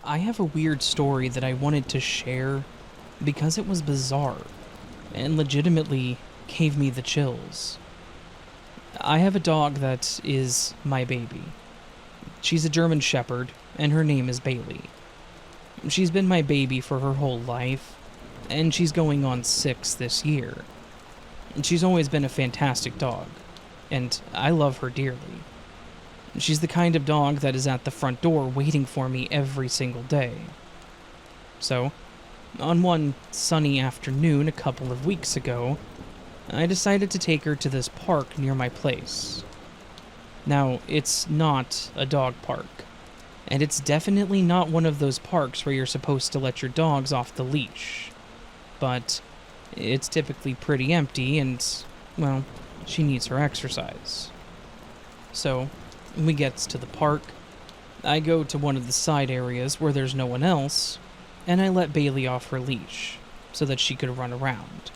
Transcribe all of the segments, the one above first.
I have a weird story that I wanted to share because it was bizarre and legitimately gave me the chills. I have a dog that is my baby. She's a German Shepherd, and her name is Bailey. She's been my baby for her whole life, and she's going on 6 this year. She's always been a fantastic dog, and I love her dearly. She's the kind of dog that is at the front door waiting for me every single day. So, on one sunny afternoon a couple of weeks ago, I decided to take her to this park near my place. Now, it's not a dog park, and it's definitely not one of those parks where you're supposed to let your dogs off the leash. But it's typically pretty empty and, well, she needs her exercise. So, when we get to the park, I go to one of the side areas where there's no one else, and I let Bailey off her leash so that she could run around.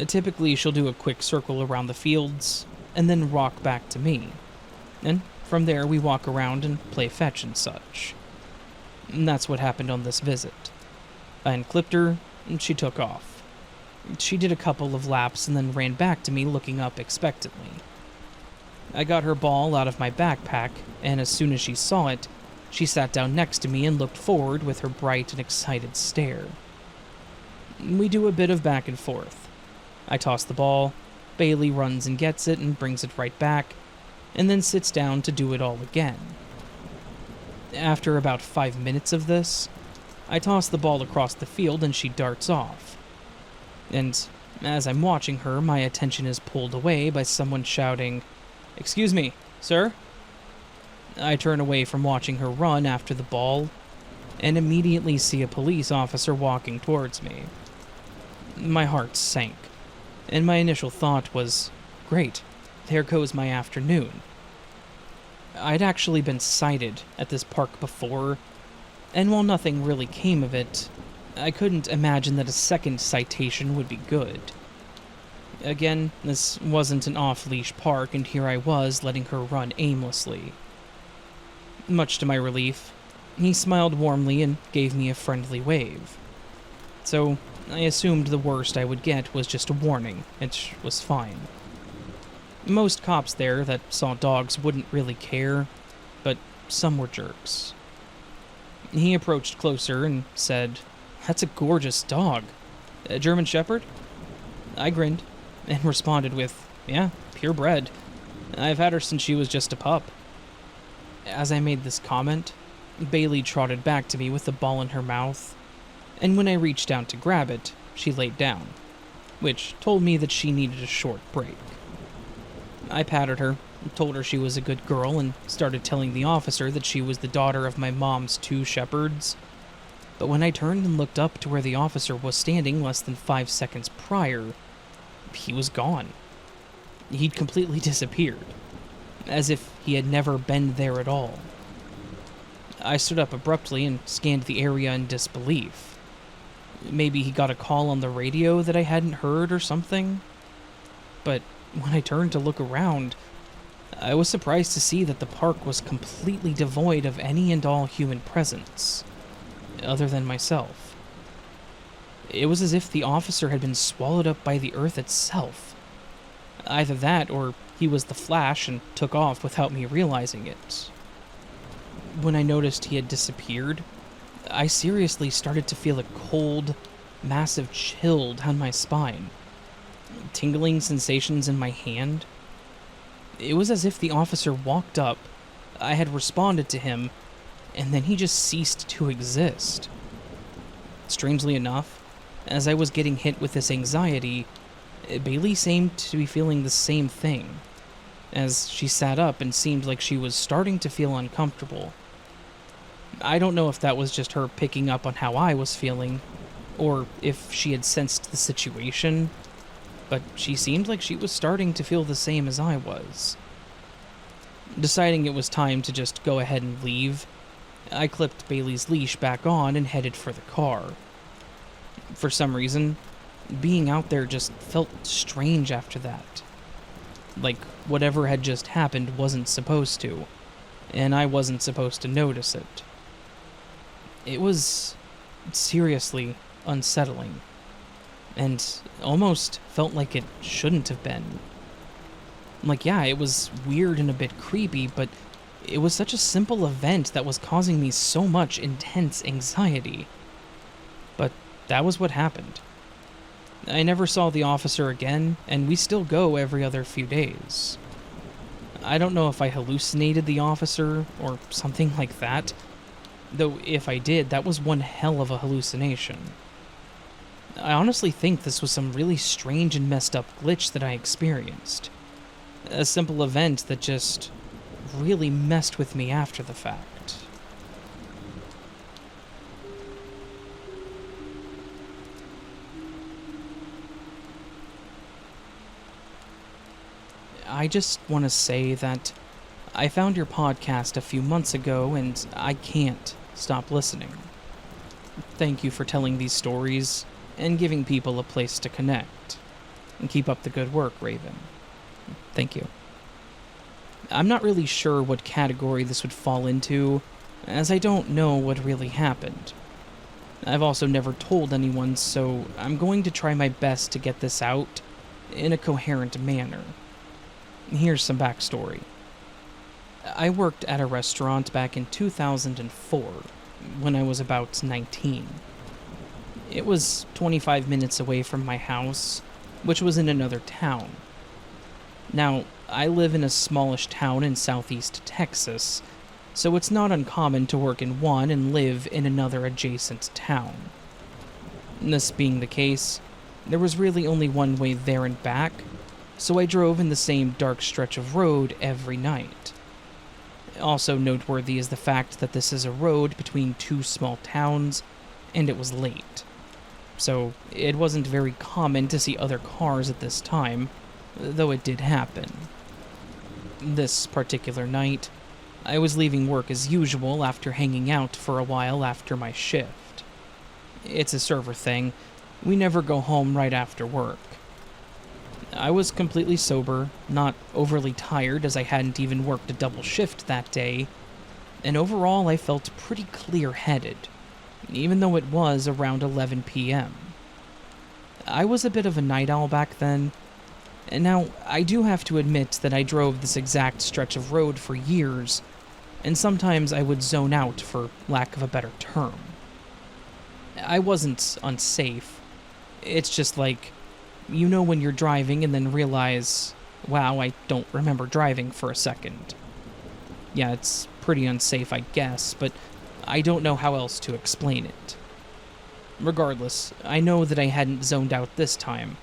Typically, she'll do a quick circle around the fields and then walk back to me. And from there, we walk around and play fetch and such. And that's what happened on this visit. I unclipped her, and she took off. She did a couple of laps and then ran back to me looking up expectantly. I got her ball out of my backpack, and as soon as she saw it, she sat down next to me and looked forward with her bright and excited stare. We do a bit of back and forth. I toss the ball, Bailey runs and gets it and brings it right back, and then sits down to do it all again. After about 5 minutes of this, I toss the ball across the field and she darts off. And as I'm watching her, my attention is pulled away by someone shouting, "Excuse me, sir?" I turn away from watching her run after the ball, and immediately see a police officer walking towards me. My heart sank, and my initial thought was, great, there goes my afternoon. I'd actually been cited at this park before, and while nothing really came of it, I couldn't imagine that a second citation would be good. Again, this wasn't an off-leash park, and here I was letting her run aimlessly. Much to my relief, he smiled warmly and gave me a friendly wave. So, I assumed the worst I would get was just a warning, which was fine. Most cops there that saw dogs wouldn't really care, but some were jerks. He approached closer and said, "That's a gorgeous dog. A German Shepherd?" I grinned and responded with, "Yeah, purebred. I've had her since she was just a pup." As I made this comment, Bailey trotted back to me with the ball in her mouth, and when I reached down to grab it, she laid down, which told me that she needed a short break. I patted her, told her she was a good girl, and started telling the officer that she was the daughter of my mom's 2 shepherds. But when I turned and looked up to where the officer was standing less than 5 seconds prior, he was gone. He'd completely disappeared, as if he had never been there at all. I stood up abruptly and scanned the area in disbelief. Maybe he got a call on the radio that I hadn't heard or something? But when I turned to look around, I was surprised to see that the park was completely devoid of any and all human presence, other than myself. It was as if the officer had been swallowed up by the earth itself. Either that, or he was the Flash and took off without me realizing it. When I noticed he had disappeared, I seriously started to feel a cold, massive chill down my spine. Tingling sensations in my hand. It was as if the officer walked up, I had responded to him, and then he just ceased to exist. Strangely enough, as I was getting hit with this anxiety, Bailey seemed to be feeling the same thing, as she sat up and seemed like she was starting to feel uncomfortable. I don't know if that was just her picking up on how I was feeling, or if she had sensed the situation, but she seemed like she was starting to feel the same as I was. Deciding it was time to just go ahead and leave, I clipped Bailey's leash back on and headed for the car. For some reason, being out there just felt strange after that. Like whatever had just happened wasn't supposed to, and I wasn't supposed to notice it. It was seriously unsettling, and almost felt like it shouldn't have been. Like, yeah, it was weird and a bit creepy, but it was such a simple event that was causing me so much intense anxiety. But that was what happened. I never saw the officer again, and we still go every other few days. I don't know if I hallucinated the officer or something like that, though if I did, that was one hell of a hallucination. I honestly think this was some really strange and messed up glitch that I experienced. A simple event that just really messed with me after the fact. I just want to say that I found your podcast a few months ago and I can't stop listening. Thank you for telling these stories and giving people a place to connect. And keep up the good work, Raven. Thank you. I'm not really sure what category this would fall into, as I don't know what really happened. I've also never told anyone, so I'm going to try my best to get this out in a coherent manner. Here's some backstory. I worked at a restaurant back in 2004, when I was about 19. It was 25 minutes away from my house, which was in another town. Now, I live in a smallish town in southeast Texas, so it's not uncommon to work in one and live in another adjacent town. This being the case, there was really only one way there and back, so I drove in the same dark stretch of road every night. Also noteworthy is the fact that this is a road between two small towns, and it was late. So it wasn't very common to see other cars at this time, though it did happen. This particular night, I was leaving work as usual after hanging out for a while after my shift. It's a server thing. We never go home right after work. I was completely sober, not overly tired as I hadn't even worked a double shift that day, and overall I felt pretty clear-headed, even though it was around 11 p.m. I was a bit of a night owl back then, and now I do have to admit that I drove this exact stretch of road for years, and sometimes I would zone out for lack of a better term. I wasn't unsafe. It's just like, you know when you're driving and then realize, wow, I don't remember driving for a second. Yeah, it's pretty unsafe, I guess, but I don't know how else to explain it. Regardless, I know that I hadn't zoned out this time.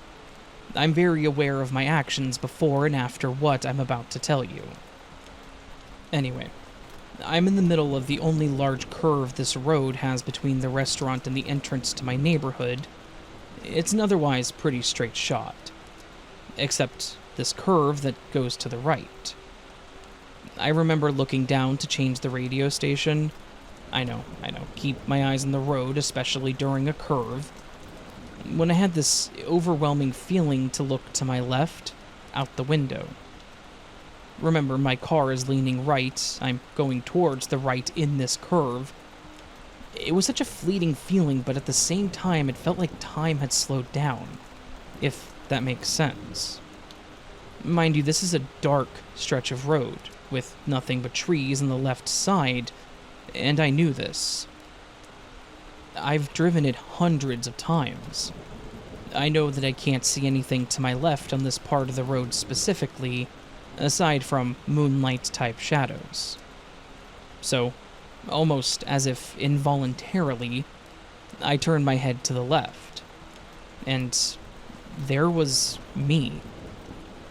I'm very aware of my actions before and after what I'm about to tell you. Anyway, I'm in the middle of the only large curve this road has between the restaurant and the entrance to my neighborhood. It's an otherwise pretty straight shot, except this curve that goes to the right. I remember looking down to change the radio station. I know, keep my eyes on the road, especially during a curve. When I had this overwhelming feeling to look to my left, out the window. Remember, my car is leaning right, I'm going towards the right in this curve. It was such a fleeting feeling, but at the same time, it felt like time had slowed down, if that makes sense. Mind you, this is a dark stretch of road, with nothing but trees on the left side, and I knew this. I've driven it hundreds of times. I know that I can't see anything to my left on this part of the road specifically, aside from moonlight-type shadows. So, almost as if involuntarily, I turned my head to the left. And there was me,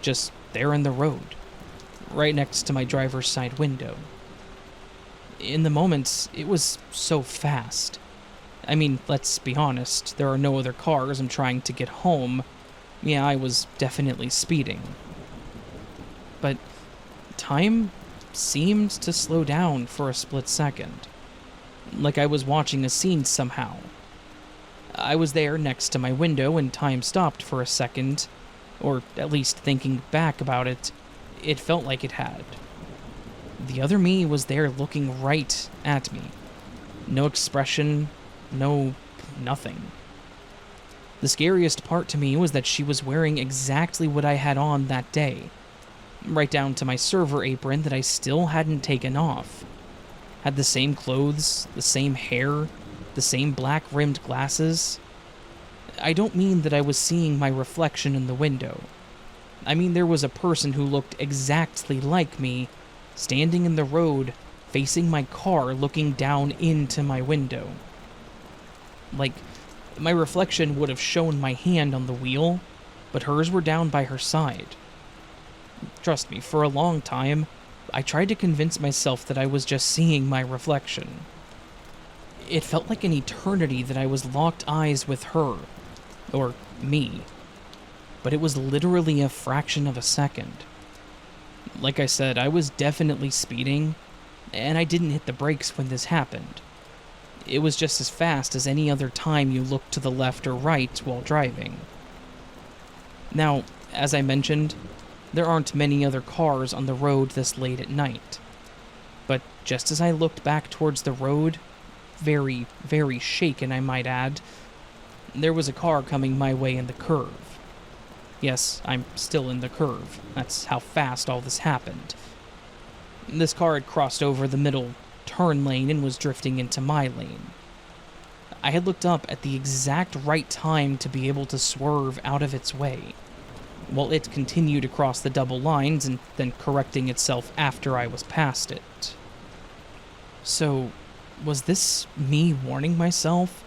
just there in the road, right next to my driver's side window. In the moment, it was so fast. I mean, let's be honest, there are no other cars, I'm trying to get home. Yeah, I was definitely speeding. But time seemed to slow down for a split second. Like I was watching a scene somehow. I was there next to my window and time stopped for a second, or at least thinking back about it, it felt like it had. The other me was there looking right at me. No expression, no nothing. The scariest part to me was that she was wearing exactly what I had on that day, right down to my server apron that I still hadn't taken off. Had the same clothes, the same hair, the same black-rimmed glasses. I don't mean that I was seeing my reflection in the window. I mean there was a person who looked exactly like me, standing in the road, facing my car, looking down into my window. Like, my reflection would have shown my hand on the wheel, but hers were down by her side. Trust me, for a long time, I tried to convince myself that I was just seeing my reflection. It felt like an eternity that I was locked eyes with her, or me, but it was literally a fraction of a second. Like I said, I was definitely speeding, and I didn't hit the brakes when this happened. It was just as fast as any other time you look to the left or right while driving. Now, as I mentioned, there aren't many other cars on the road this late at night. But just as I looked back towards the road, very, very shaken I might add, there was a car coming my way in the curve. Yes, I'm still in the curve. That's how fast all this happened. This car had crossed over the middle turn lane and was drifting into my lane. I had looked up at the exact right time to be able to swerve out of its way, while it continued across the double lines and then correcting itself after I was past it. So, was this me warning myself?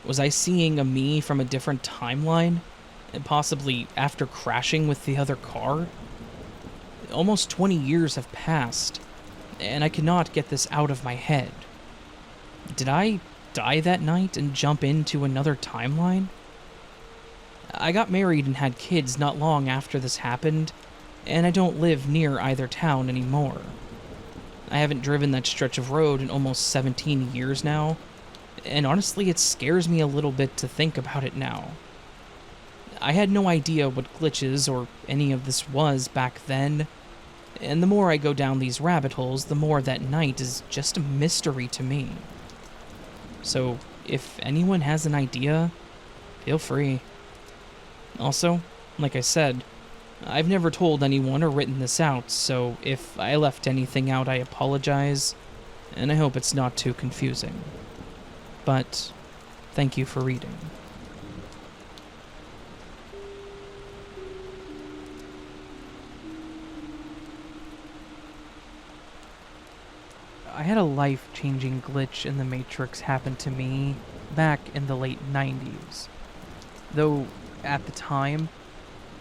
Was I seeing a me from a different timeline? And possibly after crashing with the other car? Almost 20 years have passed, and I cannot get this out of my head. Did I die that night and jump into another timeline? I got married and had kids not long after this happened, and I don't live near either town anymore. I haven't driven that stretch of road in almost 17 years now, and honestly it scares me a little bit to think about it now. I had no idea what glitches or any of this was back then, and the more I go down these rabbit holes, the more that night is just a mystery to me. So, if anyone has an idea, feel free. Also, like I said, I've never told anyone or written this out, so if I left anything out, I apologize, and I hope it's not too confusing. But, thank you for reading. I had a life-changing glitch in the Matrix happen to me back in the late 90s. Though, at the time,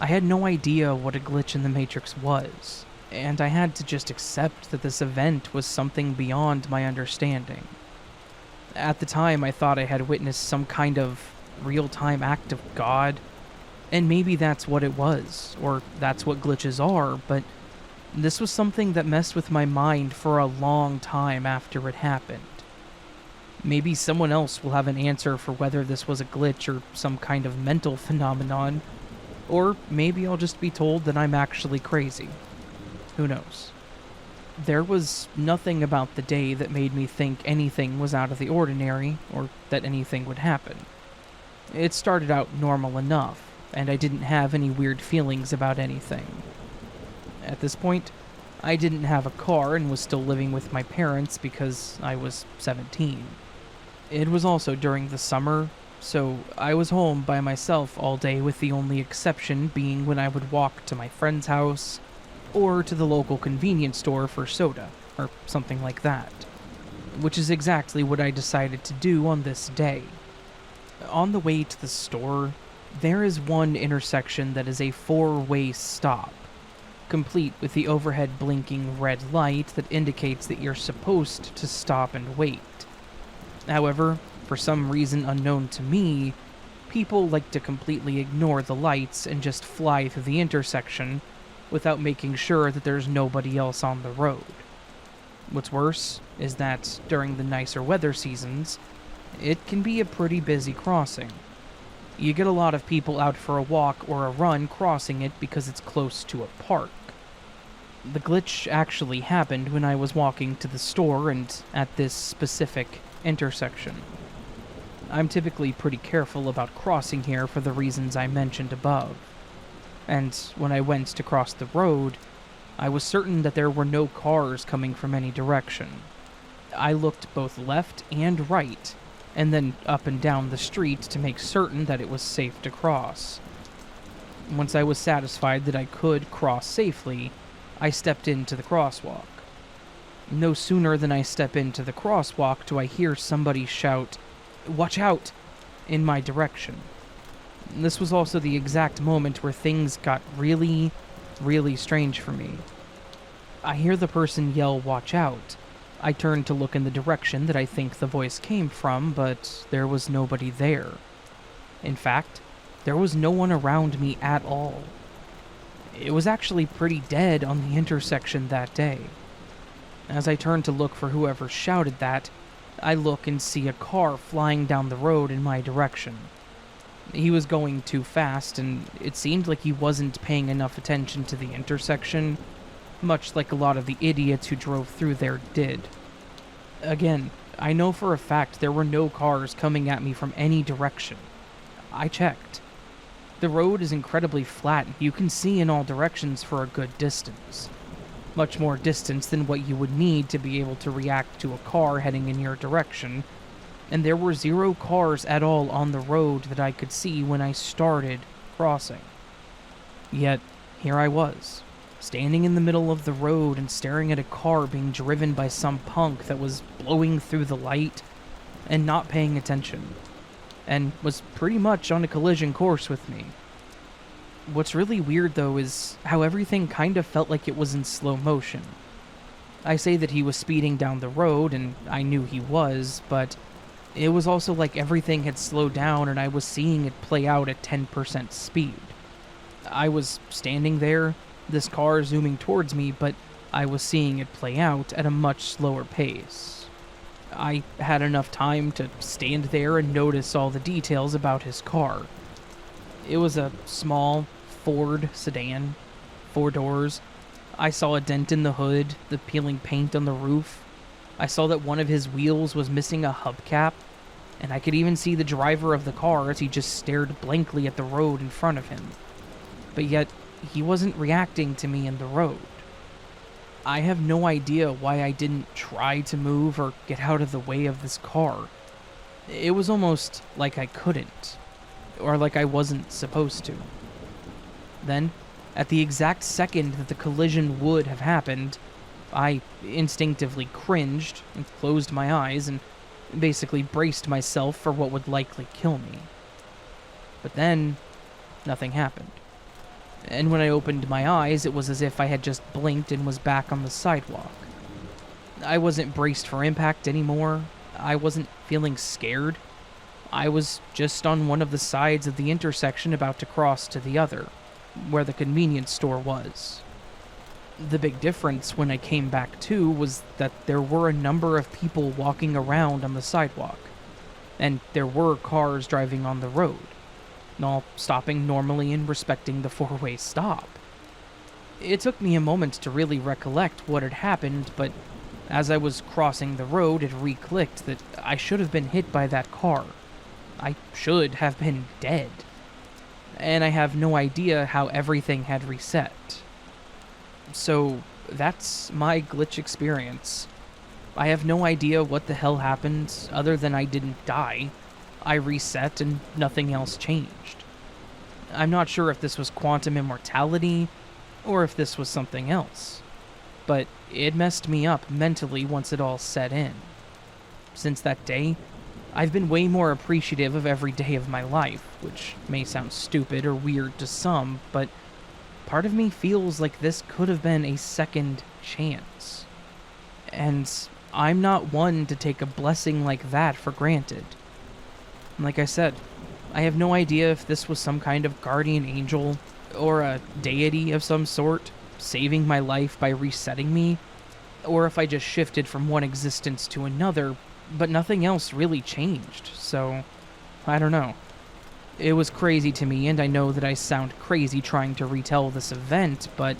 I had no idea what a glitch in the Matrix was, and I had to just accept that this event was something beyond my understanding. At the time, I thought I had witnessed some kind of real-time act of God, and maybe that's what it was, or that's what glitches are, but this was something that messed with my mind for a long time after it happened. Maybe someone else will have an answer for whether this was a glitch or some kind of mental phenomenon, or maybe I'll just be told that I'm actually crazy. Who knows? There was nothing about the day that made me think anything was out of the ordinary, or that anything would happen. It started out normal enough, and I didn't have any weird feelings about anything. At this point, I didn't have a car and was still living with my parents because I was 17. It was also during the summer, so I was home by myself all day, with the only exception being when I would walk to my friend's house or to the local convenience store for soda or something like that, which is exactly what I decided to do on this day. On the way to the store, there is one intersection that is a 4-way stop, complete with the overhead blinking red light that indicates that you're supposed to stop and wait. However, for some reason unknown to me, people like to completely ignore the lights and just fly through the intersection without making sure that there's nobody else on the road. What's worse is that during the nicer weather seasons, it can be a pretty busy crossing. You get a lot of people out for a walk or a run crossing it because it's close to a park. The glitch actually happened when I was walking to the store, and at this specific intersection. I'm typically pretty careful about crossing here for the reasons I mentioned above, and when I went to cross the road, I was certain that there were no cars coming from any direction. I looked both left and right, and then up and down the street to make certain that it was safe to cross. Once I was satisfied that I could cross safely, I stepped into the crosswalk. No sooner than I step into the crosswalk do I hear somebody shout, "Watch out!" in my direction. This was also the exact moment where things got really, really strange for me. I hear the person yell, "Watch out." I turn to look in the direction that I think the voice came from, but there was nobody there. In fact, there was no one around me at all. It was actually pretty dead on the intersection that day. As I turn to look for whoever shouted that, I look and see a car flying down the road in my direction. He was going too fast, and it seemed like he wasn't paying enough attention to the intersection, much like a lot of the idiots who drove through there did. Again, I know for a fact there were no cars coming at me from any direction. I checked. The road is incredibly flat, and you can see in all directions for a good distance. Much more distance than what you would need to be able to react to a car heading in your direction, and there were 0 cars at all on the road that I could see when I started crossing. Yet, here I was, standing in the middle of the road and staring at a car being driven by some punk that was blowing through the light and not paying attention, and was pretty much on a collision course with me. What's really weird, though, is how everything kind of felt like it was in slow motion. I say that he was speeding down the road, and I knew he was, but it was also like everything had slowed down and I was seeing it play out at 10% speed. I was standing there, this car zooming towards me, but I was seeing it play out at a much slower pace. I had enough time to stand there and notice all the details about his car. It was a small Ford sedan, 4 doors. I saw a dent in the hood, the peeling paint on the roof. I saw that one of his wheels was missing a hubcap, and I could even see the driver of the car as he just stared blankly at the road in front of him. But yet, he wasn't reacting to me in the road. I have no idea why I didn't try to move or get out of the way of this car. It was almost like I couldn't, or like I wasn't supposed to. Then, at the exact second that the collision would have happened, I instinctively cringed and closed my eyes and basically braced myself for what would likely kill me. But then, nothing happened. And when I opened my eyes, it was as if I had just blinked and was back on the sidewalk. I wasn't braced for impact anymore. I wasn't feeling scared. I was just on one of the sides of the intersection about to cross to the other, where the convenience store was. The big difference when I came back to was that there were a number of people walking around on the sidewalk, and there were cars driving on the road, all stopping normally and respecting the 4-way stop. It took me a moment to really recollect what had happened, but as I was crossing the road, it re-clicked that I should have been hit by that car. I should have been dead. And I have no idea how everything had reset. So, that's my glitch experience. I have no idea what the hell happened, other than I didn't die. I reset and nothing else changed. I'm not sure if this was quantum immortality, or if this was something else. But it messed me up mentally once it all set in. Since that day, I've been way more appreciative of every day of my life, which may sound stupid or weird to some, but part of me feels like this could have been a second chance. And I'm not one to take a blessing like that for granted. Like I said, I have no idea if this was some kind of guardian angel, or a deity of some sort, saving my life by resetting me, or if I just shifted from one existence to another, but nothing else really changed, so I don't know. It was crazy to me, and I know that I sound crazy trying to retell this event, but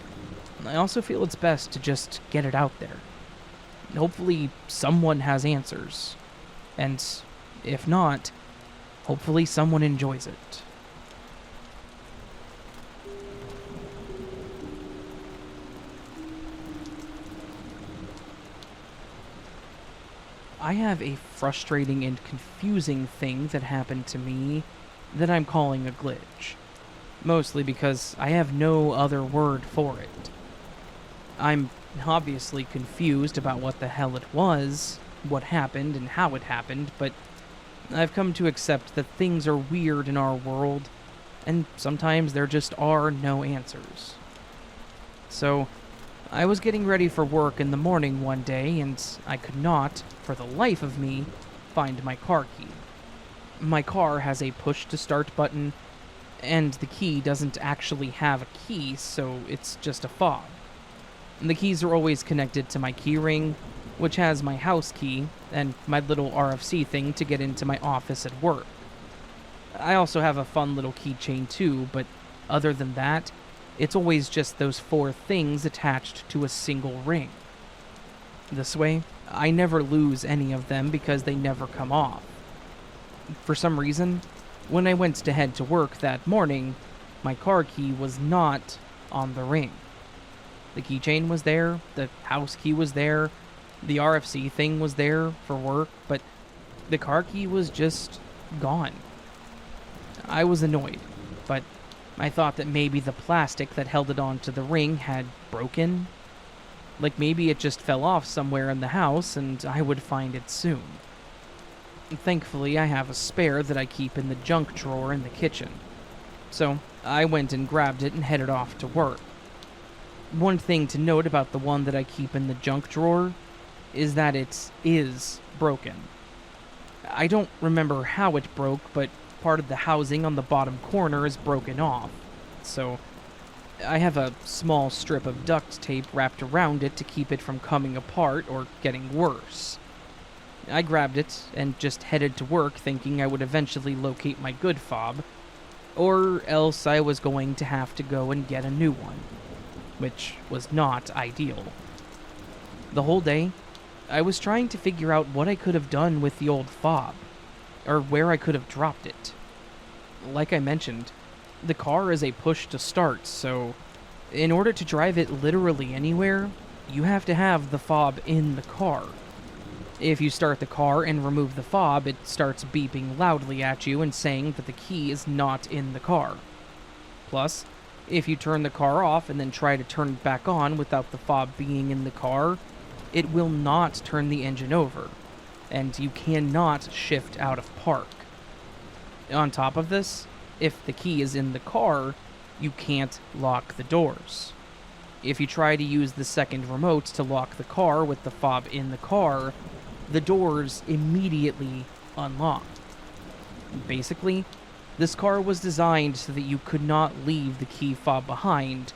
I also feel it's best to just get it out there. Hopefully someone has answers. And if not, hopefully someone enjoys it. I have a frustrating and confusing thing that happened to me that I'm calling a glitch. Mostly because I have no other word for it. I'm obviously confused about what the hell it was, what happened, and how it happened, but I've come to accept that things are weird in our world, and sometimes there just are no answers. So, I was getting ready for work in the morning one day, and I could not, for the life of me, find my car key. My car has a push-to-start button, and the key doesn't actually have a key, so it's just a fob. The keys are always connected to my keyring, which has my house key, and my little RFC thing to get into my office at work. I also have a fun little keychain too, but other than that, it's always just those 4 things attached to a single ring. This way, I never lose any of them because they never come off. For some reason, when I went to head to work that morning, my car key was not on the ring. The keychain was there, the house key was there, the RFC thing was there for work, but the car key was just gone. I was annoyed, but I thought that maybe the plastic that held it onto the ring had broken. Like maybe it just fell off somewhere in the house and I would find it soon. Thankfully, I have a spare that I keep in the junk drawer in the kitchen. So I went and grabbed it and headed off to work. One thing to note about the one that I keep in the junk drawer is that it is broken. I don't remember how it broke, but part of the housing on the bottom corner is broken off. So I have a small strip of duct tape wrapped around it to keep it from coming apart or getting worse. I grabbed it and just headed to work thinking I would eventually locate my good fob, or else I was going to have to go and get a new one, which was not ideal. The whole day, I was trying to figure out what I could have done with the old fob, or where I could have dropped it. Like I mentioned, the car is a push to start, so in order to drive it literally anywhere, you have to have the fob in the car. If you start the car and remove the fob, it starts beeping loudly at you and saying that the key is not in the car. Plus, if you turn the car off and then try to turn it back on without the fob being in the car, it will not turn the engine over, and you cannot shift out of park. On top of this, if the key is in the car, you can't lock the doors. If you try to use the second remote to lock the car with the fob in the car, the doors immediately unlock. Basically, this car was designed so that you could not leave the key fob behind,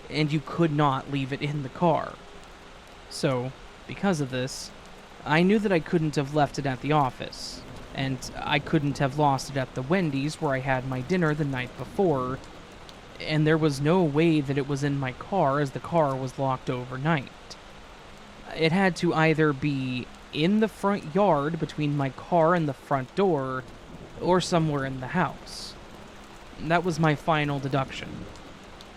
and you could not leave it in the car. So, because of this, I knew that I couldn't have left it at the office, and I couldn't have lost it at the Wendy's where I had my dinner the night before, and there was no way that it was in my car as the car was locked overnight. It had to either be in the front yard between my car and the front door, or somewhere in the house. That was my final deduction.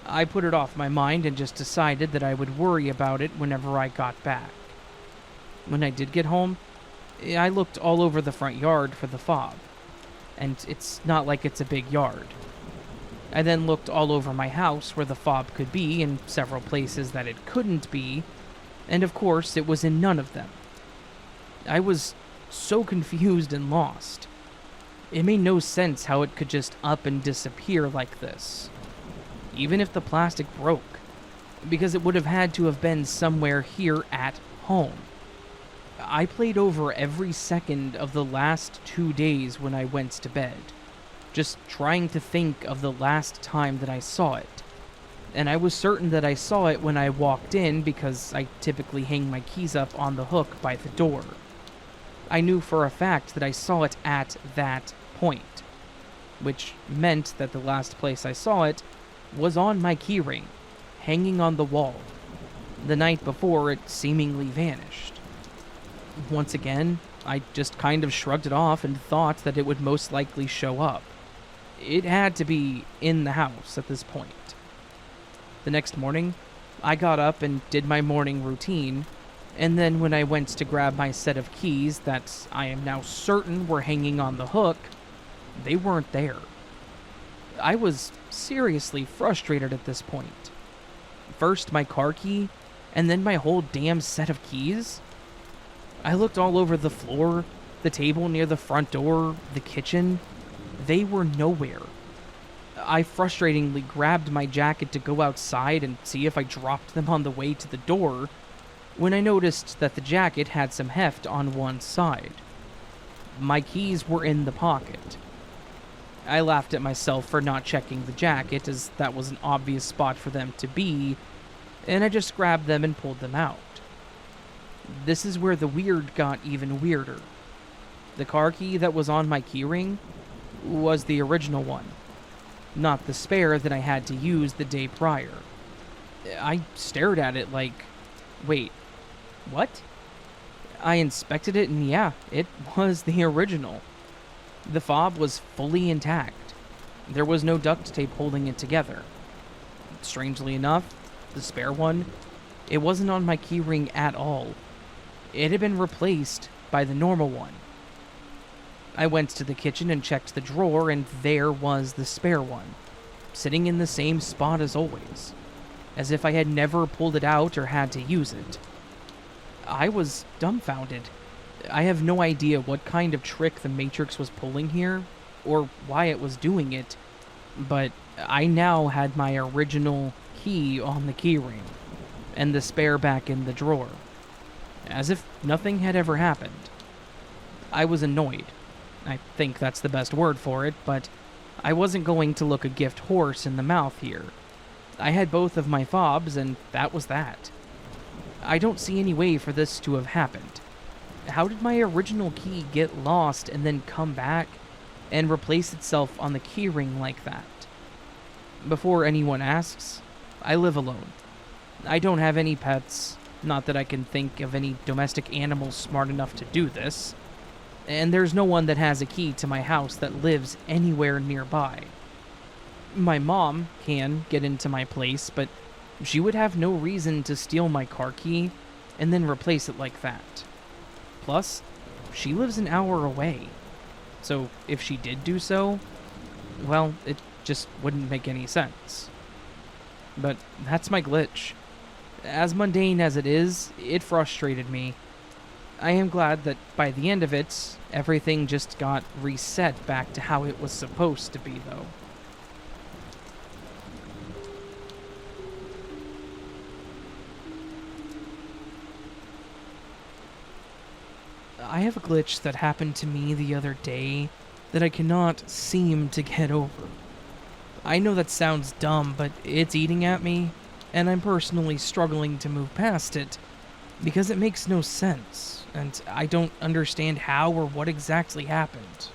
I put it off my mind and just decided that I would worry about it whenever I got back. When I did get home, I looked all over the front yard for the fob, and it's not like it's a big yard. I then looked all over my house where the fob could be in several places that it couldn't be, and of course it was in none of them. I was so confused and lost. It made no sense how it could just up and disappear like this, even if the plastic broke, because it would have had to have been somewhere here at home. I played over every second of the last 2 days when I went to bed, just trying to think of the last time that I saw it. And I was certain that I saw it when I walked in because I typically hang my keys up on the hook by the door. I knew for a fact that I saw it at that point, which meant that the last place I saw it was on my keyring, hanging on the wall, the night before it seemingly vanished. Once again, I just kind of shrugged it off and thought that it would most likely show up. It had to be in the house at this point. The next morning, I got up and did my morning routine, and then when I went to grab my set of keys that I am now certain were hanging on the hook, they weren't there. I was seriously frustrated at this point. First my car key, and then my whole damn set of keys? I looked all over the floor, the table near the front door, the kitchen. They were nowhere. I frustratingly grabbed my jacket to go outside and see if I dropped them on the way to the door, when I noticed that the jacket had some heft on one side. My keys were in the pocket. I laughed at myself for not checking the jacket, as that was an obvious spot for them to be, and I just grabbed them and pulled them out. This is where the weird got even weirder. The car key that was on my keyring was the original one, not the spare that I had to use the day prior. I stared at it like, wait, what? I inspected it and yeah, it was the original. The fob was fully intact. There was no duct tape holding it together. Strangely enough, the spare one, it wasn't on my keyring at all. It had been replaced by the normal one. I went to the kitchen and checked the drawer, and there was the spare one, sitting in the same spot as always, as if I had never pulled it out or had to use it. I was dumbfounded. I have no idea what kind of trick the Matrix was pulling here, or why it was doing it, but I now had my original key on the keyring, and the spare back in the drawer, as if nothing had ever happened. I was annoyed. I think that's the best word for it, but I wasn't going to look a gift horse in the mouth here. I had both of my fobs, and that was that. I don't see any way for this to have happened. How did my original key get lost and then come back and replace itself on the keyring like that? Before anyone asks, I live alone. I don't have any pets, not that I can think of any domestic animals smart enough to do this, and there's no one that has a key to my house that lives anywhere nearby. My mom can get into my place, but she would have no reason to steal my car key and then replace it like that. Plus, she lives an hour away, so if she did do so, well, it just wouldn't make any sense. But that's my glitch. As mundane as it is, it frustrated me. I am glad that by the end of it, everything just got reset back to how it was supposed to be, though. I have a glitch that happened to me the other day that I cannot seem to get over. I know that sounds dumb, but it's eating at me, and I'm personally struggling to move past it because it makes no sense, and I don't understand how or what exactly happened.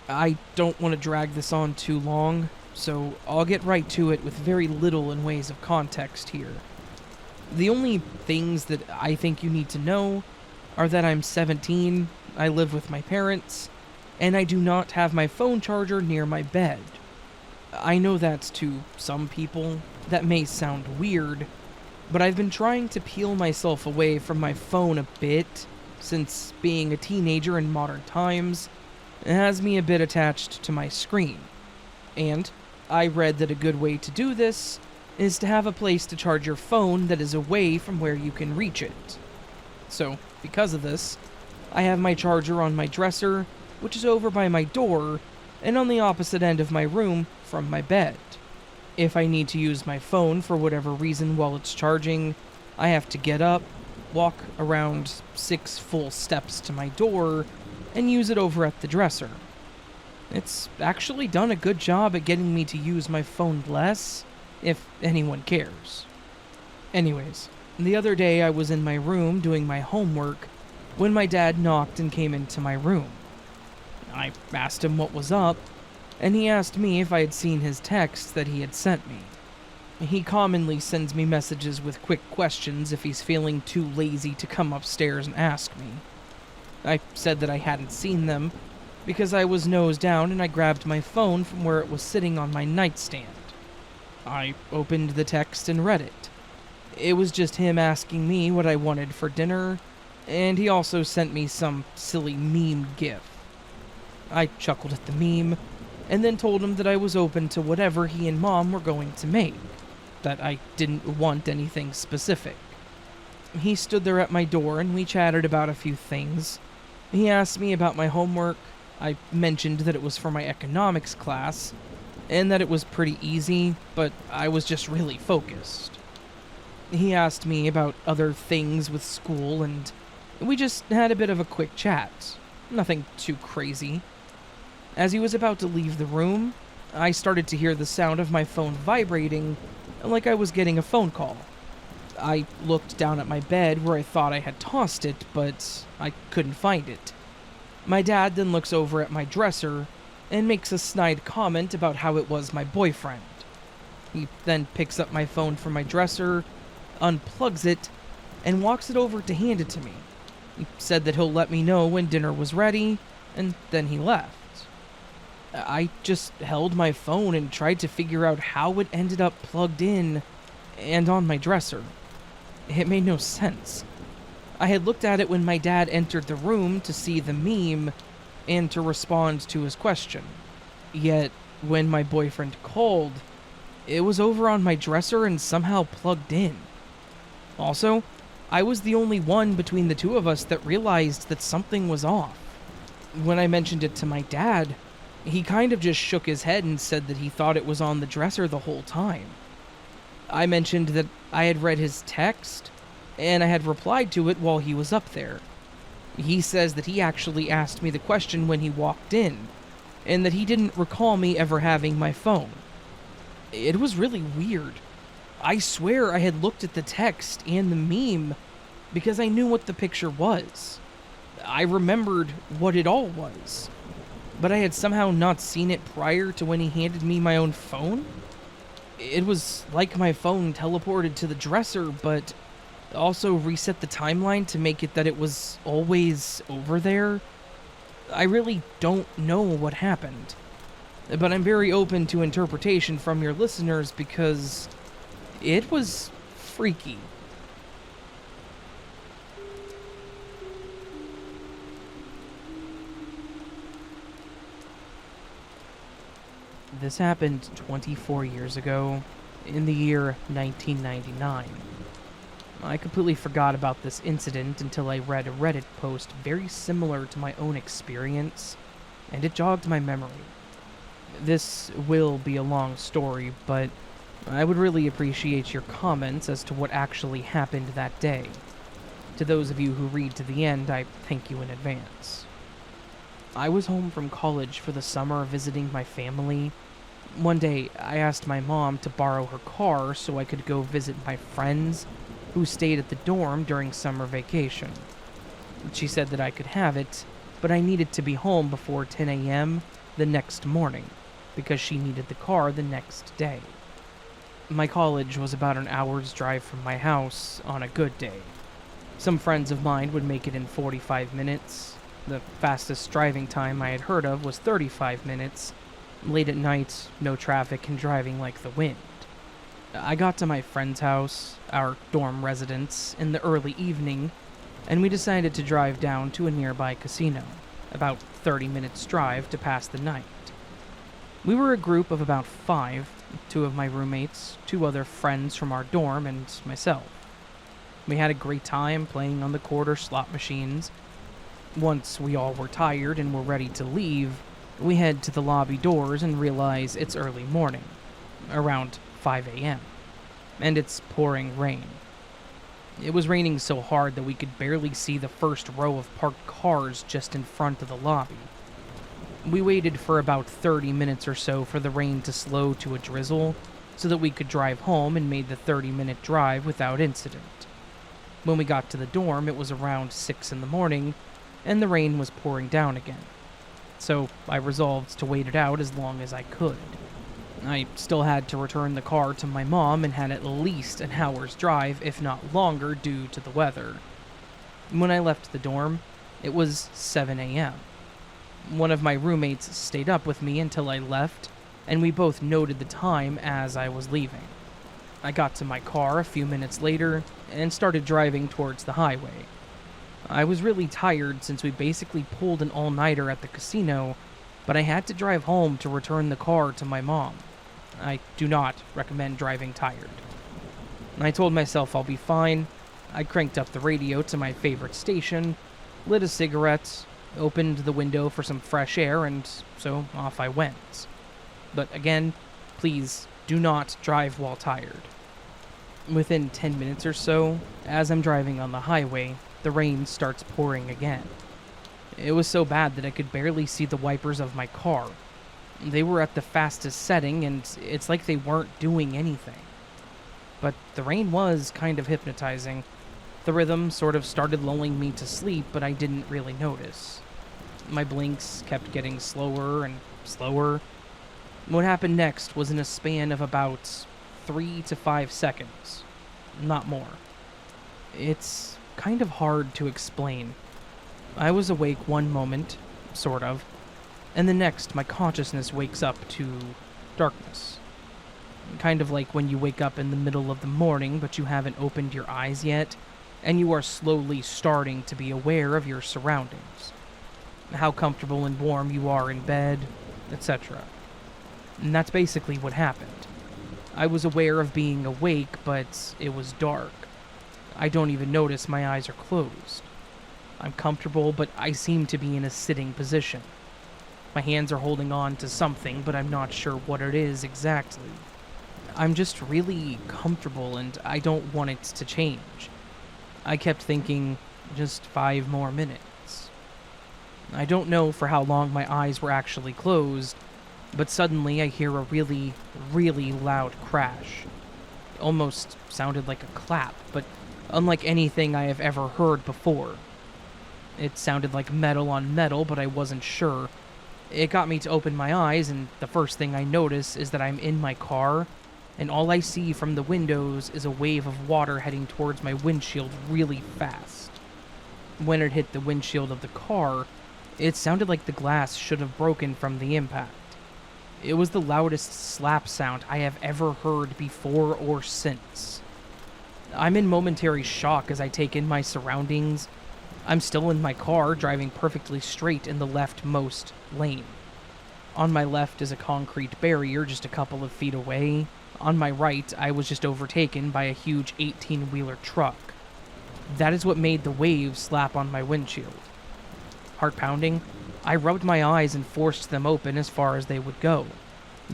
I don't want to drag this on too long, so I'll get right to it with very little in ways of context here. The only things that I think you need to know are that I'm 17, I live with my parents, and I do not have my phone charger near my bed. I know that to some people, that may sound weird, but I've been trying to peel myself away from my phone a bit, since being a teenager in modern times has me a bit attached to my screen. And I read that a good way to do this is to have a place to charge your phone that is away from where you can reach it. So, because of this, I have my charger on my dresser, which is over by my door, and on the opposite end of my room from my bed. If I need to use my phone for whatever reason while it's charging, I have to get up, walk around 6 full steps to my door, and use it over at the dresser. It's actually done a good job at getting me to use my phone less, if anyone cares. Anyways, the other day I was in my room doing my homework when my dad knocked and came into my room. I asked him what was up, and he asked me if I had seen his text that he had sent me. He commonly sends me messages with quick questions if he's feeling too lazy to come upstairs and ask me. I said that I hadn't seen them because I was nose down and I grabbed my phone from where it was sitting on my nightstand. I opened the text and read it. It was just him asking me what I wanted for dinner, and he also sent me some silly meme gif. I chuckled at the meme, and then told him that I was open to whatever he and Mom were going to make, that I didn't want anything specific. He stood there at my door and we chatted about a few things. He asked me about my homework. I mentioned that it was for my economics class, and that it was pretty easy, but I was just really focused. He asked me about other things with school, and we just had a bit of a quick chat. Nothing too crazy. As he was about to leave the room, I started to hear the sound of my phone vibrating, like I was getting a phone call. I looked down at my bed where I thought I had tossed it, but I couldn't find it. My dad then looks over at my dresser and makes a snide comment about how it was my boyfriend. He then picks up my phone from my dresser, unplugs it, and walks it over to hand it to me. He said that he'll let me know when dinner was ready, and then he left. I just held my phone and tried to figure out how it ended up plugged in and on my dresser. It made no sense. I had looked at it when my dad entered the room to see the meme and to respond to his question. Yet, when my boyfriend called, it was over on my dresser and somehow plugged in. Also, I was the only one between the two of us that realized that something was off. When I mentioned it to my dad, he kind of just shook his head and said that he thought it was on the dresser the whole time. I mentioned that I had read his text, and I had replied to it while he was up there. He says that he actually asked me the question when he walked in, and that he didn't recall me ever having my phone. It was really weird. I swear I had looked at the text and the meme because I knew what the picture was. I remembered what it all was, but I had somehow not seen it prior to when he handed me my own phone. It was like my phone teleported to the dresser, but also reset the timeline to make it that it was always over there. I really don't know what happened, but I'm very open to interpretation from your listeners because it was freaky. This happened 24 years ago, in the year 1999. I completely forgot about this incident until I read a Reddit post very similar to my own experience, and it jogged my memory. This will be a long story, but I would really appreciate your comments as to what actually happened that day. To those of you who read to the end, I thank you in advance. I was home from college for the summer visiting my family. One day, I asked my mom to borrow her car so I could go visit my friends who stayed at the dorm during summer vacation. She said that I could have it, but I needed to be home before 10 a.m. the next morning because she needed the car the next day. My college was about an hour's drive from my house on a good day. Some friends of mine would make it in 45 minutes. The fastest driving time I had heard of was 35 minutes. Late at night, no traffic and driving like the wind. I got to my friend's house, our dorm residence, in the early evening, and we decided to drive down to a nearby casino, about 30 minutes drive to pass the night. We were a group of about 5, 2 of my roommates, 2 other friends from our dorm, and myself. We had a great time playing on the quarter slot machines. Once we all were tired and were ready to leave, we head to the lobby doors and realize it's early morning, around 5 a.m., and it's pouring rain. It was raining so hard that we could barely see the first row of parked cars just in front of the lobby. We waited for about 30 minutes or so for the rain to slow to a drizzle so that we could drive home and made the 30-minute drive without incident. When we got to the dorm, it was around 6 in the morning, and the rain was pouring down again. So I resolved to wait it out as long as I could. I still had to return the car to my mom and had at least an hour's drive, if not longer, due to the weather. When I left the dorm, It was 7 a.m. One of my roommates stayed up with me until I left, and we both noted the time as I was leaving. I got to my car a few minutes later and started driving towards the highway. I was really tired since we basically pulled an all-nighter at the casino, but I had to drive home to return the car to my mom. I do not recommend driving tired. I told myself I'll be fine. I cranked up the radio to my favorite station, lit a cigarette, opened the window for some fresh air, and so off I went. But again, please do not drive while tired. Within 10 minutes or so, as I'm driving on the highway, the rain starts pouring again. It was so bad that I could barely see the wipers of my car. They were at the fastest setting, and it's like they weren't doing anything. But the rain was kind of hypnotizing. The rhythm sort of started lulling me to sleep, but I didn't really notice. My blinks kept getting slower and slower. What happened next was in a span of about 3 to 5 seconds. Not more. It's kind of hard to explain. I was awake one moment, sort of, and the next my consciousness wakes up to darkness. Kind of like when you wake up in the middle of the morning but you haven't opened your eyes yet, and you are slowly starting to be aware of your surroundings. How comfortable and warm you are in bed, etc. And that's basically what happened. I was aware of being awake, but it was dark. I don't even notice my eyes are closed. I'm comfortable, but I seem to be in a sitting position. My hands are holding on to something, but I'm not sure what it is exactly. I'm just really comfortable, and I don't want it to change. I kept thinking, just 5 more minutes. I don't know for how long my eyes were actually closed, but suddenly I hear a really, really loud crash. It almost sounded like a clap, but unlike anything I have ever heard before. It sounded like metal on metal, but I wasn't sure. It got me to open my eyes, and the first thing I notice is that I'm in my car, and all I see from the windows is a wave of water heading towards my windshield really fast. When it hit the windshield of the car, it sounded like the glass should have broken from the impact. It was the loudest slap sound I have ever heard before or since. I'm in momentary shock as I take in my surroundings. I'm still in my car, driving perfectly straight in the leftmost lane. On my left is a concrete barrier just a couple of feet away. On my right, I was just overtaken by a huge 18-wheeler truck. That is what made the waves slap on my windshield. Heart pounding, I rubbed my eyes and forced them open as far as they would go,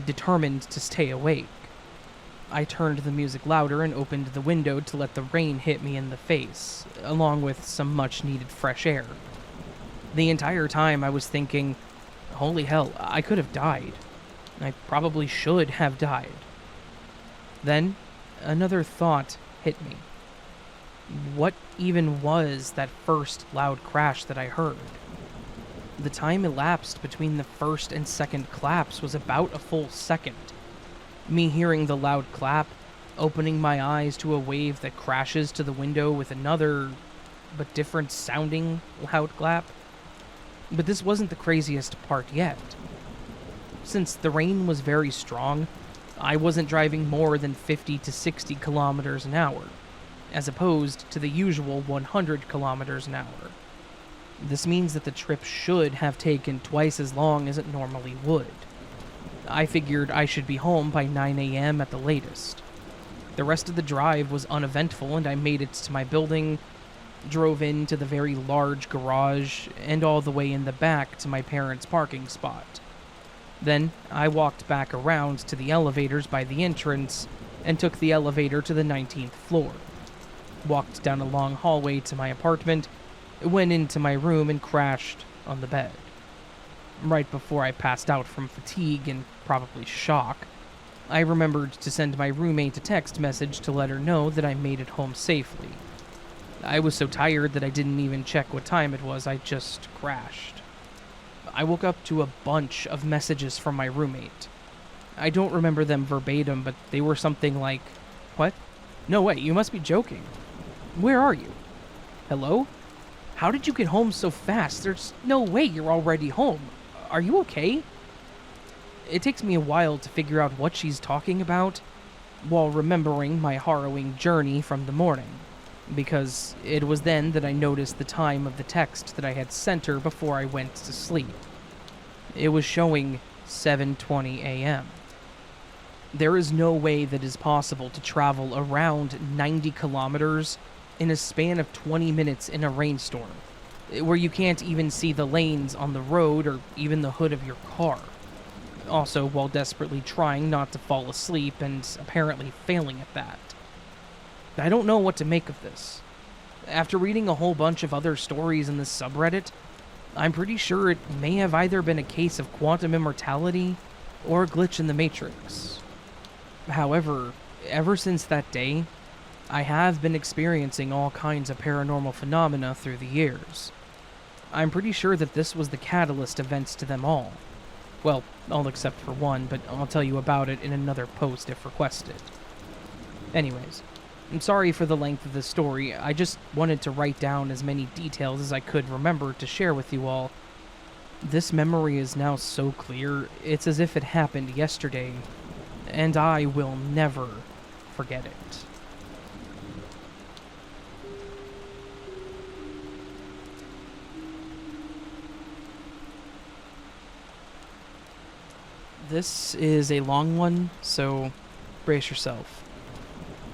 determined to stay awake. I turned the music louder and opened the window to let the rain hit me in the face, along with some much-needed fresh air. The entire time I was thinking, holy hell, I could have died. I probably should have died. Then, another thought hit me. What even was that first loud crash that I heard? The time elapsed between the first and second claps was about a full second. Me hearing the loud clap, opening my eyes to a wave that crashes to the window with another, but different sounding loud clap. But this wasn't the craziest part yet. Since the rain was very strong, I wasn't driving more than 50 to 60 kilometers an hour, as opposed to the usual 100 kilometers an hour. This means that the trip should have taken twice as long as it normally would. I figured I should be home by 9 a.m. at the latest. The rest of the drive was uneventful, and I made it to my building, drove into the very large garage, and all the way in the back to my parents' parking spot. Then, I walked back around to the elevators by the entrance, and took the elevator to the 19th floor. Walked down a long hallway to my apartment, went into my room and crashed on the bed. Right before I passed out from fatigue and probably shock, I remembered to send my roommate a text message to let her know that I made it home safely. I was so tired that I didn't even check what time it was, I just crashed. I woke up to a bunch of messages from my roommate. I don't remember them verbatim, but they were something like, "What? No way, you must be joking. Where are you? Hello? How did you get home so fast? There's no way you're already home. Are you okay? It takes me a while to figure out what she's talking about, while remembering my harrowing journey from the morning, because it was then that I noticed the time of the text that I had sent her before I went to sleep. It was showing 7:20 a.m. There is no way that is possible to travel around 90 kilometers in a span of 20 minutes in a rainstorm, where you can't even see the lanes on the road or even the hood of your car. Also, while desperately trying not to fall asleep and apparently failing at that. I don't know what to make of this. After reading a whole bunch of other stories in this subreddit, I'm pretty sure it may have either been a case of quantum immortality or a glitch in the Matrix. However, ever since that day, I have been experiencing all kinds of paranormal phenomena through the years. I'm pretty sure that this was the catalyst events to them all. Well, all except for one, but I'll tell you about it in another post if requested. Anyways, I'm sorry for the length of this story. I just wanted to write down as many details as I could remember to share with you all. This memory is now so clear, it's as if it happened yesterday, and I will never forget it. This is a long one, so brace yourself.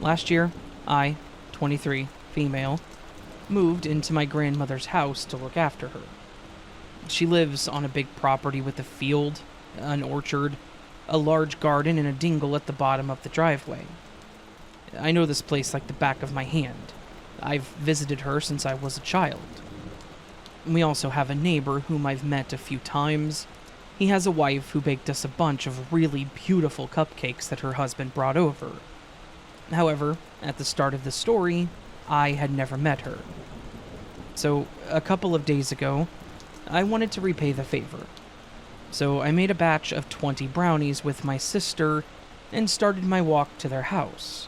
Last year, I, 23, female, moved into my grandmother's house to look after her. She lives on a big property with a field, an orchard, a large garden, and a dingle at the bottom of the driveway. I know this place like the back of my hand. I've visited her since I was a child. We also have a neighbor whom I've met a few times. He has a wife who baked us a bunch of really beautiful cupcakes that her husband brought over. However, at the start of the story, I had never met her. So, a couple of days ago, I wanted to repay the favor. So I made a batch of 20 brownies with my sister and started my walk to their house.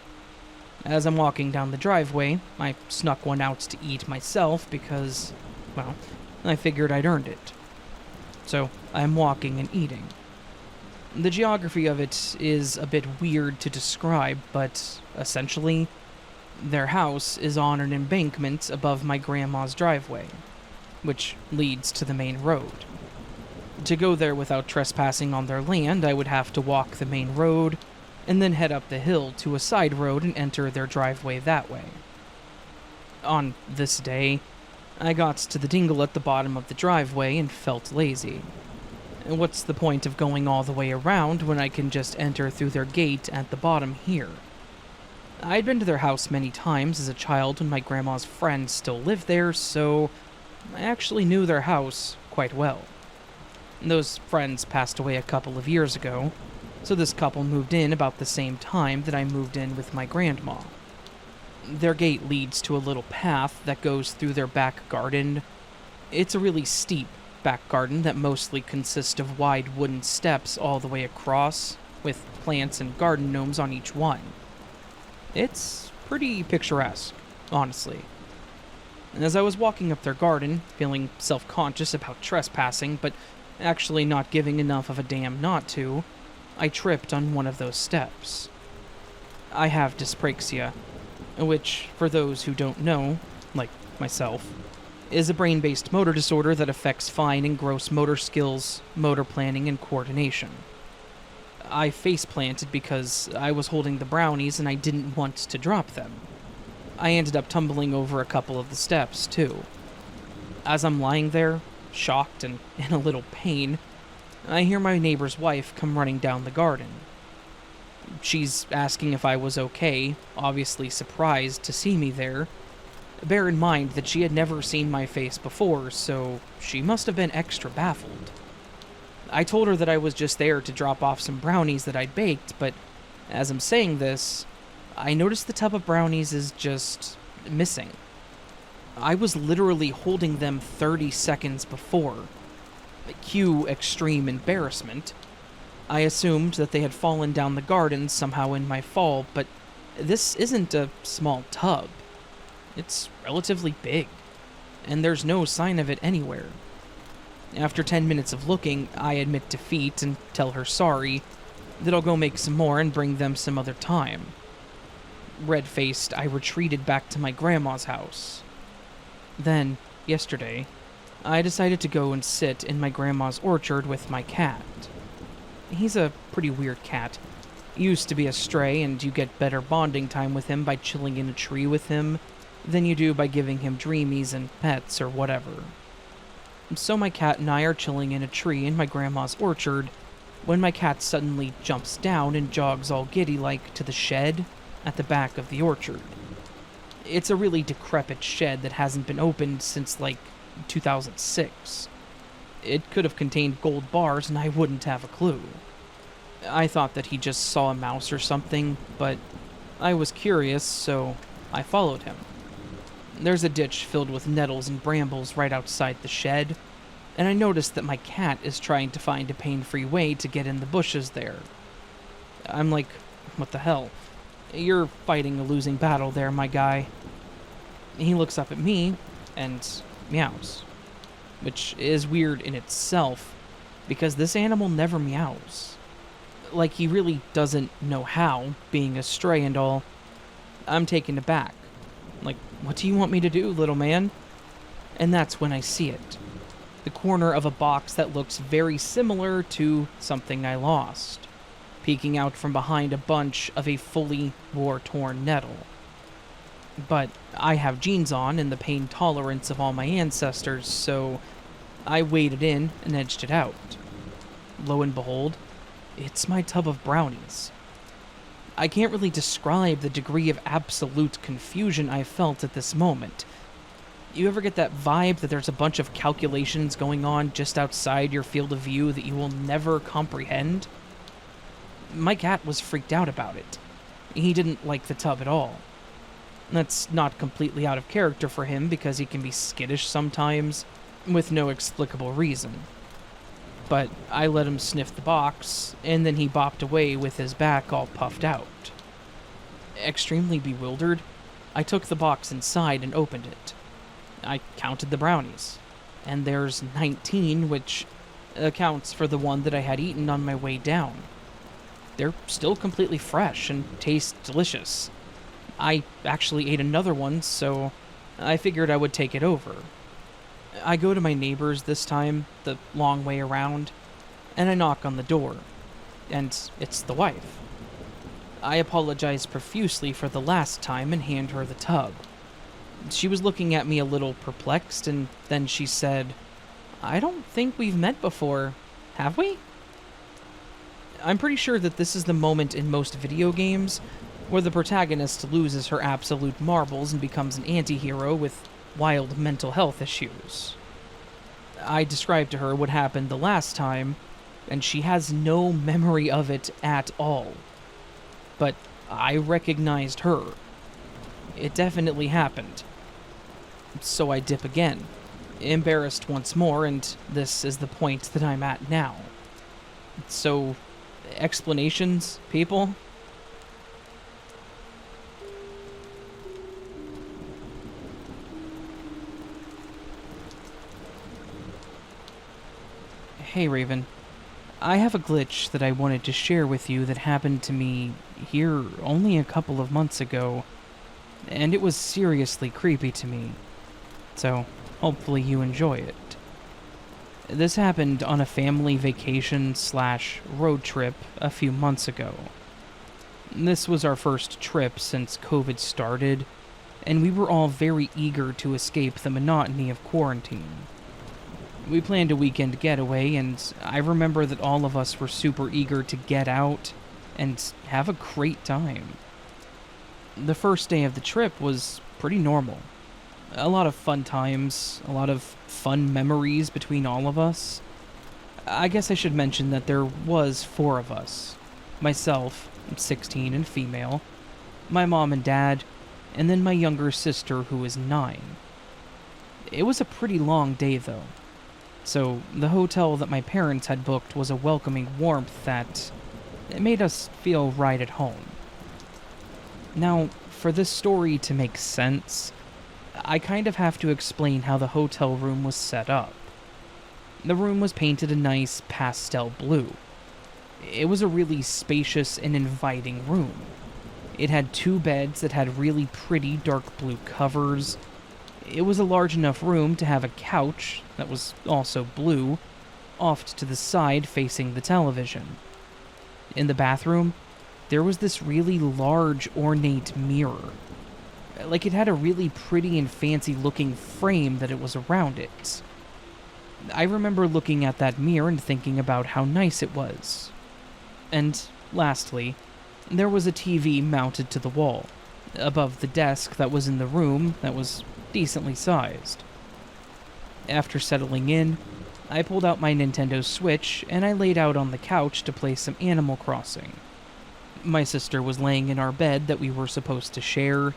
As I'm walking down the driveway, I snuck one out to eat myself because, well, I figured I'd earned it. So I'm walking and eating. The geography of it is a bit weird to describe, but essentially, their house is on an embankment above my grandma's driveway, which leads to the main road. To go there without trespassing on their land, I would have to walk the main road and then head up the hill to a side road and enter their driveway that way. On this day, I got to the dingle at the bottom of the driveway and felt lazy. What's the point of going all the way around when I can just enter through their gate at the bottom here? I'd been to their house many times as a child when my grandma's friends still lived there, so I actually knew their house quite well. Those friends passed away a couple of years ago, so this couple moved in about the same time that I moved in with my grandma. Their gate leads to a little path that goes through their back garden. It's a really steep back garden that mostly consists of wide wooden steps all the way across, with plants and garden gnomes on each one. It's pretty picturesque, honestly. As I was walking up their garden, feeling self-conscious about trespassing, but actually not giving enough of a damn not to, I tripped on one of those steps. I have dyspraxia, which, for those who don't know, like myself, is a brain-based motor disorder that affects fine and gross motor skills, motor planning, and coordination. I face-planted because I was holding the brownies and I didn't want to drop them. I ended up tumbling over a couple of the steps, too. As I'm lying there, shocked and in a little pain, I hear my neighbor's wife come running down the garden. She's asking if I was okay, obviously surprised to see me there. Bear in mind that she had never seen my face before, so she must have been extra baffled. I told her that I was just there to drop off some brownies that I'd baked, but as I'm saying this, I noticed the tub of brownies is just missing. I was literally holding them 30 seconds before. Cue extreme embarrassment. I assumed that they had fallen down the garden somehow in my fall, but this isn't a small tub. It's relatively big. and there's no sign of it anywhere. After 10 minutes of looking, I admit defeat and tell her sorry, that I'll go make some more and bring them some other time. Red-faced, I retreated back to my grandma's house. Then, yesterday, I decided to go and sit in my grandma's orchard with my cat. He's a pretty weird cat. Used to be a stray, and you get better bonding time with him by chilling in a tree with him than you do by giving him dreamies and pets or whatever. So my cat and I are chilling in a tree in my grandma's orchard when my cat suddenly jumps down and jogs all giddy-like to the shed at the back of the orchard. It's a really decrepit shed that hasn't been opened since, 2006. It could have contained gold bars and I wouldn't have a clue. I thought that he just saw a mouse or something, but I was curious, so I followed him. There's a ditch filled with nettles and brambles right outside the shed, and I noticed that my cat is trying to find a pain-free way to get in the bushes there. I'm like, what the hell? You're fighting a losing battle there, my guy. He looks up at me and meows, which is weird in itself, because this animal never meows. Like he really doesn't know how, being a stray and all. I'm taken aback. Like, what do you want me to do, little man? And that's when I see it. The corner of a box that looks very similar to something I lost, peeking out from behind a bunch of a fully war-torn nettle. But I have jeans on and the pain tolerance of all my ancestors, so I waded in and edged it out. Lo and behold, it's my tub of brownies. I can't really describe the degree of absolute confusion I felt at this moment. You ever get that vibe that there's a bunch of calculations going on just outside your field of view that you will never comprehend? My cat was freaked out about it. He didn't like the tub at all. That's not completely out of character for him because he can be skittish sometimes, with no explicable reason. But I let him sniff the box, and then he bopped away with his back all puffed out. Extremely bewildered, I took the box inside and opened it. I counted the brownies, and there's 19, which accounts for the one that I had eaten on my way down. They're still completely fresh and taste delicious. I actually ate another one, so I figured I would take it over. I go to my neighbor's this time, the long way around, and I knock on the door, and it's the wife. I apologize profusely for the last time and hand her the tub. She was looking at me a little perplexed, and then she said, "I don't think we've met before, have we?" I'm pretty sure that this is the moment in most video games where the protagonist loses her absolute marbles and becomes an anti-hero with wild mental health issues. I described to her what happened the last time, and she has no memory of it at all. But I recognized her. It definitely happened. So I dip again, embarrassed once more, and this is the point that I'm at now. So, explanations, people? Hey Raven, I have a glitch that I wanted to share with you that happened to me here only a couple of months ago, and it was seriously creepy to me, so hopefully you enjoy it. This happened on a family vacation/road trip a few months ago. This was our first trip since COVID started, and we were all very eager to escape the monotony of quarantine. We planned a weekend getaway, and I remember that all of us were super eager to get out and have a great time. The first day of the trip was pretty normal. A lot of fun times, a lot of fun memories between all of us. I guess I should mention that there was 4 of us. Myself, 16 and female, my mom and dad, and then my younger sister who was 9. It was a pretty long day though. So, the hotel that my parents had booked was a welcoming warmth that it made us feel right at home. Now, for this story to make sense, I kind of have to explain how the hotel room was set up. The room was painted a nice pastel blue. It was a really spacious and inviting room. It had 2 beds that had really pretty dark blue covers. It was a large enough room to have a couch that was also blue, off to the side facing the television. In the bathroom, there was this really large, ornate mirror. Like it had a really pretty and fancy looking frame that it was around it. I remember looking at that mirror and thinking about how nice it was. And lastly, there was a TV mounted to the wall, above the desk that was in the room that was decently sized. After settling in, I pulled out my Nintendo Switch and I laid out on the couch to play some Animal Crossing. My sister was laying in our bed that we were supposed to share,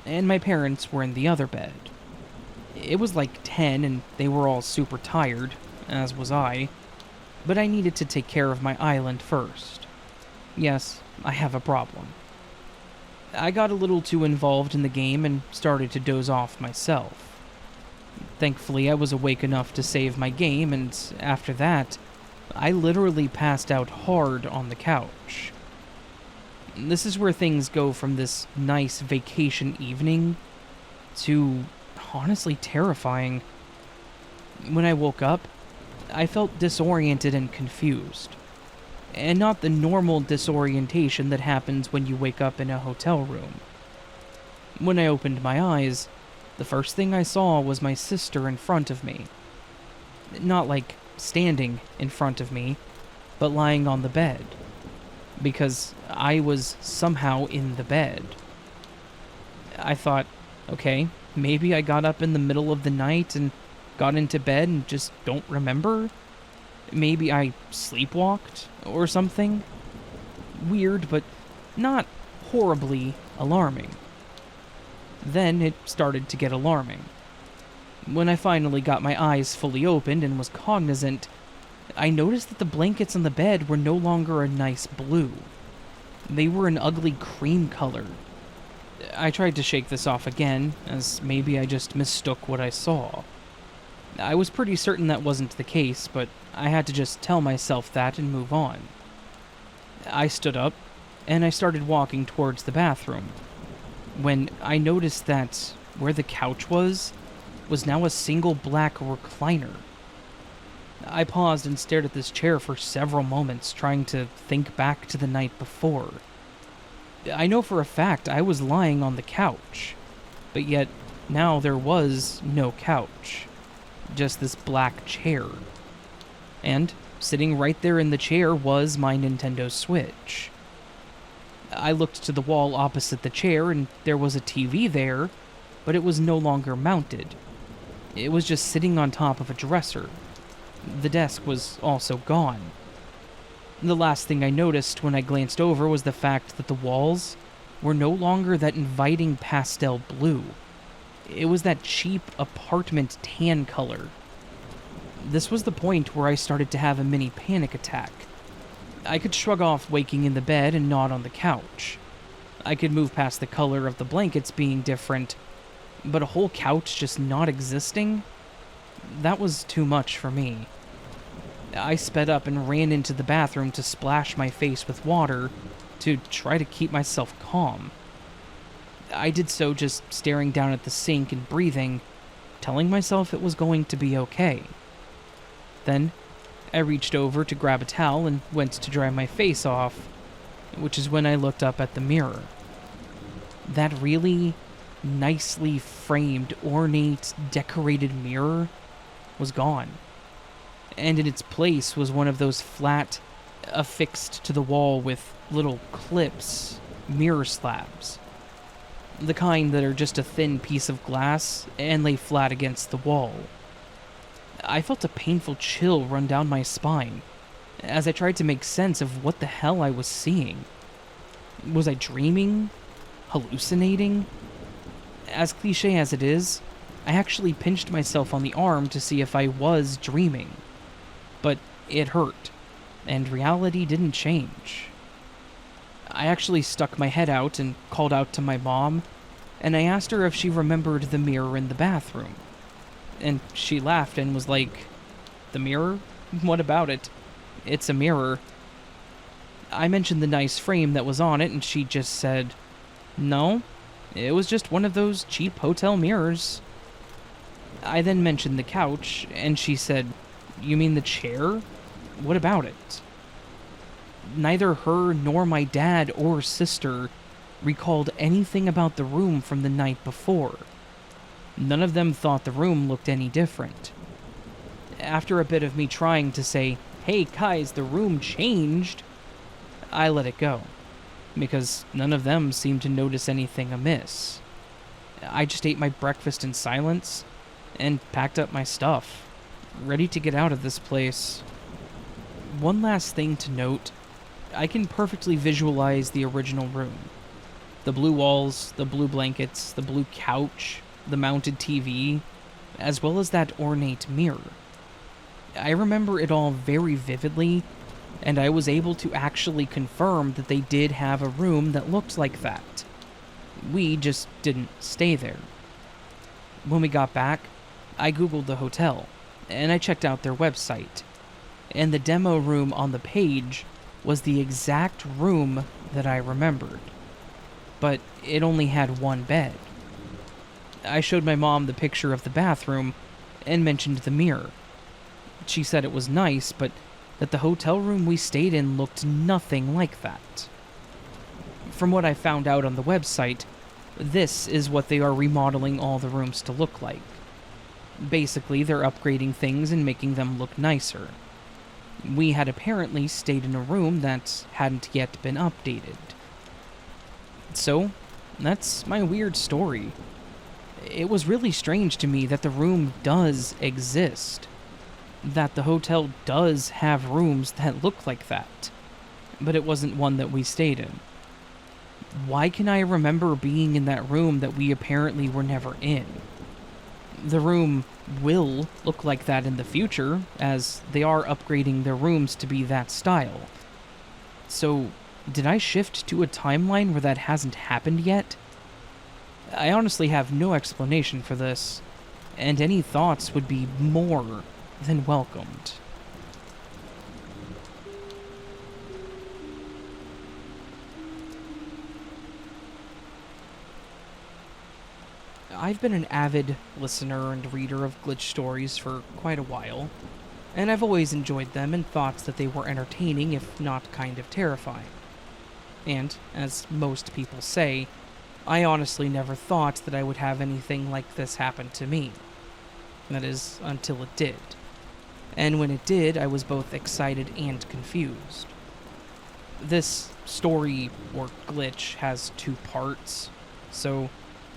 and my parents were in the other bed. It was like 10 and they were all super tired, as was I, but I needed to take care of my island first. Yes, I have a problem. I got a little too involved in the game and started to doze off myself. Thankfully, I was awake enough to save my game, and after that, I literally passed out hard on the couch. This is where things go from this nice vacation evening to honestly terrifying. When I woke up, I felt disoriented and confused. And not the normal disorientation that happens when you wake up in a hotel room. When I opened my eyes, the first thing I saw was my sister in front of me. Not like standing in front of me, but lying on the bed. Because I was somehow in the bed. I thought, okay, maybe I got up in the middle of the night and got into bed and just don't remember? Maybe I sleepwalked or something? Weird, but not horribly alarming. Then it started to get alarming. When I finally got my eyes fully opened and was cognizant, I noticed that the blankets on the bed were no longer a nice blue. They were an ugly cream color. I tried to shake this off again, as maybe I just mistook what I saw. I was pretty certain that wasn't the case, but I had to just tell myself that and move on. I stood up, and I started walking towards the bathroom, when I noticed that where the couch was now a single black recliner. I paused and stared at this chair for several moments, trying to think back to the night before. I know for a fact I was lying on the couch, but yet now there was no couch, just this black chair. And sitting right there in the chair was my Nintendo Switch. I looked to the wall opposite the chair and there was a TV there, but it was no longer mounted. It was just sitting on top of a dresser. The desk was also gone. The last thing I noticed when I glanced over was the fact that the walls were no longer that inviting pastel blue. It was that cheap apartment tan color. This was the point where I started to have a mini panic attack. I could shrug off waking in the bed and not on the couch. I could move past the color of the blankets being different, but a whole couch just not existing? That was too much for me. I sped up and ran into the bathroom to splash my face with water to try to keep myself calm. I did so just staring down at the sink and breathing, telling myself it was going to be okay. Then, I reached over to grab a towel and went to dry my face off, which is when I looked up at the mirror. That really nicely framed, ornate, decorated mirror was gone. And in its place was one of those flat, affixed to the wall with little clips, mirror slabs. The kind that are just a thin piece of glass and lay flat against the wall. I felt a painful chill run down my spine as I tried to make sense of what the hell I was seeing. Was I dreaming? Hallucinating? As cliche as it is, I actually pinched myself on the arm to see if I was dreaming. But it hurt, and reality didn't change. I actually stuck my head out and called out to my mom, and I asked her if she remembered the mirror in the bathroom. And she laughed and was like, "The mirror? What about it? It's a mirror." I mentioned the nice frame that was on it, and she just said, "No, it was just one of those cheap hotel mirrors." I then mentioned the couch, and she said, "You mean the chair? What about it?" Neither her nor my dad or sister recalled anything about the room from the night before. None of them thought the room looked any different. After a bit of me trying to say, "Hey guys, the room changed," I let it go, because none of them seemed to notice anything amiss. I just ate my breakfast in silence and packed up my stuff, ready to get out of this place. One last thing to note, I can perfectly visualize the original room. The blue walls, the blue blankets, the blue couch, the mounted TV, as well as that ornate mirror. I remember it all very vividly, and I was able to actually confirm that they did have a room that looked like that. We just didn't stay there. When we got back, I googled the hotel, and I checked out their website, and the demo room on the page was the exact room that I remembered. But it only had one bed. I showed my mom the picture of the bathroom and mentioned the mirror. She said it was nice, but that the hotel room we stayed in looked nothing like that. From what I found out on the website, this is what they are remodeling all the rooms to look like. Basically, they're upgrading things and making them look nicer. We had apparently stayed in a room that hadn't yet been updated. So, that's my weird story. It was really strange to me that the room does exist. That the hotel does have rooms that look like that. But it wasn't one that we stayed in. Why can I remember being in that room that we apparently were never in? The room will look like that in the future, as they are upgrading their rooms to be that style. So, did I shift to a timeline where that hasn't happened yet? I honestly have no explanation for this, and any thoughts would be more than welcomed. I've been an avid listener and reader of glitch stories for quite a while, and I've always enjoyed them and thought that they were entertaining, if not kind of terrifying. And, as most people say, I honestly never thought that I would have anything like this happen to me. That is, until it did. And when it did, I was both excited and confused. This story, or glitch, has 2 parts, so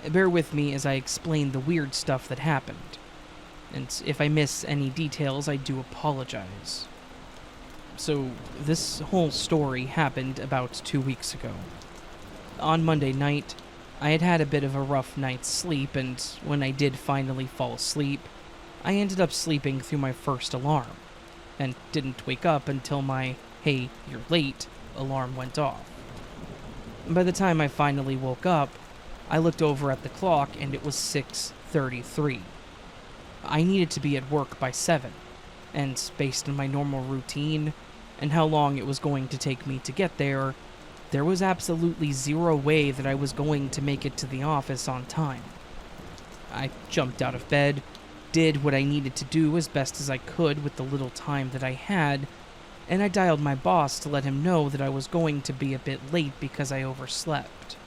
bear with me as I explain the weird stuff that happened. And if I miss any details, I do apologize. So, this whole story happened about 2 weeks ago. On Monday night, I had had a bit of a rough night's sleep, and when I did finally fall asleep, I ended up sleeping through my first alarm, and didn't wake up until my "hey, you're late" alarm went off. By the time I finally woke up, I looked over at the clock and it was 6:33. I needed to be at work by 7, and based on my normal routine and how long it was going to take me to get there was absolutely zero way that I was going to make it to the office on time. I jumped out of bed, did what I needed to do as best as I could with the little time that I had, and I dialed my boss to let him know that I was going to be a bit late because I overslept.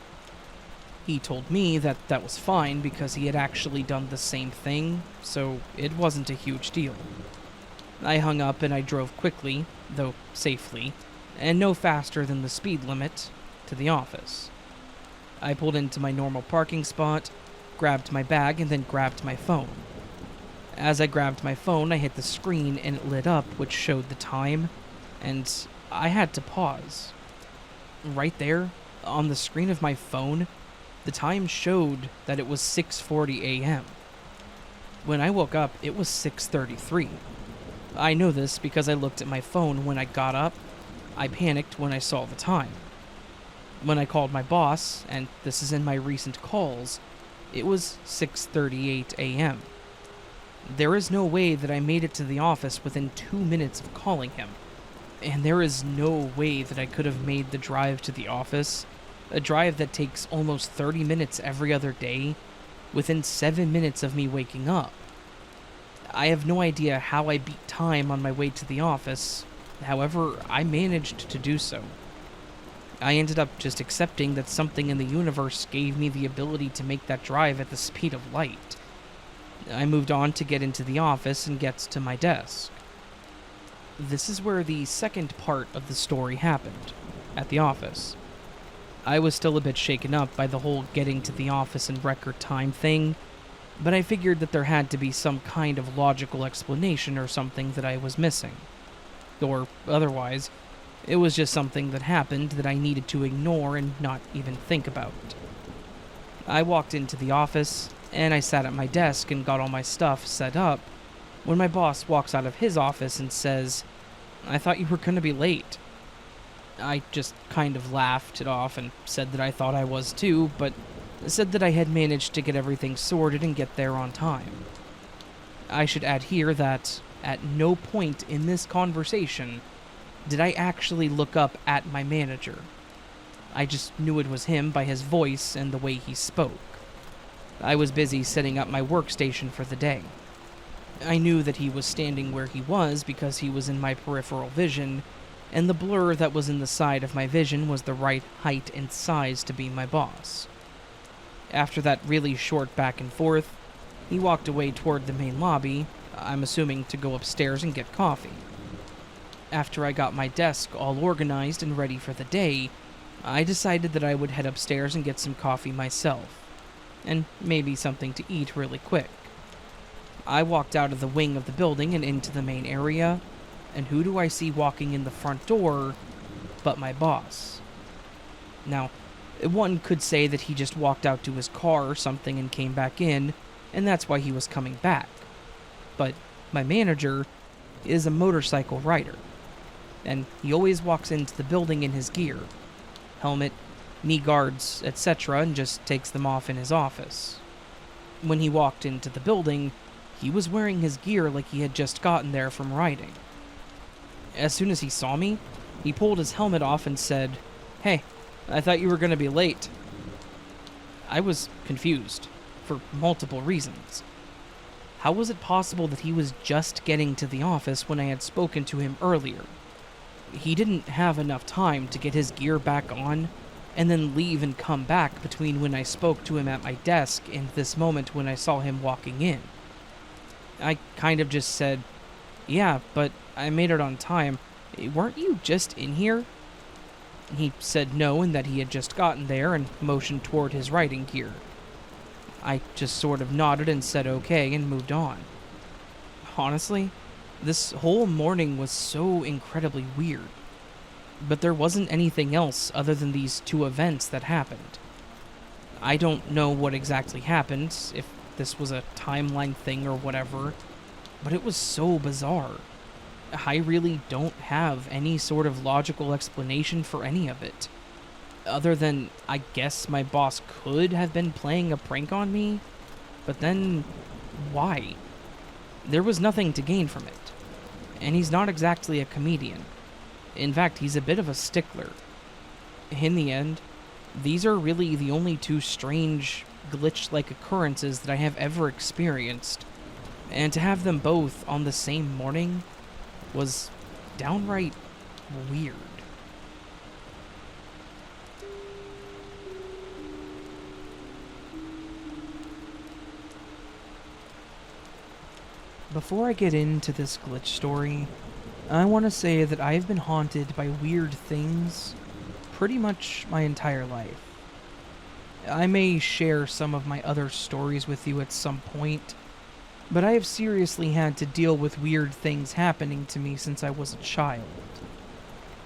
He told me that that was fine because he had actually done the same thing, so it wasn't a huge deal. I hung up and I drove quickly, though safely, and no faster than the speed limit, to the office. I pulled into my normal parking spot, grabbed my bag, and then grabbed my phone. As I grabbed my phone, I hit the screen and it lit up, which showed the time, and I had to pause. Right there, on the screen of my phone, the time showed that it was 6:40 a.m. When I woke up, it was 6:33. I know this because I looked at my phone when I got up. I panicked when I saw the time. When I called my boss, and this is in my recent calls, It was 6:38 a.m. There is no way that I made it to the office within 2 minutes of calling him. And there is no way that I could have made the drive to the office, a drive that takes almost 30 minutes every other day, within 7 minutes of me waking up. I have no idea how I beat time on my way to the office, however, I managed to do so. I ended up just accepting that something in the universe gave me the ability to make that drive at the speed of light. I moved on to get into the office and get to my desk. This is where the second part of the story happened, at the office. I was still a bit shaken up by the whole getting to the office in record time thing, but I figured that there had to be some kind of logical explanation or something that I was missing. Or otherwise, it was just something that happened that I needed to ignore and not even think about. I walked into the office, and I sat at my desk and got all my stuff set up, when my boss walks out of his office and says, "I thought you were going to be late." I just kind of laughed it off and said that I thought I was too, but said that I had managed to get everything sorted and get there on time. I should add here that at no point in this conversation did I actually look up at my manager. I just knew it was him by his voice and the way he spoke. I was busy setting up my workstation for the day. I knew that he was standing where he was because he was in my peripheral vision, and the blur that was in the side of my vision was the right height and size to be my boss. After that really short back and forth, he walked away toward the main lobby, I'm assuming to go upstairs and get coffee. After I got my desk all organized and ready for the day, I decided that I would head upstairs and get some coffee myself, and maybe something to eat really quick. I walked out of the wing of the building and into the main area, and who do I see walking in the front door but my boss? Now, one could say that he just walked out to his car or something and came back in, and that's why he was coming back. But my manager is a motorcycle rider, and he always walks into the building in his gear, helmet, knee guards, etc., and just takes them off in his office. When he walked into the building, he was wearing his gear like he had just gotten there from riding. As soon as he saw me, he pulled his helmet off and said, "Hey, I thought you were going to be late." I was confused, for multiple reasons. How was it possible that he was just getting to the office when I had spoken to him earlier? He didn't have enough time to get his gear back on, and then leave and come back between when I spoke to him at my desk and this moment when I saw him walking in. I kind of just said, "Yeah, but I made it on time. Weren't you just in here?" He said no, and that he had just gotten there and motioned toward his riding gear. I just sort of nodded and said okay and moved on. Honestly, this whole morning was so incredibly weird. But there wasn't anything else other than these two events that happened. I don't know what exactly happened, if this was a timeline thing or whatever, but it was so bizarre. I really don't have any sort of logical explanation for any of it. Other than, I guess my boss could have been playing a prank on me, but then, why? There was nothing to gain from it. And he's not exactly a comedian. In fact, he's a bit of a stickler. In the end, these are really the only two strange, glitch-like occurrences that I have ever experienced, and to have them both on the same morning was downright weird. Before I get into this glitch story, I want to say that I've been haunted by weird things pretty much my entire life. I may share some of my other stories with you at some point, but I have seriously had to deal with weird things happening to me since I was a child.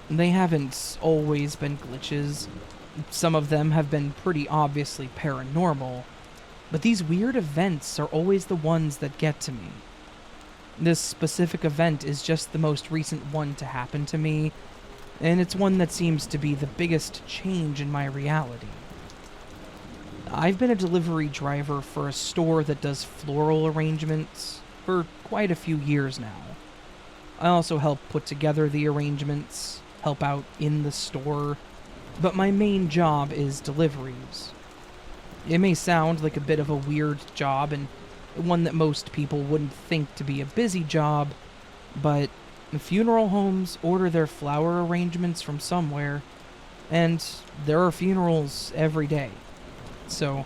They haven't always been glitches. Some of them have been pretty obviously paranormal, but these weird events are always the ones that get to me. This specific event is just the most recent one to happen to me, and it's one that seems to be the biggest change in my reality. I've been a delivery driver for a store that does floral arrangements for quite a few years now. I also help put together the arrangements, help out in the store, but my main job is deliveries. It may sound like a bit of a weird job and one that most people wouldn't think to be a busy job, but funeral homes order their flower arrangements from somewhere, and there are funerals every day. So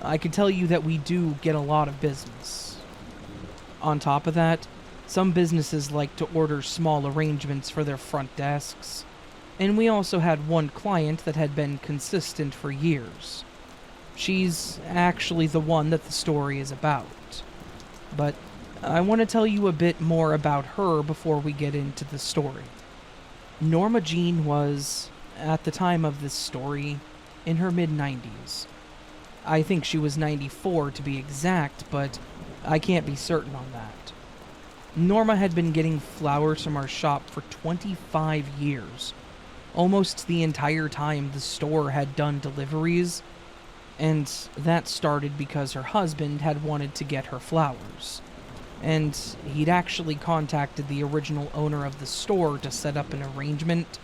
I can tell you that we do get a lot of business. On top of that, some businesses like to order small arrangements for their front desks, and we also had one client that had been consistent for years. She's actually the one that the story is about. But I want to tell you a bit more about her before we get into the story. Norma Jean was, at the time of this story, in her mid-90s. I think she was 94 to be exact, but I can't be certain on that. Norma had been getting flowers from our shop for 25 years, almost the entire time the store had done deliveries, and that started because her husband had wanted to get her flowers, and he'd actually contacted the original owner of the store to set up an arrangement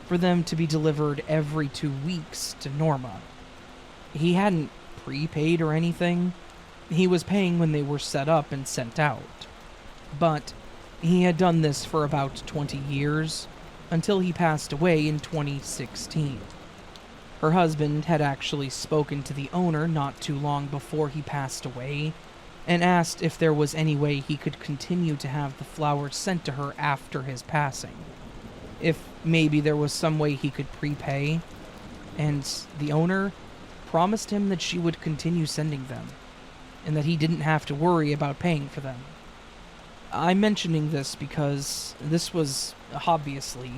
for them to be delivered every 2 weeks to Norma. He hadn't prepaid or anything. He was paying when they were set up and sent out. But he had done this for about 20 years, until he passed away in 2016. Her husband had actually spoken to the owner not too long before he passed away, and asked if there was any way he could continue to have the flowers sent to her after his passing. If maybe there was some way he could prepay, and the owner promised him that she would continue sending them, and that he didn't have to worry about paying for them. I'm mentioning this because this was, obviously,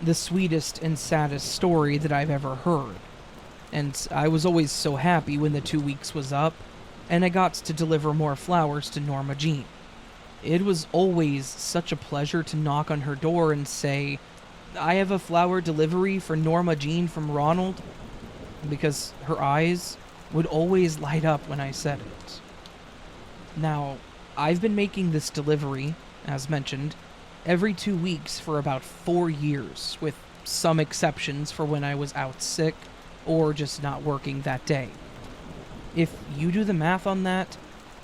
the sweetest and saddest story that I've ever heard, and I was always so happy when the 2 weeks was up, and I got to deliver more flowers to Norma Jean. It was always such a pleasure to knock on her door and say, "I have a flower delivery for Norma Jean from Ronald," because her eyes would always light up when I said it. Now, I've been making this delivery, as mentioned, every 2 weeks for about 4 years, with some exceptions for when I was out sick or just not working that day. If you do the math on that,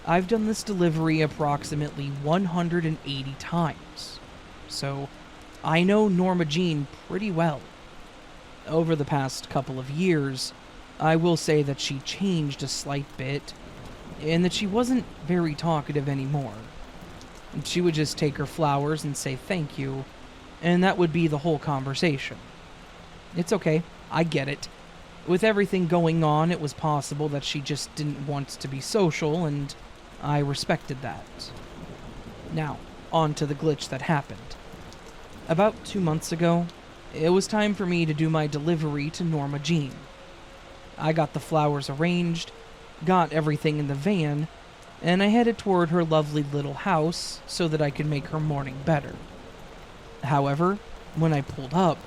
I've done this delivery approximately 180 times. So, I know Norma Jean pretty well. Over the past couple of years, I will say that she changed a slight bit, and that she wasn't very talkative anymore. She would just take her flowers and say thank you, and that would be the whole conversation. It's okay, I get it. With everything going on, it was possible that she just didn't want to be social, and I respected that. Now, on to the glitch that happened. About 2 months ago, it was time for me to do my delivery to Norma Jean. I got the flowers arranged, got everything in the van, and I headed toward her lovely little house so that I could make her morning better. However, when I pulled up,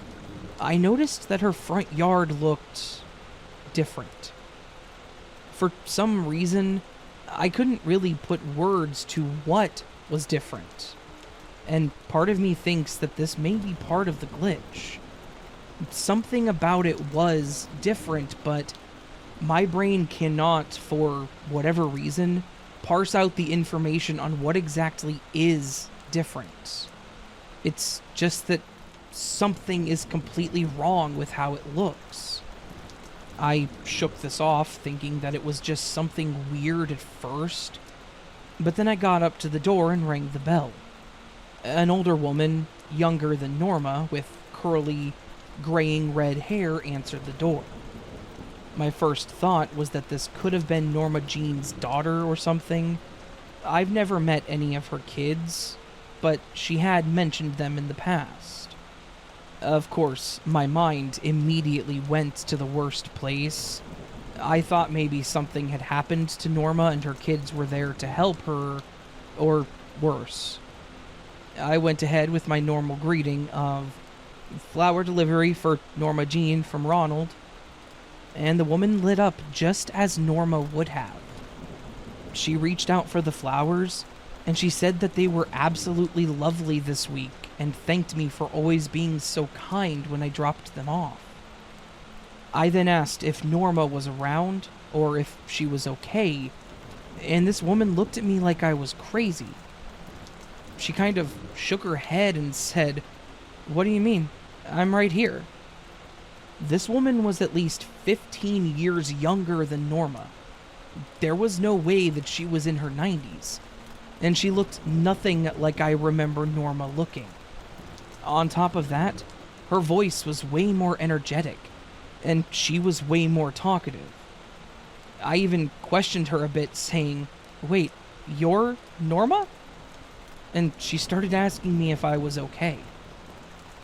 I noticed that her front yard looked different. For some reason, I couldn't really put words to what was different, and part of me thinks that this may be part of the glitch. Something about it was different, but my brain cannot, for whatever reason, parse out the information on what exactly is different. It's just that something is completely wrong with how it looks. I shook this off, thinking that it was just something weird at first, but then I got up to the door and rang the bell. An older woman, younger than Norma, with curly, graying red hair, answered the door. My first thought was that this could have been Norma Jean's daughter or something. I've never met any of her kids, but she had mentioned them in the past. Of course, my mind immediately went to the worst place. I thought maybe something had happened to Norma and her kids were there to help her, or worse. I went ahead with my normal greeting of flower delivery for Norma Jean from Ronald. and the woman lit up just as Norma would have. She reached out for the flowers, and she said that they were absolutely lovely this week and thanked me for always being so kind when I dropped them off. I then asked if Norma was around or if she was okay, and this woman looked at me like I was crazy. She kind of shook her head and said, "What do you mean? I'm right here." This woman was at least 15 years younger than Norma. There was no way that she was in her 90s, and she looked nothing like I remember Norma looking. On top of that, her voice was way more energetic, and she was way more talkative. I even questioned her a bit, saying, "Wait, you're Norma?" And she started asking me if I was okay.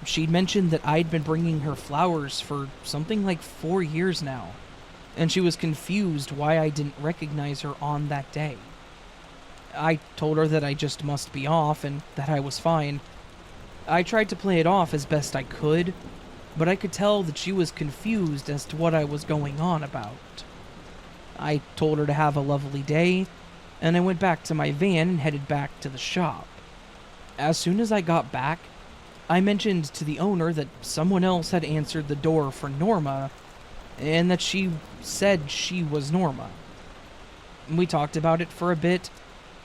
She'd mentioned that I'd been bringing her flowers for something like 4 years now, and she was confused why I didn't recognize her on that day. I told her that I just must be off and that I was fine. I tried to play it off as best I could, but I could tell that she was confused as to what I was going on about. I told her to have a lovely day, and I went back to my van and headed back to the shop. As soon as I got back, I mentioned to the owner that someone else had answered the door for Norma, and that she said she was Norma. We talked about it for a bit.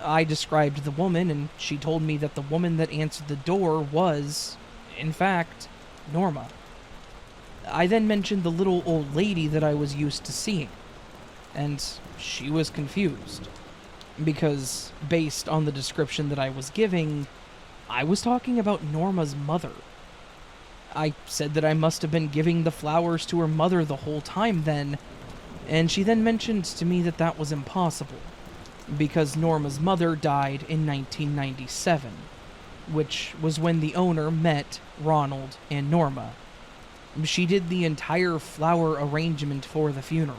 I described the woman, and she told me that the woman that answered the door was, in fact, Norma. I then mentioned the little old lady that I was used to seeing, and she was confused, because based on the description that I was giving, I was talking about Norma's mother. I said that I must have been giving the flowers to her mother the whole time then, and she then mentioned to me that that was impossible, because Norma's mother died in 1997, which was when the owner met Ronald and Norma. She did the entire flower arrangement for the funeral.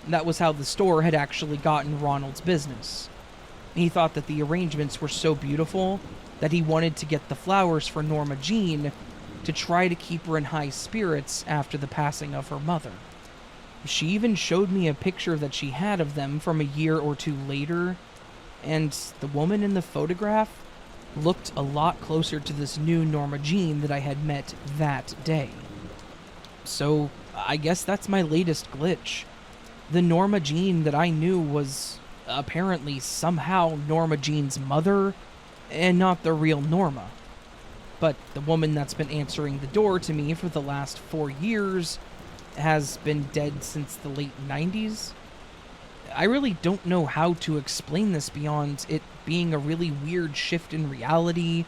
That was how the store had actually gotten Ronald's business. He thought that the arrangements were so beautiful that he wanted to get the flowers for Norma Jean to try to keep her in high spirits after the passing of her mother. She even showed me a picture that she had of them from a year or two later, and the woman in the photograph looked a lot closer to this new Norma Jean that I had met that day. So, I guess that's my latest glitch. The Norma Jean that I knew was apparently somehow Norma Jean's mother, and not the real Norma. But the woman that's been answering the door to me for the last 4 years has been dead since the late 90s. I really don't know how to explain this beyond it being a really weird shift in reality,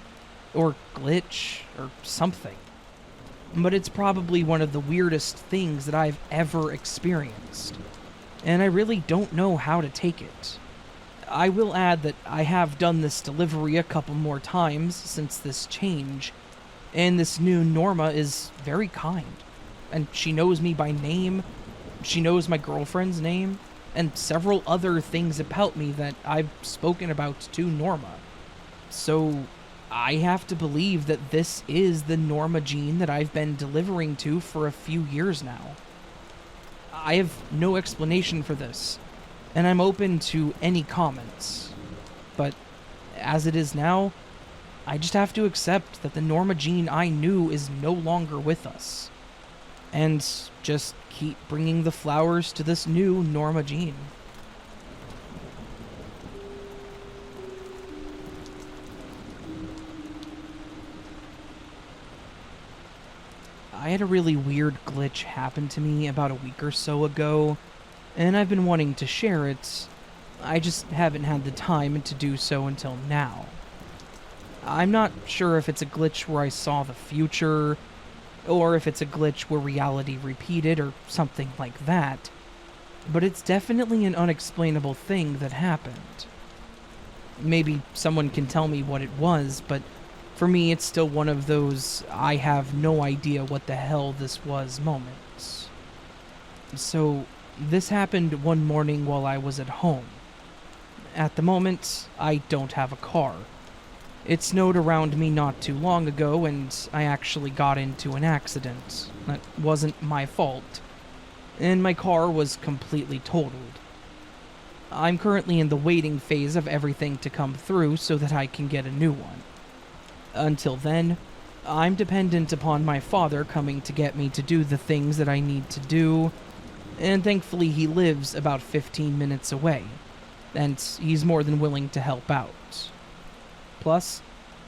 or glitch, or something. But it's probably one of the weirdest things that I've ever experienced, and I really don't know how to take it. I will add that I have done this delivery a couple more times since this change, and this new Norma is very kind, and she knows me by name, she knows my girlfriend's name, and several other things about me that I've spoken about to Norma. So I have to believe that this is the Norma Jean that I've been delivering to for a few years now. I have no explanation for this, and I'm open to any comments. But as it is now, I just have to accept that the Norma Jean I knew is no longer with us, and just keep bringing the flowers to this new Norma Jean. I had a really weird glitch happen to me about a week or so ago, and I've been wanting to share it. I just haven't had the time to do so until now. I'm not sure if it's a glitch where I saw the future, or if it's a glitch where reality repeated, or something like that, but it's definitely an unexplainable thing that happened. Maybe someone can tell me what it was, but for me it's still one of those I have no idea what the hell this was moments. So, this happened one morning while I was at home. At the moment, I don't have a car. It snowed around me not too long ago, and I actually got into an accident. That wasn't my fault. and my car was completely totaled. I'm currently in the waiting phase of everything to come through so that I can get a new one. Until then, I'm dependent upon my father coming to get me to do the things that I need to do, and thankfully he lives about 15 minutes away, and he's more than willing to help out. Plus,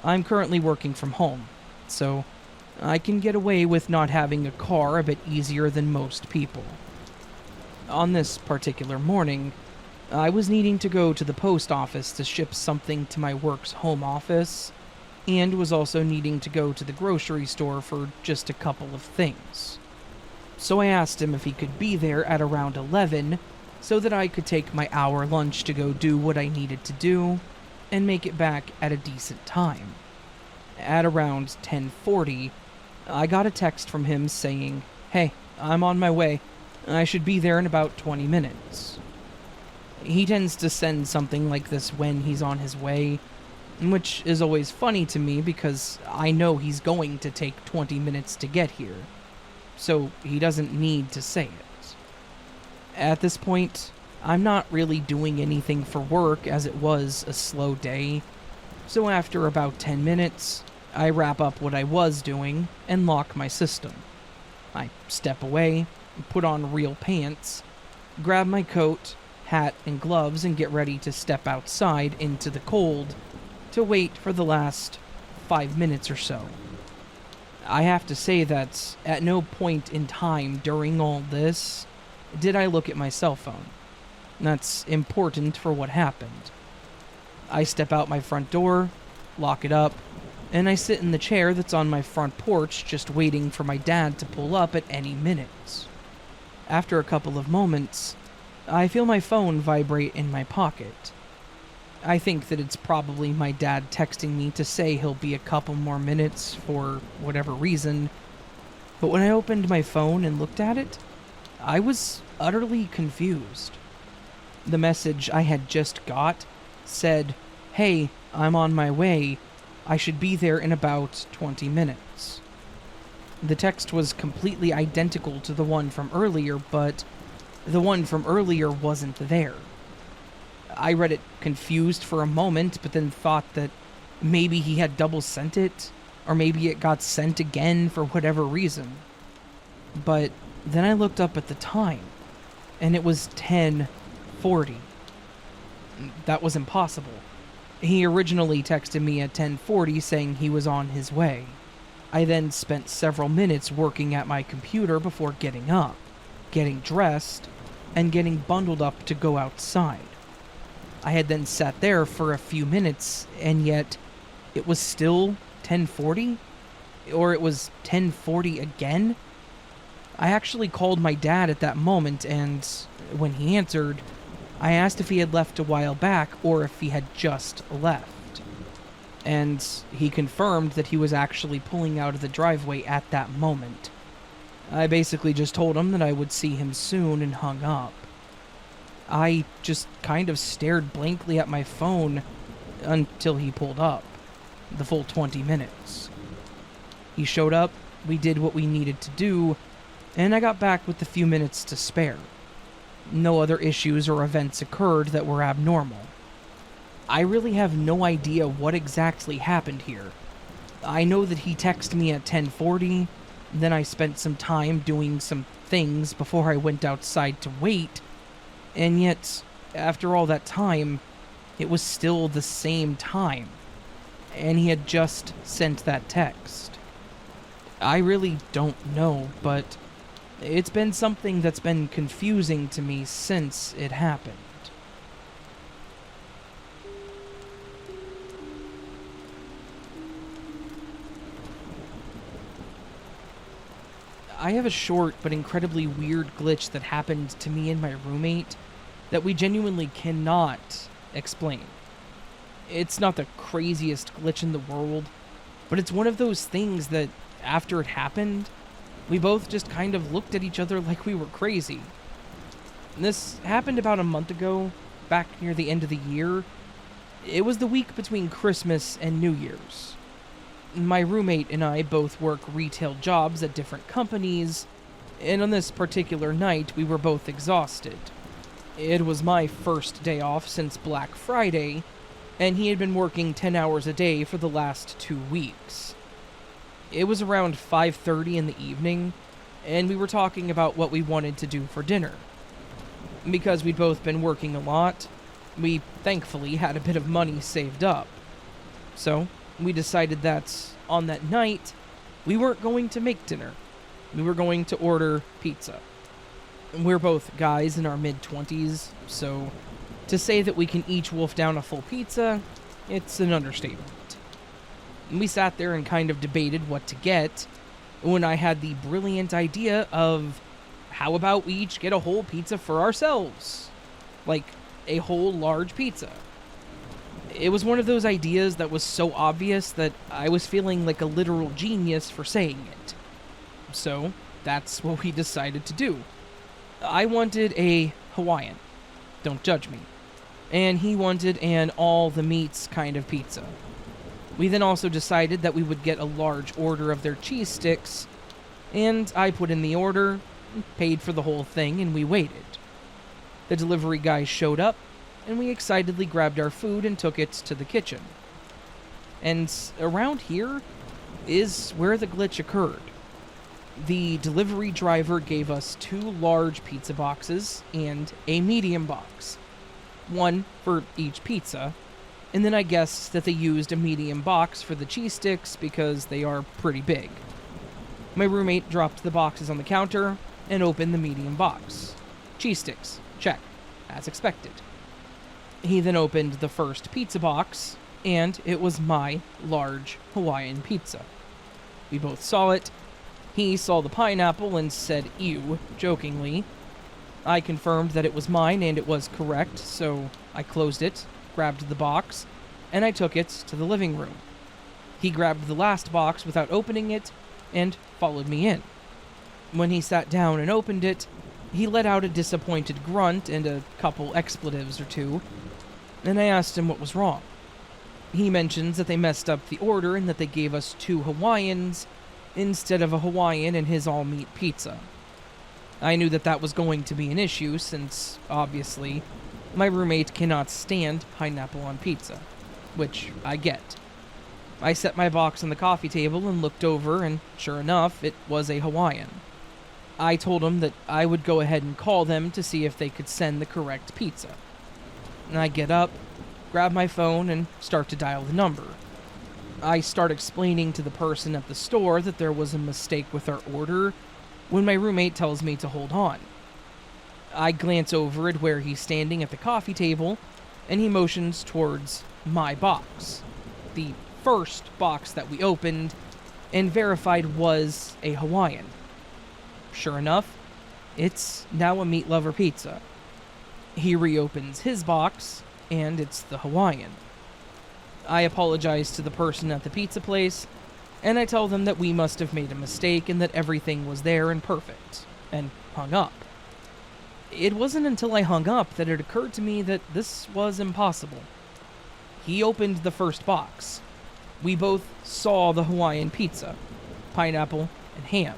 I'm currently working from home, so I can get away with not having a car a bit easier than most people. On this particular morning, I was needing to go to the post office to ship something to my work's home office, and was also needing to go to the grocery store for just a couple of things. So I asked him if he could be there at around 11 so that I could take my hour lunch to go do what I needed to do and make it back at a decent time. At around 10:40, I got a text from him saying, "Hey, I'm on my way. I should be there in about 20 minutes." He tends to send something like this when he's on his way, which is always funny to me because I know he's going to take 20 minutes to get here, so he doesn't need to say it. At this point, I'm not really doing anything for work as it was a slow day, so after about 10 minutes, I wrap up what I was doing and lock my system. I step away, put on real pants, grab my coat, hat, and gloves and get ready to step outside into the cold to wait for the last 5 minutes or so. I have to say that at no point in time during all this did I look at my cell phone. That's important for what happened. I step out my front door, lock it up, and I sit in the chair that's on my front porch just waiting for my dad to pull up at any minute. After a couple of moments, I feel my phone vibrate in my pocket. I think that it's probably my dad texting me to say he'll be a couple more minutes for whatever reason, but when I opened my phone and looked at it, I was utterly confused. The message I had just got said, "Hey, I'm on my way. I should be there in about 20 minutes." The text was completely identical to the one from earlier, but the one from earlier wasn't there. I read it confused for a moment, but then thought that maybe he had double sent it, or maybe it got sent again for whatever reason. But then I looked up at the time, and it was 10:40. That was impossible. He originally texted me at 10:40 saying he was on his way. I then spent several minutes working at my computer before getting up, getting dressed, and getting bundled up to go outside. I had then sat there for a few minutes, and yet it was still 10:40? Or it was 10:40 again? I actually called my dad at that moment, and when he answered, I asked if he had left a while back or if he had just left. And he confirmed that he was actually pulling out of the driveway at that moment. I basically just told him that I would see him soon and hung up. I just kind of stared blankly at my phone until he pulled up, the full 20 minutes. He showed up, we did what we needed to do, and I got back with the few minutes to spare. No other issues or events occurred that were abnormal. I really have no idea what exactly happened here. I know that he texted me at 10:40, then I spent some time doing some things before I went outside to wait, and yet, after all that time, it was still the same time, and he had just sent that text. I really don't know, but it's been something that's been confusing to me since it happened. I have a short but incredibly weird glitch that happened to me and my roommate that we genuinely cannot explain. It's not the craziest glitch in the world, but it's one of those things that, after it happened, we both just kind of looked at each other like we were crazy. This happened about a month ago, back near the end of the year. It was the week between Christmas and New Year's. My roommate and I both work retail jobs at different companies, And on this particular night, we were both exhausted. It was my first day off since Black Friday, and he had been working 10 hours a day for the last 2 weeks. It was around 5:30 in the evening, and we were talking about what we wanted to do for dinner. Because we'd both been working a lot, we thankfully had a bit of money saved up. So, we decided that on that night, we weren't going to make dinner. We were going to order pizza. We're both guys in our mid-20s, so to say that we can each wolf down a full pizza, it's an understatement. We sat there and kind of debated what to get when I had the brilliant idea of, how about we each get a whole pizza for ourselves? Like, a whole large pizza. It was one of those ideas that was so obvious that I was feeling like a literal genius for saying it. So, that's what we decided to do. I wanted a Hawaiian. Don't judge me. And he wanted an all-the-meats kind of pizza. We then also decided that we would get a large order of their cheese sticks, and I put in the order, paid for the whole thing, and we waited. The delivery guy showed up, and we excitedly grabbed our food and took it to the kitchen. And around here is where the glitch occurred. The delivery driver gave us 2 large pizza boxes and a medium box. One for each pizza, and then I guessed that they used a medium box for the cheese sticks because they are pretty big. My roommate dropped the boxes on the counter and opened the medium box. Cheese sticks, check, as expected. He then opened the first pizza box, and it was my large Hawaiian pizza. We both saw it. He saw the pineapple and said, "Ew," jokingly. I confirmed that it was mine and it was correct, so I closed it, grabbed the box, and I took it to the living room. He grabbed the last box without opening it and followed me in. When he sat down and opened it, he let out a disappointed grunt and a couple expletives or two, and I asked him what was wrong. He mentions that they messed up the order and that they gave us 2 Hawaiians instead of a Hawaiian and his all-meat pizza. I knew that that was going to be an issue since, obviously, my roommate cannot stand pineapple on pizza, which I get. I set my box on the coffee table and looked over, and sure enough, it was a Hawaiian. I told him that I would go ahead and call them to see if they could send the correct pizza. And I get up, grab my phone, and start to dial the number. I start explaining to the person at the store that there was a mistake with our order when my roommate tells me to hold on. I glance over at where he's standing at the coffee table, and he motions towards my box, the first box that we opened and verified was a Hawaiian. Sure enough, it's now a meat lover pizza. He reopens his box, and it's the Hawaiian. I apologize to the person at the pizza place, and I tell them that we must have made a mistake and that everything was there and perfect, and hung up. It wasn't until I hung up that it occurred to me that this was impossible. He opened the first box. We both saw the Hawaiian pizza, pineapple, and ham.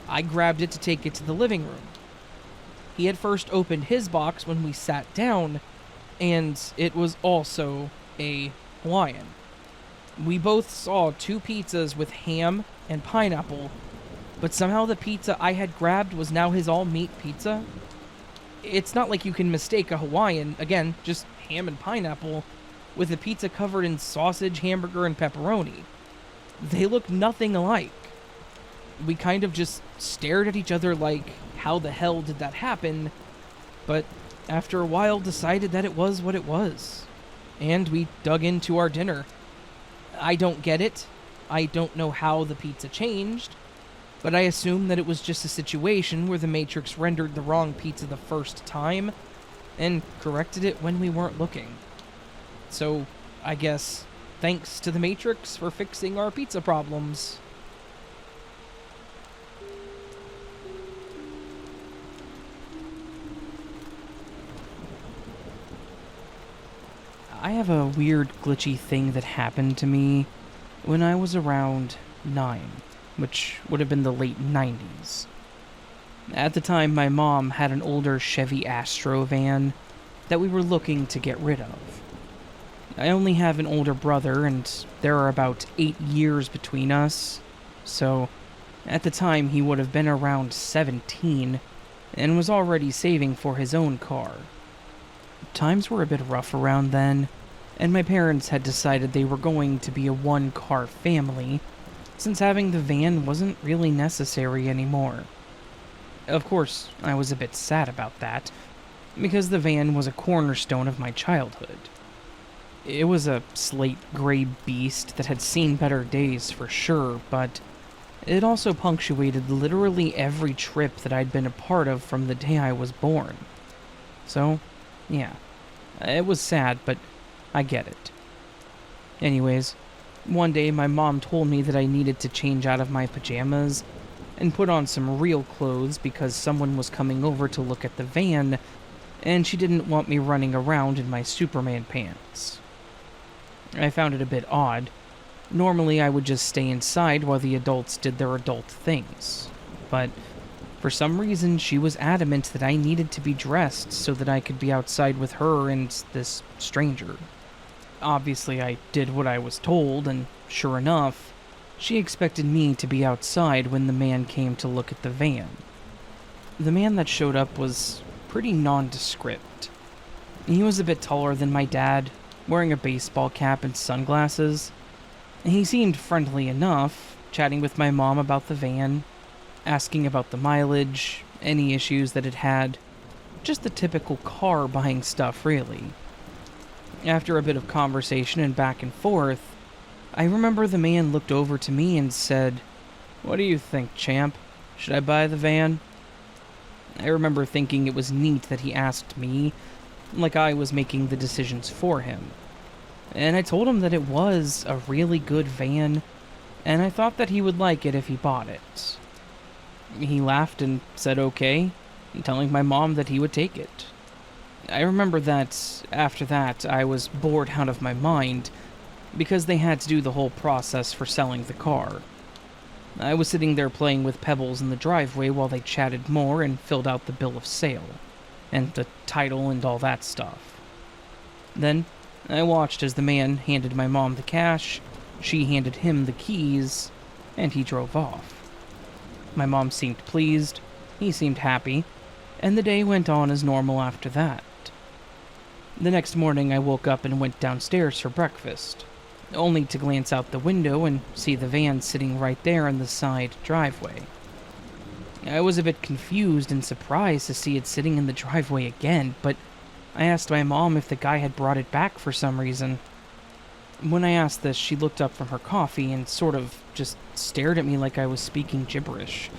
I grabbed it to take it to the living room. He had first opened his box when we sat down, and it was also a Hawaiian. We both saw 2 pizzas with ham and pineapple, but somehow the pizza I had grabbed was now his all-meat pizza. It's not like you can mistake a Hawaiian, again, just ham and pineapple, with a pizza covered in sausage, hamburger, and pepperoni. They look nothing alike. We kind of just stared at each other like, how the hell did that happen? But after a while decided that it was what it was. And we dug into our dinner. I don't get it. I don't know how the pizza changed, but I assume that it was just a situation where the Matrix rendered the wrong pizza the first time and corrected it when we weren't looking. So, I guess, thanks to the Matrix for fixing our pizza problems. I have a weird glitchy thing that happened to me when I was around 9, which would have been the late 90s. At the time, my mom had an older Chevy Astro van that we were looking to get rid of. I only have an older brother, and there are about 8 years between us, so at the time he would have been around 17 and was already saving for his own car. Times were a bit rough around then, and my parents had decided they were going to be a one-car family, since having the van wasn't really necessary anymore. Of course, I was a bit sad about that, because the van was a cornerstone of my childhood. It was a slate gray beast that had seen better days for sure, but it also punctuated literally every trip that I'd been a part of from the day I was born. So, yeah, it was sad, but I get it. Anyways, one day my mom told me that I needed to change out of my pajamas and put on some real clothes because someone was coming over to look at the van, and she didn't want me running around in my Superman pants. I found it a bit odd. Normally I would just stay inside while the adults did their adult things, but for some reason she was adamant that I needed to be dressed so that I could be outside with her and this stranger. Obviously I did what I was told, and sure enough, she expected me to be outside when the man came to look at the van. The man that showed up was pretty nondescript. He was a bit taller than my dad, wearing a baseball cap and sunglasses. He seemed friendly enough, chatting with my mom about the van, asking about the mileage, any issues that it had. Just the typical car buying stuff, really. After a bit of conversation and back and forth, I remember the man looked over to me and said, "What do you think, champ? Should I buy the van?" I remember thinking it was neat that he asked me, like I was making the decisions for him. And I told him that it was a really good van, and I thought that he would like it if he bought it. He laughed and said okay, telling my mom that he would take it. I remember that after that I was bored out of my mind, because they had to do the whole process for selling the car. I was sitting there playing with pebbles in the driveway while they chatted more and filled out the bill of sale, and the title and all that stuff. Then, I watched as the man handed my mom the cash, she handed him the keys, and he drove off. My mom seemed pleased, he seemed happy, and the day went on as normal after that. The next morning I woke up and went downstairs for breakfast, only to glance out the window and see the van sitting right there in the side driveway. I was a bit confused and surprised to see it sitting in the driveway again, but I asked my mom if the guy had brought it back for some reason. When I asked this, she looked up from her coffee and sort of just stared at me like I was speaking gibberish.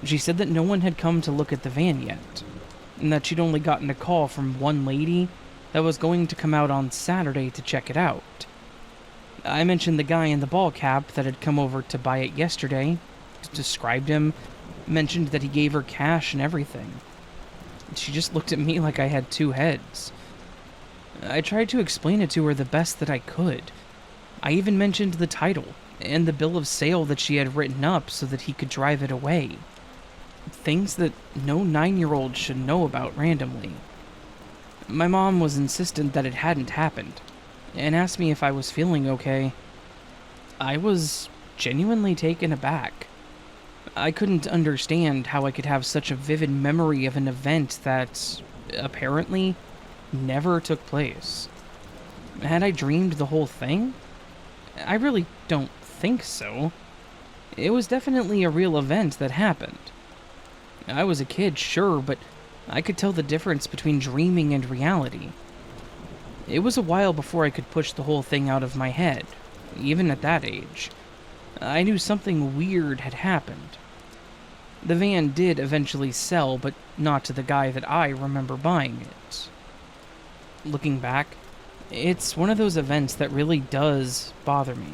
She said that no one had come to look at the van yet, and that she'd only gotten a call from one lady that was going to come out on Saturday to check it out. I mentioned the guy in the ball cap that had come over to buy it yesterday, described him, mentioned that he gave her cash and everything. She just looked at me like I had two heads. I tried to explain it to her the best that I could. I even mentioned the title and the bill of sale that she had written up so that he could drive it away. Things that no 9-year-old should know about randomly. My mom was insistent that it hadn't happened, and asked me if I was feeling okay. I was genuinely taken aback. I couldn't understand how I could have such a vivid memory of an event that, apparently, never took place. Had I dreamed the whole thing? I really don't think so. It was definitely a real event that happened. I was a kid, sure, but I could tell the difference between dreaming and reality. It was a while before I could push the whole thing out of my head, even at that age. I knew something weird had happened. The van did eventually sell, but not to the guy that I remember buying it. Looking back, it's one of those events that really does bother me.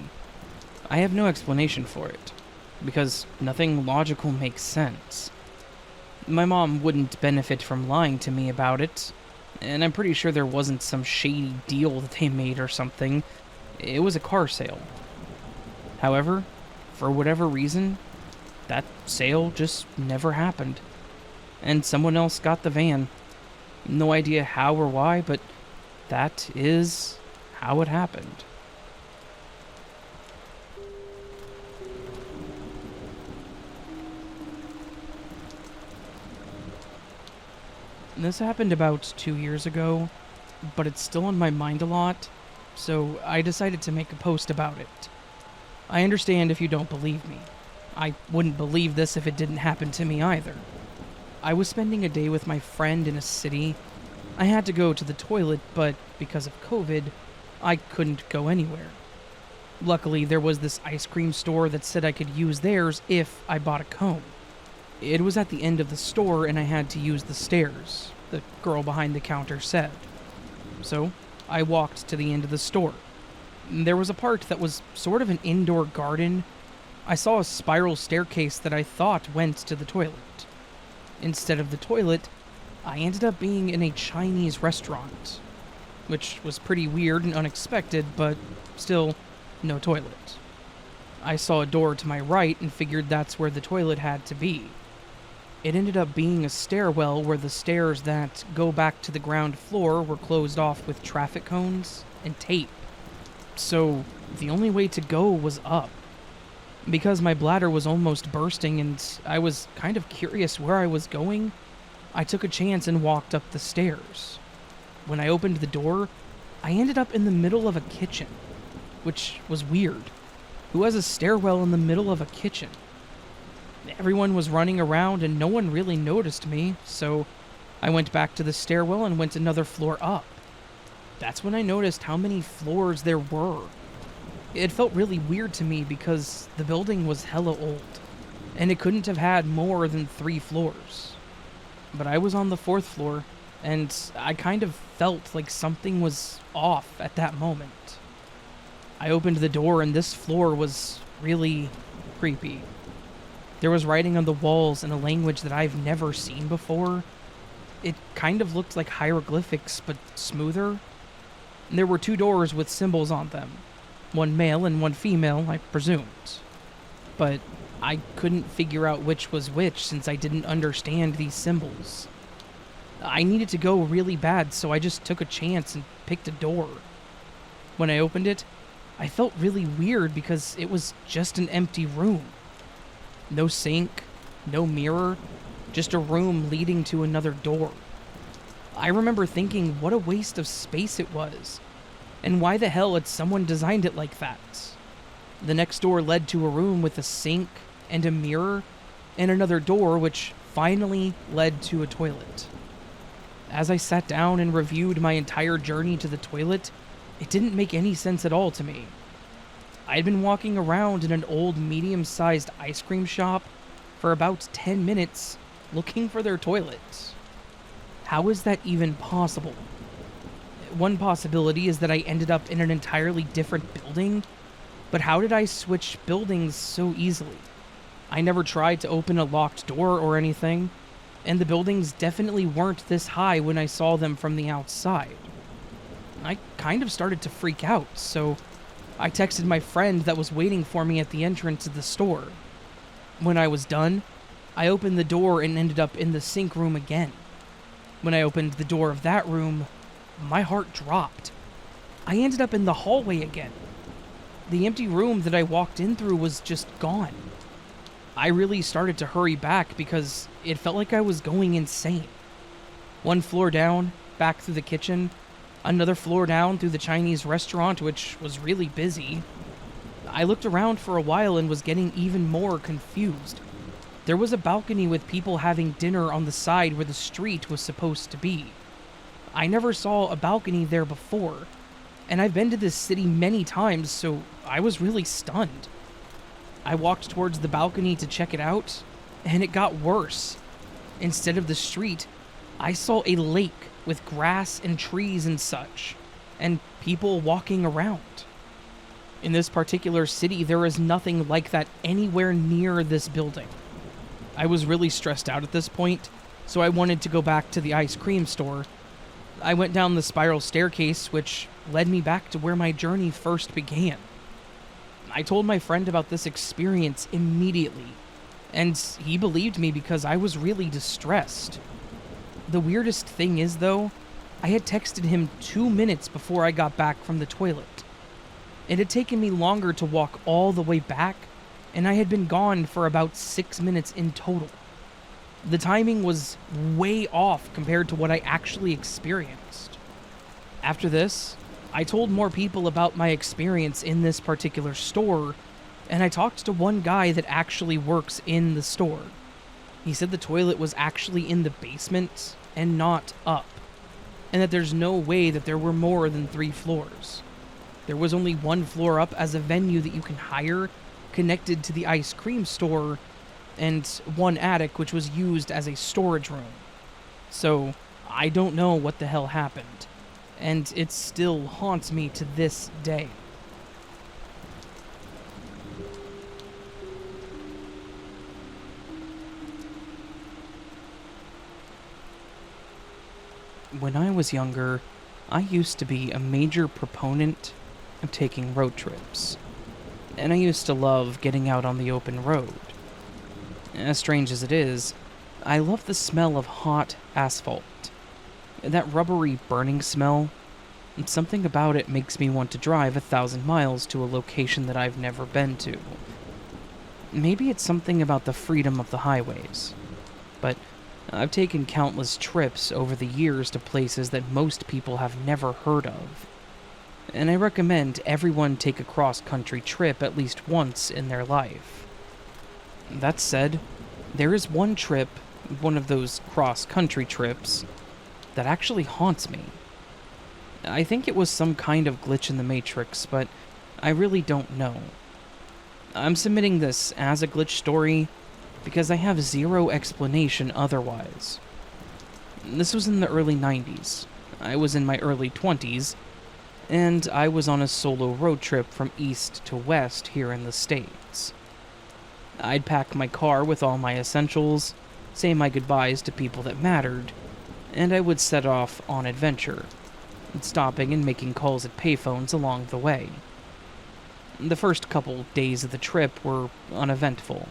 I have no explanation for it, because nothing logical makes sense. My mom wouldn't benefit from lying to me about it, and I'm pretty sure there wasn't some shady deal that they made or something. It was a car sale. However, for whatever reason, that sale just never happened. and someone else got the van. No idea how or why, but that is how it happened. This happened about 2 years ago, but it's still on my mind a lot, so I decided to make a post about it. I understand if you don't believe me. I wouldn't believe this if it didn't happen to me either. I was spending a day with my friend in a city. I had to go to the toilet, but because of COVID, I couldn't go anywhere. Luckily, there was this ice cream store that said I could use theirs if I bought a cone. It was at the end of the store and I had to use the stairs, the girl behind the counter said. So, I walked to the end of the store. There was a part that was sort of an indoor garden. I saw a spiral staircase that I thought went to the toilet. Instead of the toilet, I ended up being in a Chinese restaurant, which was pretty weird and unexpected, but still, no toilet. I saw a door to my right and figured that's where the toilet had to be. It ended up being a stairwell where the stairs that go back to the ground floor were closed off with traffic cones and tape. So, the only way to go was up. Because my bladder was almost bursting and I was kind of curious where I was going, I took a chance and walked up the stairs. When I opened the door, I ended up in the middle of a kitchen, which was weird. Who has a stairwell in the middle of a kitchen? Everyone was running around and no one really noticed me, so I went back to the stairwell and went another floor up. That's when I noticed how many floors there were. It felt really weird to me because the building was hella old, and it couldn't have had more than 3 floors. But I was on the 4th floor, and I kind of felt like something was off at that moment. I opened the door and this floor was really creepy. There was writing on the walls in a language that I've never seen before. It kind of looked like hieroglyphics, but smoother. There were 2 doors with symbols on them. One male and one female, I presumed. But I couldn't figure out which was which since I didn't understand these symbols. I needed to go really bad, so I just took a chance and picked a door. When I opened it, I felt really weird because it was just an empty room. No sink, no mirror, just a room leading to another door. I remember thinking what a waste of space it was, and why the hell had someone designed it like that? The next door led to a room with a sink and a mirror, and another door which finally led to a toilet. As I sat down and reviewed my entire journey to the toilet, it didn't make any sense at all to me. I had been walking around in an old medium-sized ice cream shop for about 10 minutes looking for their toilet. How is that even possible? One possibility is that I ended up in an entirely different building, but how did I switch buildings so easily? I never tried to open a locked door or anything, and the buildings definitely weren't this high when I saw them from the outside. I kind of started to freak out, so I texted my friend that was waiting for me at the entrance of the store. When I was done, I opened the door and ended up in the sink room again. When I opened the door of that room, my heart dropped. I ended up in the hallway again. The empty room that I walked in through was just gone. I really started to hurry back because it felt like I was going insane. 1 floor down, back through the kitchen, another floor down through the Chinese restaurant, which was really busy. I looked around for a while and was getting even more confused. There was a balcony with people having dinner on the side where the street was supposed to be. I never saw a balcony there before, and I've been to this city many times, so I was really stunned. I walked towards the balcony to check it out, and it got worse. Instead of the street, I saw a lake with grass and trees and such, and people walking around. In this particular city, there is nothing like that anywhere near this building. I was really stressed out at this point, so I wanted to go back to the ice cream store. I went down the spiral staircase, which led me back to where my journey first began. I told my friend about this experience immediately, And he believed me because I was really distressed. The weirdest thing is, though, I had texted him 2 minutes before I got back from the toilet. It had taken me longer to walk all the way back, and I had been gone for about 6 minutes in total. The timing was way off compared to what I actually experienced. After this, I told more people about my experience in this particular store, and I talked to one guy that actually works in the store. He said the toilet was actually in the basement and not up, and that there's no way that there were more than 3 floors. There was only 1 floor up as a venue that you can hire, connected to the ice cream store, and 1 attic which was used as a storage room. So, I don't know what the hell happened, and it still haunts me to this day. When I was younger, I used to be a major proponent of taking road trips, and I used to love getting out on the open road. As strange as it is, I love the smell of hot asphalt. That rubbery burning smell, something about it makes me want to drive 1,000 miles to a location that I've never been to. Maybe it's something about the freedom of the highways, but I've taken countless trips over the years to places that most people have never heard of, and I recommend everyone take a cross-country trip at least once in their life. That said, there is one trip, one of those cross-country trips, that actually haunts me. I think it was some kind of glitch in the Matrix, but I really don't know. I'm submitting this as a glitch story because I have zero explanation otherwise. This was in the early 90s. I was in my early 20s, and I was on a solo road trip from east to west here in the States. I'd pack my car with all my essentials, say my goodbyes to people that mattered, and I would set off on adventure, stopping and making calls at payphones along the way. The first couple days of the trip were uneventful.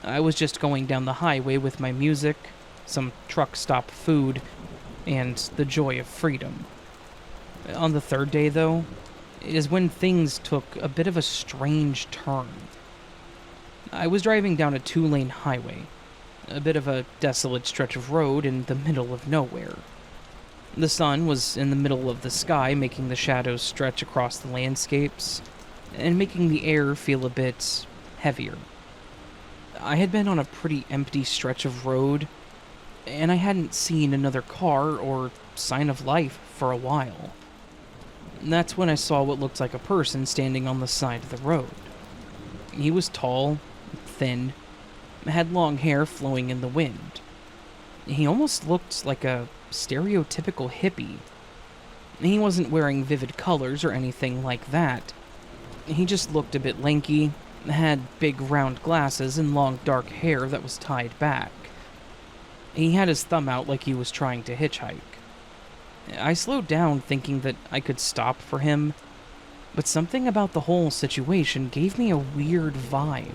I was just going down the highway with my music, some truck stop food, and the joy of freedom. On the 3rd day, though, is when things took a bit of a strange turn. I was driving down a 2-lane highway, a bit of a desolate stretch of road in the middle of nowhere. The sun was in the middle of the sky, making the shadows stretch across the landscapes, and making the air feel a bit heavier. I had been on a pretty empty stretch of road, and I hadn't seen another car or sign of life for a while. That's when I saw what looked like a person standing on the side of the road. He was tall, thin, had long hair flowing in the wind. He almost looked like a stereotypical hippie. He wasn't wearing vivid colors or anything like that. He just looked a bit lanky, had big round glasses and long dark hair that was tied back. He had his thumb out like he was trying to hitchhike. I slowed down thinking that I could stop for him, but something about the whole situation gave me a weird vibe.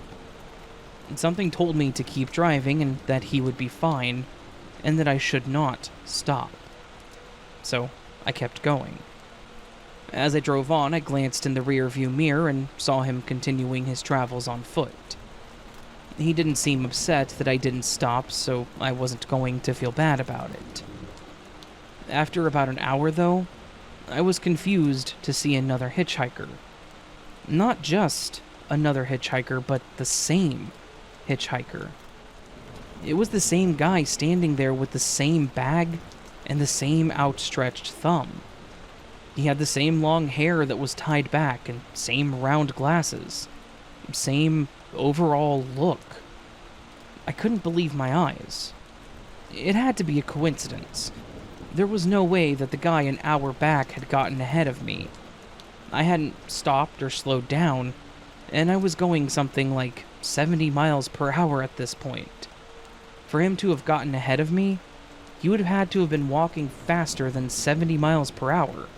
Something told me to keep driving and that he would be fine, and that I should not stop. So I kept going. As I drove on, I glanced in the rearview mirror and saw him continuing his travels on foot. He didn't seem upset that I didn't stop, so I wasn't going to feel bad about it. After about an hour, though, I was confused to see another hitchhiker. Not just another hitchhiker, but the same hitchhiker. It was the same guy standing there with the same bag and the same outstretched thumb. He had the same long hair that was tied back and same round glasses. Same overall look. I couldn't believe my eyes. It had to be a coincidence. There was no way that the guy an hour back had gotten ahead of me. I hadn't stopped or slowed down, and I was going something like 70 miles per hour at this point. For him to have gotten ahead of me, he would have had to have been walking faster than 70 miles per hour.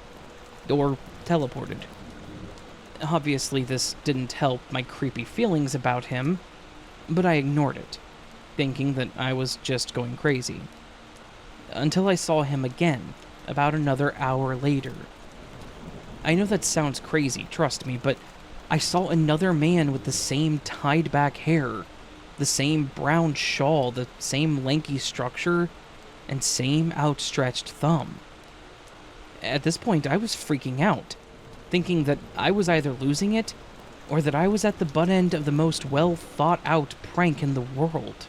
Or teleported. Obviously, this didn't help my creepy feelings about him, but I ignored it, thinking that I was just going crazy. Until I saw him again, about another hour later. I know that sounds crazy, trust me, but I saw another man with the same tied-back hair, the same brown shawl, the same lanky structure, and same outstretched thumb. At this point, I was freaking out, thinking that I was either losing it, or that I was at the butt end of the most well-thought-out prank in the world.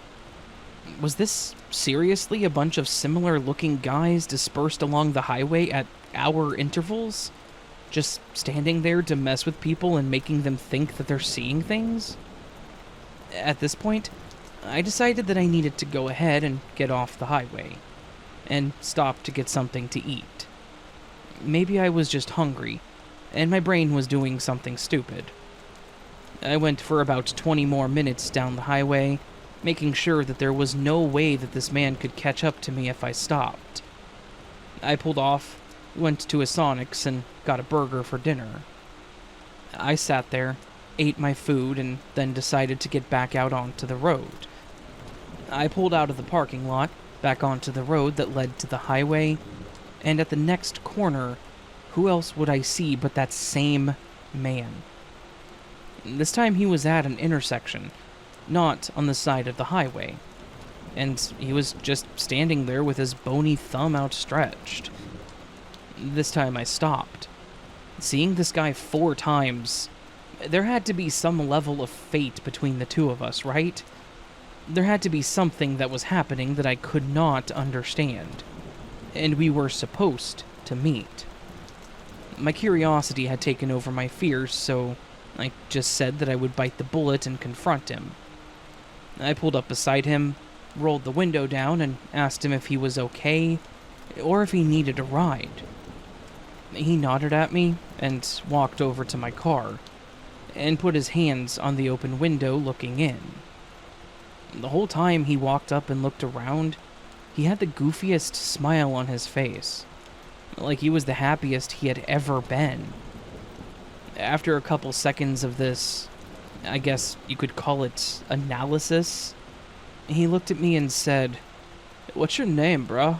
Was this seriously a bunch of similar-looking guys dispersed along the highway at hour intervals? Just standing there to mess with people and making them think that they're seeing things? At this point, I decided that I needed to go ahead and get off the highway, and stop to get something to eat. Maybe I was just hungry, and my brain was doing something stupid. I went for about 20 more minutes down the highway, making sure that there was no way that this man could catch up to me if I stopped. I pulled off, went to a Sonic's, and got a burger for dinner. I sat there, ate my food, and then decided to get back out onto the road. I pulled out of the parking lot, back onto the road that led to the highway, and at the next corner, who else would I see but that same man? This time he was at an intersection, not on the side of the highway, and he was just standing there with his bony thumb outstretched. This time I stopped. Seeing this guy 4 times, there had to be some level of fate between the two of us, right? There had to be something that was happening that I could not understand, and we were supposed to meet. My curiosity had taken over my fears, so I just said that I would bite the bullet and confront him. I pulled up beside him, rolled the window down, and asked him if he was okay, or if he needed a ride. He nodded at me and walked over to my car, and put his hands on the open window looking in. The whole time he walked up and looked around, he had the goofiest smile on his face, like he was the happiest he had ever been. After a couple seconds of this, I guess you could call it analysis, he looked at me and said, "What's your name, bro?"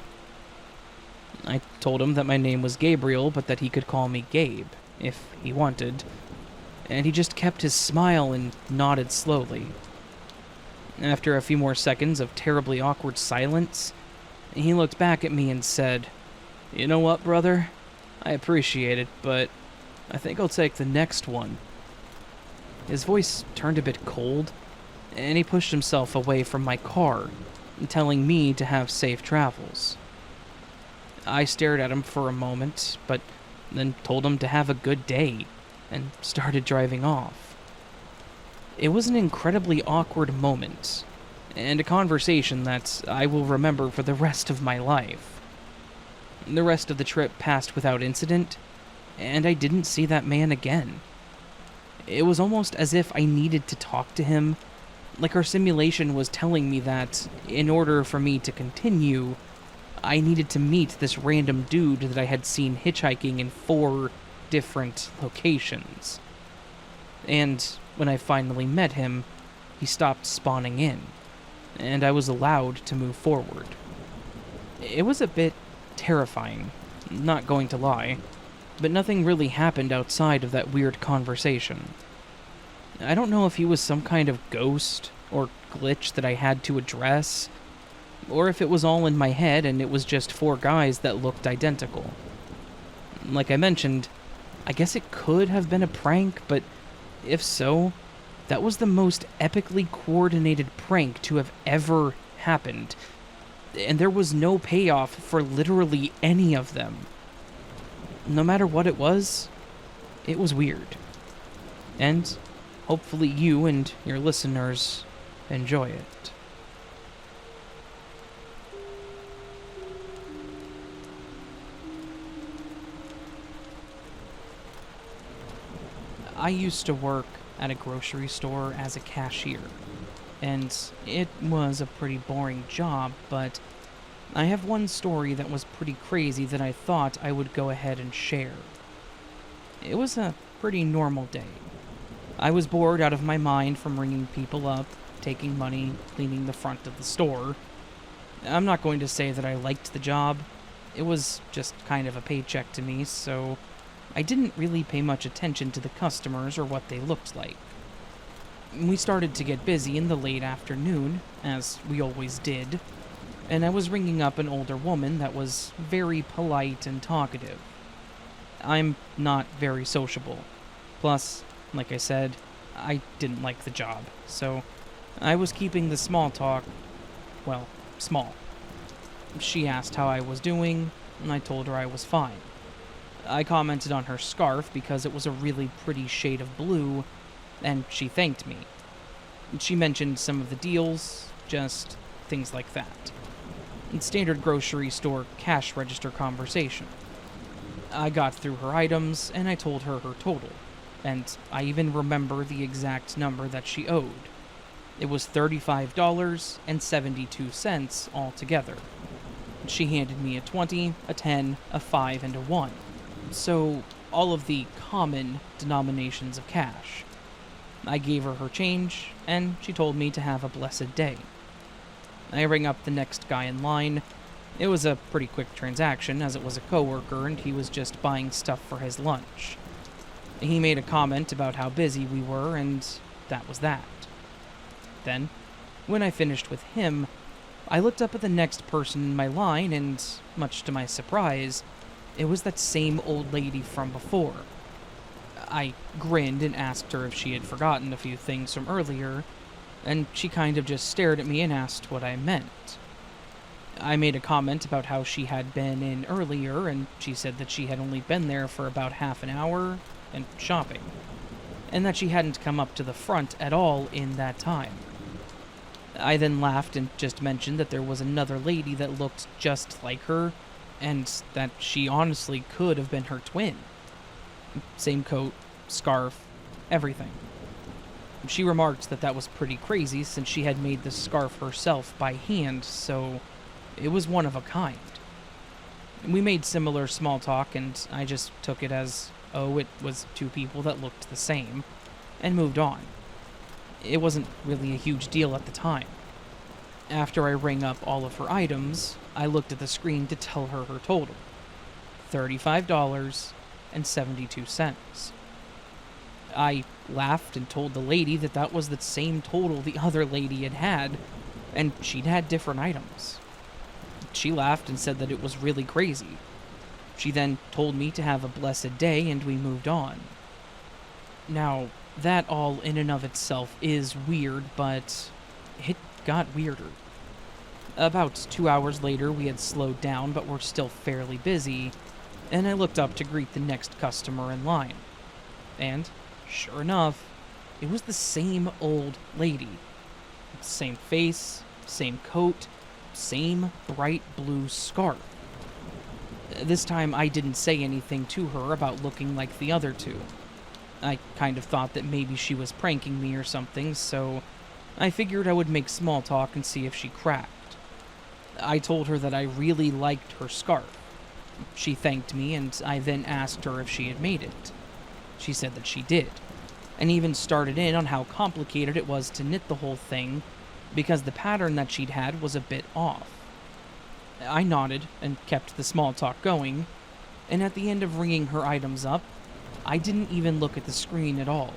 I told him that my name was Gabriel, but that he could call me Gabe, if he wanted, and he just kept his smile and nodded slowly. After a few more seconds of terribly awkward silence, he looked back at me and said, "You know what, brother? I appreciate it, but I think I'll take the next one." His voice turned a bit cold, and he pushed himself away from my car, telling me to have safe travels. I stared at him for a moment, but then told him to have a good day, and started driving off. It was an incredibly awkward moment, and a conversation that I will remember for the rest of my life. The rest of the trip passed without incident, and I didn't see that man again. It was almost as if I needed to talk to him, like our simulation was telling me that, in order for me to continue, I needed to meet this random dude that I had seen hitchhiking in 4 different locations. And when I finally met him, he stopped spawning in, and I was allowed to move forward. It was a bit terrifying, not going to lie, but nothing really happened outside of that weird conversation. I don't know if he was some kind of ghost or glitch that I had to address, or if it was all in my head and it was just 4 guys that looked identical. Like I mentioned, I guess it could have been a prank, but if so, that was the most epically coordinated prank to have ever happened, and there was no payoff for literally any of them. No matter what it was weird. And hopefully you and your listeners enjoy it. I used to work at a grocery store as a cashier, and it was a pretty boring job, but I have one story that was pretty crazy that I thought I would go ahead and share. It was a pretty normal day. I was bored out of my mind from ringing people up, taking money, cleaning the front of the store. I'm not going to say that I liked the job. It was just kind of a paycheck to me, so I didn't really pay much attention to the customers or what they looked like. We started to get busy in the late afternoon, as we always did, and I was ringing up an older woman that was very polite and talkative. I'm not very sociable. Plus, like I said, I didn't like the job, so I was keeping the small talk, well, small. She asked how I was doing, and I told her I was fine. I commented on her scarf because it was a really pretty shade of blue, and she thanked me. She mentioned some of the deals, just things like that. Standard grocery store cash register conversation. I got through her items, and I told her her total, and I even remember the exact number that she owed. It was $35.72 altogether. She handed me a 20, a 10, a 5, and a 1. So, all of the common denominations of cash. I gave her her change, and she told me to have a blessed day. I rang up the next guy in line. It was a pretty quick transaction, as it was a coworker and he was just buying stuff for his lunch. He made a comment about how busy we were, and that was that. Then, when I finished with him, I looked up at the next person in my line, and, much to my surprise, it was that same old lady from before. I grinned and asked her if she had forgotten a few things from earlier, and she kind of just stared at me and asked what I meant. I made a comment about how she had been in earlier, and she said that she had only been there for about half an hour and shopping, and that she hadn't come up to the front at all in that time. I then laughed and just mentioned that there was another lady that looked just like her, and that she honestly could have been her twin. Same coat, scarf, everything. She remarked that that was pretty crazy since she had made the scarf herself by hand, so it was one of a kind. We made similar small talk, and I just took it as, oh, it was two people that looked the same, and moved on. It wasn't really a huge deal at the time. After I rang up all of her items, I looked at the screen to tell her her total. $35.72. I laughed and told the lady that that was the same total the other lady had had, and she'd had different items. She laughed and said that it was really crazy. She then told me to have a blessed day, and we moved on. Now, that all in and of itself is weird, but it got weirder. About 2 hours later, we had slowed down, but were still fairly busy, and I looked up to greet the next customer in line. And, sure enough, it was the same old lady. Same face, same coat, same bright blue scarf. This time I didn't say anything to her about looking like the other two. I kind of thought that maybe she was pranking me or something, so I figured I would make small talk and see if she cracked. I told her that I really liked her scarf. She thanked me, and I then asked her if she had made it. She said that she did, and even started in on how complicated it was to knit the whole thing, because the pattern that she'd had was a bit off. I nodded and kept the small talk going, and at the end of ringing her items up, I didn't even look at the screen at all.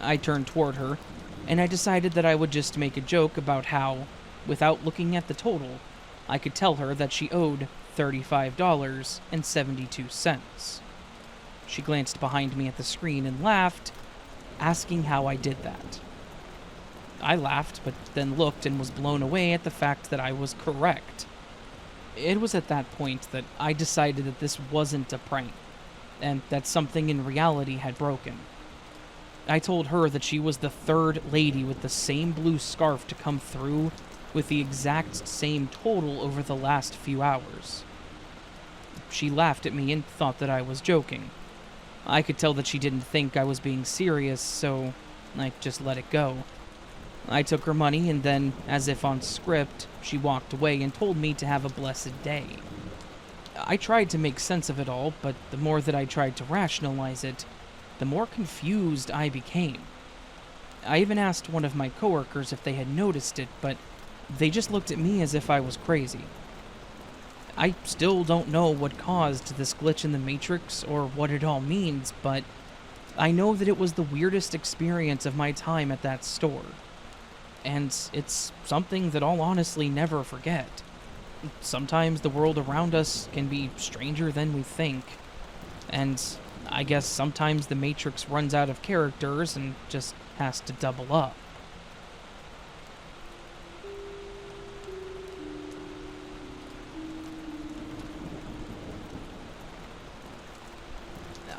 I turned toward her, and I decided that I would just make a joke about how, without looking at the total, I could tell her that she owed $35.72. She glanced behind me at the screen and laughed, asking how I did that. I laughed, but then looked and was blown away at the fact that I was correct. It was at that point that I decided that this wasn't a prank, and that something in reality had broken. I told her that she was the third lady with the same blue scarf to come through with the exact same total over the last few hours. She laughed at me and thought that I was joking. I could tell that she didn't think I was being serious, so I just let it go. I took her money, and then, as if on script, she walked away and told me to have a blessed day. I tried to make sense of it all, but the more that I tried to rationalize it, the more confused I became. I even asked one of my coworkers if they had noticed it, but they just looked at me as if I was crazy. I still don't know what caused this glitch in the Matrix or what it all means, but I know that it was the weirdest experience of my time at that store. And it's something that I'll honestly never forget. Sometimes the world around us can be stranger than we think. And I guess sometimes the Matrix runs out of characters and just has to double up.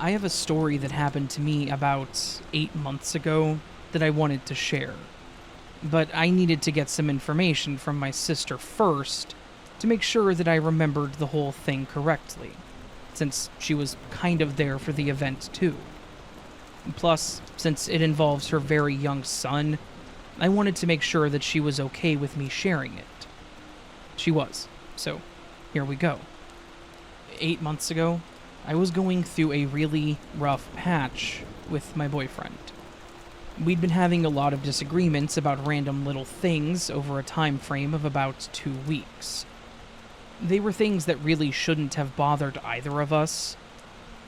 I have a story that happened to me about 8 months ago that I wanted to share. But I needed to get some information from my sister first to make sure that I remembered the whole thing correctly, since she was kind of there for the event too. Plus, since it involves her very young son, I wanted to make sure that she was okay with me sharing it. She was, so here we go. 8 months ago, I was going through a really rough patch with my boyfriend. We'd been having a lot of disagreements about random little things over a time frame of about 2 weeks. They were things that really shouldn't have bothered either of us.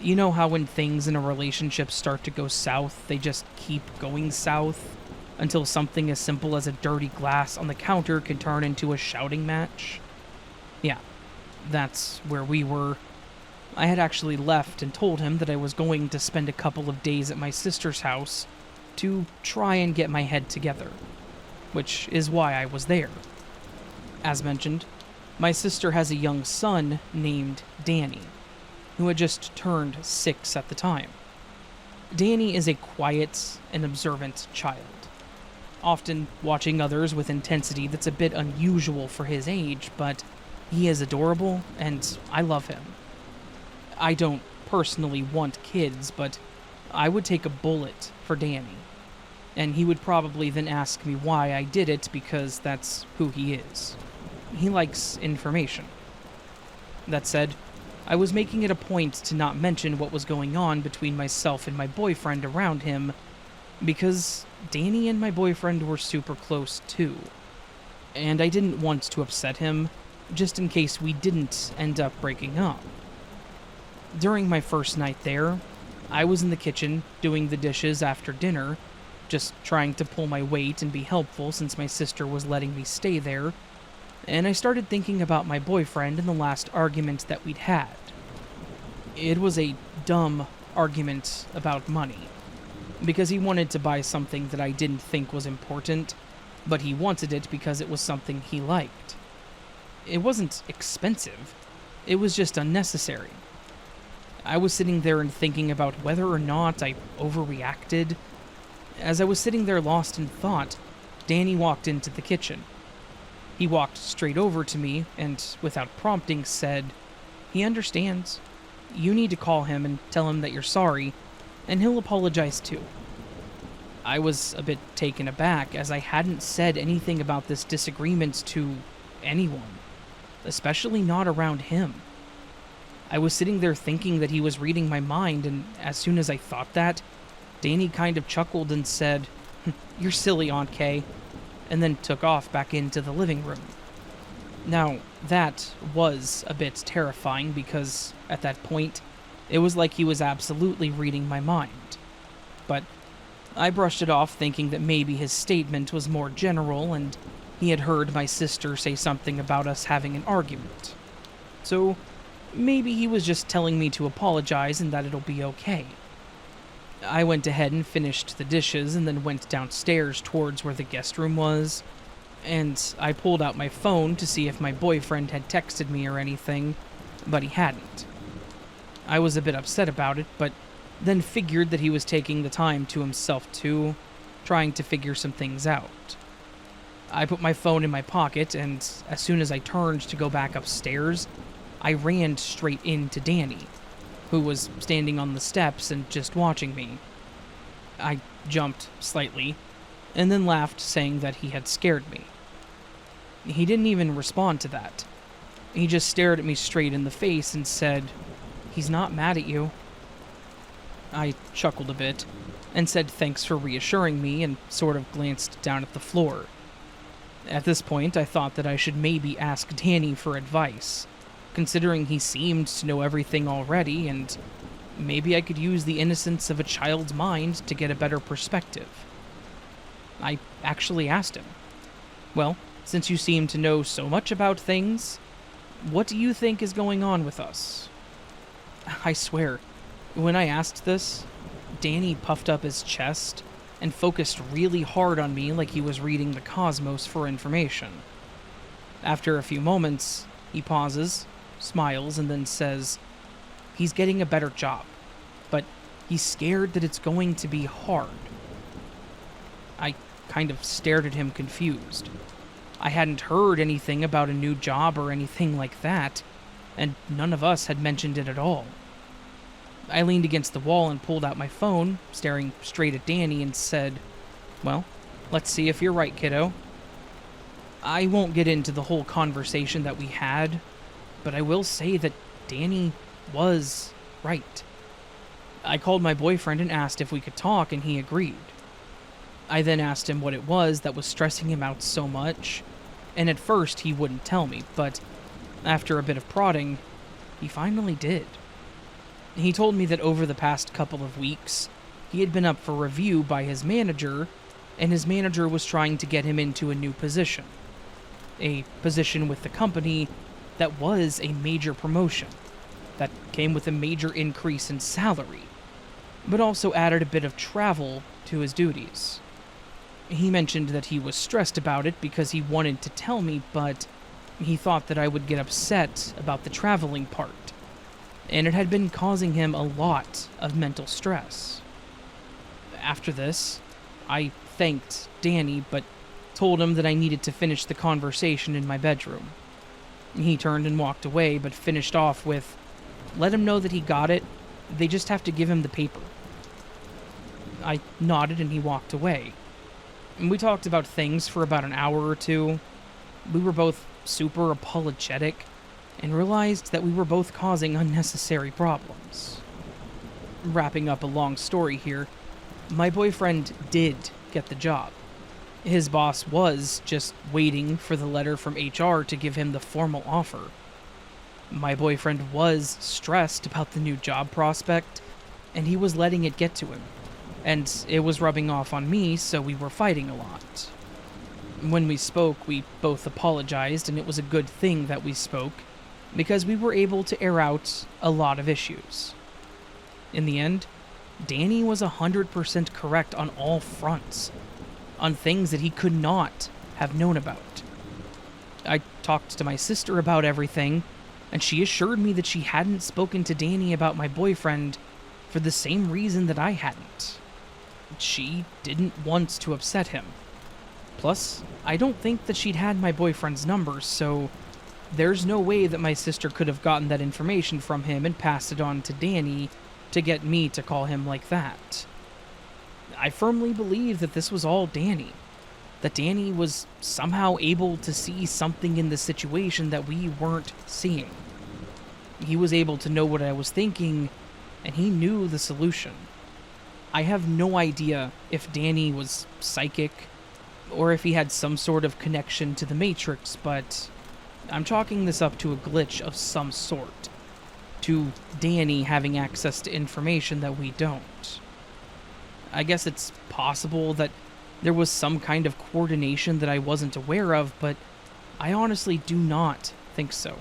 You know how when things in a relationship start to go south, they just keep going south until something as simple as a dirty glass on the counter can turn into a shouting match? Yeah, that's where we were. I had actually left and told him that I was going to spend a couple of days at my sister's house to try and get my head together, which is why I was there. As mentioned, my sister has a young son named Danny, who had just turned 6 at the time. Danny is a quiet and observant child, often watching others with intensity that's a bit unusual for his age, but he is adorable and I love him. I don't personally want kids, but I would take a bullet for Danny. And he would probably then ask me why I did it because that's who he is. He likes information. That said, I was making it a point to not mention what was going on between myself and my boyfriend around him because Danny and my boyfriend were super close too. And I didn't want to upset him, just in case we didn't end up breaking up. During my first night there, I was in the kitchen doing the dishes after dinner, just trying to pull my weight and be helpful since my sister was letting me stay there, and I started thinking about my boyfriend and the last argument that we'd had. It was a dumb argument about money, because he wanted to buy something that I didn't think was important, but he wanted it because it was something he liked. It wasn't expensive, it was just unnecessary. I was sitting there and thinking about whether or not I overreacted. As I was sitting there lost in thought, Danny walked into the kitchen. He walked straight over to me and, without prompting, said, "He understands. You need to call him and tell him that you're sorry, and he'll apologize too." I was a bit taken aback as I hadn't said anything about this disagreement to anyone, especially not around him. I was sitting there thinking that he was reading my mind, and as soon as I thought that, Danny kind of chuckled and said, "You're silly, Aunt Kay," and then took off back into the living room. Now, that was a bit terrifying because, at that point, it was like he was absolutely reading my mind. But I brushed it off thinking that maybe his statement was more general and he had heard my sister say something about us having an argument. So, maybe he was just telling me to apologize and that it'll be okay. I went ahead and finished the dishes and then went downstairs towards where the guest room was, and I pulled out my phone to see if my boyfriend had texted me or anything, but he hadn't. I was a bit upset about it, but then figured that he was taking the time to himself too, trying to figure some things out. I put my phone in my pocket, and as soon as I turned to go back upstairs, I ran straight into Danny, who was standing on the steps and just watching me. I jumped slightly, and then laughed, saying that he had scared me. He didn't even respond to that. He just stared at me straight in the face and said, "He's not mad at you." I chuckled a bit, and said thanks for reassuring me and sort of glanced down at the floor. At this point, I thought that I should maybe ask Danny for advice, considering he seemed to know everything already, and maybe I could use the innocence of a child's mind to get a better perspective. I actually asked him, "Well, since you seem to know so much about things, what do you think is going on with us?" I swear, when I asked this, Danny puffed up his chest and focused really hard on me like he was reading the cosmos for information. After a few moments, he pauses, smiles, and then says, "He's getting a better job, but he's scared that it's going to be hard." I kind of stared at him confused. I hadn't heard anything about a new job or anything like that, and none of us had mentioned it at all. I leaned against the wall and pulled out my phone, staring straight at Danny, and said, "Well, let's see if you're right, kiddo." I won't get into the whole conversation that we had, but I will say that Danny was right. I called my boyfriend and asked if we could talk, and he agreed. I then asked him what it was that was stressing him out so much, and at first he wouldn't tell me, but after a bit of prodding, he finally did. He told me that over the past couple of weeks, he had been up for review by his manager, and his manager was trying to get him into a new position. A position with the company that was a major promotion, that came with a major increase in salary, but also added a bit of travel to his duties. He mentioned that he was stressed about it because he wanted to tell me, but he thought that I would get upset about the traveling part, and it had been causing him a lot of mental stress. After this, I thanked Danny, but told him that I needed to finish the conversation in my bedroom. He turned and walked away, but finished off with, "Let him know that he got it, they just have to give him the paper." I nodded and he walked away. We talked about things for about an hour or two. We were both super apologetic, and realized that we were both causing unnecessary problems. Wrapping up a long story here, my boyfriend did get the job. His boss was just waiting for the letter from HR to give him the formal offer. My boyfriend was stressed about the new job prospect, and he was letting it get to him, and it was rubbing off on me, so we were fighting a lot. When we spoke, we both apologized, and it was a good thing that we spoke, because we were able to air out a lot of issues. In the end, Danny was 100% correct on all fronts, on things that he could not have known about. I talked to my sister about everything, and she assured me that she hadn't spoken to Danny about my boyfriend for the same reason that I hadn't. She didn't want to upset him. Plus, I don't think that she'd had my boyfriend's number, so there's no way that my sister could have gotten that information from him and passed it on to Danny to get me to call him like that. I firmly believe that this was all Danny. That Danny was somehow able to see something in the situation that we weren't seeing. He was able to know what I was thinking, and he knew the solution. I have no idea if Danny was psychic, or if he had some sort of connection to the Matrix, but I'm chalking this up to a glitch of some sort, to Danny having access to information that we don't. I guess it's possible that there was some kind of coordination that I wasn't aware of, but I honestly do not think so.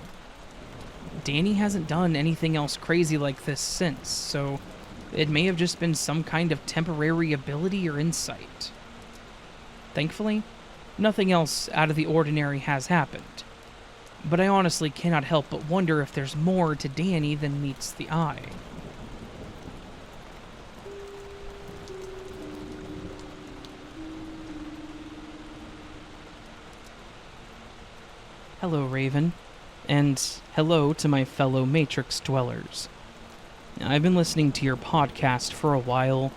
Danny hasn't done anything else crazy like this since, so it may have just been some kind of temporary ability or insight. Thankfully, nothing else out of the ordinary has happened. But I honestly cannot help but wonder if there's more to Danny than meets the eye. Hello, Raven, and hello to my fellow Matrix dwellers. I've been listening to your podcast for a while,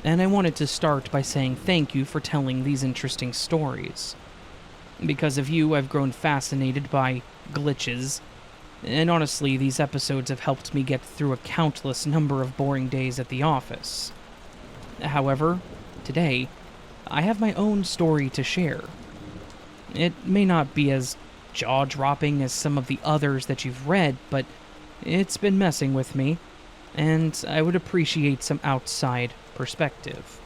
and I wanted to start by saying thank you for telling these interesting stories. Because of you, I've grown fascinated by glitches, and honestly, these episodes have helped me get through a countless number of boring days at the office. However, today, I have my own story to share. It may not be as jaw-dropping as some of the others that you've read, but it's been messing with me, and I would appreciate some outside perspective.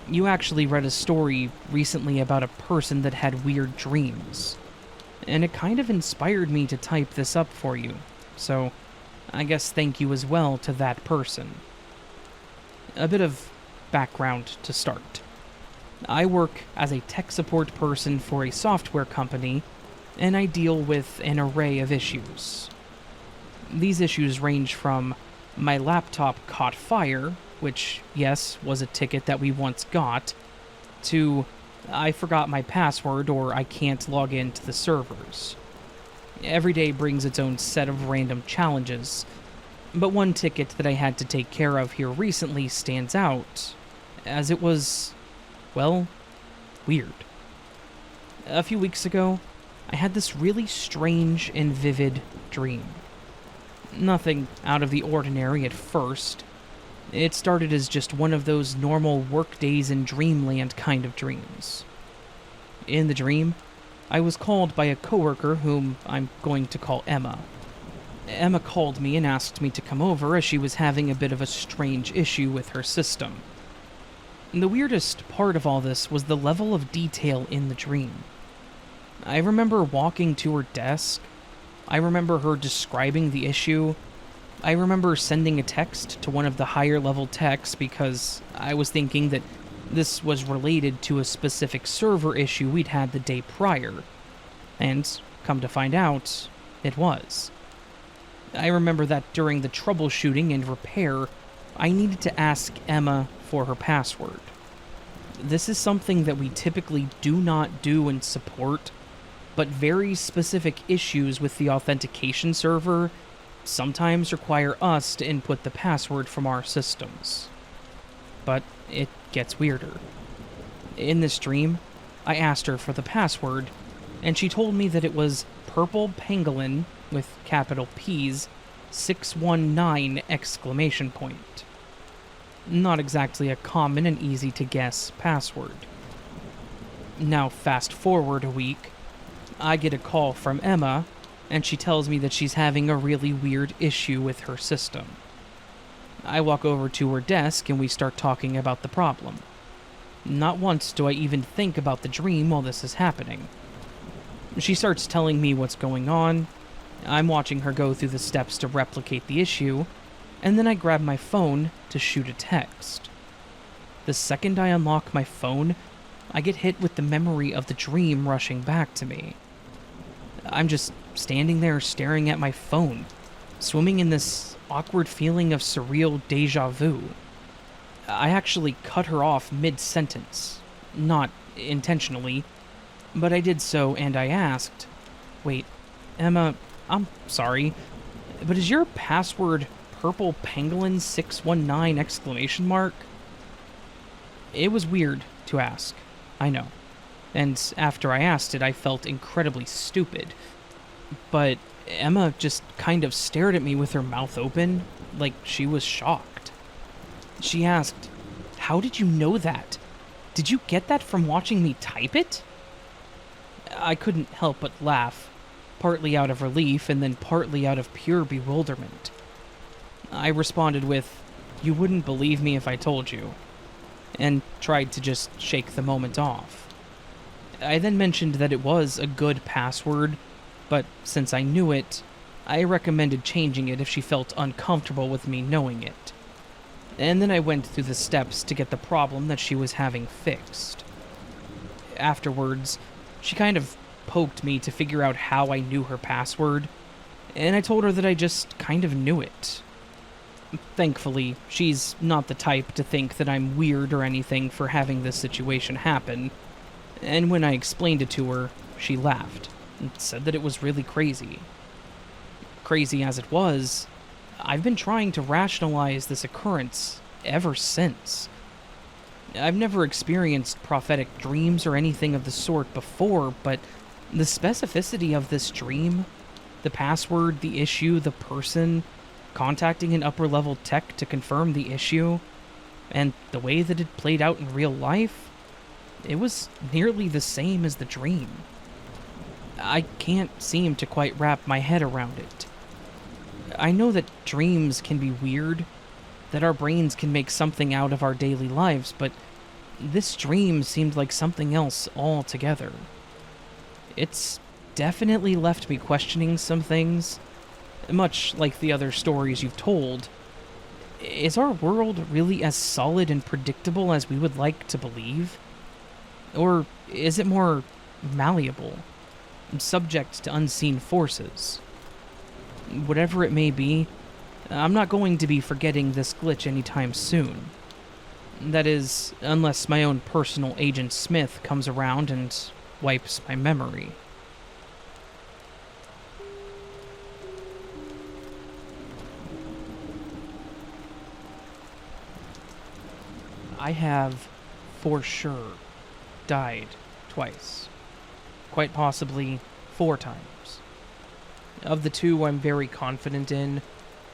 You actually read a story recently about a person that had weird dreams, and it kind of inspired me to type this up for you, so I guess thank you as well to that person. A bit of background to start. I work as a tech support person for a software company, and I deal with an array of issues. These issues range from my laptop caught fire, which, yes, was a ticket that we once got, to I forgot my password or I can't log into the servers. Every day brings its own set of random challenges, but one ticket that I had to take care of here recently stands out, as it was, well, weird. A few weeks ago, I had this really strange and vivid dream. Nothing out of the ordinary at first. It started as just one of those normal workdays in dreamland kind of dreams. In the dream, I was called by a coworker whom I'm going to call Emma. Emma called me and asked me to come over as she was having a bit of a strange issue with her system. The weirdest part of all this was the level of detail in the dream. I remember walking to her desk. I remember her describing the issue. I remember sending a text to one of the higher level techs because I was thinking that this was related to a specific server issue we'd had the day prior. And, come to find out, it was. I remember that during the troubleshooting and repair, I needed to ask Emma for her password. This is something that we typically do not do in support, but very specific issues with the authentication server sometimes require us to input the password from our systems. But it gets weirder. In this dream, I asked her for the password, and she told me that it was Purple Pangolin, with capital P's, 619 exclamation point. Not exactly a common and easy to guess password. Now fast forward a week, I get a call from Emma, and she tells me that she's having a really weird issue with her system. I walk over to her desk and we start talking about the problem. Not once do I even think about the dream while this is happening. She starts telling me what's going on. I'm watching her go through the steps to replicate the issue, and then I grab my phone to shoot a text. The second I unlock my phone, I get hit with the memory of the dream rushing back to me. I'm just standing there staring at my phone, swimming in this awkward feeling of surreal deja vu. I actually cut her off mid-sentence. Not intentionally, but I did so and I asked, "Wait, Emma, I'm sorry, but is your password Purple Pangolin 619 exclamation mark?" It was weird to ask, I know. And after I asked it, I felt incredibly stupid. But Emma just kind of stared at me with her mouth open, like she was shocked. She asked, "How did you know that? Did you get that from watching me type it?" I couldn't help but laugh, partly out of relief and then partly out of pure bewilderment. I responded with, "You wouldn't believe me if I told you," and tried to just shake the moment off. I then mentioned that it was a good password, but since I knew it, I recommended changing it if she felt uncomfortable with me knowing it. And then I went through the steps to get the problem that she was having fixed. Afterwards, she kind of poked me to figure out how I knew her password, and I told her that I just kind of knew it. Thankfully, she's not the type to think that I'm weird or anything for having this situation happen, and when I explained it to her, she laughed and said that it was really crazy. Crazy as it was, I've been trying to rationalize this occurrence ever since. I've never experienced prophetic dreams or anything of the sort before, but the specificity of this dream, the password, the issue, the person, contacting an upper-level tech to confirm the issue, And the way that it played out in real life, it was nearly the same as the dream. I can't seem to quite wrap my head around it. I know that dreams can be weird, that our brains can make something out of our daily lives, but this dream seemed like something else altogether. It's definitely left me questioning some things, much like the other stories you've told. Is our world really as solid and predictable as we would like to believe? Or is it more malleable, subject to unseen forces? Whatever it may be, I'm not going to be forgetting this glitch anytime soon. That is, unless my own personal Agent Smith comes around and wipes my memory. I have, for sure, died twice. Quite possibly 4 times. Of the 2 I'm very confident in,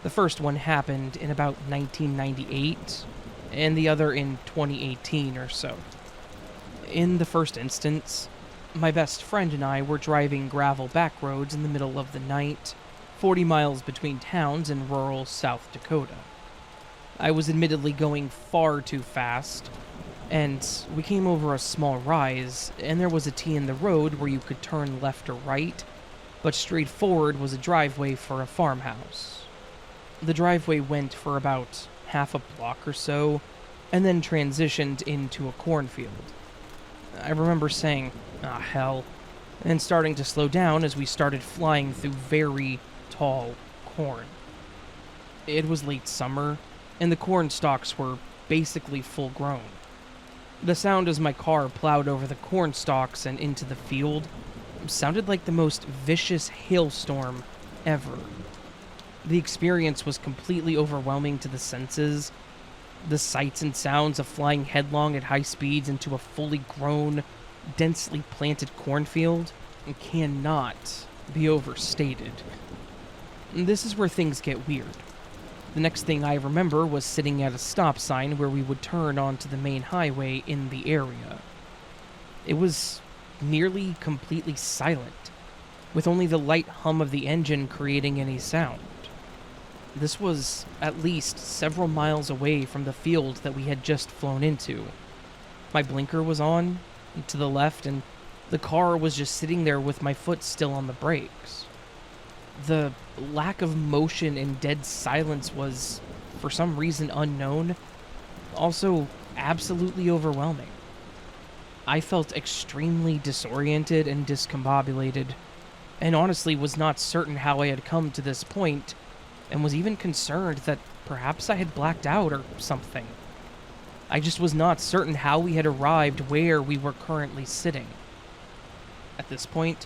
the first one happened in about 1998, and the other in 2018 or so. In the first instance, my best friend and I were driving gravel back roads in the middle of the night, 40 miles between towns in rural South Dakota. I was admittedly going far too fast, and we came over a small rise, and there was a T in the road where you could turn left or right, but straight forward was a driveway for a farmhouse. The driveway went for about half a block or so, and then transitioned into a cornfield. I remember saying, "Ah, hell," and starting to slow down as we started flying through very tall corn. It was late summer, and the corn stalks were basically full grown. The sound as my car plowed over the corn stalks and into the field sounded like the most vicious hailstorm ever. The experience was completely overwhelming to the senses. The sights and sounds of flying headlong at high speeds into a fully grown, densely planted cornfield cannot be overstated. This is where things get weird. The next thing I remember was sitting at a stop sign where we would turn onto the main highway in the area. It was nearly completely silent, with only the light hum of the engine creating any sound. This was at least several miles away from the field that we had just flown into. My blinker was on, to the left, and the car was just sitting there with my foot still on the brakes. The lack of motion and dead silence was, for some reason unknown, also absolutely overwhelming. I felt extremely disoriented and discombobulated, and honestly was not certain how I had come to this point, and was even concerned that perhaps I had blacked out or something. I just was not certain how we had arrived where we were currently sitting. At this point,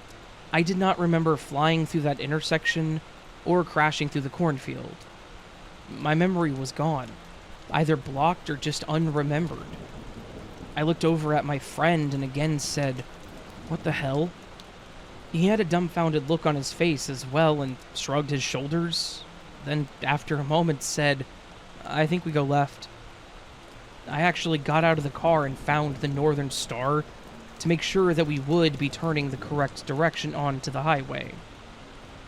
I did not remember flying through that intersection or crashing through the cornfield. My memory was gone, either blocked or just unremembered. I looked over at my friend and again said, "What the hell?" He had a dumbfounded look on his face as well and shrugged his shoulders, then after a moment said, "I think we go left." I actually got out of the car and found the Northern Star to make sure that we would be turning the correct direction onto the highway.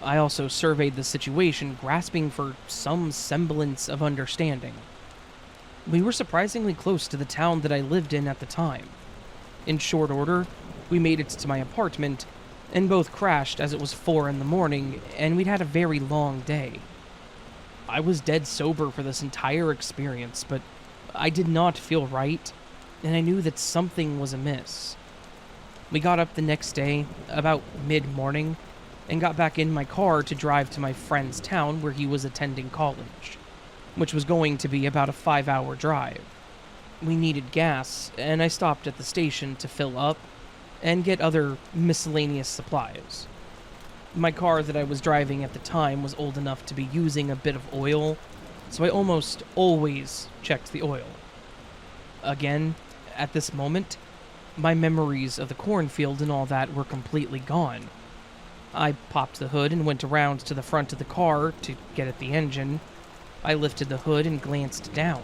I also surveyed the situation, grasping for some semblance of understanding. We were surprisingly close to the town that I lived in at the time. In short order, we made it to my apartment, and both crashed as it was 4 in the morning, and we'd had a very long day. I was dead sober for this entire experience, but I did not feel right, and I knew that something was amiss. We got up the next day, about mid-morning, and got back in my car to drive to my friend's town where he was attending college, which was going to be about a 5-hour drive. We needed gas, and I stopped at the station to fill up and get other miscellaneous supplies. My car that I was driving at the time was old enough to be using a bit of oil, so I almost always checked the oil. Again, at this moment, my memories of the cornfield and all that were completely gone. I popped the hood and went around to the front of the car to get at the engine. I lifted the hood and glanced down.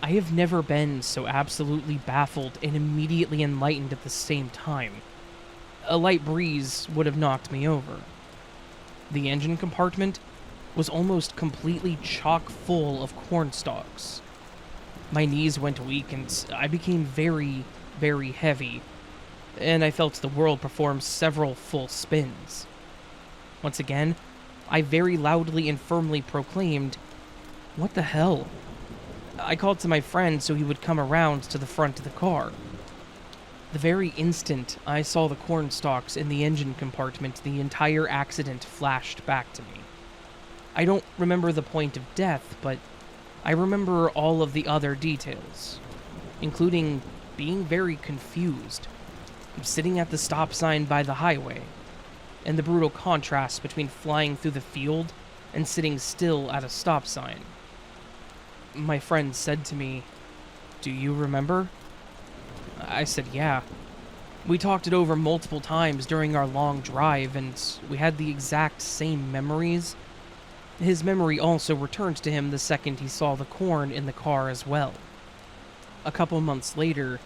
I have never been so absolutely baffled and immediately enlightened at the same time. A light breeze would have knocked me over. The engine compartment was almost completely chock full of corn stalks. My knees went weak and I became very, very heavy, and I felt the world perform several full spins. Once again, I very loudly and firmly proclaimed, "What the hell?" I called to my friend so he would come around to the front of the car. The very instant I saw the corn stalks in the engine compartment, the entire accident flashed back to me. I don't remember the point of death, but I remember all of the other details, including being very confused, sitting at the stop sign by the highway, and the brutal contrast between flying through the field and sitting still at a stop sign. My friend said to me, "Do you remember?" I said, "Yeah." We talked it over multiple times during our long drive, and we had the exact same memories. His memory also returned to him the second he saw the corn in the car as well. A couple months later,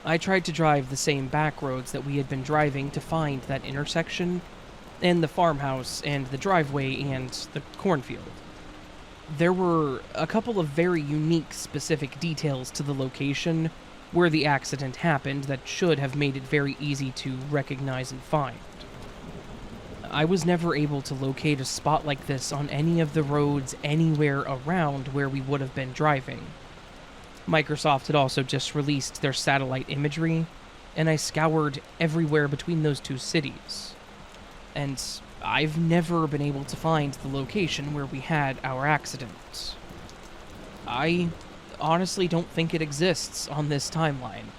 I tried to drive the same back roads that we had been driving to find that intersection, and the farmhouse, and the driveway, and the cornfield. There were a couple of very unique specific details to the location where the accident happened that should have made it very easy to recognize and find. I was never able to locate a spot like this on any of the roads anywhere around where we would have been driving. Microsoft had also just released their satellite imagery, and I scoured everywhere between those two cities. And I've never been able to find the location where we had our accident. I honestly don't think it exists on this timeline.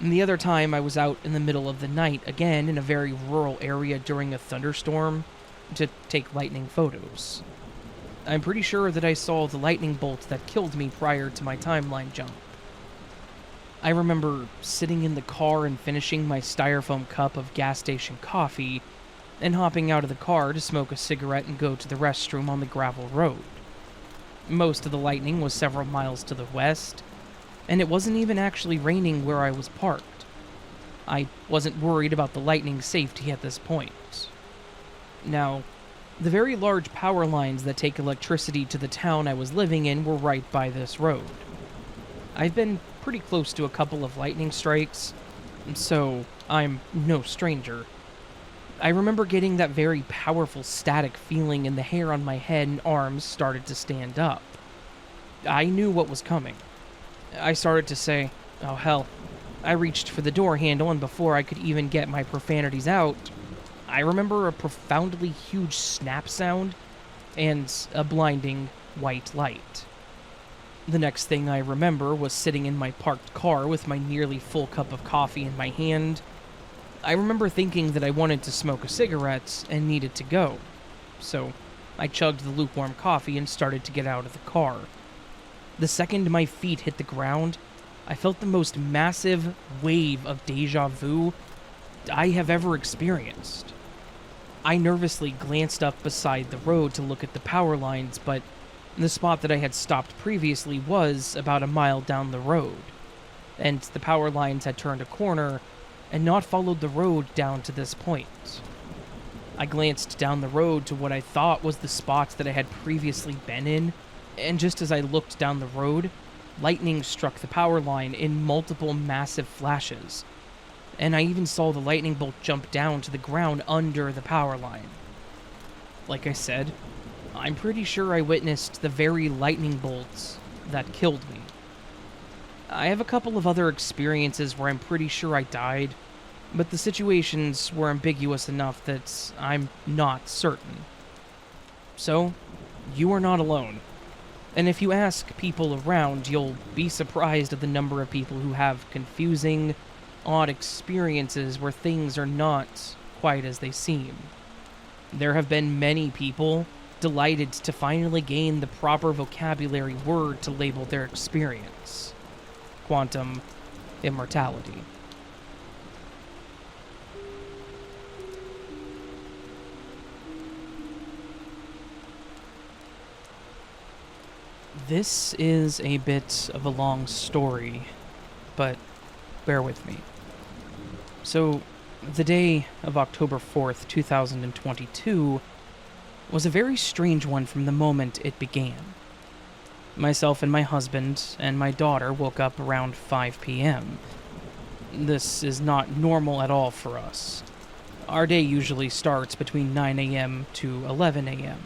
And the other time I was out in the middle of the night, again in a very rural area during a thunderstorm, to take lightning photos. I'm pretty sure that I saw the lightning bolt that killed me prior to my timeline jump. I remember sitting in the car and finishing my styrofoam cup of gas station coffee, and hopping out of the car to smoke a cigarette and go to the restroom on the gravel road. Most of the lightning was several miles to the west, and it wasn't even actually raining where I was parked. I wasn't worried about the lightning's safety at this point. Now, the very large power lines that take electricity to the town I was living in were right by this road. I've been pretty close to a couple of lightning strikes, so I'm no stranger. I remember getting that very powerful static feeling and the hair on my head and arms started to stand up. I knew what was coming. I started to say, "Oh hell." I reached for the door handle, and before I could even get my profanities out, I remember a profoundly huge snap sound and a blinding white light. The next thing I remember was sitting in my parked car with my nearly full cup of coffee in my hand. I remember thinking that I wanted to smoke a cigarette and needed to go, so I chugged the lukewarm coffee and started to get out of the car. The second my feet hit the ground, I felt the most massive wave of déjà vu I have ever experienced. I nervously glanced up beside the road to look at the power lines, but the spot that I had stopped previously was about a mile down the road, and the power lines had turned a corner and not followed the road down to this point. I glanced down the road to what I thought was the spot that I had previously been in, and just as I looked down the road, lightning struck the power line in multiple massive flashes, and I even saw the lightning bolt jump down to the ground under the power line. Like I said, I'm pretty sure I witnessed the very lightning bolts that killed me. I have a couple of other experiences where I'm pretty sure I died, but the situations were ambiguous enough that I'm not certain. So, you are not alone. And if you ask people around, you'll be surprised at the number of people who have confusing, odd experiences where things are not quite as they seem. There have been many people delighted to finally gain the proper vocabulary word to label their experience: quantum immortality. This is a bit of a long story, but bear with me. So, the day of October 4th, 2022, was a very strange one from the moment it began. Myself and my husband and my daughter woke up around 5 p.m. This is not normal at all for us. Our day usually starts between 9 a.m. to 11 a.m.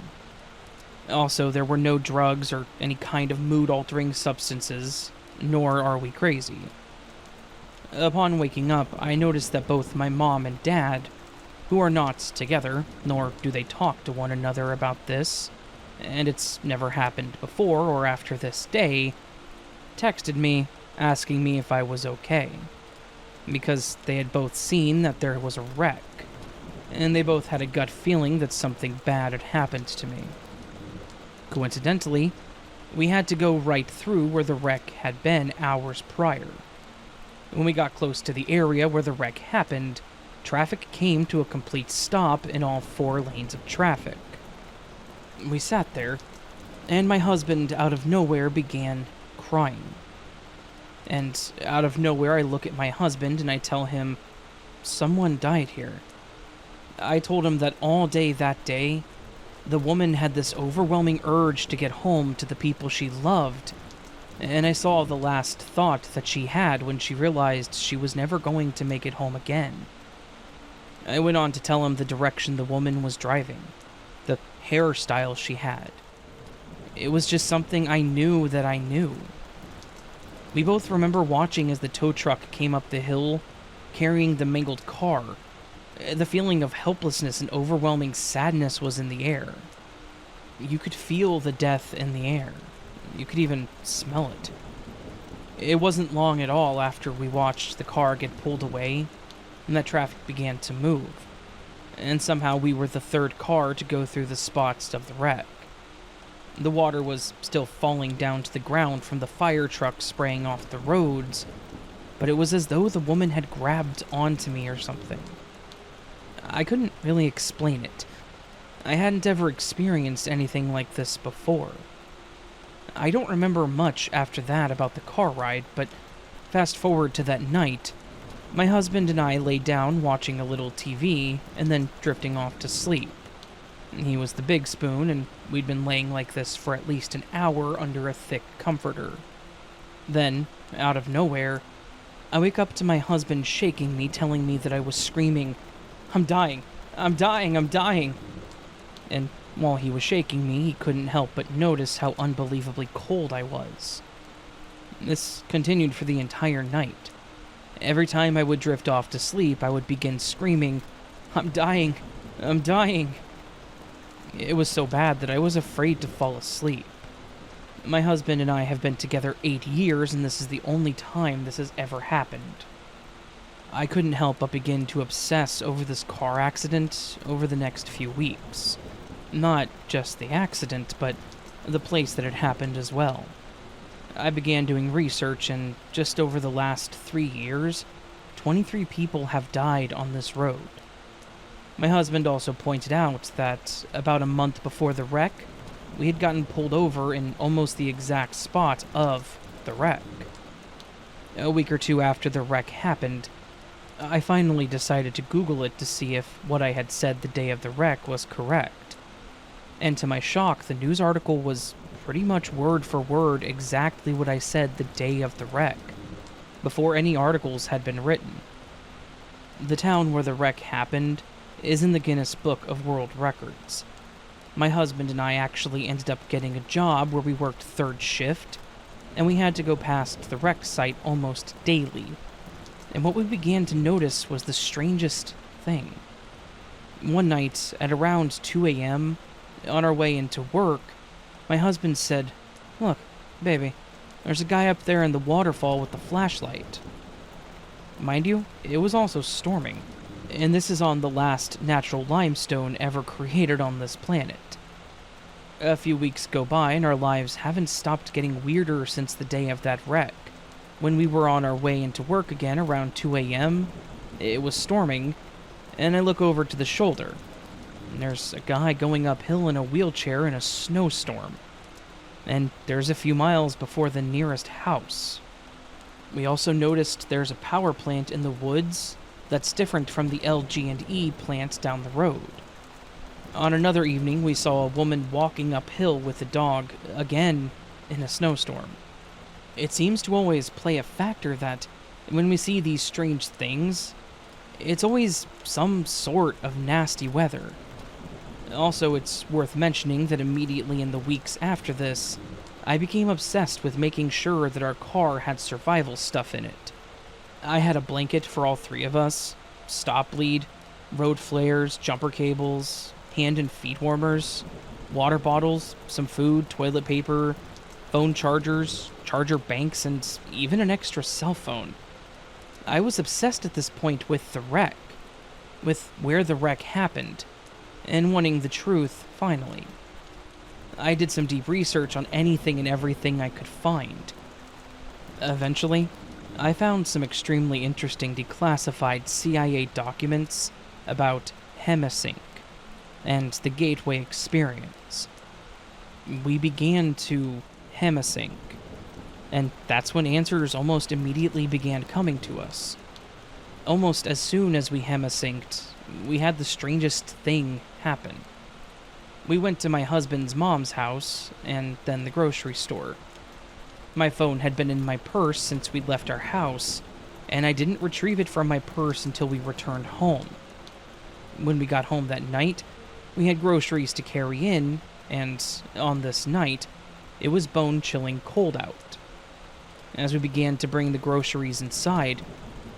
Also, there were no drugs or any kind of mood-altering substances, nor are we crazy. Upon waking up, I noticed that both my mom and dad, who are not together, nor do they talk to one another about this, and it's never happened before or after this day, texted me asking me if I was okay, because they had both seen that there was a wreck, and they both had a gut feeling that something bad had happened to me. Coincidentally, we had to go right through where the wreck had been hours prior. When we got close to the area where the wreck happened, traffic came to a complete stop in all 4 lanes of traffic. We sat there, and my husband out of nowhere began crying. And out of nowhere I look at my husband and I tell him, "Someone died here." I told him that all day that day, the woman had this overwhelming urge to get home to the people she loved, and I saw the last thought that she had when she realized she was never going to make it home again. I went on to tell him the direction the woman was driving, the hairstyle she had. It was just something I knew that I knew. We both remember watching as the tow truck came up the hill, carrying the mangled car. The feeling of helplessness and overwhelming sadness was in the air. You could feel the death in the air. You could even smell it. It wasn't long at all after we watched the car get pulled away, and that traffic began to move, and somehow we were the third car to go through the spots of the wreck. The water was still falling down to the ground from the fire truck spraying off the roads, but it was as though the woman had grabbed onto me or something. I couldn't really explain it. I hadn't ever experienced anything like this before. I don't remember much after that about the car ride, but fast forward to that night, my husband and I lay down watching a little TV and then drifting off to sleep. He was the big spoon, and we'd been laying like this for at least an hour under a thick comforter. Then, out of nowhere, I wake up to my husband shaking me, telling me that I was screaming, "I'm dying! I'm dying! I'm dying!" And while he was shaking me, he couldn't help but notice how unbelievably cold I was. This continued for the entire night. Every time I would drift off to sleep, I would begin screaming, "I'm dying! I'm dying!" It was so bad that I was afraid to fall asleep. My husband and I have been together 8 years, and this is the only time this has ever happened. I couldn't help but begin to obsess over this car accident over the next few weeks. Not just the accident, but the place that it happened as well. I began doing research, and just over the last 3 years, 23 people have died on this road. My husband also pointed out that about a month before the wreck, we had gotten pulled over in almost the exact spot of the wreck. A week or 2 after the wreck happened, I finally decided to Google it to see if what I had said the day of the wreck was correct. And to my shock, the news article was pretty much word for word exactly what I said the day of the wreck, before any articles had been written. The town where the wreck happened is in the Guinness Book of World Records. My husband and I actually ended up getting a job where we worked 3rd shift, and we had to go past the wreck site almost daily. And what we began to notice was the strangest thing. One night, at around 2 a.m., on our way into work, my husband said, "Look, baby, there's a guy up there in the waterfall with the flashlight." Mind you, it was also storming, and this is on the last natural limestone ever created on this planet. A few weeks go by, and our lives haven't stopped getting weirder since the day of that wreck. When we were on our way into work again around 2 a.m., it was storming, and I look over to the shoulder. And there's a guy going uphill in a wheelchair in a snowstorm. and there's a few miles before the nearest house. We also noticed there's a power plant in the woods that's different from the LG&E plant down the road. On another evening, we saw a woman walking uphill with a dog, again in a snowstorm. It seems to always play a factor that when we see these strange things, it's always some sort of nasty weather. Also, it's worth mentioning that immediately in the weeks after this, I became obsessed with making sure that our car had survival stuff in it. I had a blanket for all three of us, stop bleed, road flares, jumper cables, hand and feet warmers, water bottles, some food, toilet paper, phone chargers, charger banks, and even an extra cell phone. I was obsessed at this point with the wreck, with where the wreck happened, and wanting the truth, finally. I did some deep research on anything and everything I could find. Eventually, I found some extremely interesting declassified CIA documents about Hemisync and the Gateway experience. We began to Hemisync, and that's when answers almost immediately began coming to us. Almost as soon as we Hemisynced, we had the strangest thing happen. We went to my husband's mom's house, and then the grocery store. My phone had been in my purse since we'd left our house, and I didn't retrieve it from my purse until we returned home. When we got home that night, we had groceries to carry in, and on this night, it was bone-chilling cold out. As we began to bring the groceries inside,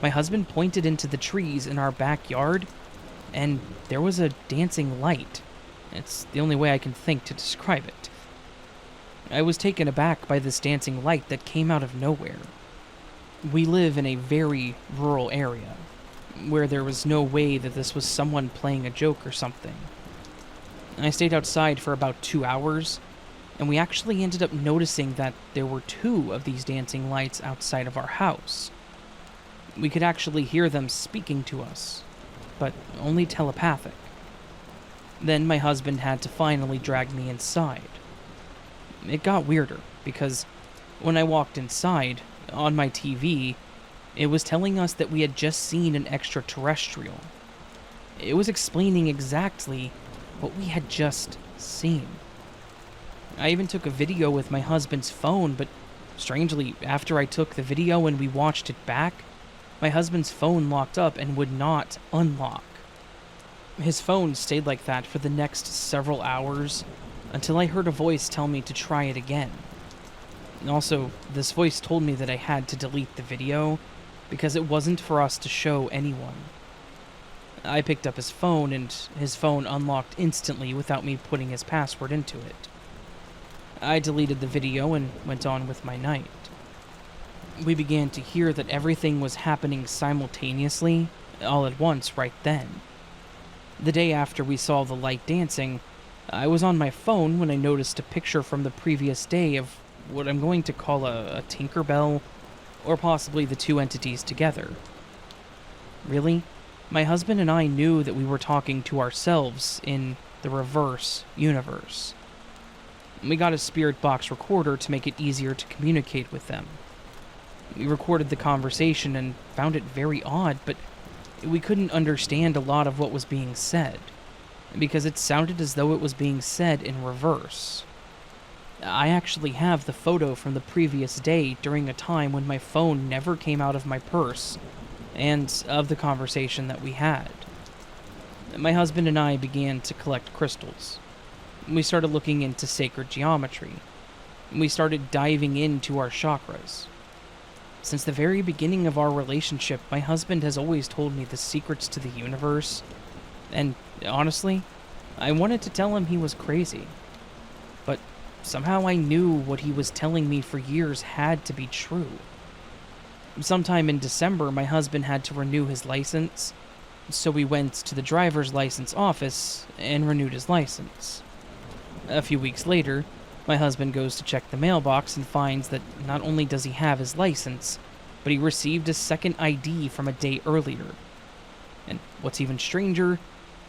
my husband pointed into the trees in our backyard, and there was a dancing light. It's the only way I can think to describe it. I was taken aback by this dancing light that came out of nowhere. We live in a very rural area, where there was no way that this was someone playing a joke or something. I stayed outside for about 2 hours, and we actually ended up noticing that there were 2 of these dancing lights outside of our house. We could actually hear them speaking to us, but only telepathic. Then my husband had to finally drag me inside. It got weirder, because when I walked inside, on my TV, it was telling us that we had just seen an extraterrestrial. It was explaining exactly what we had just seen. I even took a video with my husband's phone, but strangely, after I took the video and we watched it back, my husband's phone locked up and would not unlock. His phone stayed like that for the next several hours, until I heard a voice tell me to try it again. Also, this voice told me that I had to delete the video, because it wasn't for us to show anyone. I picked up his phone, and his phone unlocked instantly without me putting his password into it. I deleted the video and went on with my night. We began to hear that everything was happening simultaneously, all at once right then. The day after we saw the light dancing, I was on my phone when I noticed a picture from the previous day of what I'm going to call a Tinkerbell, or possibly the 2 entities together. Really? My husband and I knew that we were talking to ourselves in the reverse universe. We got a spirit box recorder to make it easier to communicate with them. We recorded the conversation and found it very odd, but we couldn't understand a lot of what was being said, because it sounded as though it was being said in reverse. I actually have the photo from the previous day during a time when my phone never came out of my purse, and of the conversation that we had. My husband and I began to collect crystals. We started looking into sacred geometry. We started diving into our chakras. Since the very beginning of our relationship, my husband has always told me the secrets to the universe, and honestly, I wanted to tell him he was crazy. But somehow I knew what he was telling me for years had to be true. Sometime in December, my husband had to renew his license, so we went to the driver's license office and renewed his license. A few weeks later, my husband goes to check the mailbox and finds that not only does he have his license, but he received a second ID from a day earlier. And what's even stranger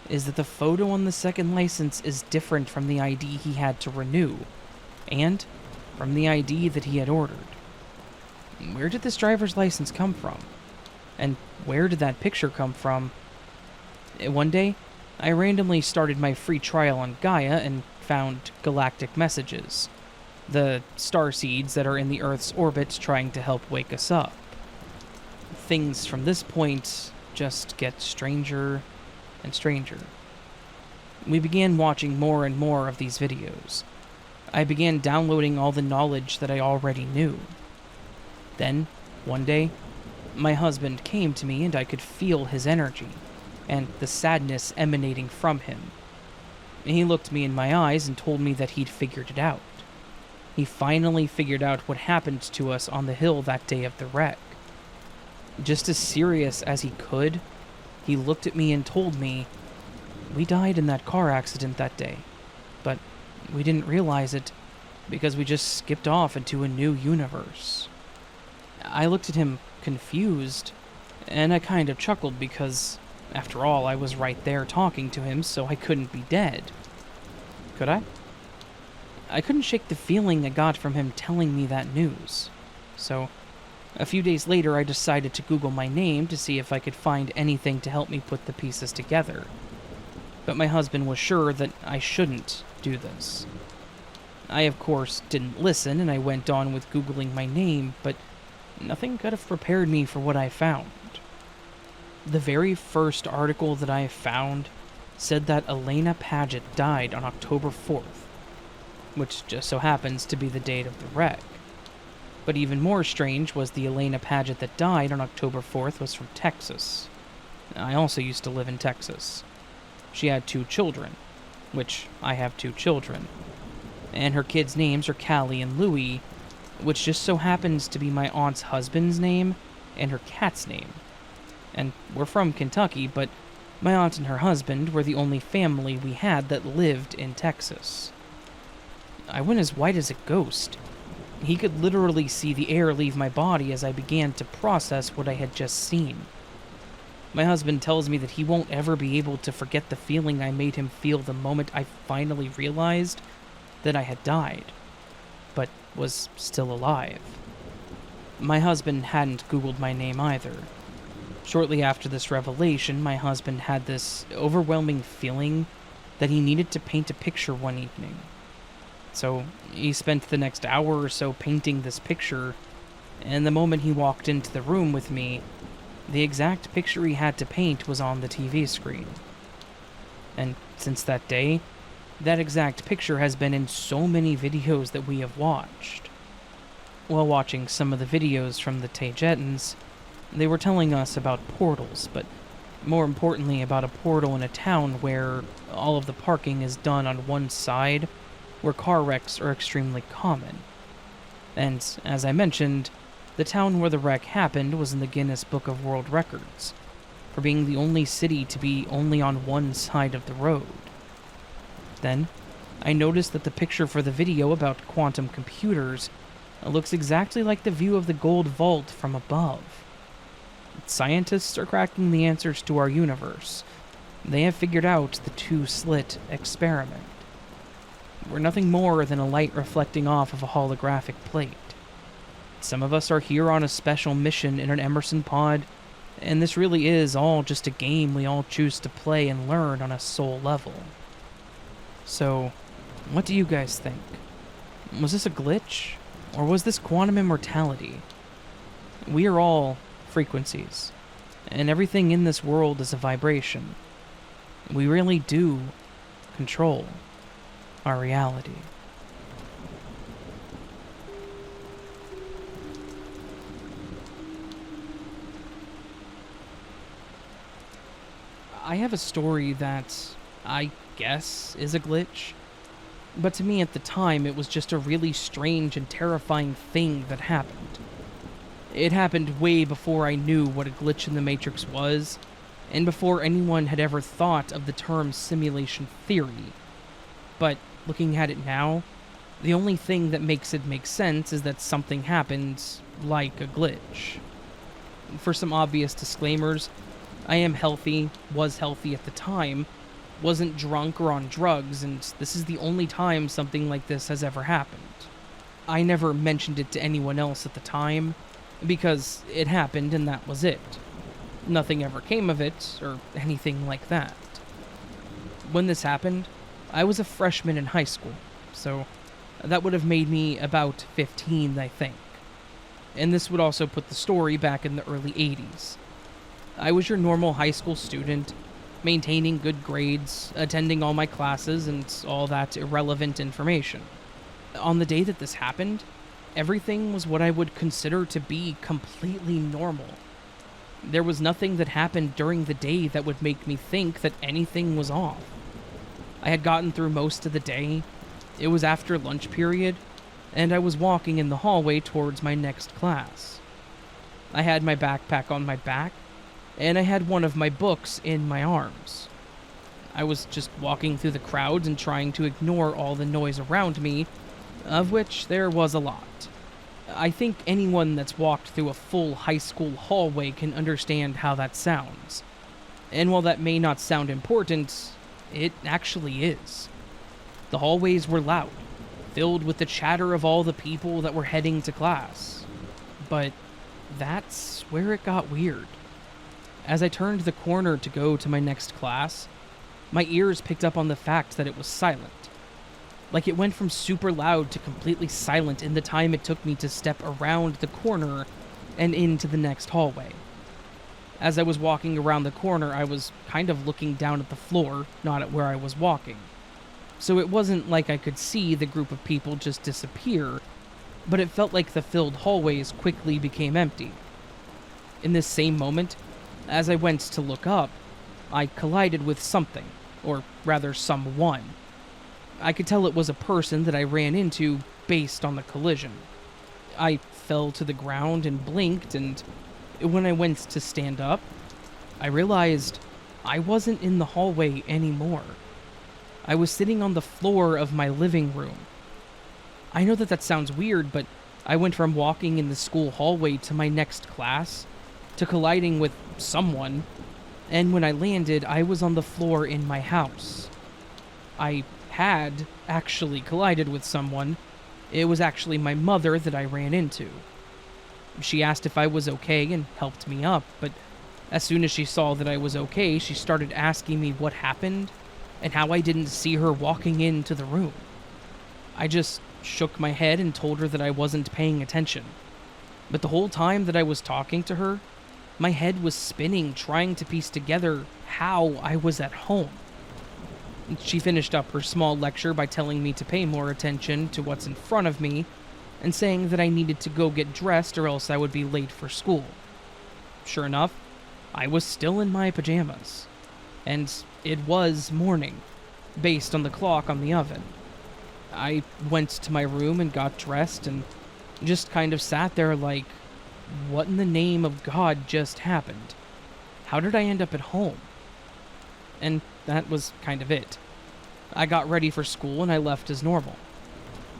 is that the photo on the second license is different from the ID he had to renew, and from the ID that he had ordered. Where did this driver's license come from? And where did that picture come from? One day, I randomly started my free trial on Gaia and found galactic messages, the star seeds that are in the Earth's orbit trying to help wake us up. Things from this point just get stranger and stranger. We began watching more and more of these videos. I began downloading all the knowledge that I already knew. Then, one day, my husband came to me and I could feel his energy and the sadness emanating from him. He looked me in my eyes and told me that he'd figured it out. He finally figured out what happened to us on the hill that day of the wreck. Just as serious as he could, he looked at me and told me, "We died in that car accident that day, but we didn't realize it because we just skipped off into a new universe." I looked at him confused, and I kind of chuckled because, after all, I was right there talking to him, so I couldn't be dead. Could I? I couldn't shake the feeling I got from him telling me that news. So, a few days later, I decided to Google my name to see if I could find anything to help me put the pieces together. But my husband was sure that I shouldn't do this. I, of course, didn't listen, and I went on with Googling my name, but nothing could have prepared me for what I found. The very first article that I found said that Elena Paget died on October 4th, which just so happens to be the date of the wreck. But even more strange was the Elena Paget that died on October 4th was from Texas. I also used to live in Texas. She had 2 children, which I have 2 children, and her kids' names are Callie and Louie, which just so happens to be my aunt's husband's name and her cat's name. And we're from Kentucky, but my aunt and her husband were the only family we had that lived in Texas. I went as white as a ghost. He could literally see the air leave my body as I began to process what I had just seen. My husband tells me that he won't ever be able to forget the feeling I made him feel the moment I finally realized that I had died, but was still alive. My husband hadn't Googled my name either. Shortly after this revelation, my husband had this overwhelming feeling that he needed to paint a picture one evening. So he spent the next hour or so painting this picture, and the moment he walked into the room with me, the exact picture he had to paint was on the TV screen. And since that day, that exact picture has been in so many videos that we have watched. While watching some of the videos from the Tajetans, they were telling us about portals, but more importantly about a portal in a town where all of the parking is done on one side, where car wrecks are extremely common. And, as I mentioned, the town where the wreck happened was in the Guinness Book of World Records, for being the only city to be only on one side of the road. Then, I noticed that the picture for the video about quantum computers looks exactly like the view of the gold vault from above. Scientists are cracking the answers to our universe. They have figured out the 2-slit experiment. We're nothing more than a light reflecting off of a holographic plate. Some of us are here on a special mission in an Emerson pod, and this really is all just a game we all choose to play and learn on a soul level. So, what do you guys think? Was this a glitch, or was this quantum immortality? We are all frequencies, and everything in this world is a vibration. We really do control our reality. I have a story that I guess is a glitch, but to me at the time it was just a really strange and terrifying thing that happened. It happened way before I knew what a glitch in the Matrix was, and before anyone had ever thought of the term simulation theory. But looking at it now, the only thing that makes it make sense is that something happened like a glitch. For some obvious disclaimers, I am healthy, was healthy at the time, wasn't drunk or on drugs, and this is the only time something like this has ever happened. I never mentioned it to anyone else at the time, because it happened and that was it. Nothing ever came of it, or anything like that. When this happened, I was a freshman in high school, so that would have made me about 15, I think. And this would also put the story back in the early 80s. I was your normal high school student, maintaining good grades, attending all my classes, and all that irrelevant information. On the day that this happened, everything was what I would consider to be completely normal. There was nothing that happened during the day that would make me think that anything was off. I had gotten through most of the day, it was after lunch period, and I was walking in the hallway towards my next class. I had my backpack on my back, and I had one of my books in my arms. I was just walking through the crowds and trying to ignore all the noise around me, of which there was a lot. I think anyone that's walked through a full high school hallway can understand how that sounds. And while that may not sound important, it actually is. The hallways were loud, filled with the chatter of all the people that were heading to class. But that's where it got weird. As I turned the corner to go to my next class, my ears picked up on the fact that it was silent. Like it went from super loud to completely silent in the time it took me to step around the corner and into the next hallway. As I was walking around the corner, I was kind of looking down at the floor, not at where I was walking. So it wasn't like I could see the group of people just disappear, but it felt like the filled hallways quickly became empty. In this same moment, as I went to look up, I collided with something, or rather someone. I could tell it was a person that I ran into based on the collision. I fell to the ground and blinked, and when I went to stand up, I realized I wasn't in the hallway anymore. I was sitting on the floor of my living room. I know that that sounds weird, but I went from walking in the school hallway to my next class, to colliding with someone, and when I landed, I was on the floor in my house. I had actually collided with someone. It was actually my mother that I ran into. She asked if I was okay and helped me up, but as soon as she saw that I was okay, she started asking me what happened and how I didn't see her walking into the room. I just shook my head and told her that I wasn't paying attention. But the whole time that I was talking to her, my head was spinning trying to piece together how I was at home. She finished up her small lecture by telling me to pay more attention to what's in front of me and saying that I needed to go get dressed or else I would be late for school. Sure enough, I was still in my pajamas. And it was morning, based on the clock on the oven. I went to my room and got dressed and just kind of sat there like, what in the name of God just happened? How did I end up at home? And that was kind of it. I got ready for school and I left as normal.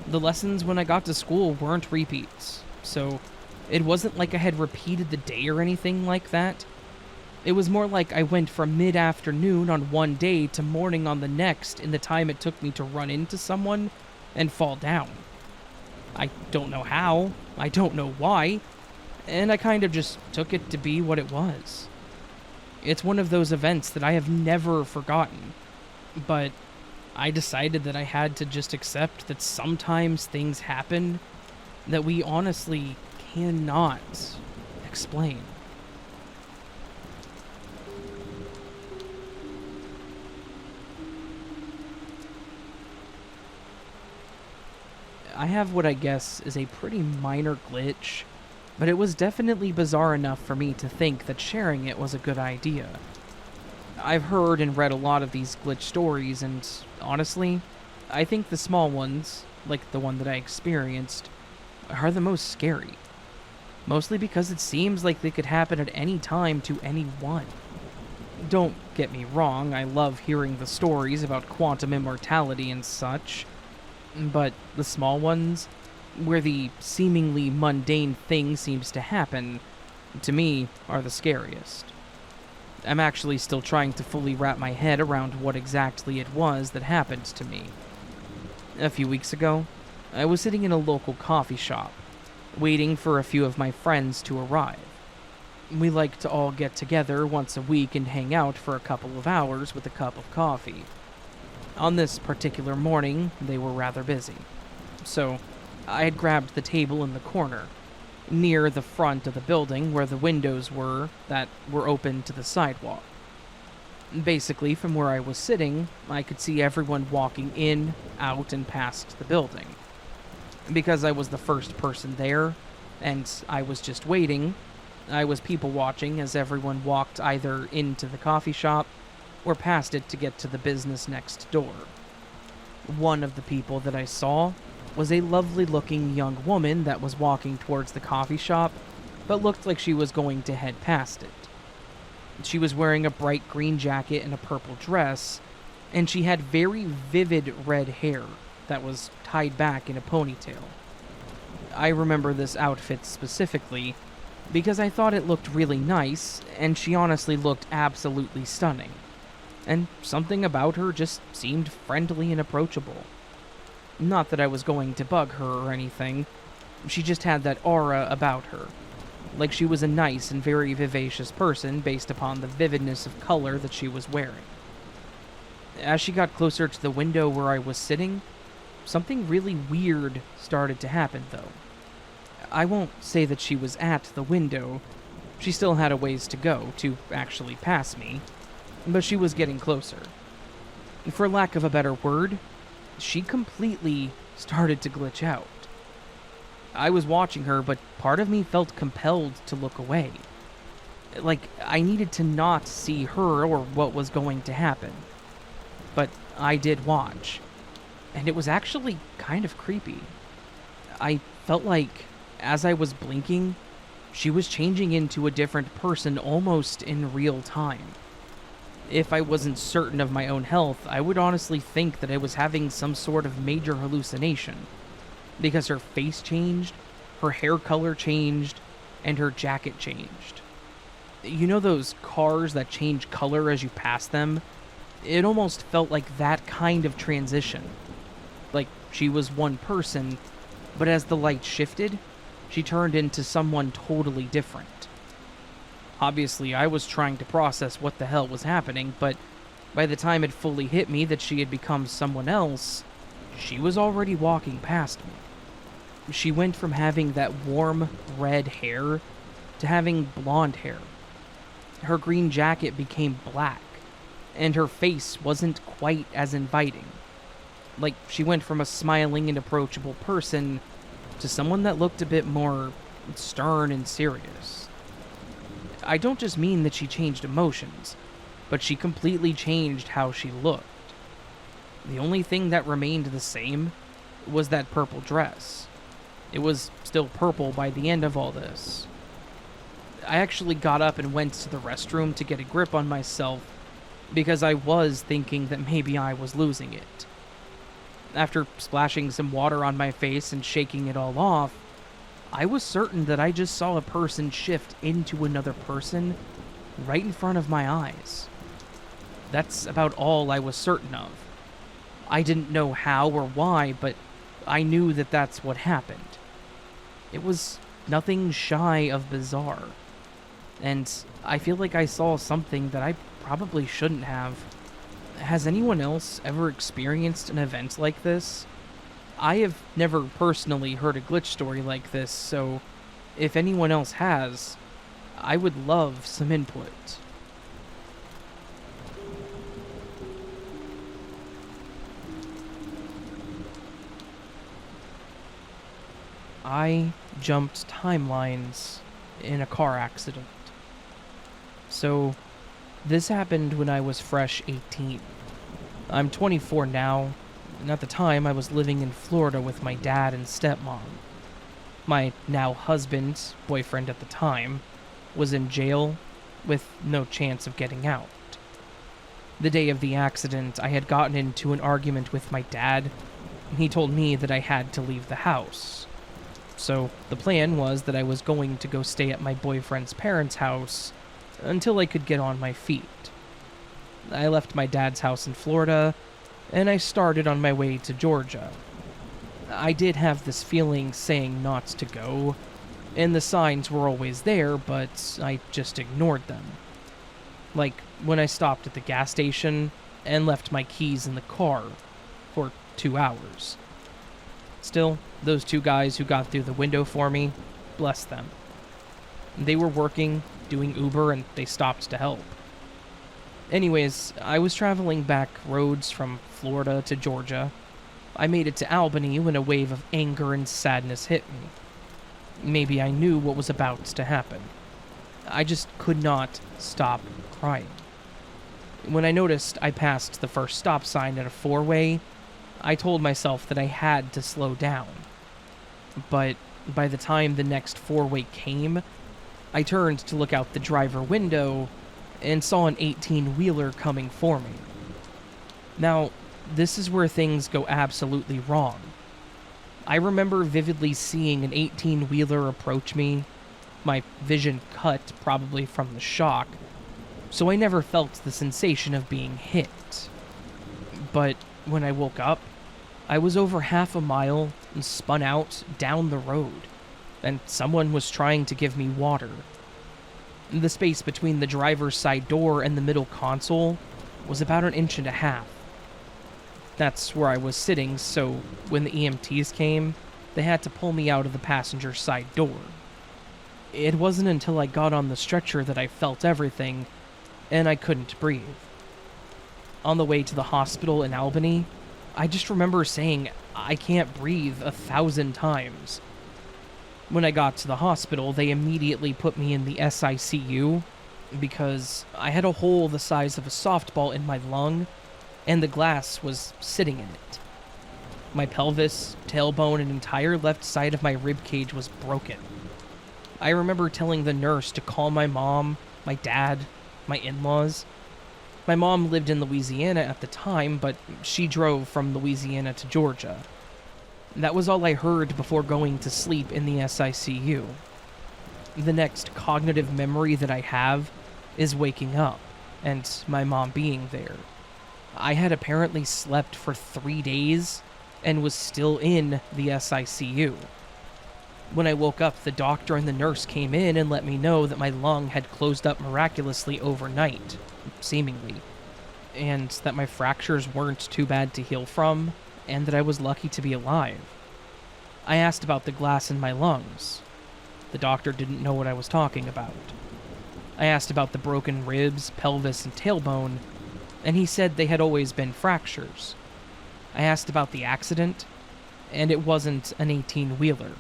The lessons when I got to school weren't repeats, so it wasn't like I had repeated the day or anything like that. It was more like I went from mid-afternoon on one day to morning on the next in the time it took me to run into someone and fall down. I don't know how, I don't know why, and I kind of just took it to be what it was. It's one of those events that I have never forgotten, but I decided that I had to just accept that sometimes things happen that we honestly cannot explain. I have what I guess is a pretty minor glitch, but it was definitely bizarre enough for me to think that sharing it was a good idea. I've heard and read a lot of these glitch stories, and honestly, I think the small ones, like the one that I experienced, are the most scary. Mostly because it seems like they could happen at any time to anyone. Don't get me wrong, I love hearing the stories about quantum immortality and such, but the small ones, where the seemingly mundane thing seems to happen, to me, are the scariest. I'm actually still trying to fully wrap my head around what exactly it was that happened to me. A few weeks ago, I was sitting in a local coffee shop, waiting for a few of my friends to arrive. We like to all get together once a week and hang out for a couple of hours with a cup of coffee. On this particular morning, they were rather busy. So, I had grabbed the table in the corner, near the front of the building where the windows were that were open to the sidewalk. Basically, from where I was sitting, I could see everyone walking in, out, and past the building. Because I was the first person there, and I was just waiting, I was people watching as everyone walked either into the coffee shop or past it to get to the business next door. One of the people that I saw was a lovely-looking young woman that was walking towards the coffee shop, but looked like she was going to head past it. She was wearing a bright green jacket and a purple dress, and she had very vivid red hair that was tied back in a ponytail. I remember this outfit specifically because I thought it looked really nice, and she honestly looked absolutely stunning. And something about her just seemed friendly and approachable. Not that I was going to bug her or anything, she just had that aura about her. Like she was a nice and very vivacious person based upon the vividness of color that she was wearing. As she got closer to the window where I was sitting, something really weird started to happen though. I won't say that she was at the window, she still had a ways to go to actually pass me, but she was getting closer. For lack of a better word, she completely started to glitch out. I was watching her, but part of me felt compelled to look away. Like, I needed to not see her or what was going to happen. But I did watch, and it was actually kind of creepy. I felt like, as I was blinking, she was changing into a different person almost in real time. If I wasn't certain of my own health, I would honestly think that I was having some sort of major hallucination, because her face changed, her hair color changed, and her jacket changed. You know those cars that change color as you pass them? It almost felt like that kind of transition. Like she was one person, but as the light shifted, she turned into someone totally different. Obviously, I was trying to process what the hell was happening, but by the time it fully hit me that she had become someone else, she was already walking past me. She went from having that warm red hair to having blonde hair. Her green jacket became black, and her face wasn't quite as inviting. Like, she went from a smiling and approachable person to someone that looked a bit more stern and serious. I don't just mean that she changed emotions, but she completely changed how she looked. The only thing that remained the same was that purple dress. It was still purple by the end of all this. I actually got up and went to the restroom to get a grip on myself because I was thinking that maybe I was losing it. After splashing some water on my face and shaking it all off, I was certain that I just saw a person shift into another person right in front of my eyes. That's about all I was certain of. I didn't know how or why, but I knew that that's what happened. It was nothing shy of bizarre. And I feel like I saw something that I probably shouldn't have. Has anyone else ever experienced an event like this? I have never personally heard a glitch story like this, so if anyone else has, I would love some input. I jumped timelines in a car accident. So, this happened when I was fresh 18. I'm 24 now, and at the time I was living in Florida with my dad and stepmom. My now husband, boyfriend at the time, was in jail with no chance of getting out. The day of the accident, I had gotten into an argument with my dad, and he told me that I had to leave the house. So the plan was that I was going to go stay at my boyfriend's parents' house until I could get on my feet. I left my dad's house in Florida, and I started on my way to Georgia. I did have this feeling saying not to go, and the signs were always there, but I just ignored them. Like when I stopped at the gas station and left my keys in the car for 2 hours. Still, those 2 guys who got through the window for me, bless them. They were working, doing Uber, and they stopped to help. Anyways, I was traveling back roads from Florida to Georgia. I made it to Albany when a wave of anger and sadness hit me. Maybe I knew what was about to happen. I just could not stop crying. When I noticed I passed the first stop sign at a 4-way, I told myself that I had to slow down. But by the time the next 4-way came, I turned to look out the driver window and saw an 18-wheeler coming for me. Now, this is where things go absolutely wrong. I remember vividly seeing an 18-wheeler approach me, my vision cut probably from the shock, so I never felt the sensation of being hit. But when I woke up, I was over half a mile and spun out down the road, and someone was trying to give me water. The space between the driver's side door and the middle console was about 1.5 inches. That's where I was sitting, so when the EMTs came, they had to pull me out of the passenger side door. It wasn't until I got on the stretcher that I felt everything, and I couldn't breathe. On the way to the hospital in Albany, I just remember saying, "I can't breathe," 1,000 times. When I got to the hospital, they immediately put me in the SICU because I had a hole the size of a softball in my lung, and the glass was sitting in it. My pelvis, tailbone, and entire left side of my rib cage was broken. I remember telling the nurse to call my mom, my dad, my in-laws. My mom lived in Louisiana at the time, but she drove from Louisiana to Georgia. That was all I heard before going to sleep in the SICU. The next cognitive memory that I have is waking up, and my mom being there. I had apparently slept for 3 days, and was still in the SICU. When I woke up, the doctor and the nurse came in and let me know that my lung had closed up miraculously overnight, seemingly, and that my fractures weren't too bad to heal from, and that I was lucky to be alive. I asked about the glass in my lungs. The doctor didn't know what I was talking about. I asked about the broken ribs, pelvis, and tailbone, and he said they had always been fractures. I asked about the accident, and it wasn't an 18-wheeler.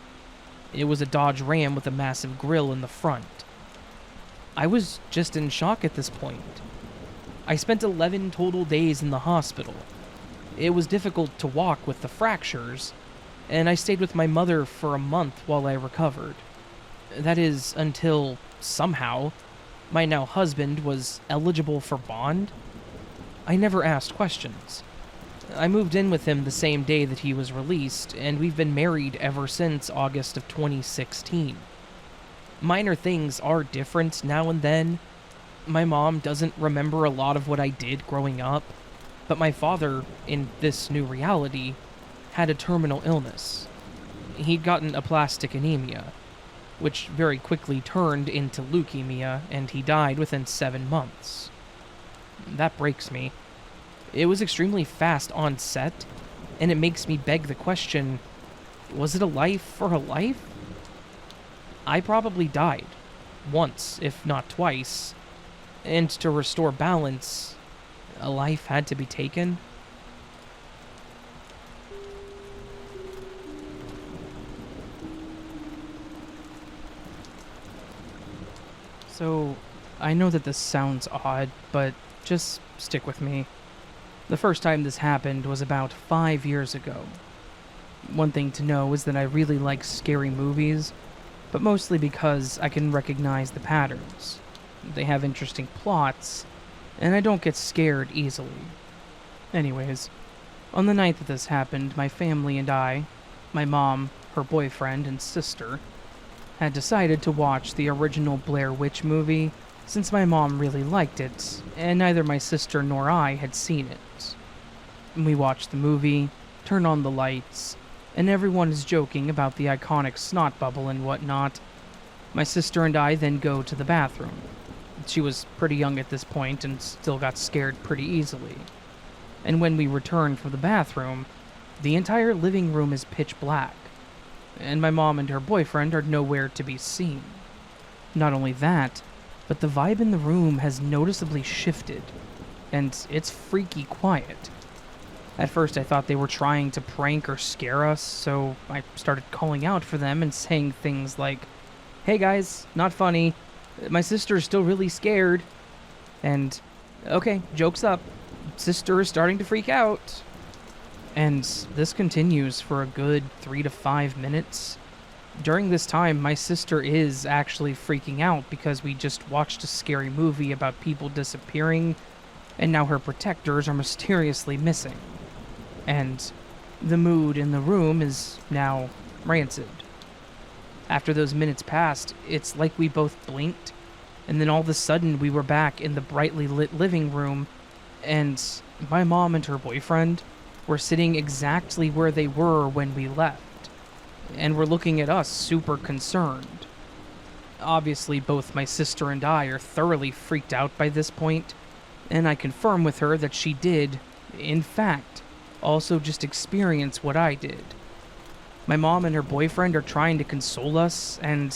It was a Dodge Ram with a massive grille in the front. I was just in shock at this point. I spent 11 total days in the hospital. It was difficult to walk with the fractures, and I stayed with my mother for a month while I recovered. That is, until, somehow, my now husband was eligible for bond. I never asked questions. I moved in with him the same day that he was released, and we've been married ever since August of 2016. Minor things are different now and then. My mom doesn't remember a lot of what I did growing up, but my father, in this new reality, had a terminal illness. He'd gotten aplastic anemia, which very quickly turned into leukemia, and he died within 7 months. That breaks me. It was extremely fast onset, and it makes me beg the question, was it a life for a life? I probably died, once, if not twice, and to restore balance, a life had to be taken. So, I know that this sounds odd, but just stick with me. The first time this happened was about 5 years ago. One thing to know is that I really like scary movies, but mostly because I can recognize the patterns. They have interesting plots, and I don't get scared easily. Anyways, on the night that this happened, my family and I, my mom, her boyfriend, and sister, had decided to watch the original Blair Witch movie since my mom really liked it, and neither my sister nor I had seen it. We watched the movie, turned on the lights, and everyone is joking about the iconic snot bubble and whatnot. My sister and I then go to the bathroom. She was pretty young at this point and still got scared pretty easily. And when we return from the bathroom, the entire living room is pitch black, and my mom and her boyfriend are nowhere to be seen. Not only that, but the vibe in the room has noticeably shifted, and it's freaky quiet. At first I thought they were trying to prank or scare us, so I started calling out for them and saying things like, "Hey guys, not funny. My sister's still really scared." And, "Okay, joke's up. Sister is starting to freak out." And this continues for a good 3 to 5 minutes. During this time, my sister is actually freaking out because we just watched a scary movie about people disappearing, and now her protectors are mysteriously missing. And the mood in the room is now rancid. After those minutes passed, it's like we both blinked, and then all of a sudden we were back in the brightly lit living room, and my mom and her boyfriend were sitting exactly where they were when we left, and were looking at us super concerned. Obviously, both my sister and I are thoroughly freaked out by this point, and I confirm with her that she did, in fact, also just experience what I did. My mom and her boyfriend are trying to console us, and,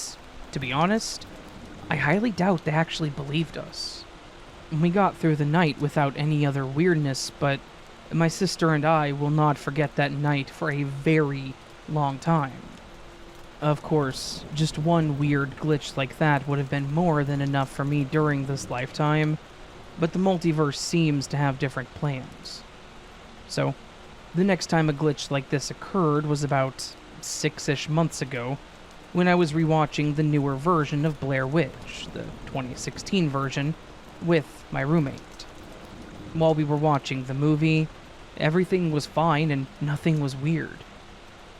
to be honest, I highly doubt they actually believed us. We got through the night without any other weirdness, but my sister and I will not forget that night for a very long time. Of course, just one weird glitch like that would have been more than enough for me during this lifetime, but the multiverse seems to have different plans. So, the next time a glitch like this occurred was about 6-ish months ago, when I was rewatching the newer version of Blair Witch, the 2016 version, with my roommate. While we were watching the movie, everything was fine and nothing was weird.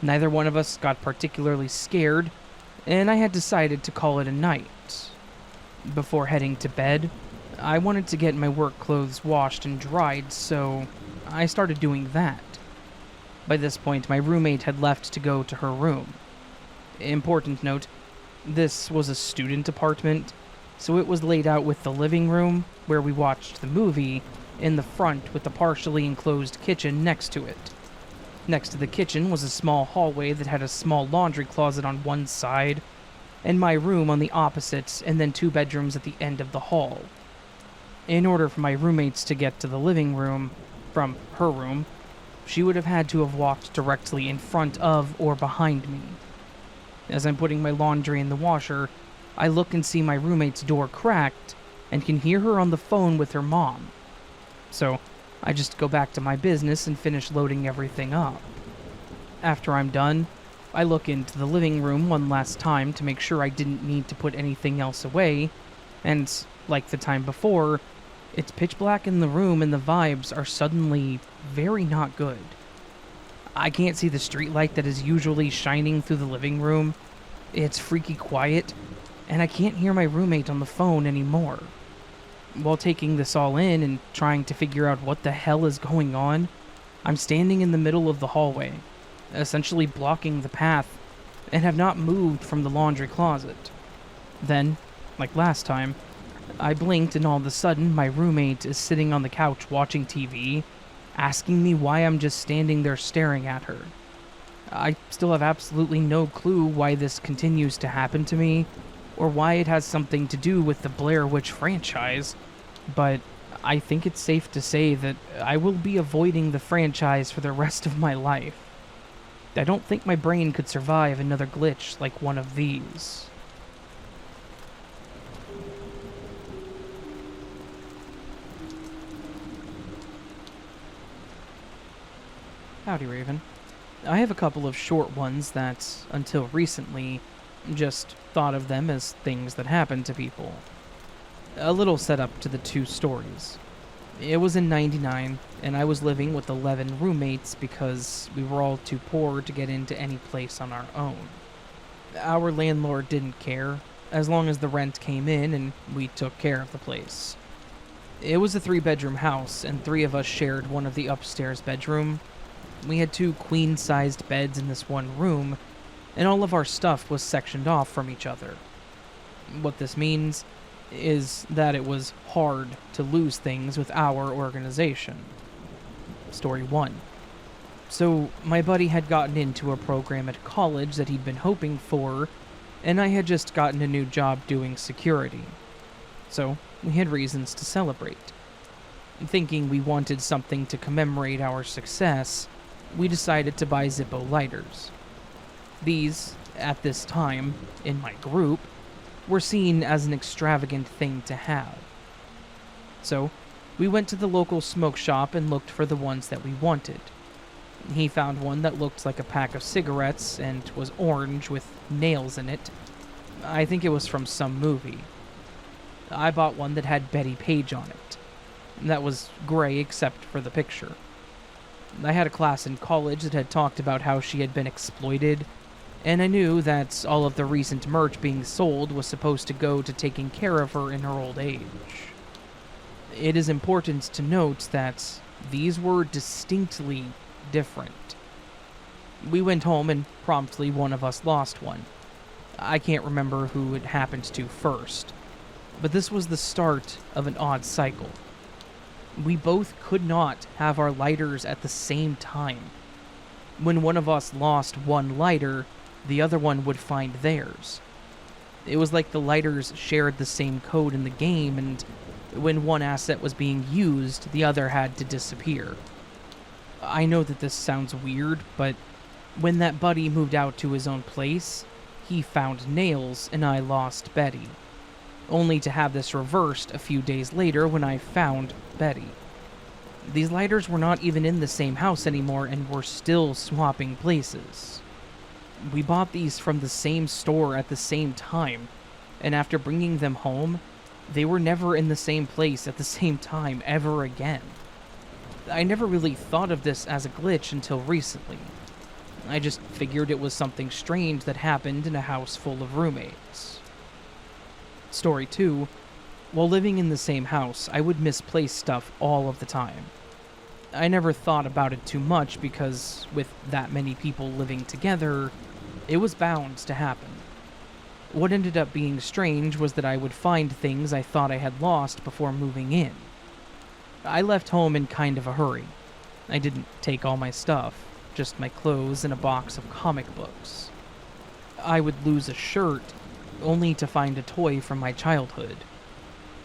Neither one of us got particularly scared, and I had decided to call it a night. Before heading to bed, I wanted to get my work clothes washed and dried, so I started doing that. By this point, my roommate had left to go to her room. Important note, this was a student apartment, so it was laid out with the living room, where we watched the movie, in the front with the partially enclosed kitchen next to it. Next to the kitchen was a small hallway that had a small laundry closet on one side, and my room on the opposite, and then 2 bedrooms at the end of the hall. In order for my roommates to get to the living room from her room, she would have had to have walked directly in front of or behind me. As I'm putting my laundry in the washer, I look and see my roommate's door cracked and can hear her on the phone with her mom. So I just go back to my business and finish loading everything up. After I'm done, I look into the living room one last time to make sure I didn't need to put anything else away, and like the time before, it's pitch black in the room and the vibes are suddenly very not good. I can't see the streetlight that is usually shining through the living room. It's freaky quiet, and I can't hear my roommate on the phone anymore. While taking this all in and trying to figure out what the hell is going on, I'm standing in the middle of the hallway, essentially blocking the path, and have not moved from the laundry closet. Then, like last time, I blinked and all of a sudden my roommate is sitting on the couch watching TV, asking me why I'm just standing there staring at her. I still have absolutely no clue why this continues to happen to me, or why it has something to do with the Blair Witch franchise, but I think it's safe to say that I will be avoiding the franchise for the rest of my life. I don't think my brain could survive another glitch like one of these. Howdy, Raven. I have a couple of short ones that, until recently, just thought of them as things that happen to people. A little setup to the 2 stories. It was in '99, and I was living with 11 roommates because we were all too poor to get into any place on our own. Our landlord didn't care, as long as the rent came in and we took care of the place. It was a 3-bedroom house, and 3 of us shared one of the upstairs bedroom. We had 2 queen-sized beds in this one room, and all of our stuff was sectioned off from each other. What this means is that it was hard to lose things with our organization. Story 1. So, my buddy had gotten into a program at college that he'd been hoping for, and I had just gotten a new job doing security. So, we had reasons to celebrate. Thinking we wanted something to commemorate our success, we decided to buy Zippo lighters. These, at this time, in my group, were seen as an extravagant thing to have. So, we went to the local smoke shop and looked for the ones that we wanted. He found one that looked like a pack of cigarettes and was orange with nails in it. I think it was from some movie. I bought one that had Betty Page on it. That was gray except for the picture. I had a class in college that had talked about how she had been exploited, and I knew that all of the recent merch being sold was supposed to go to taking care of her in her old age. It is important to note that these were distinctly different. We went home and promptly one of us lost one. I can't remember who it happened to first, but this was the start of an odd cycle. We both could not have our lighters at the same time. When one of us lost one lighter, the other one would find theirs. It was like the lighters shared the same code in the game, and when one asset was being used, the other had to disappear. I know that this sounds weird, but when that buddy moved out to his own place, he found nails and I lost Betty. Only to have this reversed a few days later when I found Betty. These lighters were not even in the same house anymore and were still swapping places. We bought these from the same store at the same time, and after bringing them home, they were never in the same place at the same time ever again. I never really thought of this as a glitch until recently. I just figured it was something strange that happened in a house full of roommates. Story 2. While living in the same house, I would misplace stuff all of the time. I never thought about it too much because, with that many people living together, it was bound to happen. What ended up being strange was that I would find things I thought I had lost before moving in. I left home in kind of a hurry. I didn't take all my stuff, just my clothes and a box of comic books. I would lose a shirt, only to find a toy from my childhood.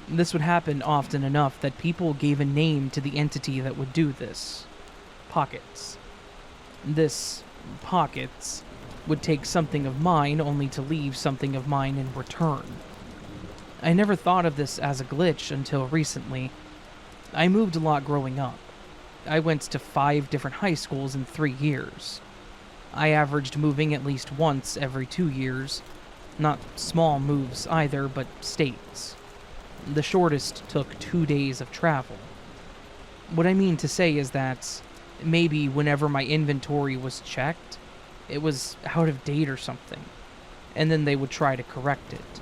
This would happen often enough that people gave a name to the entity that would do this. Pockets. This Pockets would take something of mine only to leave something of mine in return. I never thought of this as a glitch until recently. I moved a lot growing up. I went to 5 different high schools in 3 years. I averaged moving at least once every 2 years. Not small moves either, but states. The shortest took 2 days of travel. What I mean to say is that maybe whenever my inventory was checked, it was out of date or something, and then they would try to correct it.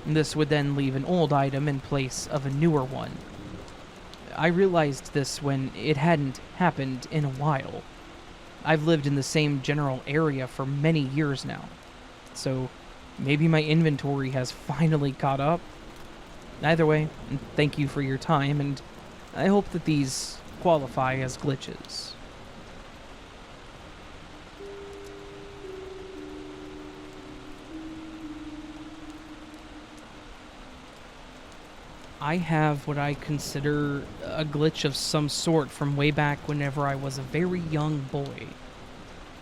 This would then leave an old item in place of a newer one. I realized this when it hadn't happened in a while. I've lived in the same general area for many years now, so maybe my inventory has finally caught up. Either way, thank you for your time, and I hope that these qualify as glitches. I have what I consider a glitch of some sort from way back whenever I was a very young boy.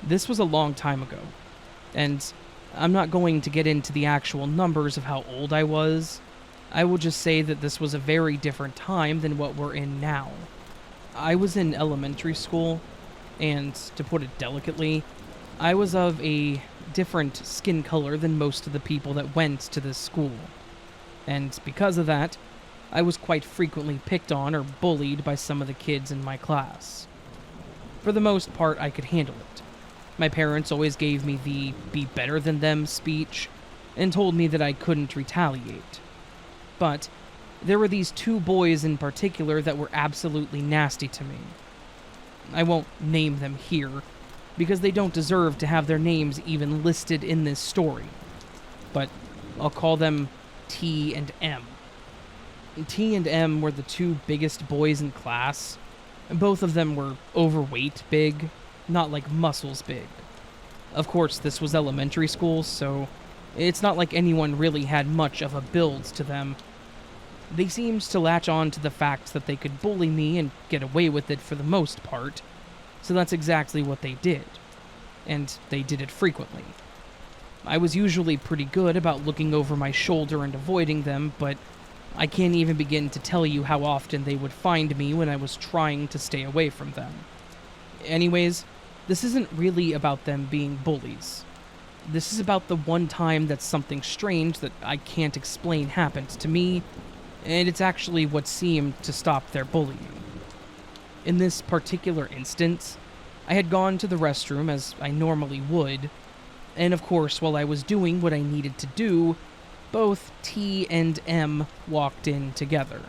This was a long time ago, and I'm not going to get into the actual numbers of how old I was. I will just say that this was a very different time than what we're in now. I was in elementary school, and to put it delicately, I was of a different skin color than most of the people that went to this school. And because of that, I was quite frequently picked on or bullied by some of the kids in my class. For the most part, I could handle it. My parents always gave me the be better than them speech and told me that I couldn't retaliate. But there were these 2 boys in particular that were absolutely nasty to me. I won't name them here, because they don't deserve to have their names even listed in this story. But I'll call them T and M. T and M were the two biggest boys in class. Both of them were overweight big, not like muscles big. Of course, this was elementary school, so it's not like anyone really had much of a build to them. They seemed to latch on to the fact that they could bully me and get away with it for the most part, so that's exactly what they did. And they did it frequently. I was usually pretty good about looking over my shoulder and avoiding them, but I can't even begin to tell you how often they would find me when I was trying to stay away from them. Anyways, this isn't really about them being bullies. This is about the one time that something strange that I can't explain happened to me, and it's actually what seemed to stop their bullying. In this particular instance, I had gone to the restroom as I normally would, and of course, while I was doing what I needed to do, both T and M walked in together.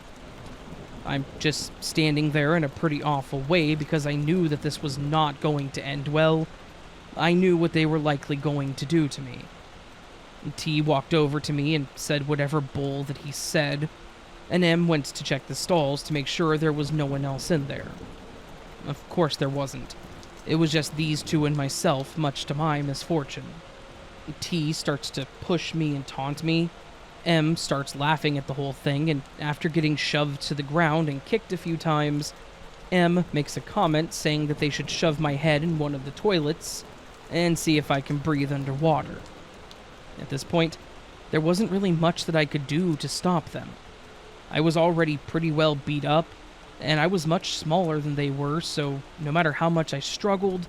I'm just standing there in a pretty awful way because I knew that this was not going to end well. I knew what they were likely going to do to me. T walked over to me and said whatever bull that he said, and M went to check the stalls to make sure there was no one else in there. Of course there wasn't. It was just these two and myself, much to my misfortune. T starts to push me and taunt me. M starts laughing at the whole thing, and after getting shoved to the ground and kicked a few times, M makes a comment saying that they should shove my head in one of the toilets and see if I can breathe underwater. At this point, there wasn't really much that I could do to stop them. I was already pretty well beat up, and I was much smaller than they were, so no matter how much I struggled,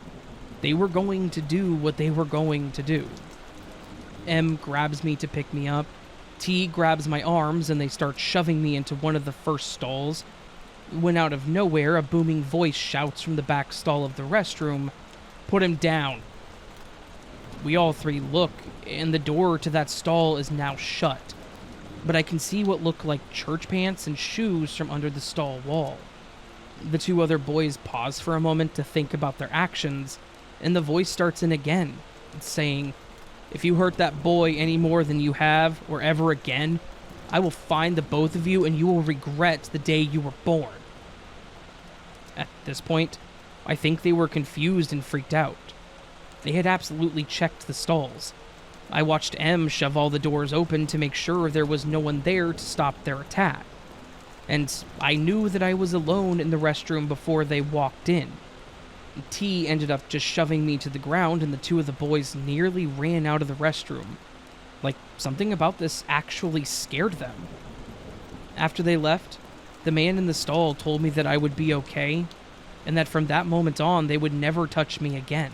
they were going to do what they were going to do. M grabs me to pick me up. T grabs my arms and they start shoving me into one of the first stalls, when out of nowhere a booming voice shouts from the back stall of the restroom, "Put him down." We all three look, and the door to that stall is now shut, but I can see what look like church pants and shoes from under the stall wall. The two other boys pause for a moment to think about their actions, and the voice starts in again, saying, "If you hurt that boy any more than you have, or ever again, I will find the both of you and you will regret the day you were born." At this point, I think they were confused and freaked out. They had absolutely checked the stalls. I watched M shove all the doors open to make sure there was no one there to stop their attack. And I knew that I was alone in the restroom before they walked in. T ended up just shoving me to the ground, and the two of the boys nearly ran out of the restroom. Like, something about this actually scared them. After they left, the man in the stall told me that I would be okay, and that from that moment on, they would never touch me again.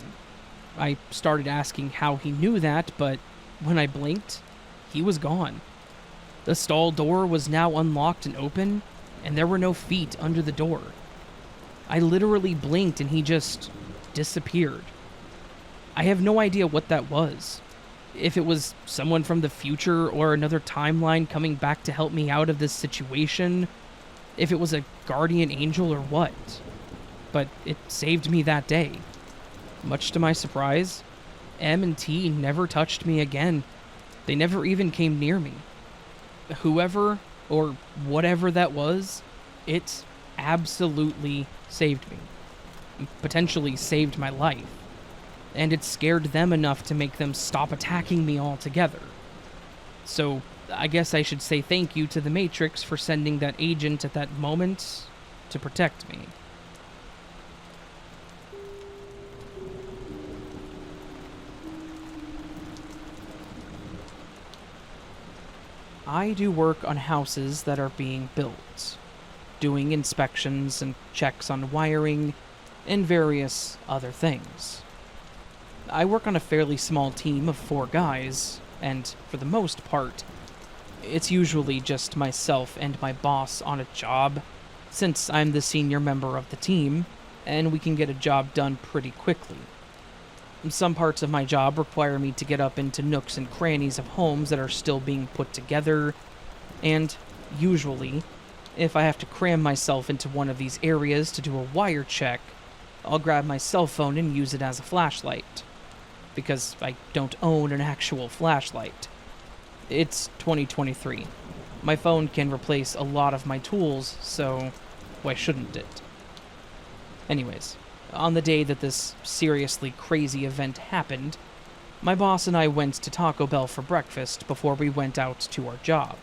I started asking how he knew that, but when I blinked, he was gone. The stall door was now unlocked and open, and there were no feet under the door. I literally blinked and he just disappeared. I have no idea what that was. If it was someone from the future or another timeline coming back to help me out of this situation, if it was a guardian angel or what. But it saved me that day. Much to my surprise, M and T never touched me again. They never even came near me. Whoever or whatever that was, it absolutely saved me. Potentially saved my life. And it scared them enough to make them stop attacking me altogether. So, I guess I should say thank you to the Matrix for sending that agent at that moment to protect me. I do work on houses that are being built, doing inspections and checks on wiring, and various other things. I work on a fairly small team of 4 guys, and for the most part, it's usually just myself and my boss on a job, since I'm the senior member of the team, and we can get a job done pretty quickly. Some parts of my job require me to get up into nooks and crannies of homes that are still being put together, and usually, if I have to cram myself into one of these areas to do a wire check, I'll grab my cell phone and use it as a flashlight. Because I don't own an actual flashlight. It's 2023. My phone can replace a lot of my tools, so why shouldn't it? Anyways, on the day that this seriously crazy event happened, my boss and I went to Taco Bell for breakfast before we went out to our job.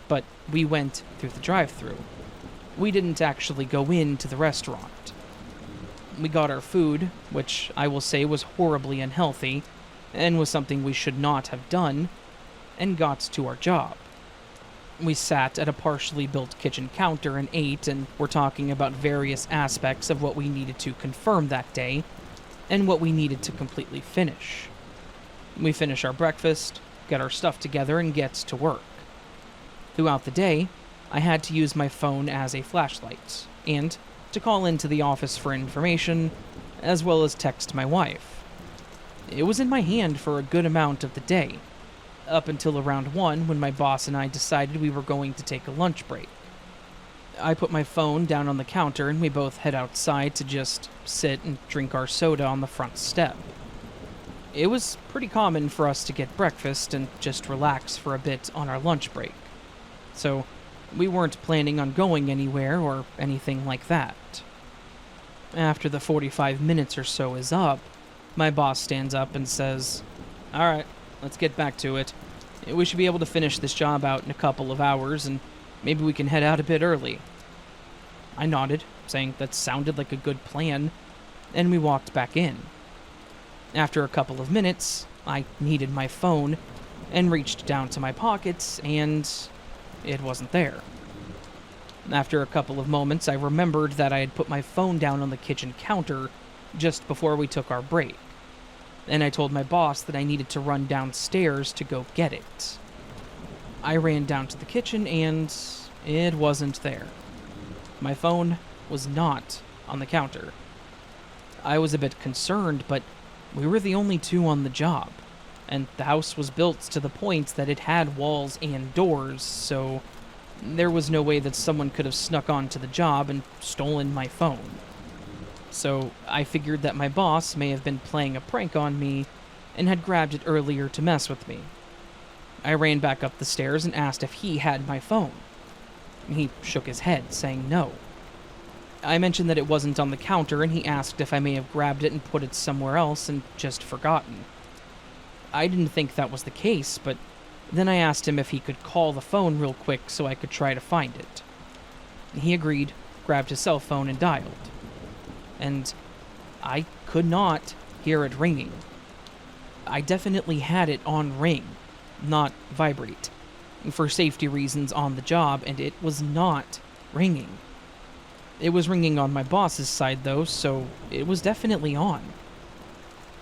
But we went through the drive-thru. We didn't actually go into the restaurant. We got our food, which I will say was horribly unhealthy, and was something we should not have done, and got to our job. We sat at a partially built kitchen counter and ate, and were talking about various aspects of what we needed to confirm that day, and what we needed to completely finish. We finish our breakfast, get our stuff together, and get to work. Throughout the day, I had to use my phone as a flashlight, and to call into the office for information, as well as text my wife. It was in my hand for a good amount of the day, up until around 1 when my boss and I decided we were going to take a lunch break. I put my phone down on the counter and we both head outside to just sit and drink our soda on the front step. It was pretty common for us to get breakfast and just relax for a bit on our lunch break, so we weren't planning on going anywhere or anything like that. After the 45 minutes or so is up, my boss stands up and says, "Alright, let's get back to it. We should be able to finish this job out in a couple of hours, and maybe we can head out a bit early." I nodded, saying that sounded like a good plan, and we walked back in. After a couple of minutes, I needed my phone, and reached down to my pockets, and it wasn't there. After a couple of moments, I remembered that I had put my phone down on the kitchen counter just before we took our break, and I told my boss that I needed to run downstairs to go get it. I ran down to the kitchen, and it wasn't there. My phone was not on the counter. I was a bit concerned, but we were the only two on the job, and the house was built to the point that it had walls and doors, so there was no way that someone could have snuck onto the job and stolen my phone. So I figured that my boss may have been playing a prank on me and had grabbed it earlier to mess with me. I ran back up the stairs and asked if he had my phone. He shook his head, saying no. I mentioned that it wasn't on the counter, and he asked if I may have grabbed it and put it somewhere else and just forgotten. I didn't think that was the case, but then I asked him if he could call the phone real quick so I could try to find it. He agreed, grabbed his cell phone, and dialed. And I could not hear it ringing. I definitely had it on ring, not vibrate, for safety reasons on the job, and it was not ringing. It was ringing on my boss's side, though, so it was definitely on.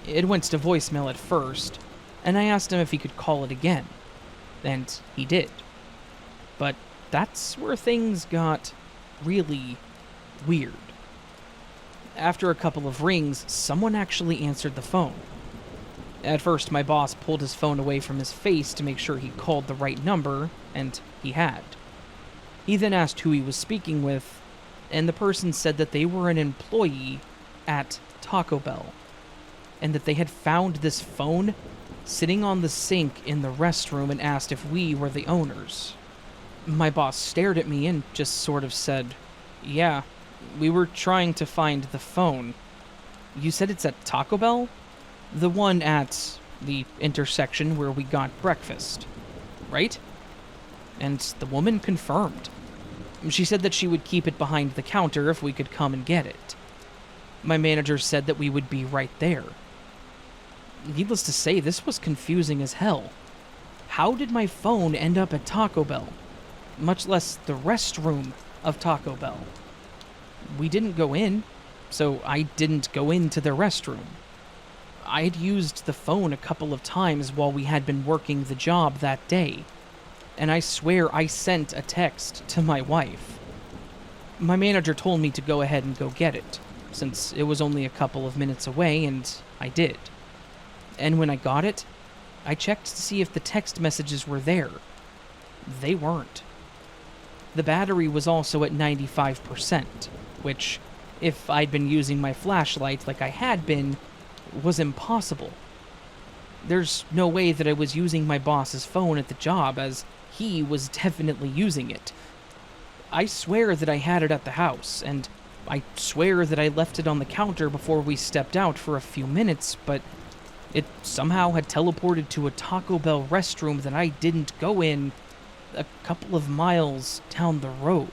It went to voicemail at first, and I asked him if he could call it again, and he did. But that's where things got really weird. After a couple of rings, someone actually answered the phone. At first, my boss pulled his phone away from his face to make sure he called the right number, and he had. He then asked who he was speaking with, and the person said that they were an employee at Taco Bell, and that they had found this phone sitting on the sink in the restroom and asked if we were the owners. My boss stared at me and just sort of said, "Yeah, we were trying to find the phone. You said it's at Taco Bell? The one at the intersection where we got breakfast, right?" And the woman confirmed. She said that she would keep it behind the counter if we could come and get it. My manager said that we would be right there. Needless to say, this was confusing as hell. How did my phone end up at Taco Bell? Much less the restroom of Taco Bell. We didn't go in, so I didn't go into the restroom. I had used the phone a couple of times while we had been working the job that day, and I swear I sent a text to my wife. My manager told me to go ahead and go get it, since it was only a couple of minutes away, and I did. And when I got it, I checked to see if the text messages were there. They weren't. The battery was also at 95%, which if I'd been using my flashlight like I had been, was impossible. There's no way that I was using my boss's phone at the job, as he was definitely using it. I swear that I had it at the house, and I swear that I left it on the counter before we stepped out for a few minutes, but it somehow had teleported to a Taco Bell restroom that I didn't go in a couple of miles down the road.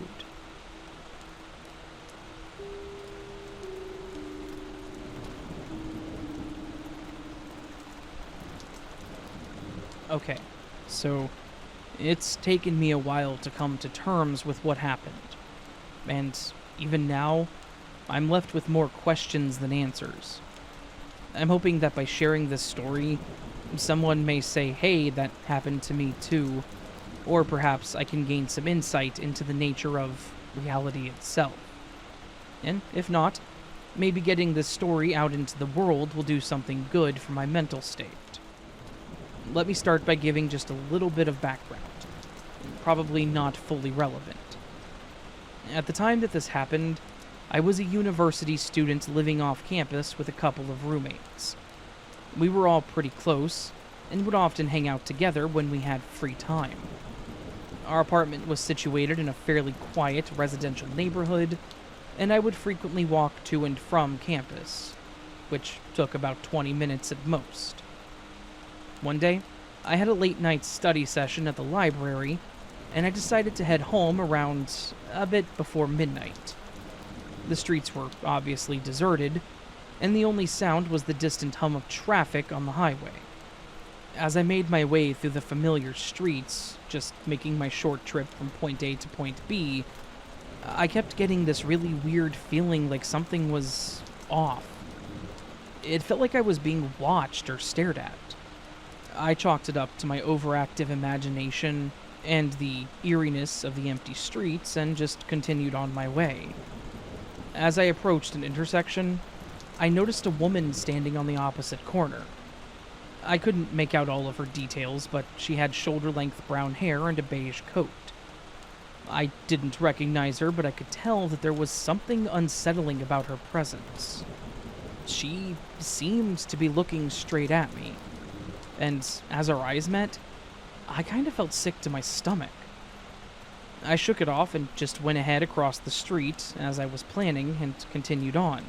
Okay, so it's taken me a while to come to terms with what happened. And even now, I'm left with more questions than answers. I'm hoping that by sharing this story, someone may say, hey, that happened to me too, or perhaps I can gain some insight into the nature of reality itself. And if not, maybe getting this story out into the world will do something good for my mental state. Let me start by giving just a little bit of background, probably not fully relevant. At the time that this happened, I was a university student living off campus with a couple of roommates. We were all pretty close, and would often hang out together when we had free time. Our apartment was situated in a fairly quiet residential neighborhood, and I would frequently walk to and from campus, which took about 20 minutes at most. One day, I had a late-night study session at the library, and I decided to head home around a bit before midnight. The streets were obviously deserted, and the only sound was the distant hum of traffic on the highway. As I made my way through the familiar streets, just making my short trip from point A to point B, I kept getting this really weird feeling like something was off. It felt like I was being watched or stared at. I chalked it up to my overactive imagination and the eeriness of the empty streets and just continued on my way. As I approached an intersection, I noticed a woman standing on the opposite corner. I couldn't make out all of her details, but she had shoulder-length brown hair and a beige coat. I didn't recognize her, but I could tell that there was something unsettling about her presence. She seemed to be looking straight at me, and as our eyes met, I kind of felt sick to my stomach. I shook it off and just went ahead across the street as I was planning and continued on.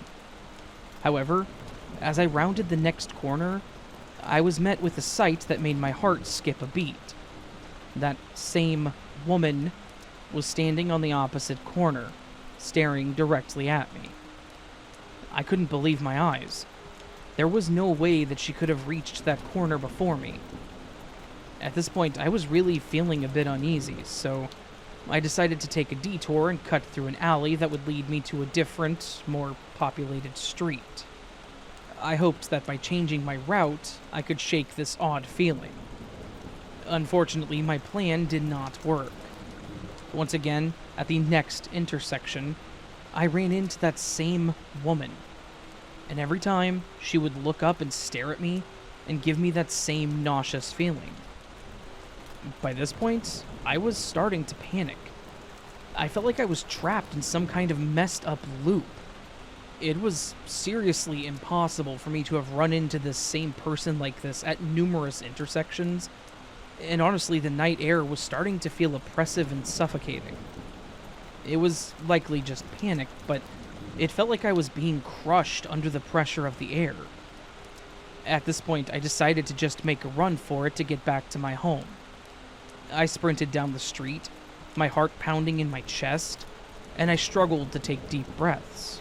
However, as I rounded the next corner, I was met with a sight that made my heart skip a beat. That same woman was standing on the opposite corner, staring directly at me. I couldn't believe my eyes. There was no way that she could have reached that corner before me. At this point, I was really feeling a bit uneasy, so I decided to take a detour and cut through an alley that would lead me to a different, more populated street. I hoped that by changing my route, I could shake this odd feeling. Unfortunately, my plan did not work. Once again, at the next intersection, I ran into that same woman. And every time, she would look up and stare at me and give me that same nauseous feeling. By this point, I was starting to panic. I felt like I was trapped in some kind of messed up loop. It was seriously impossible for me to have run into this same person like this at numerous intersections, and honestly, the night air was starting to feel oppressive and suffocating. It was likely just panic, but it felt like I was being crushed under the pressure of the air. At this point, I decided to just make a run for it to get back to my home. I sprinted down the street, my heart pounding in my chest, and I struggled to take deep breaths.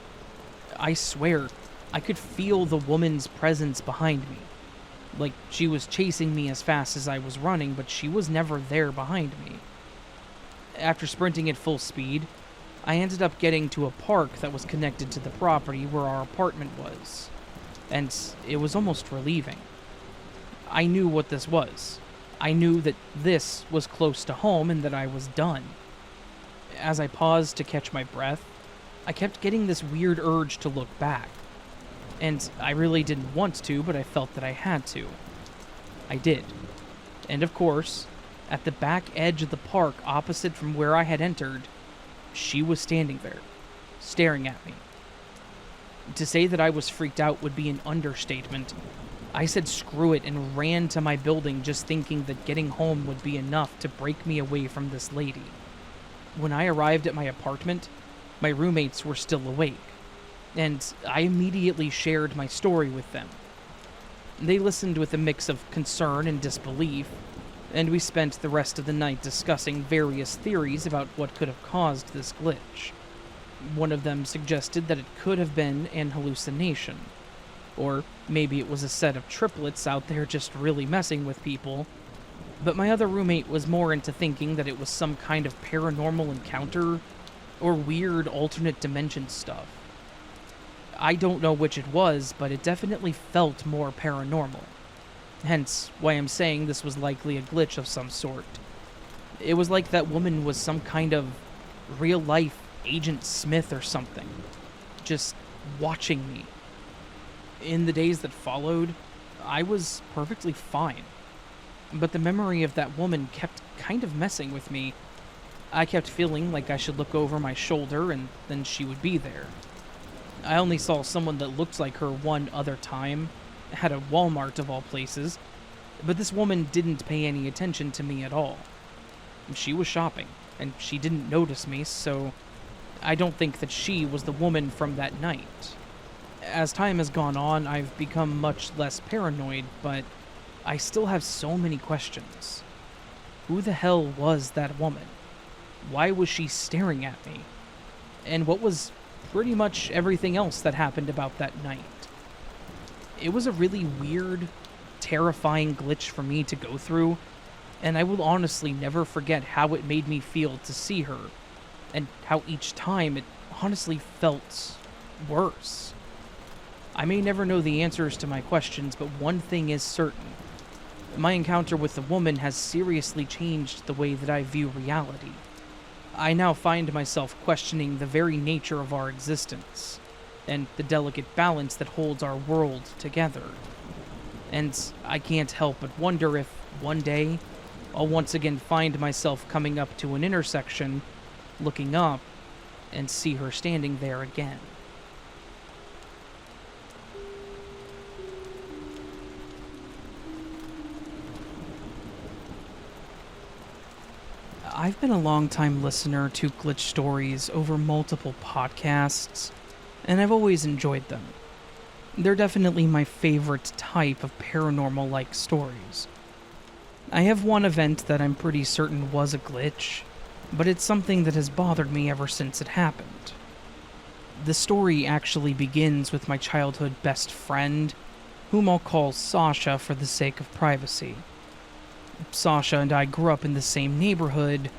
I swear, I could feel the woman's presence behind me. Like she was chasing me as fast as I was running, but she was never there behind me. After sprinting at full speed, I ended up getting to a park that was connected to the property where our apartment was, and it was almost relieving. I knew what this was. I knew that this was close to home and that I was done. As I paused to catch my breath, I kept getting this weird urge to look back. And I really didn't want to, but I felt that I had to. I did. And of course, at the back edge of the park opposite from where I had entered, she was standing there, staring at me. To say that I was freaked out would be an understatement. I said screw it and ran to my building just thinking that getting home would be enough to break me away from this lady. When I arrived at my apartment, my roommates were still awake, and I immediately shared my story with them. They listened with a mix of concern and disbelief, and we spent the rest of the night discussing various theories about what could have caused this glitch. One of them suggested that it could have been an hallucination, or maybe it was a set of triplets out there just really messing with people, but my other roommate was more into thinking that it was some kind of paranormal encounter or weird alternate dimension stuff. I don't know which it was, but it definitely felt more paranormal. Hence why I'm saying this was likely a glitch of some sort. It was like that woman was some kind of real-life Agent Smith or something, just watching me. In the days that followed, I was perfectly fine, but the memory of that woman kept kind of messing with me. I kept feeling like I should look over my shoulder and then she would be there. I only saw someone that looked like her one other time, at a Walmart of all places, but this woman didn't pay any attention to me at all. She was shopping, and she didn't notice me, so I don't think that she was the woman from that night. As time has gone on, I've become much less paranoid, but I still have so many questions. Who the hell was that woman? Why was she staring at me? And what was pretty much everything else that happened about that night? It was a really weird, terrifying glitch for me to go through, and I will honestly never forget how it made me feel to see her, and how each time it honestly felt worse. I may never know the answers to my questions, but one thing is certain. My encounter with the woman has seriously changed the way that I view reality. I now find myself questioning the very nature of our existence, and the delicate balance that holds our world together. And I can't help but wonder if, one day, I'll once again find myself coming up to an intersection, looking up, and see her standing there again. I've been a long-time listener to glitch stories over multiple podcasts, and I've always enjoyed them. They're definitely my favorite type of paranormal-like stories. I have one event that I'm pretty certain was a glitch, but it's something that has bothered me ever since it happened. The story actually begins with my childhood best friend, whom I'll call Sasha for the sake of privacy. Sasha and I grew up in the same neighborhood,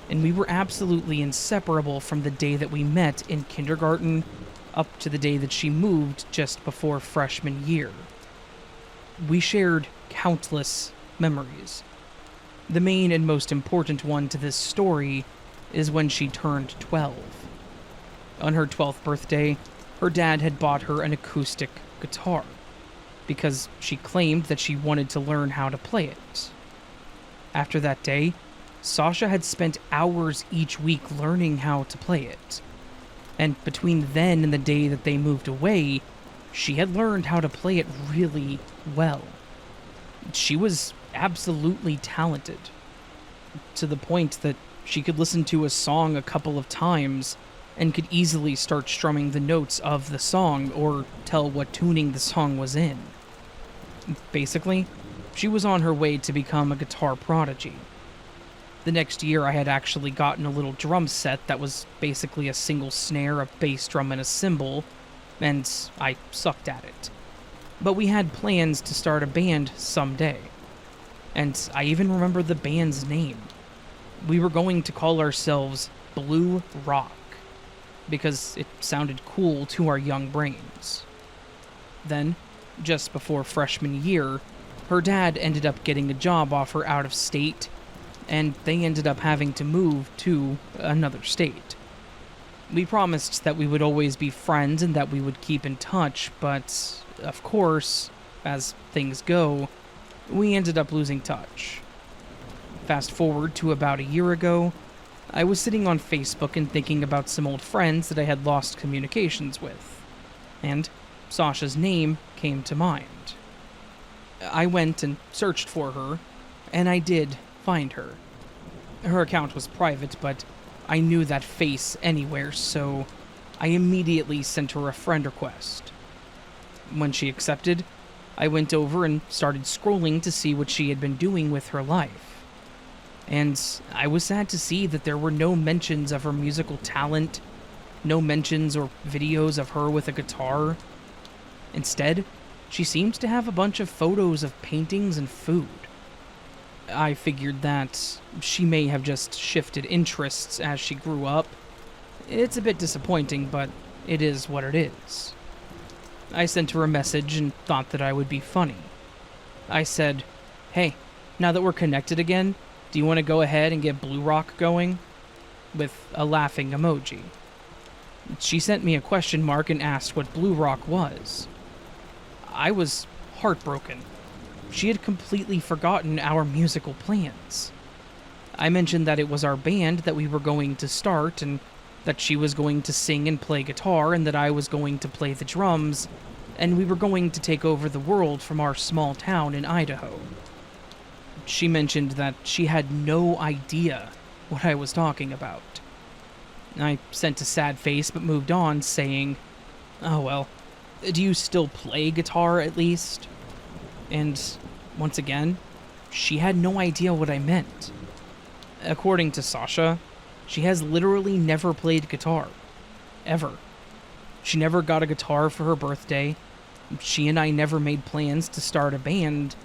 and we were absolutely inseparable from the day that we met in kindergarten up to the day that she moved just before freshman year. We shared countless memories. The main and most important one to this story is when she turned 12. On her 12th birthday, her dad had bought her an acoustic guitar, because she claimed that she wanted to learn how to play it. After that day, Sasha had spent hours each week learning how to play it. And between then and the day that they moved away, she had learned how to play it really well. She was absolutely talented, to the point that she could listen to a song a couple of times and could easily start strumming the notes of the song or tell what tuning the song was in. Basically, she was on her way to become a guitar prodigy. The next year, I had actually gotten a little drum set that was basically a single snare, a bass drum, and a cymbal, and I sucked at it. But we had plans to start a band someday. And I even remember the band's name. We were going to call ourselves Blue Rock, because it sounded cool to our young brains. Then, just before freshman year, her dad ended up getting a job offer out of state, and they ended up having to move to another state. We promised that we would always be friends and that we would keep in touch, but, of course, as things go, we ended up losing touch. Fast forward to about a year ago, I was sitting on Facebook and thinking about some old friends that I had lost communications with. and Sasha's name came to mind. I went and searched for her, and I did find her. Her account was private, but I knew that face anywhere, so I immediately sent her a friend request. When she accepted, I went over and started scrolling to see what she had been doing with her life. And I was sad to see that there were no mentions of her musical talent, no mentions or videos of her with a guitar. Instead, she seemed to have a bunch of photos of paintings and food. I figured that she may have just shifted interests as she grew up. It's a bit disappointing, but it is what it is. I sent her a message and thought that I would be funny. I said, "Hey, now that we're connected again, do you want to go ahead and get Blue Rock going?" With a laughing emoji. She sent me a question mark and asked what Blue Rock was. I was heartbroken. She had completely forgotten our musical plans. I mentioned that it was our band that we were going to start, and that she was going to sing and play guitar, and that I was going to play the drums, and we were going to take over the world from our small town in Idaho. She mentioned that she had no idea what I was talking about. I sent a sad face but moved on, saying, "Oh well, do you still play guitar at least?" And once again, she had no idea what I meant. According to Sasha, she has literally never played guitar. Ever. She never got a guitar for her birthday. She and I never made plans to start a band,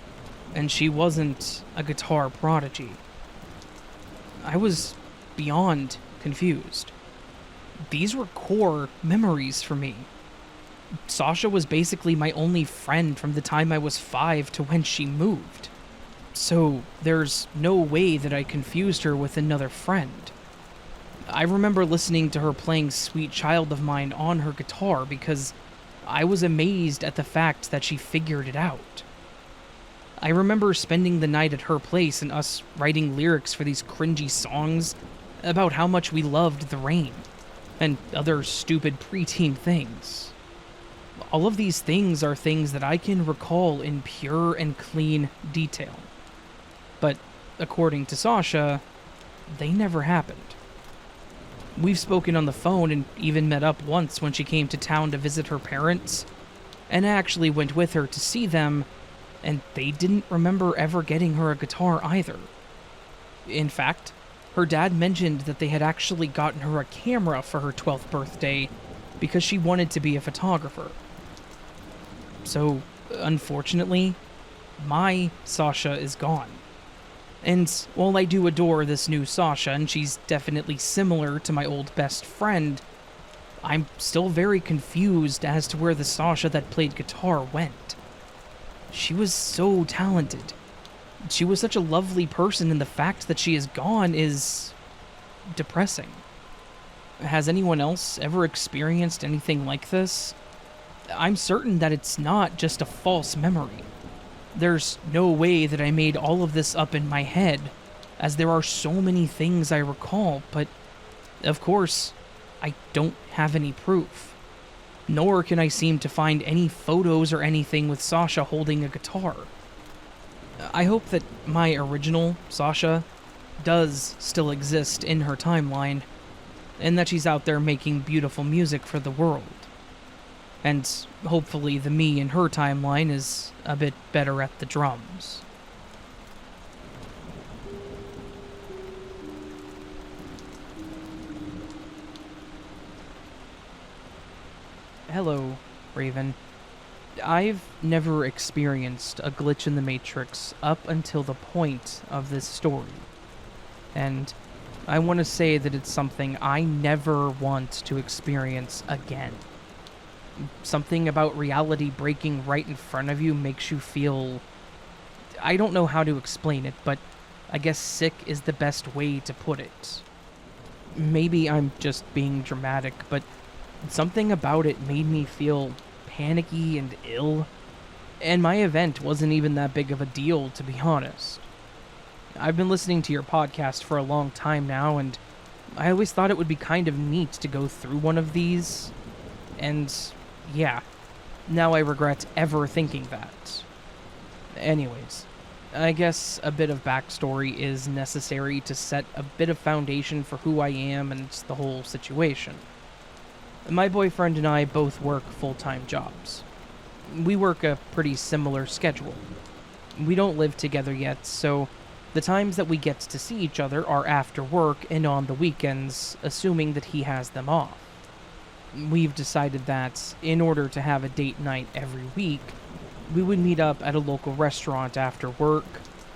and she wasn't a guitar prodigy. I was beyond confused. These were core memories for me. Sasha was basically my only friend from the time I was 5 to when she moved. So there's no way that I confused her with another friend. I remember listening to her playing Sweet Child of Mine on her guitar because I was amazed at the fact that she figured it out. I remember spending the night at her place and us writing lyrics for these cringy songs about how much we loved the rain and other stupid preteen things. All of these things are things that I can recall in pure and clean detail. But according to Sasha, they never happened. We've spoken on the phone and even met up once when she came to town to visit her parents, and I actually went with her to see them, and they didn't remember ever getting her a guitar either. In fact, her dad mentioned that they had actually gotten her a camera for her 12th birthday because she wanted to be a photographer. So, unfortunately, my Sasha is gone. And while I do adore this new Sasha, and she's definitely similar to my old best friend, I'm still very confused as to where the Sasha that played guitar went. She was so talented. She was such a lovely person, and the fact that she is gone is depressing. Has anyone else ever experienced anything like this? I'm certain that it's not just a false memory. There's no way that I made all of this up in my head, as there are so many things I recall, but of course, I don't have any proof. Nor can I seem to find any photos or anything with Sasha holding a guitar. I hope that my original Sasha does still exist in her timeline, and that she's out there making beautiful music for the world. And hopefully the me in her timeline is a bit better at the drums. Hello, Raven. I've never experienced a glitch in the Matrix up until the point of this story. And I want to say that it's something I never want to experience again. Something about reality breaking right in front of you makes you feel... I don't know how to explain it, but I guess sick is the best way to put it. Maybe I'm just being dramatic, but something about it made me feel panicky and ill. And my event wasn't even that big of a deal, to be honest. I've been listening to your podcast for a long time now, and I always thought it would be kind of neat to go through one of these. And Yeah, now I regret ever thinking that. Anyways, I guess a bit of backstory is necessary to set a bit of foundation for who I am and the whole situation. My boyfriend and I both work full-time jobs. We work a pretty similar schedule. We don't live together yet, so the times that we get to see each other are after work and on the weekends, assuming that he has them off. We've decided that, in order to have a date night every week, we would meet up at a local restaurant after work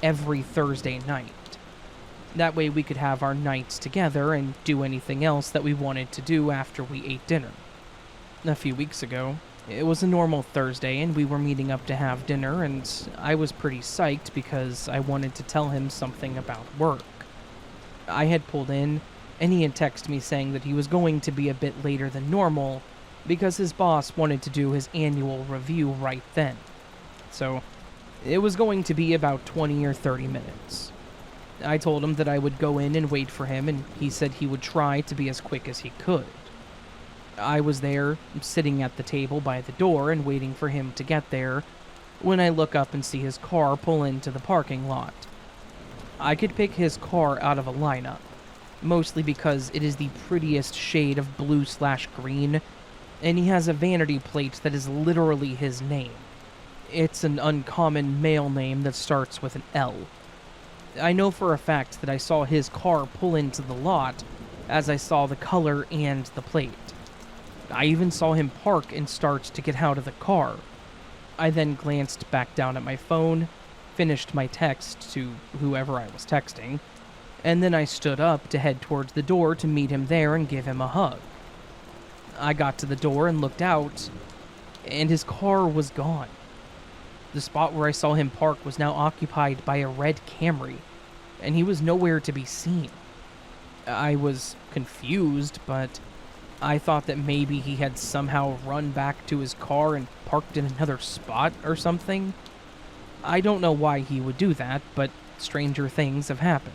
every Thursday night. That way we could have our nights together and do anything else that we wanted to do after we ate dinner. A few weeks ago, it was a normal Thursday and we were meeting up to have dinner, and I was pretty psyched because I wanted to tell him something about work. I had pulled in, and he had texted me saying that he was going to be a bit later than normal because his boss wanted to do his annual review right then. So, it was going to be about 20 or 30 minutes. I told him that I would go in and wait for him, and he said he would try to be as quick as he could. I was there, sitting at the table by the door and waiting for him to get there, when I look up and see his car pull into the parking lot. I could pick his car out of a lineup, mostly because it is the prettiest shade of blue/green, and he has a vanity plate that is literally his name. It's an uncommon male name that starts with an L. I know for a fact that I saw his car pull into the lot, as I saw the color and the plate. I even saw him park and start to get out of the car. I then glanced back down at my phone, finished my text to whoever I was texting, and then I stood up to head towards the door to meet him there and give him a hug. I got to the door and looked out, and his car was gone. The spot where I saw him park was now occupied by a red Camry, and he was nowhere to be seen. I was confused, but I thought that maybe he had somehow run back to his car and parked in another spot or something. I don't know why he would do that, but stranger things have happened.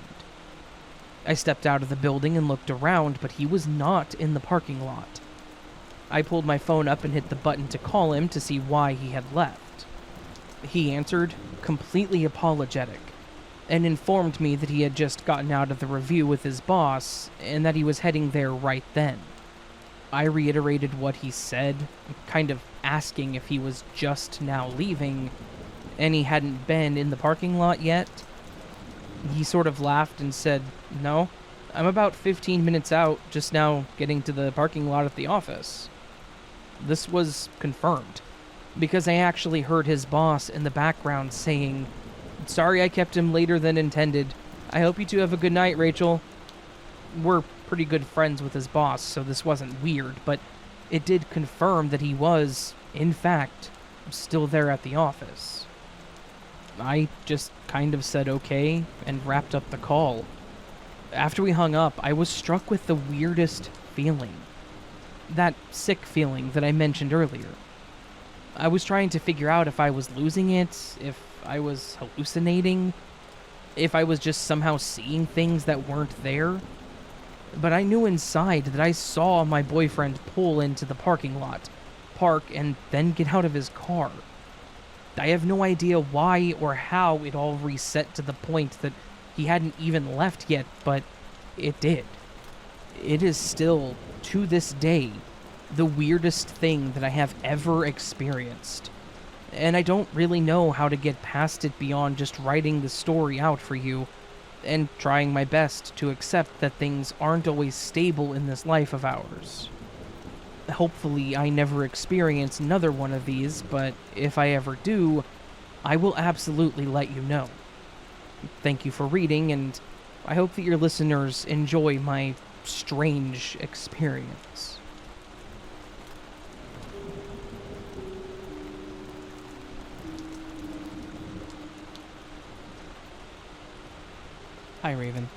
I stepped out of the building and looked around, but he was not in the parking lot. I pulled my phone up and hit the button to call him to see why he had left. He answered, completely apologetic, and informed me that he had just gotten out of the review with his boss and that he was heading there right then. I reiterated what he said, kind of asking if he was just now leaving, and he hadn't been in the parking lot yet. He sort of laughed and said, "No, I'm about 15 minutes out, just now getting to the parking lot at the office." This was confirmed, because I actually heard his boss in the background saying, "Sorry I kept him later than intended. I hope you two have a good night, Rachel." We're pretty good friends with his boss, so this wasn't weird, but it did confirm that he was, in fact, still there at the office. I just kind of said okay and wrapped up the call. After we hung up, I was struck with the weirdest feeling. That sick feeling that I mentioned earlier. I was trying to figure out if I was losing it, if I was hallucinating, if I was just somehow seeing things that weren't there. But I knew inside that I saw my boyfriend pull into the parking lot, park, and then get out of his car. I have no idea why or how it all reset to the point that he hadn't even left yet, but it did. It is still, to this day, the weirdest thing that I have ever experienced. And I don't really know how to get past it beyond just writing the story out for you, and trying my best to accept that things aren't always stable in this life of ours. Hopefully I never experience another one of these, but if I ever do, I will absolutely let you know. Thank you for reading, and I hope that your listeners enjoy my strange experience. Hi, Raven.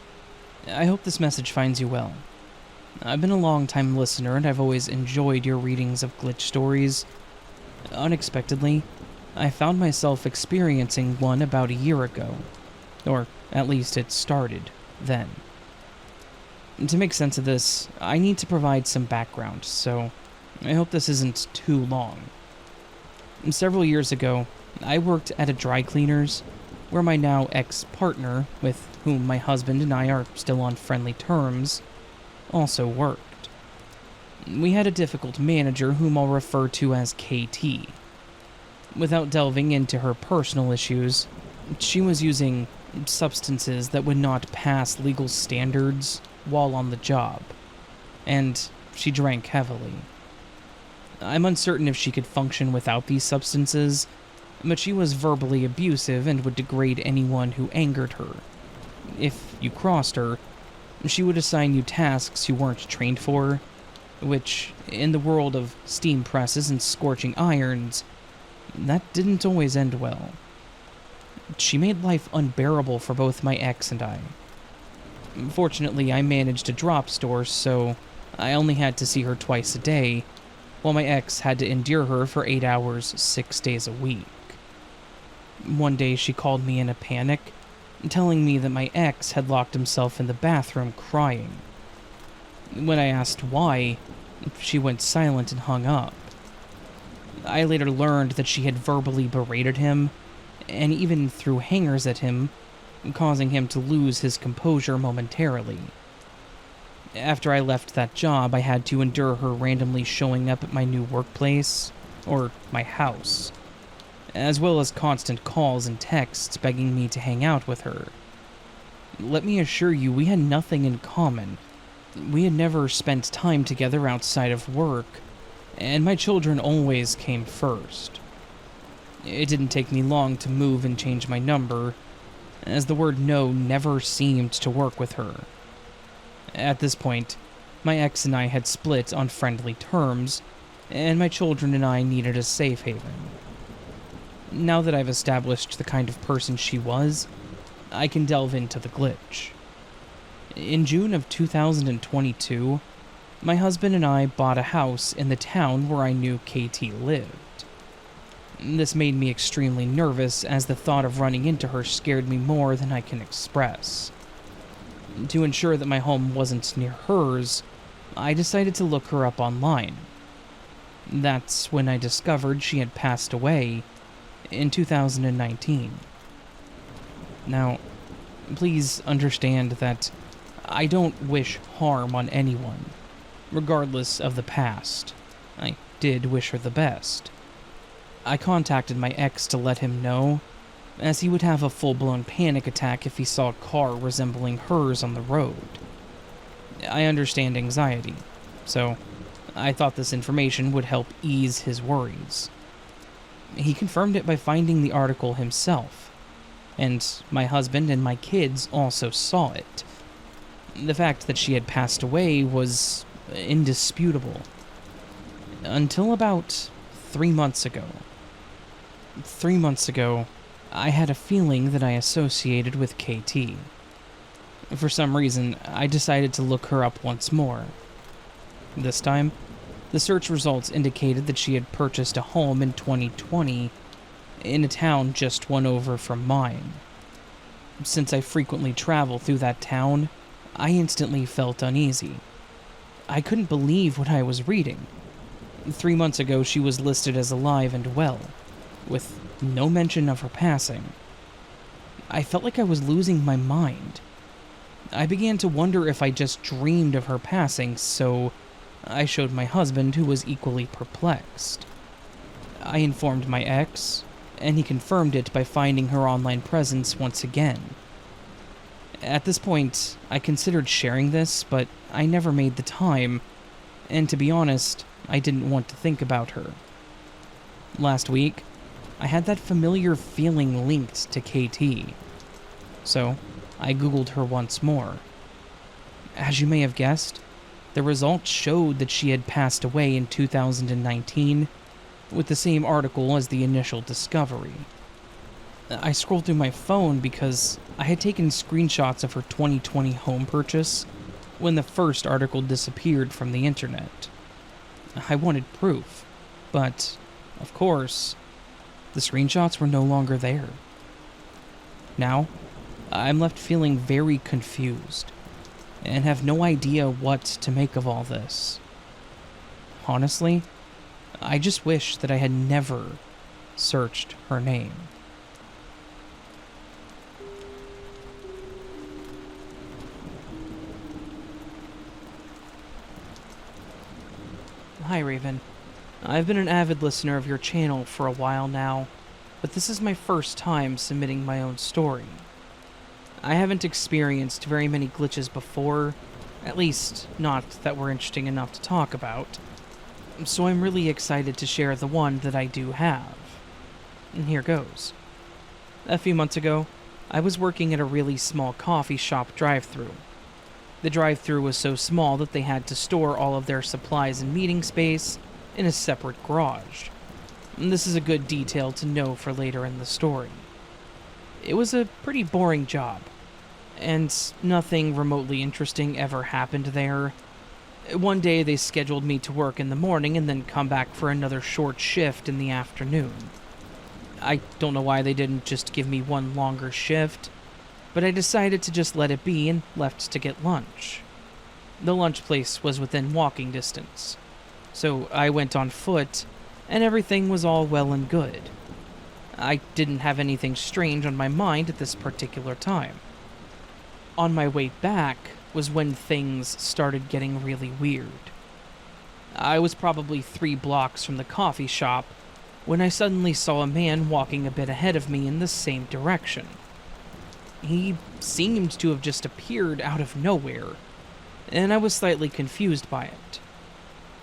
I hope this message finds you well. I've been a long-time listener, and I've always enjoyed your readings of glitch stories. Unexpectedly, I found myself experiencing one about a year ago. Or, at least it started then. To make sense of this, I need to provide some background, so I hope this isn't too long. Several years ago, I worked at a dry cleaner's where my now ex-partner, with whom my husband and I are still on friendly terms, also worked. We had a difficult manager whom I'll refer to as KT. Without delving into her personal issues, she was using substances that would not pass legal standards while on the job, and she drank heavily. I'm uncertain if she could function without these substances, but she was verbally abusive and would degrade anyone who angered her. If you crossed her, she would assign you tasks you weren't trained for, which, in the world of steam presses and scorching irons, that didn't always end well. She made life unbearable for both my ex and I. Fortunately, I managed a drop store, so I only had to see her twice a day, while my ex had to endure her for 8 hours, 6 days a week. One day she called me in a panic, telling me that my ex had locked himself in the bathroom crying. When I asked why, she went silent and hung up. I later learned that she had verbally berated him, and even threw hangers at him, causing him to lose his composure momentarily. After I left that job, I had to endure her randomly showing up at my new workplace, or my house, as well as constant calls and texts begging me to hang out with her. Let me assure you, we had nothing in common. We had never spent time together outside of work, and my children always came first. It didn't take me long to move and change my number, as the word no never seemed to work with her. At this point, my ex and I had split on friendly terms, and my children and I needed a safe haven. Now that I've established the kind of person she was, I can delve into the glitch. In June of 2022, my husband and I bought a house in the town where I knew KT lived. This made me extremely nervous, as the thought of running into her scared me more than I can express. To ensure that my home wasn't near hers, I decided to look her up online. That's when I discovered she had passed away in 2019. Now, please understand that I don't wish harm on anyone, regardless of the past. I did wish her the best. I contacted my ex to let him know, as he would have a full-blown panic attack if he saw a car resembling hers on the road. I understand anxiety, so I thought this information would help ease his worries. He confirmed it by finding the article himself, and my husband and my kids also saw it. The fact that she had passed away was indisputable. Until about 3 months ago. 3 months ago, I had a feeling that I associated with KT. For some reason, I decided to look her up once more. This time, the search results indicated that she had purchased a home in 2020 in a town just one over from mine. Since I frequently travel through that town, I instantly felt uneasy. I couldn't believe what I was reading. 3 months ago, she was listed as alive and well, with no mention of her passing. I felt like I was losing my mind. I began to wonder if I just dreamed of her passing, so I showed my husband, who was equally perplexed. I informed my ex, and he confirmed it by finding her online presence once again. At this point, I considered sharing this, but I never made the time, and to be honest, I didn't want to think about her. Last week, I had that familiar feeling linked to KT, so I googled her once more. As you may have guessed, the results showed that she had passed away in 2019, with the same article as the initial discovery. I scrolled through my phone because I had taken screenshots of her 2020 home purchase when the first article disappeared from the internet. I wanted proof, but, of course, the screenshots were no longer there. Now, I'm left feeling very confused, and have no idea what to make of all this. honestly, I just wish that I had never searched her name. Hi, Raven. I've been an avid listener of your channel for a while now, but this is my first time submitting my own story. I haven't experienced very many glitches before, at least not that were interesting enough to talk about, so I'm really excited to share the one that I do have. And here goes. A few months ago, I was working at a really small coffee shop drive-thru. The drive-thru was so small that they had to store all of their supplies and meeting space in a separate garage. This is a good detail to know for later in the story. It was a pretty boring job, and nothing remotely interesting ever happened there. One day they scheduled me to work in the morning and then come back for another short shift in the afternoon. I don't know why they didn't just give me one longer shift, but I decided to just let it be and left to get lunch. The lunch place was within walking distance, so I went on foot, and everything was all well and good. I didn't have anything strange on my mind at this particular time. On my way back was when things started getting really weird. I was probably 3 blocks from the coffee shop when I suddenly saw a man walking a bit ahead of me in the same direction. He seemed to have just appeared out of nowhere, and I was slightly confused by it.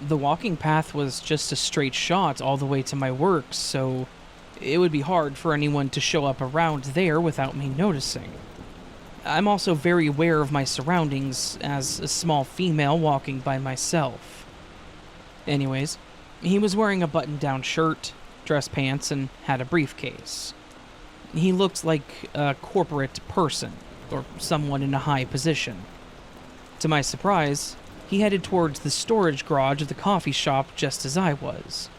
The walking path was just a straight shot all the way to my work, so it would be hard for anyone to show up around there without me noticing. I'm also very aware of my surroundings as a small female walking by myself. Anyways, he was wearing a button-down shirt, dress pants, and had a briefcase. He looked like a corporate person, or someone in a high position. To my surprise, he headed towards the storage garage of the coffee shop just as I was.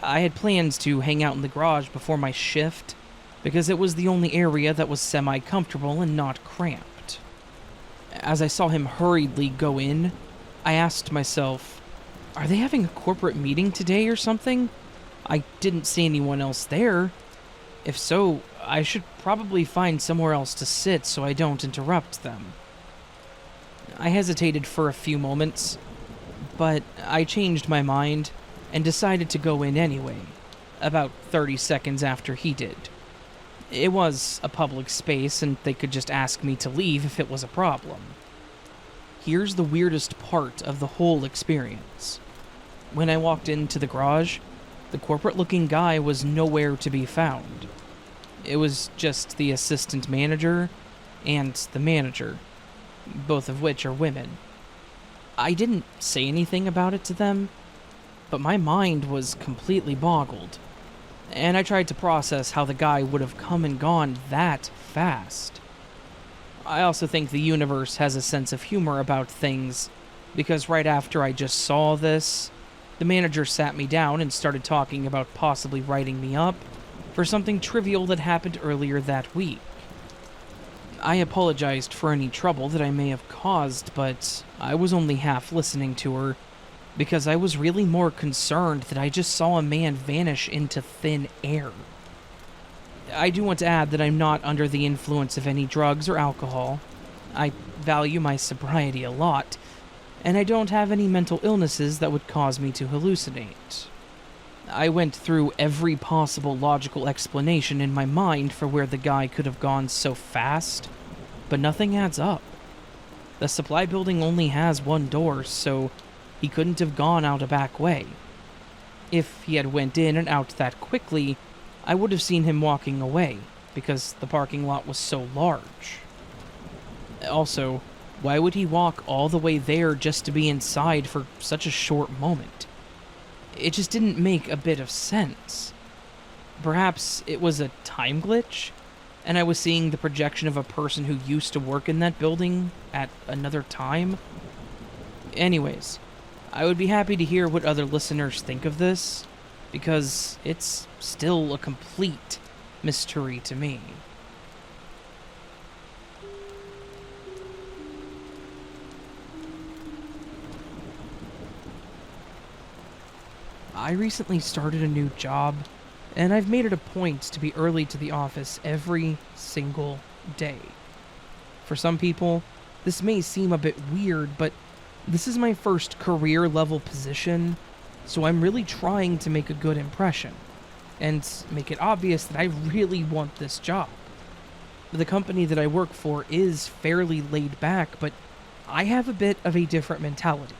I had plans to hang out in the garage before my shift, because it was the only area that was semi-comfortable and not cramped. As I saw him hurriedly go in, I asked myself, are they having a corporate meeting today or something? I didn't see anyone else there. If so, I should probably find somewhere else to sit so I don't interrupt them. I hesitated for a few moments, but I changed my mind and decided to go in anyway, about 30 seconds after he did. It was a public space, and they could just ask me to leave if it was a problem. Here's the weirdest part of the whole experience. When I walked into the garage, the corporate-looking guy was nowhere to be found. It was just the assistant manager and the manager, both of which are women. I didn't say anything about it to them, but my mind was completely boggled, and I tried to process how the guy would have come and gone that fast. I also think the universe has a sense of humor about things, because right after I just saw this, the manager sat me down and started talking about possibly writing me up for something trivial that happened earlier that week. I apologized for any trouble that I may have caused, but I was only half listening to her, because I was really more concerned that I just saw a man vanish into thin air. I do want to add that I'm not under the influence of any drugs or alcohol. I value my sobriety a lot, and I don't have any mental illnesses that would cause me to hallucinate. I went through every possible logical explanation in my mind for where the guy could have gone so fast, but nothing adds up. The supply building only has one door, so he couldn't have gone out a back way. If he had went in and out that quickly, I would have seen him walking away, because the parking lot was so large. Also, why would he walk all the way there just to be inside for such a short moment? It just didn't make a bit of sense. Perhaps it was a time glitch, and I was seeing the projection of a person who used to work in that building at another time? Anyways, I would be happy to hear what other listeners think of this, because it's still a complete mystery to me. I recently started a new job, and I've made it a point to be early to the office every single day. For some people, this may seem a bit weird, but this is my first career level position, so I'm really trying to make a good impression and make it obvious that I really want this job. The company that I work for is fairly laid back, but I have a bit of a different mentality.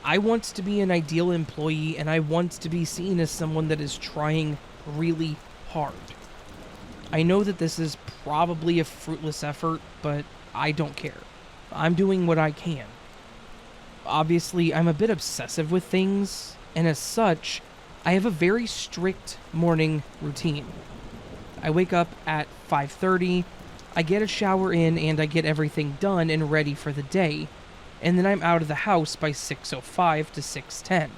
I want to be an ideal employee, and I want to be seen as someone that is trying really hard. I know that this is probably a fruitless effort, but I don't care. I'm doing what I can. Obviously, I'm a bit obsessive with things, and as such, I have a very strict morning routine. I wake up at 5:30, I get a shower in, and I get everything done and ready for the day, and then I'm out of the house by 6:05 to 6:10.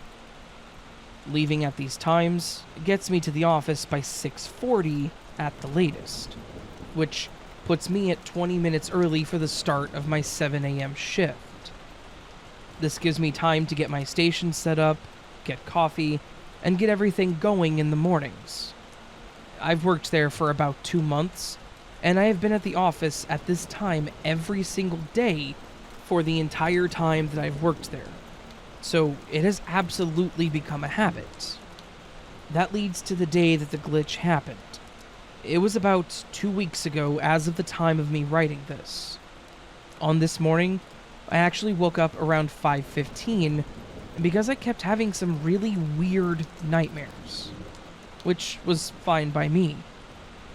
Leaving at these times gets me to the office by 6:40 at the latest, which puts me at 20 minutes early for the start of my 7 a.m. shift. This gives me time to get my station set up, get coffee, and get everything going in the mornings. I've worked there for about 2 months, and I have been at the office at this time every single day for the entire time that I've worked there. So it has absolutely become a habit. That leads to the day that the glitch happened. It was about 2 weeks ago as of the time of me writing this. On this morning, I actually woke up around 5:15 because I kept having some really weird nightmares, which was fine by me.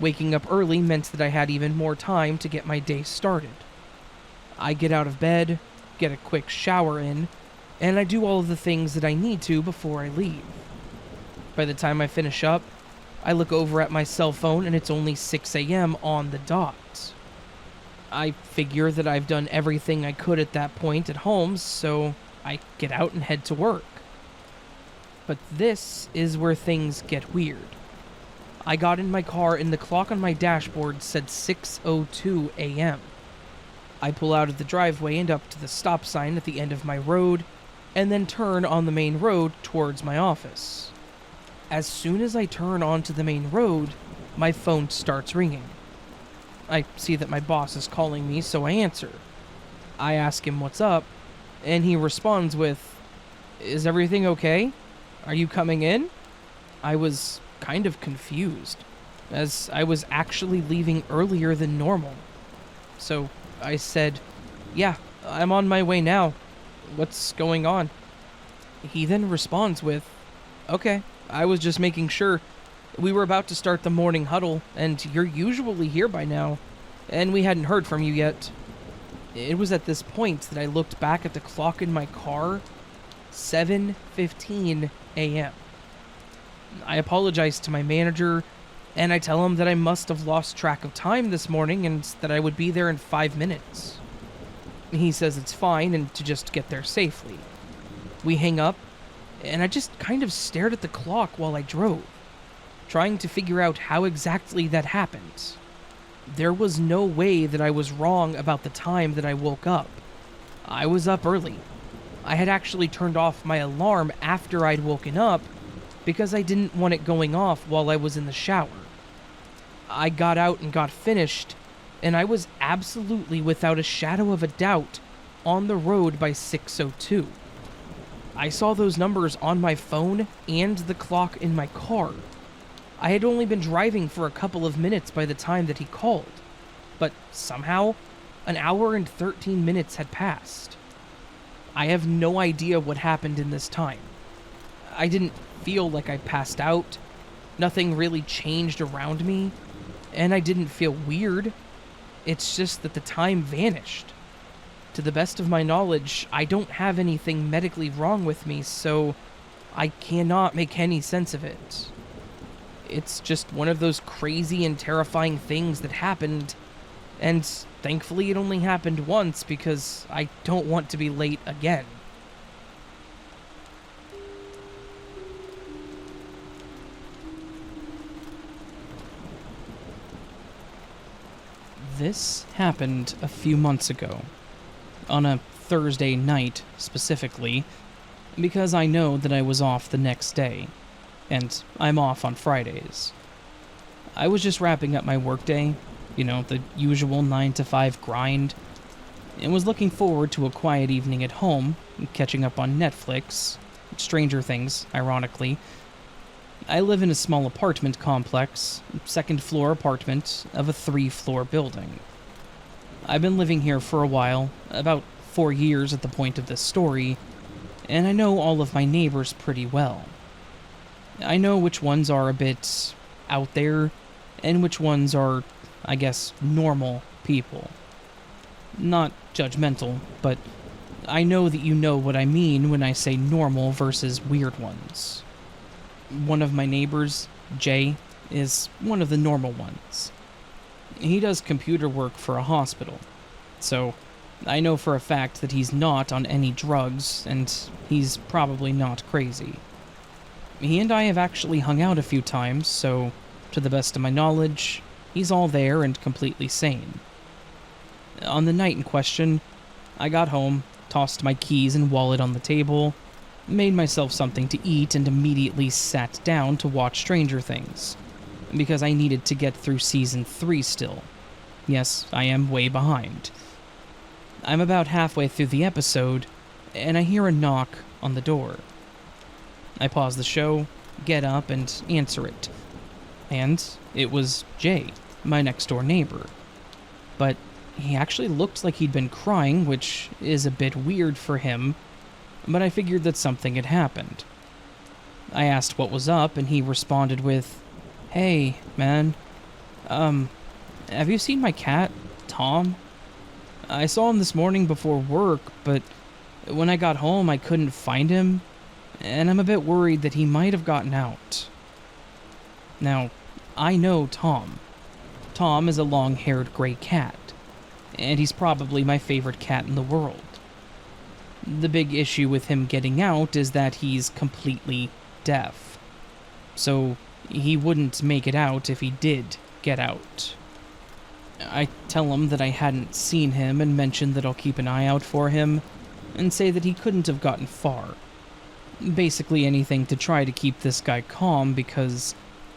Waking up early meant that I had even more time to get my day started. I get out of bed, get a quick shower in, and I do all of the things that I need to before I leave. By the time I finish up, I look over at my cell phone and it's only 6 a.m. on the dot. I figure that I've done everything I could at that point at home, so I get out and head to work. But this is where things get weird. I got in my car and the clock on my dashboard said 6:02 a.m. I pull out of the driveway and up to the stop sign at the end of my road, and then turn on the main road towards my office. As soon as I turn onto the main road, my phone starts ringing. I see that my boss is calling me, so I answer. I ask him what's up, and he responds with, "Is everything okay? Are you coming in?" I was kind of confused, as I was actually leaving earlier than normal. So I said, "Yeah, I'm on my way now. What's going on?" He then responds with, "Okay, I was just making sure. We were about to start the morning huddle, and you're usually here by now, and we hadn't heard from you yet." It was at this point that I looked back at the clock in my car, 7:15 a.m. I apologize to my manager, and I tell him that I must have lost track of time this morning and that I would be there in 5 minutes. He says it's fine and to just get there safely. We hang up, and I just kind of stared at the clock while I drove, trying to figure out how exactly that happened. There was no way that I was wrong about the time that I woke up. I was up early. I had actually turned off my alarm after I'd woken up because I didn't want it going off while I was in the shower. I got out and got finished, and I was absolutely without a shadow of a doubt on the road by 6:02. I saw those numbers on my phone and the clock in my car. I had only been driving for a couple of minutes by the time that he called, but somehow, an hour and 13 minutes had passed. I have no idea what happened in this time. I didn't feel like I passed out, nothing really changed around me, and I didn't feel weird. It's just that the time vanished. To the best of my knowledge, I don't have anything medically wrong with me, so I cannot make any sense of it. It's just one of those crazy and terrifying things that happened, and thankfully it only happened once because I don't want to be late again. This happened a few months ago. On a Thursday night, specifically, because I know that I was off the next day, and I'm off on Fridays. I was just wrapping up my workday, the usual 9 to 5 grind, and was looking forward to a quiet evening at home, catching up on Netflix, Stranger Things, ironically. I live in a small apartment complex, second-floor apartment of a 3-floor building. I've been living here for a while, about 4 years at the point of this story, and I know all of my neighbors pretty well. I know which ones are a bit out there, and which ones are, I guess, normal people. Not judgmental, but I know that you know what I mean when I say normal versus weird ones. One of my neighbors, Jay, is one of the normal ones. He does computer work for a hospital, so I know for a fact that he's not on any drugs, and he's probably not crazy. He and I have actually hung out a few times, so, to the best of my knowledge, he's all there and completely sane. On the night in question, I got home, tossed my keys and wallet on the table, made myself something to eat, and immediately sat down to watch Stranger Things, because I needed to get through Season 3 still. Yes, I am way behind. I'm about halfway through the episode, and I hear a knock on the door. I pause the show, get up, and answer it. And it was Jay, my next-door neighbor. But he actually looked like he'd been crying, which is a bit weird for him, but I figured that something had happened. I asked what was up, and he responded with, "Hey, man, have you seen my cat, Tom? I saw him this morning before work, but when I got home I couldn't find him, and I'm a bit worried that he might have gotten out." Now, I know Tom. Tom is a long-haired gray cat, and he's probably my favorite cat in the world. The big issue with him getting out is that he's completely deaf, so he wouldn't make it out if he did get out. I tell him that I hadn't seen him and mention that I'll keep an eye out for him, and say that he couldn't have gotten far. Basically anything to try to keep this guy calm, because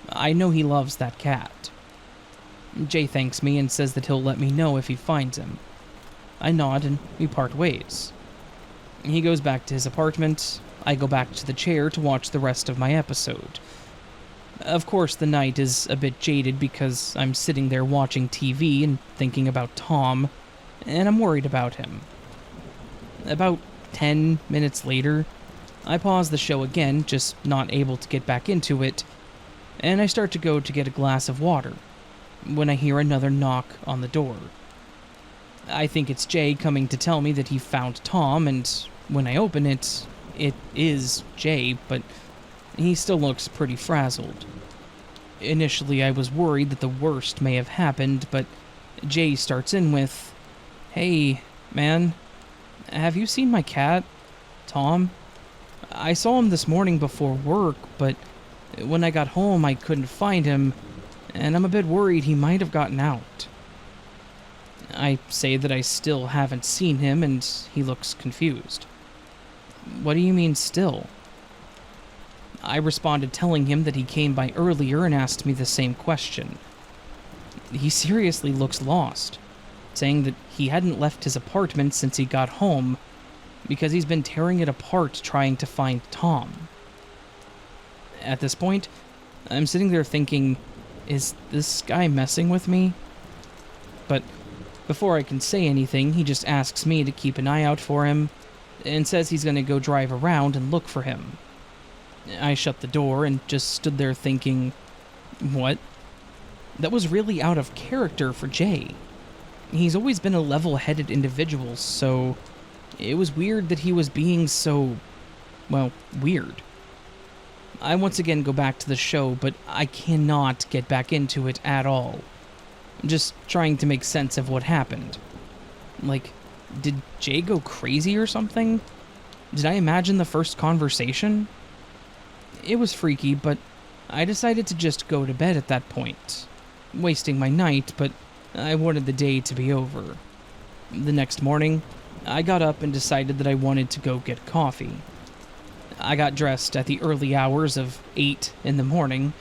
I know he loves that cat. Jay thanks me and says that he'll let me know if he finds him. I nod and we part ways. He goes back to his apartment, I go back to the chair to watch the rest of my episode. Of course, the night is a bit jaded because I'm sitting there watching TV and thinking about Tom, and I'm worried about him. About 10 minutes later, I pause the show again, just not able to get back into it, and I start to go to get a glass of water, when I hear another knock on the door. I think it's Jay coming to tell me that he found Tom, and when I open it, it is Jay, but he still looks pretty frazzled. Initially, I was worried that the worst may have happened, but Jay starts in with, "Hey, man, have you seen my cat, Tom? I saw him this morning before work, but when I got home I couldn't find him, and I'm a bit worried he might have gotten out." I say that I still haven't seen him, and he looks confused. "What do you mean still?" I responded telling him that he came by earlier and asked me the same question. He seriously looks lost, saying that he hadn't left his apartment since he got home because he's been tearing it apart trying to find Tom. At this point, I'm sitting there thinking, is this guy messing with me? But before I can say anything, he just asks me to keep an eye out for him and says he's going to go drive around and look for him. I shut the door and just stood there thinking, what? That was really out of character for Jay. He's always been a level-headed individual, so it was weird that he was being so, well, weird. I once again go back to the show, but I cannot get back into it at all. I'm just trying to make sense of what happened. Like, did Jay go crazy or something? Did I imagine the first conversation? It was freaky, but I decided to just go to bed at that point. Wasting my night, but I wanted the day to be over. The next morning, I got up and decided that I wanted to go get coffee. I got dressed at the early hours of 8 in the morning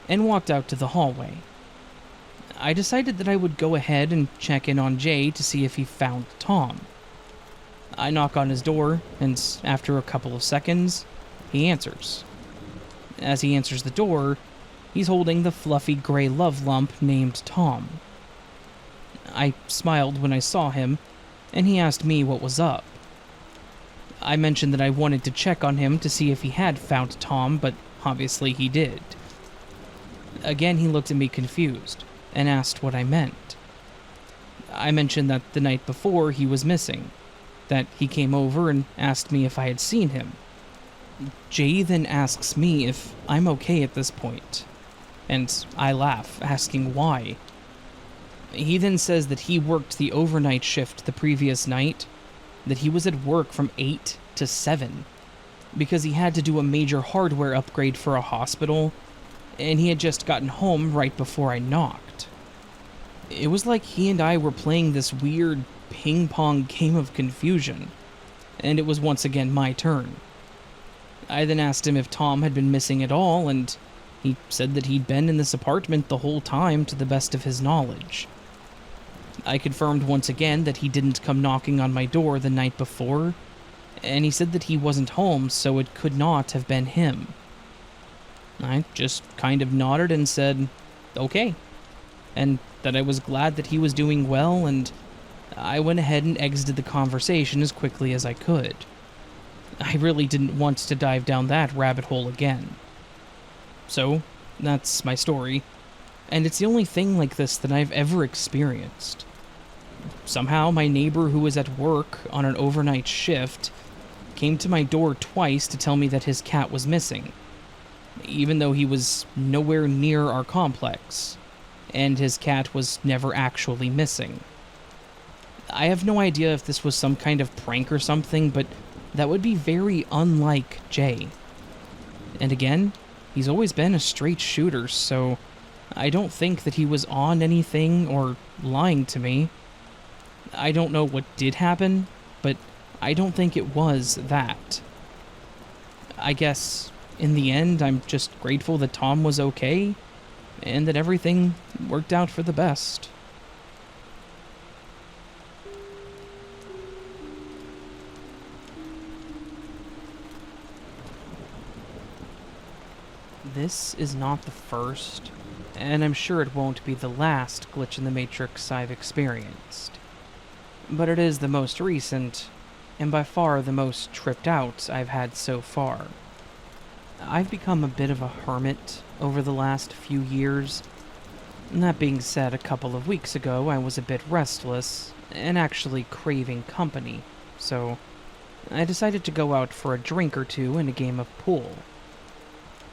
and walked out to the hallway. I decided that I would go ahead and check in on Jay to see if he found Tom. I knock on his door, and after a couple of seconds, he answers. As he answers the door, he's holding the fluffy gray love lump named Tom. I smiled when I saw him, and he asked me what was up. I mentioned that I wanted to check on him to see if he had found Tom, but obviously he did. Again, he looked at me confused and asked what I meant. I mentioned that the night before he was missing, that he came over and asked me if I had seen him. Jay then asks me if I'm okay at this point, and I laugh, asking why. He then says that he worked the overnight shift the previous night, that he was at work from 8 to 7, because he had to do a major hardware upgrade for a hospital, and he had just gotten home right before I knocked. It was like he and I were playing this weird ping-pong game of confusion, and it was once again my turn. I then asked him if Tom had been missing at all, and he said that he'd been in this apartment the whole time to the best of his knowledge. I confirmed once again that he didn't come knocking on my door the night before, and he said that he wasn't home, so it could not have been him. I just kind of nodded and said, okay, and that I was glad that he was doing well, and I went ahead and exited the conversation as quickly as I could. I really didn't want to dive down that rabbit hole again. So, that's my story, and it's the only thing like this that I've ever experienced. Somehow, my neighbor who was at work on an overnight shift came to my door twice to tell me that his cat was missing, even though he was nowhere near our complex, and his cat was never actually missing. I have no idea if this was some kind of prank or something, but that would be very unlike Jay. And again, he's always been a straight shooter, so I don't think that he was on anything or lying to me. I don't know what did happen, but I don't think it was that. I guess, in the end, I'm just grateful that Tom was okay, and that everything worked out for the best. This is not the first, and I'm sure it won't be the last glitch in the Matrix I've experienced. But it is the most recent, and by far the most tripped out I've had so far. I've become a bit of a hermit over the last few years. That being said, a couple of weeks ago I was a bit restless, and actually craving company, so I decided to go out for a drink or two and a game of pool.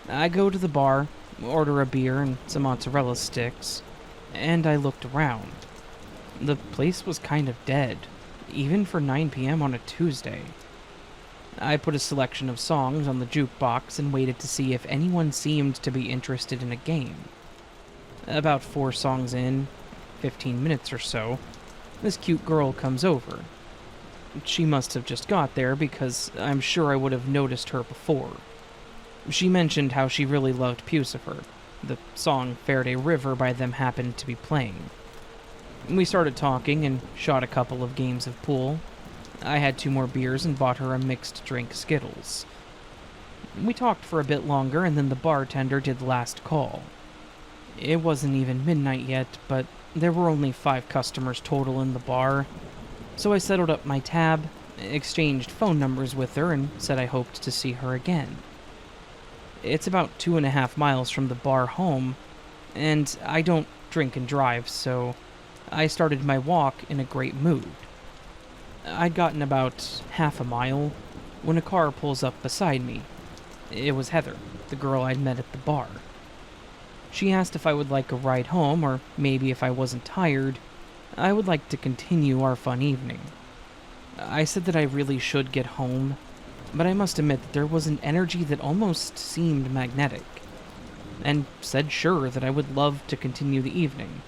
I go to the bar, order a beer and some mozzarella sticks, and I looked around. The place was kind of dead, even for 9 p.m. on a Tuesday. I put a selection of songs on the jukebox and waited to see if anyone seemed to be interested in a game. About 4 songs in, 15 minutes or so, this cute girl comes over. She must have just got there because I'm sure I would have noticed her before. She mentioned how she really loved Pucifer. The song Faraday River by them happened to be playing. We started talking and shot a couple of games of pool. I had 2 more beers and bought her a mixed drink Skittles. We talked for a bit longer and then the bartender did last call. It wasn't even midnight yet, but there were only 5 customers total in the bar, so I settled up my tab, exchanged phone numbers with her, and said I hoped to see her again. It's about 2.5 miles from the bar home, and I don't drink and drive, so I started my walk in a great mood. I'd gotten about half a mile when a car pulls up beside me. It was Heather, the girl I'd met at the bar. She asked if I would like a ride home, or maybe if I wasn't tired, I would like to continue our fun evening. I said that I really should get home, but I must admit that there was an energy that almost seemed magnetic, and said sure that I would love to continue the evening.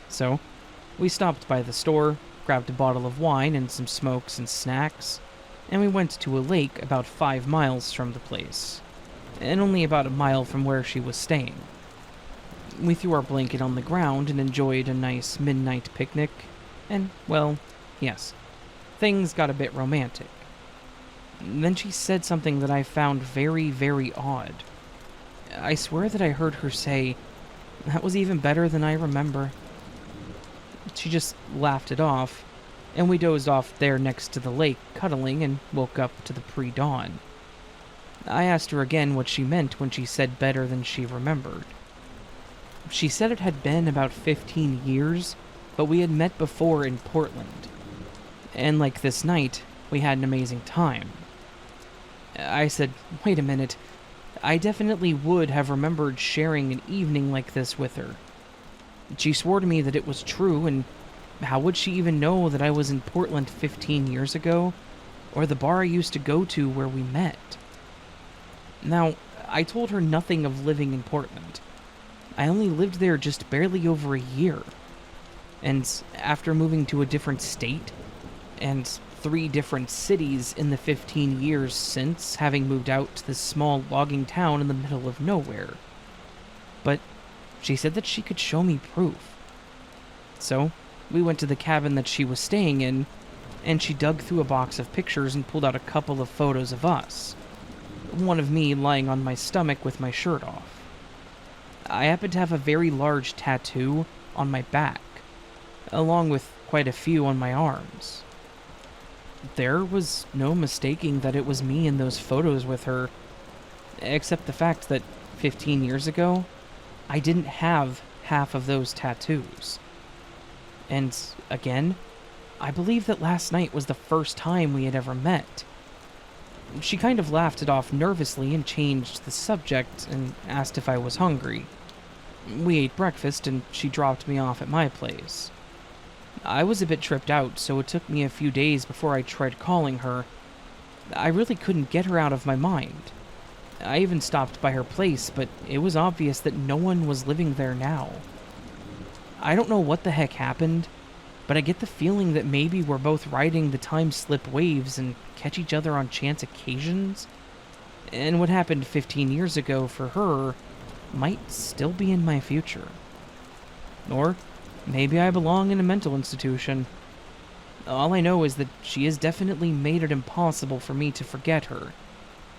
So, we stopped by the store, grabbed a bottle of wine and some smokes and snacks, and we went to a lake about 5 miles from the place, and only about a mile from where she was staying. We threw our blanket on the ground and enjoyed a nice midnight picnic, and, well, yes, things got a bit romantic. Then she said something that I found very, very odd. I swear that I heard her say, "That was even better than I remember." She just laughed it off, and we dozed off there next to the lake, cuddling, and woke up to the pre-dawn. I asked her again what she meant when she said better than she remembered. She said it had been about 15 years, but we had met before in Portland. And like this night, we had an amazing time. I said, wait a minute, I definitely would have remembered sharing an evening like this with her. She swore to me that it was true, and how would she even know that I was in Portland 15 years ago, or the bar I used to go to where we met? Now, I told her nothing of living in Portland. I only lived there just barely over a year. And after moving to a different state, and 3 different cities in the 15 years since, having moved out to this small logging town in the middle of nowhere. But she said that she could show me proof. So, we went to the cabin that she was staying in, and she dug through a box of pictures and pulled out a couple of photos of us. One of me lying on my stomach with my shirt off. I happened to have a very large tattoo on my back, along with quite a few on my arms. There was no mistaking that it was me in those photos with her, except the fact that 15 years ago, I didn't have half of those tattoos. And again, I believe that last night was the first time we had ever met. She kind of laughed it off nervously and changed the subject and asked if I was hungry. We ate breakfast and she dropped me off at my place. I was a bit tripped out, so it took me a few days before I tried calling her. I really couldn't get her out of my mind. I even stopped by her place, but it was obvious that no one was living there now. I don't know what the heck happened, but I get the feeling that maybe we're both riding the time-slip waves and catch each other on chance occasions, and what happened 15 years ago for her might still be in my future. Or maybe I belong in a mental institution. All I know is that she has definitely made it impossible for me to forget her,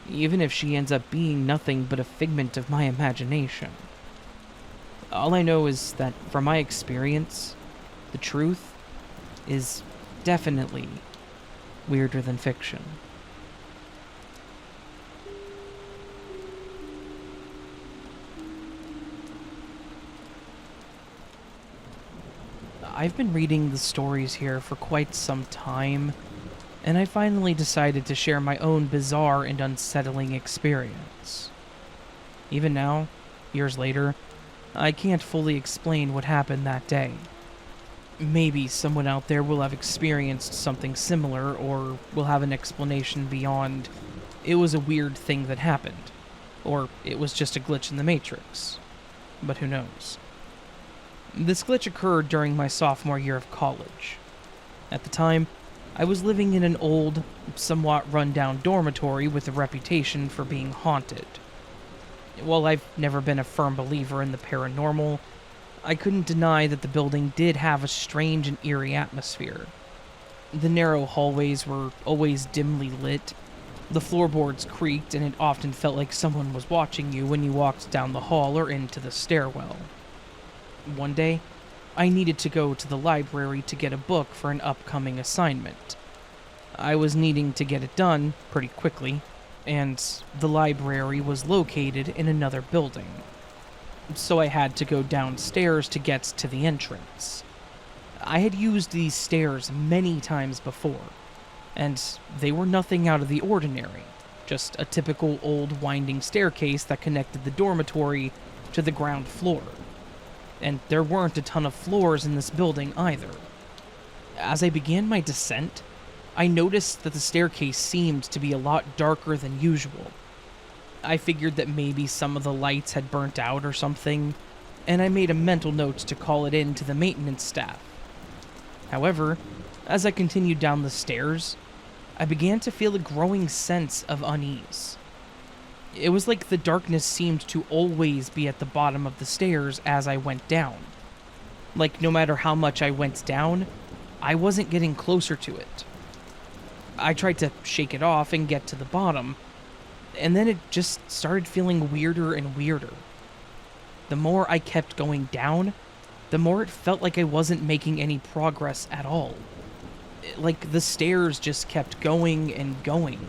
even if she ends up being nothing but a figment of my imagination. All I know is that, from my experience, the truth is definitely weirder than fiction. I've been reading the stories here for quite some time, and I finally decided to share my own bizarre and unsettling experience. Even now, years later, I can't fully explain what happened that day. Maybe someone out there will have experienced something similar, or will have an explanation beyond, it was a weird thing that happened, or it was just a glitch in the Matrix. But who knows? This glitch occurred during my sophomore year of college. At the time, I was living in an old, somewhat run-down dormitory with a reputation for being haunted. While I've never been a firm believer in the paranormal, I couldn't deny that the building did have a strange and eerie atmosphere. The narrow hallways were always dimly lit, the floorboards creaked, and it often felt like someone was watching you when you walked down the hall or into the stairwell. One day, I needed to go to the library to get a book for an upcoming assignment. I was needing to get it done pretty quickly, and the library was located in another building. So I had to go downstairs to get to the entrance. I had used these stairs many times before, and they were nothing out of the ordinary, just a typical old winding staircase that connected the dormitory to the ground floor. And there weren't a ton of floors in this building either. As I began my descent, I noticed that the staircase seemed to be a lot darker than usual. I figured that maybe some of the lights had burnt out or something, and I made a mental note to call it in to the maintenance staff. However, as I continued down the stairs, I began to feel a growing sense of unease. It was like the darkness seemed to always be at the bottom of the stairs as I went down. Like no matter how much I went down, I wasn't getting closer to it. I tried to shake it off and get to the bottom, and then it just started feeling weirder and weirder. The more I kept going down, the more it felt like I wasn't making any progress at all. Like the stairs just kept going and going.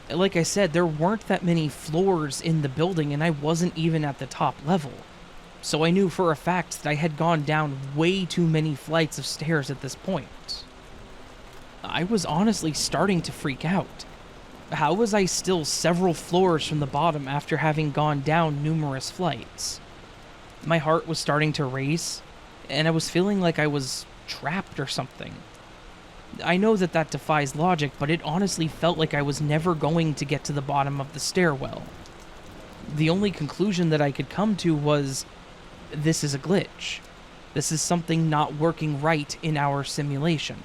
Like I said, there weren't that many floors in the building, and I wasn't even at the top level. So I knew for a fact that I had gone down way too many flights of stairs at this point. I was honestly starting to freak out. How was I still several floors from the bottom after having gone down numerous flights? My heart was starting to race, and I was feeling like I was trapped or something. I know that that defies logic, but it honestly felt like I was never going to get to the bottom of the stairwell. The only conclusion that I could come to was, this is a glitch. This is something not working right in our simulation.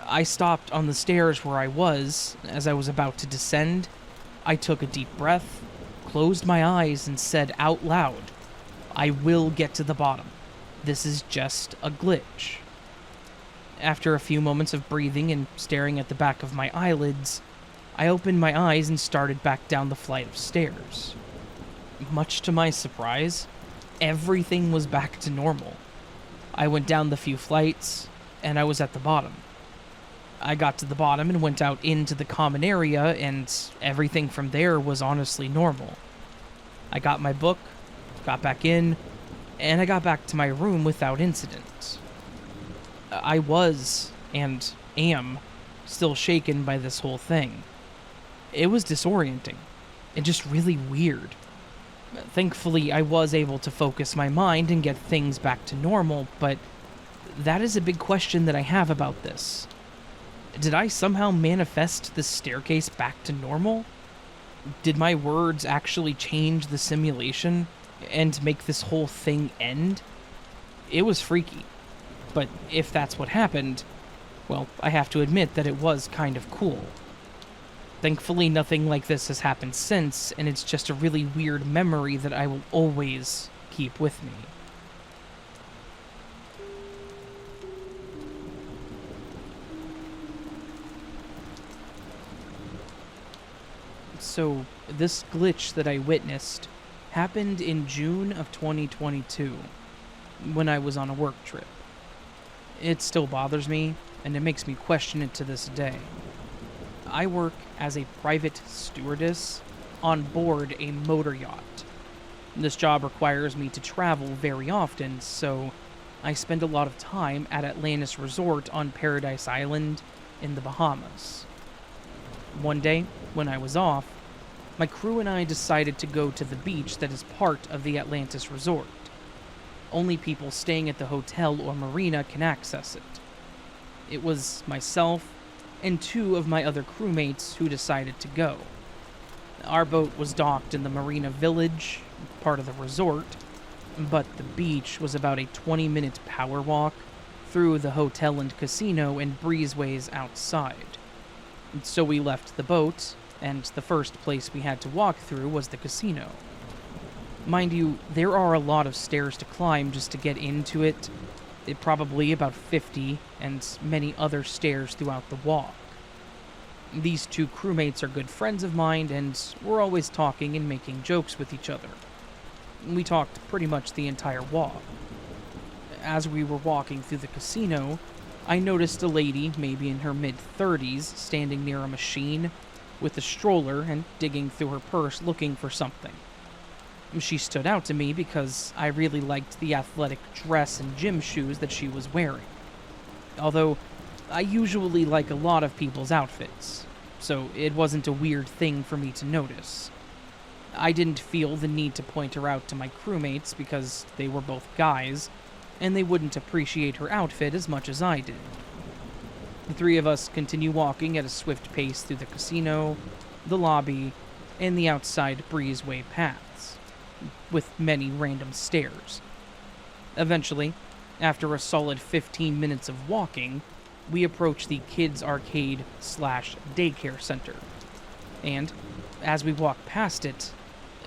I stopped on the stairs where I was. As I was about to descend, I took a deep breath, closed my eyes, and said out loud, I will get to the bottom. This is just a glitch. After a few moments of breathing and staring at the back of my eyelids, I opened my eyes and started back down the flight of stairs. Much to my surprise, everything was back to normal. I went down the few flights, and I was at the bottom. I got to the bottom and went out into the common area, and everything from there was honestly normal. I got my book, got back in, and I got back to my room without incident. I was, and am, still shaken by this whole thing. It was disorienting, and just really weird. Thankfully, I was able to focus my mind and get things back to normal, but that is a big question that I have about this. Did I somehow manifest the staircase back to normal? Did my words actually change the simulation and make this whole thing end? It was freaky. But if that's what happened, well, I have to admit that it was kind of cool. Thankfully, nothing like this has happened since, and it's just a really weird memory that I will always keep with me. So, this glitch that I witnessed happened in June of 2022, when I was on a work trip. It still bothers me, and it makes me question it to this day. I work as a private stewardess on board a motor yacht. This job requires me to travel very often, so I spend a lot of time at Atlantis Resort on Paradise Island in the Bahamas. One day, when I was off, my crew and I decided to go to the beach that is part of the Atlantis Resort. Only people staying at the hotel or marina can access it. It was myself and two of my other crewmates who decided to go. Our boat was docked in the marina village, part of the resort, but the beach was about a 20-minute power walk through the hotel and casino and breezeways outside. So we left the boat, and the first place we had to walk through was the casino. Mind you, there are a lot of stairs to climb just to get into it, probably about 50, and many other stairs throughout the walk. These two crewmates are good friends of mine, and we're always talking and making jokes with each other. We talked pretty much the entire walk. As we were walking through the casino, I noticed a lady, maybe in her mid-30s, standing near a machine with a stroller and digging through her purse looking for something. She stood out to me because I really liked the athletic dress and gym shoes that she was wearing. Although, I usually like a lot of people's outfits, so it wasn't a weird thing for me to notice. I didn't feel the need to point her out to my crewmates because they were both guys, and they wouldn't appreciate her outfit as much as I did. The three of us continue walking at a swift pace through the casino, the lobby, and the outside breezeway paths, with many random stairs. Eventually, after a solid 15 minutes of walking, we approach the kids' arcade slash daycare center. And as we walked past it,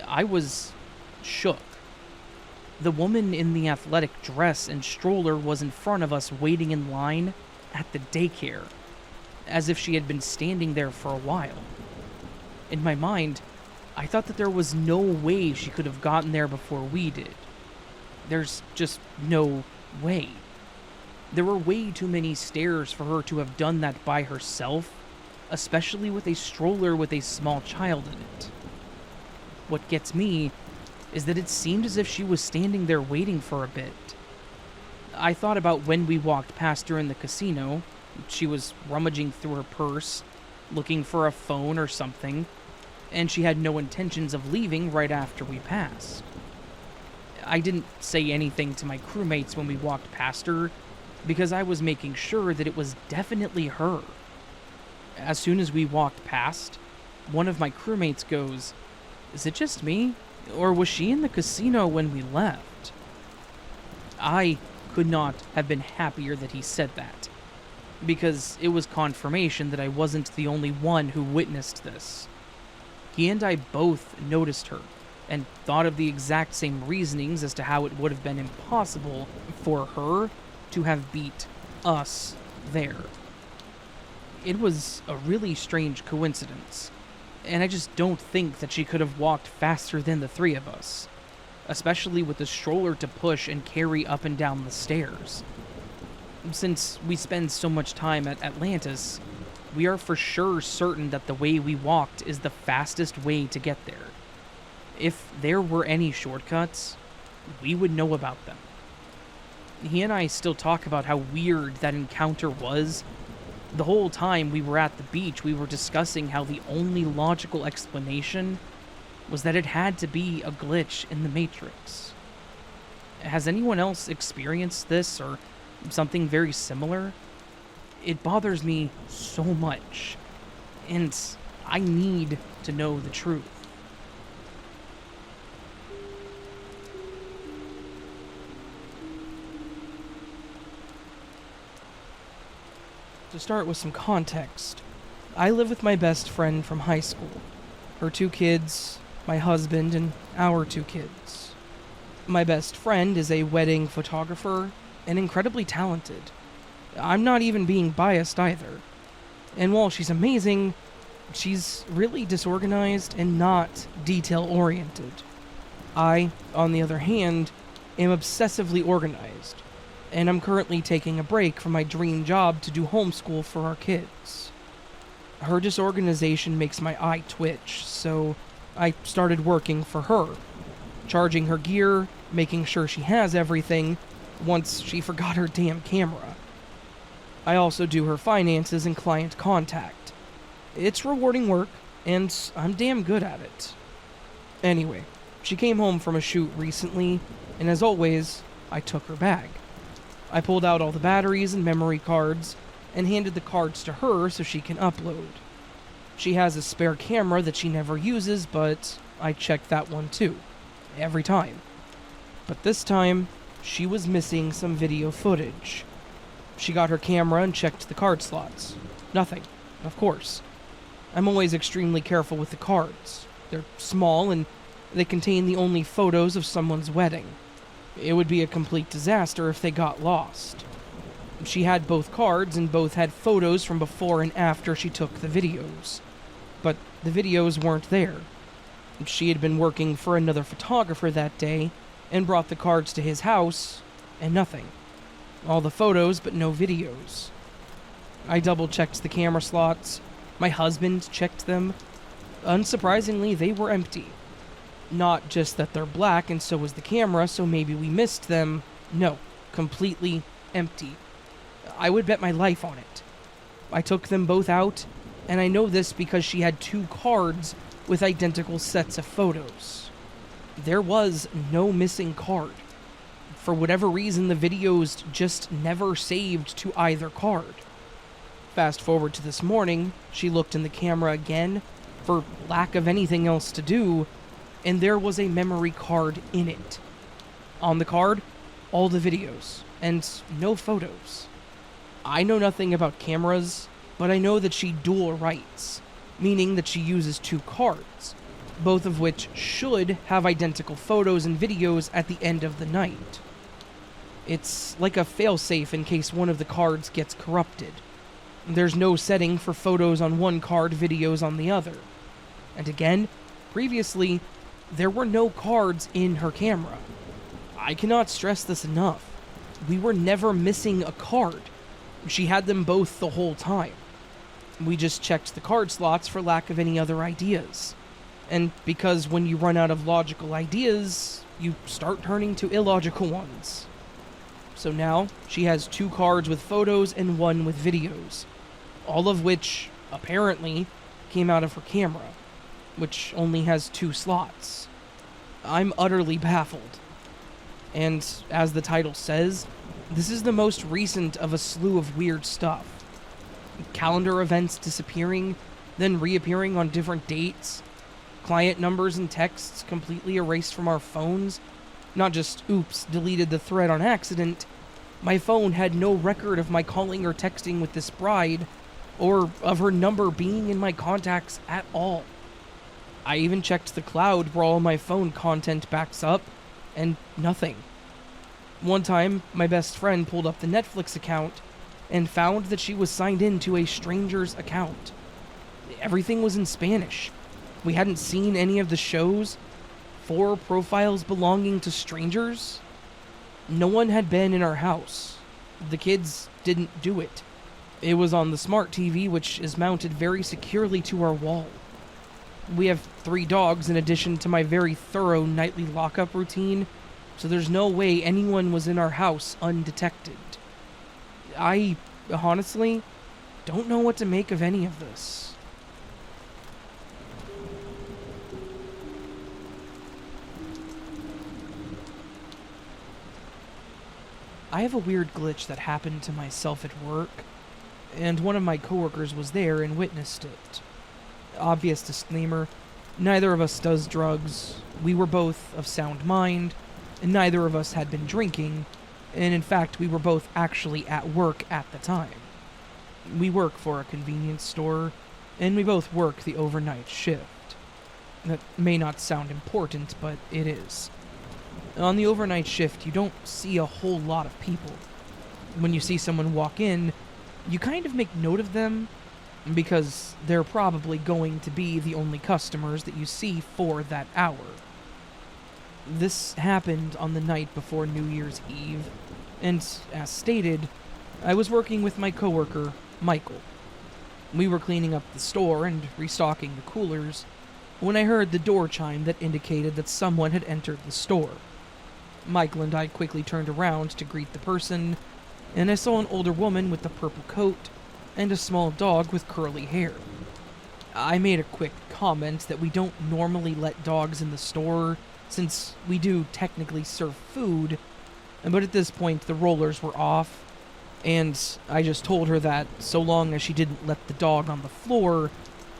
I was shook. The woman in the athletic dress and stroller was in front of us waiting in line at the daycare, as if she had been standing there for a while. In my mind, I thought that there was no way she could have gotten there before we did. There's just no way. There were way too many stairs for her to have done that by herself, especially with a stroller with a small child in it. What gets me is that it seemed as if she was standing there waiting for a bit. I thought about when we walked past her in the casino. She was rummaging through her purse, looking for a phone or something, and she had no intentions of leaving right after we passed. I didn't say anything to my crewmates when we walked past her, because I was making sure that it was definitely her. As soon as we walked past, one of my crewmates goes, "Is it just me? Or was she in the casino when we left?" I could not have been happier that he said that, because it was confirmation that I wasn't the only one who witnessed this. He and I both noticed her, and thought of the exact same reasonings as to how it would have been impossible for her to have beat us there. It was a really strange coincidence, and I just don't think that she could have walked faster than the three of us, especially with the stroller to push and carry up and down the stairs. Since we spend so much time at Atlantis, we are for sure certain that the way we walked is the fastest way to get there. If there were any shortcuts, we would know about them. He and I still talk about how weird that encounter was. The whole time we were at the beach, we were discussing how the only logical explanation was that it had to be a glitch in the Matrix. Has anyone else experienced this or something very similar? It bothers me so much, and I need to know the truth. To start with some context, I live with my best friend from high school, her 2 kids, my husband, and our 2 kids. My best friend is a wedding photographer and incredibly talented. I'm not even being biased either. And while she's amazing, she's really disorganized and not detail-oriented. I, on the other hand, am obsessively organized, and I'm currently taking a break from my dream job to do homeschool for our kids. Her disorganization makes my eye twitch, so I started working for her, charging her gear, making sure she has everything, once she forgot her damn camera. I also do her finances and client contact. It's rewarding work, and I'm damn good at it. Anyway, she came home from a shoot recently, and as always, I took her bag. I pulled out all the batteries and memory cards, and handed the cards to her so she can upload. She has a spare camera that she never uses, but I checked that one too, every time. But this time, she was missing some video footage. She got her camera and checked the card slots. Nothing, of course. I'm always extremely careful with the cards. They're small and they contain the only photos of someone's wedding. It would be a complete disaster if they got lost. She had both cards and both had photos from before and after she took the videos. But the videos weren't there. She had been working for another photographer that day and brought the cards to his house, and nothing. All the photos, but no videos. I double-checked the camera slots. My husband checked them. Unsurprisingly, they were empty. Not just that they're black and so was the camera, so maybe we missed them. No, completely empty. I would bet my life on it. I took them both out, and I know this because she had 2 cards with identical sets of photos. There was no missing card. For whatever reason, the videos just never saved to either card. Fast forward to this morning, she looked in the camera again, for lack of anything else to do, and there was a memory card in it. On the card, all the videos, and no photos. I know nothing about cameras, but I know that she dual writes, meaning that she uses 2 cards, both of which should have identical photos and videos at the end of the night. It's like a failsafe in case one of the cards gets corrupted. There's no setting for photos on one card, videos on the other. And again, previously, there were no cards in her camera. I cannot stress this enough. We were never missing a card. She had them both the whole time. We just checked the card slots for lack of any other ideas. And because when you run out of logical ideas, you start turning to illogical ones. So now, she has 2 cards with photos and 1 with videos, all of which, apparently, came out of her camera, which only has 2 slots. I'm utterly baffled. And, as the title says, this is the most recent of a slew of weird stuff. Calendar events disappearing, then reappearing on different dates, client numbers and texts completely erased from our phones. Not just, oops, deleted the thread on accident. My phone had no record of my calling or texting with this bride, or of her number being in my contacts at all. I even checked the cloud where all my phone content backs up, and nothing. One time, my best friend pulled up the Netflix account and found that she was signed in to a stranger's account. Everything was in Spanish. We hadn't seen any of the shows. 4 profiles belonging to strangers. No one had been in our house. The kids didn't do it. It was on the smart TV, which is mounted very securely to our wall. We have 3 dogs in addition to my very thorough nightly lockup routine, so there's no way anyone was in our house undetected. I, honestly, don't know what to make of any of this. I have a weird glitch that happened to myself at work, and one of my coworkers was there and witnessed it. Obvious disclaimer, neither of us does drugs, we were both of sound mind, and neither of us had been drinking, and in fact we were both actually at work at the time. We work for a convenience store, and we both work the overnight shift. That may not sound important, but it is. On the overnight shift, you don't see a whole lot of people. When you see someone walk in, you kind of make note of them, because they're probably going to be the only customers that you see for that hour. This happened on the night before New Year's Eve, and as stated, I was working with my coworker, Michael. We were cleaning up the store and restocking the coolers when I heard the door chime that indicated that someone had entered the store. Michael and I quickly turned around to greet the person, and I saw an older woman with a purple coat and a small dog with curly hair. I made a quick comment that we don't normally let dogs in the store, since we do technically serve food, but at this point the rollers were off, and I just told her that so long as she didn't let the dog on the floor,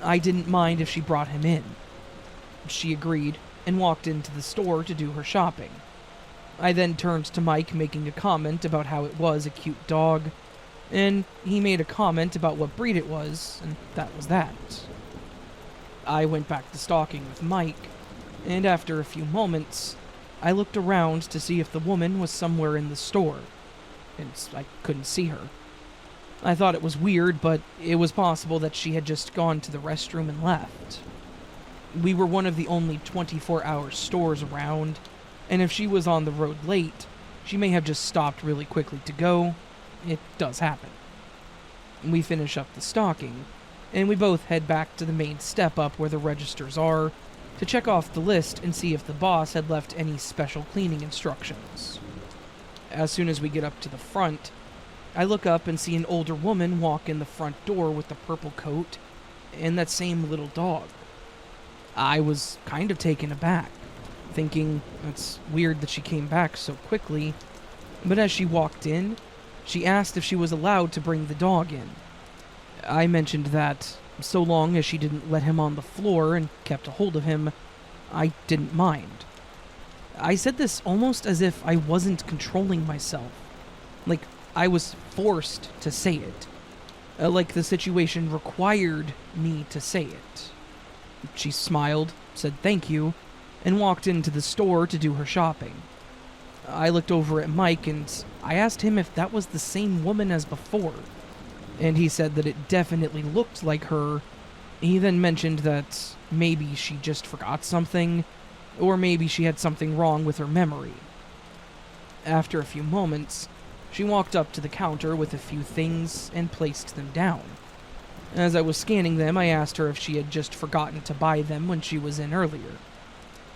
I didn't mind if she brought him in. She agreed and walked into the store to do her shopping. I then turned to Mike, making a comment about how it was a cute dog, and he made a comment about what breed it was, and that was that. I went back to stalking with Mike, and after a few moments, I looked around to see if the woman was somewhere in the store, and I couldn't see her. I thought it was weird, but it was possible that she had just gone to the restroom and left. We were one of the only 24-hour stores around, and if she was on the road late, she may have just stopped really quickly to go. It does happen. We finish up the stocking, and we both head back to the main step-up where the registers are to check off the list and see if the boss had left any special cleaning instructions. As soon as we get up to the front, I look up and see an older woman walk in the front door with the purple coat and that same little dog. I was kind of taken aback, thinking it's weird that she came back so quickly, but as she walked in, she asked if she was allowed to bring the dog in. I mentioned that, so long as she didn't let him on the floor and kept a hold of him, I didn't mind. I said this almost as if I wasn't controlling myself. Like, I was forced to say it. Like the situation required me to say it. She smiled, said thank you, and walked into the store to do her shopping. I looked over at Mike and I asked him if that was the same woman as before, and he said that it definitely looked like her. He then mentioned that maybe she just forgot something, or maybe she had something wrong with her memory. After a few moments, she walked up to the counter with a few things and placed them down. As I was scanning them, I asked her if she had just forgotten to buy them when she was in earlier.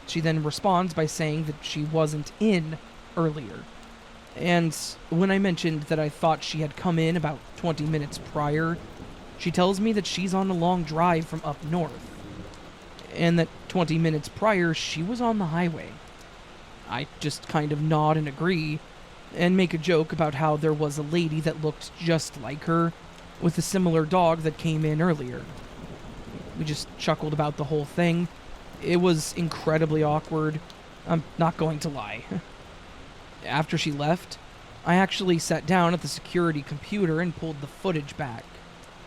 She then responds by saying that she wasn't in earlier. And when I mentioned that I thought she had come in about 20 minutes prior, she tells me that she's on a long drive from up north, and that 20 minutes prior she was on the highway. I just kind of nod and agree, and make a joke about how there was a lady that looked just like her, with a similar dog that came in earlier. We just chuckled about the whole thing. It was incredibly awkward, I'm not going to lie. After she left, I actually sat down at the security computer and pulled the footage back,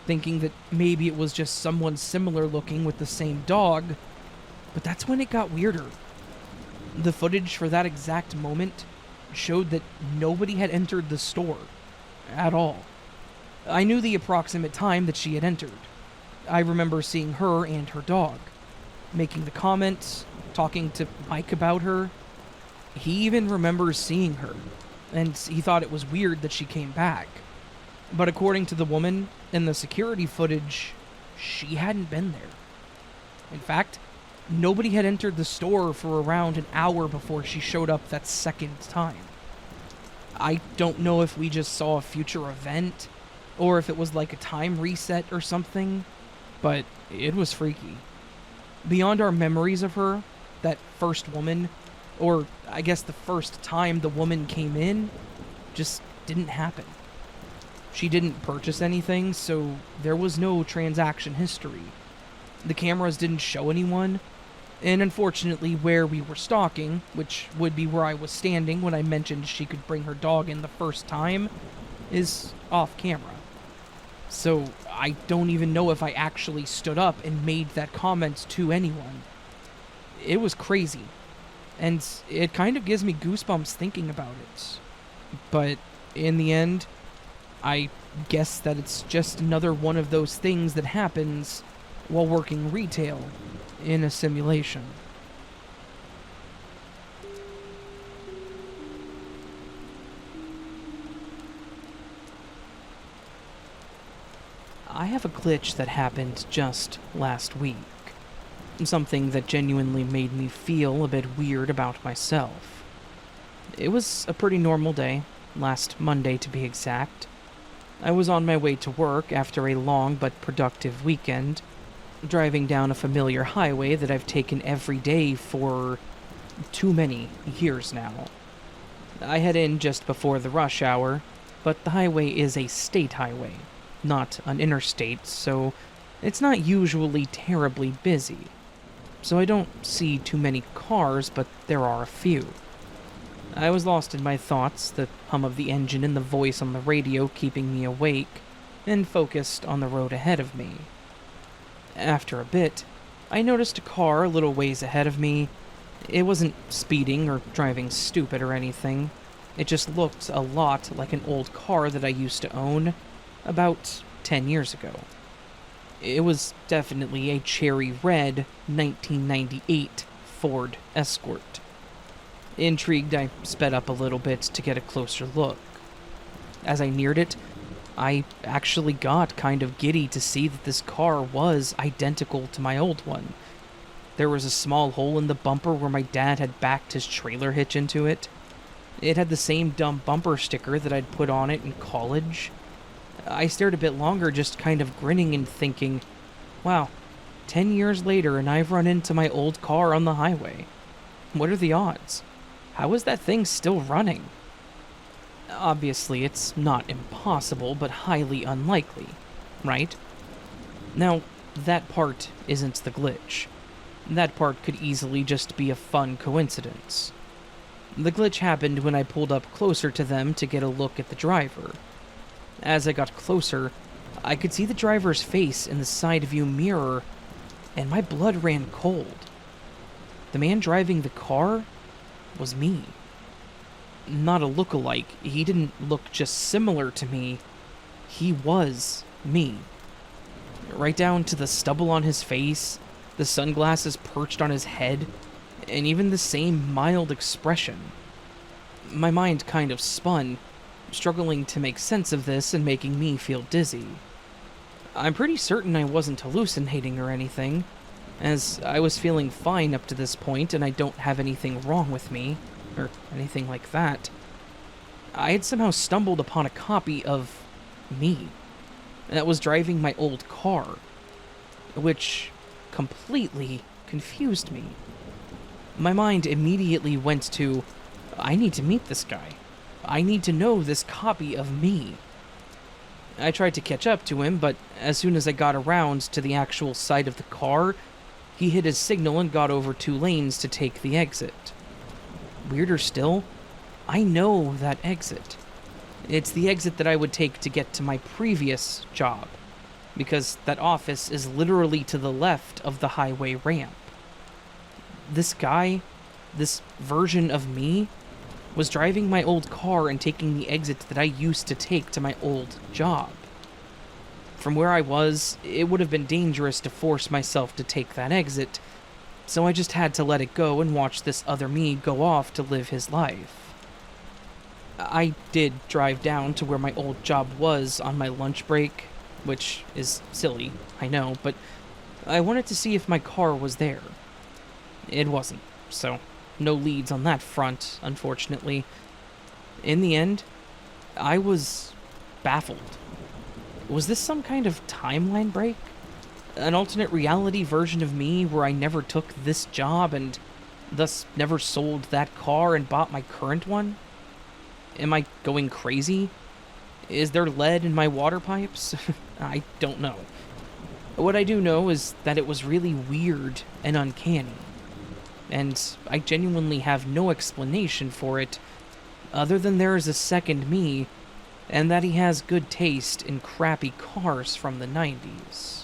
thinking that maybe it was just someone similar looking with the same dog, but that's when it got weirder. The footage for that exact moment showed that nobody had entered the store at all. I knew the approximate time that she had entered. I remember seeing her and her dog, making the comments, talking to Mike about her. He even remembers seeing her, and he thought it was weird that she came back. But according to the woman in the security footage, she hadn't been there. In fact, nobody had entered the store for around an hour before she showed up that second time. I don't know if we just saw a future event, or if it was like a time reset or something, but it was freaky. Beyond our memories of her, that first woman, or I guess the first time the woman came in, just didn't happen. She didn't purchase anything, so there was no transaction history. The cameras didn't show anyone, and unfortunately where we were stalking, which would be where I was standing when I mentioned she could bring her dog in the first time, is off camera. So I don't even know if I actually stood up and made that comment to anyone. It was crazy, and it kind of gives me goosebumps thinking about it. But in the end, I guess that it's just another one of those things that happens while working retail in a simulation. I have a glitch that happened just last week. Something that genuinely made me feel a bit weird about myself. It was a pretty normal day, last Monday to be exact. I was on my way to work after a long but productive weekend, driving down a familiar highway that I've taken every day for too many years now. I head in just before the rush hour, but the highway is a state highway, not an interstate, so it's not usually terribly busy. So I don't see too many cars, but there are a few. I was lost in my thoughts, the hum of the engine and the voice on the radio keeping me awake, and focused on the road ahead of me. After a bit, I noticed a car a little ways ahead of me. It wasn't speeding or driving stupid or anything. It just looked a lot like an old car that I used to own about 10 years ago. It was definitely a cherry red 1998 Ford Escort. Intrigued, I sped up a little bit to get a closer look. As I neared it, I actually got kind of giddy to see that this car was identical to my old one. There was a small hole in the bumper where my dad had backed his trailer hitch into it. It had the same dumb bumper sticker that I'd put on it in college. I stared a bit longer, just kind of grinning and thinking, wow, 10 years later and I've run into my old car on the highway. What are the odds? How is that thing still running? Obviously, it's not impossible, but highly unlikely, right? Now, that part isn't the glitch. That part could easily just be a fun coincidence. The glitch happened when I pulled up closer to them to get a look at the driver. As I got closer, I could see the driver's face in the side view mirror, and my blood ran cold. The man driving the car was me. Not a look-alike. He didn't look just similar to me. He was me. Right down to the stubble on his face, the sunglasses perched on his head, and even the same mild expression. My mind kind of spun, struggling to make sense of this and making me feel dizzy. I'm pretty certain I wasn't hallucinating or anything, as I was feeling fine up to this point and I don't have anything wrong with me, or anything like that. I had somehow stumbled upon a copy of me that was driving my old car, which completely confused me. My mind immediately went to, I need to meet this guy. I need to know this copy of me. I tried to catch up to him, but as soon as I got around to the actual side of the car, he hit his signal and got over 2 lanes to take the exit. Weirder still, I know that exit. It's the exit that I would take to get to my previous job, because that office is literally to the left of the highway ramp. This guy, this version of me, was driving my old car and taking the exit that I used to take to my old job. From where I was, it would have been dangerous to force myself to take that exit, so I just had to let it go and watch this other me go off to live his life. I did drive down to where my old job was on my lunch break, which is silly, I know, but I wanted to see if my car was there. It wasn't, so no leads on that front, unfortunately. In the end, I was baffled. Was this some kind of timeline break? An alternate reality version of me where I never took this job and thus never sold that car and bought my current one? Am I going crazy? Is there lead in my water pipes? I don't know. What I do know is that it was really weird and uncanny, and I genuinely have no explanation for it other than there is a second me and that he has good taste in crappy cars from the 90s.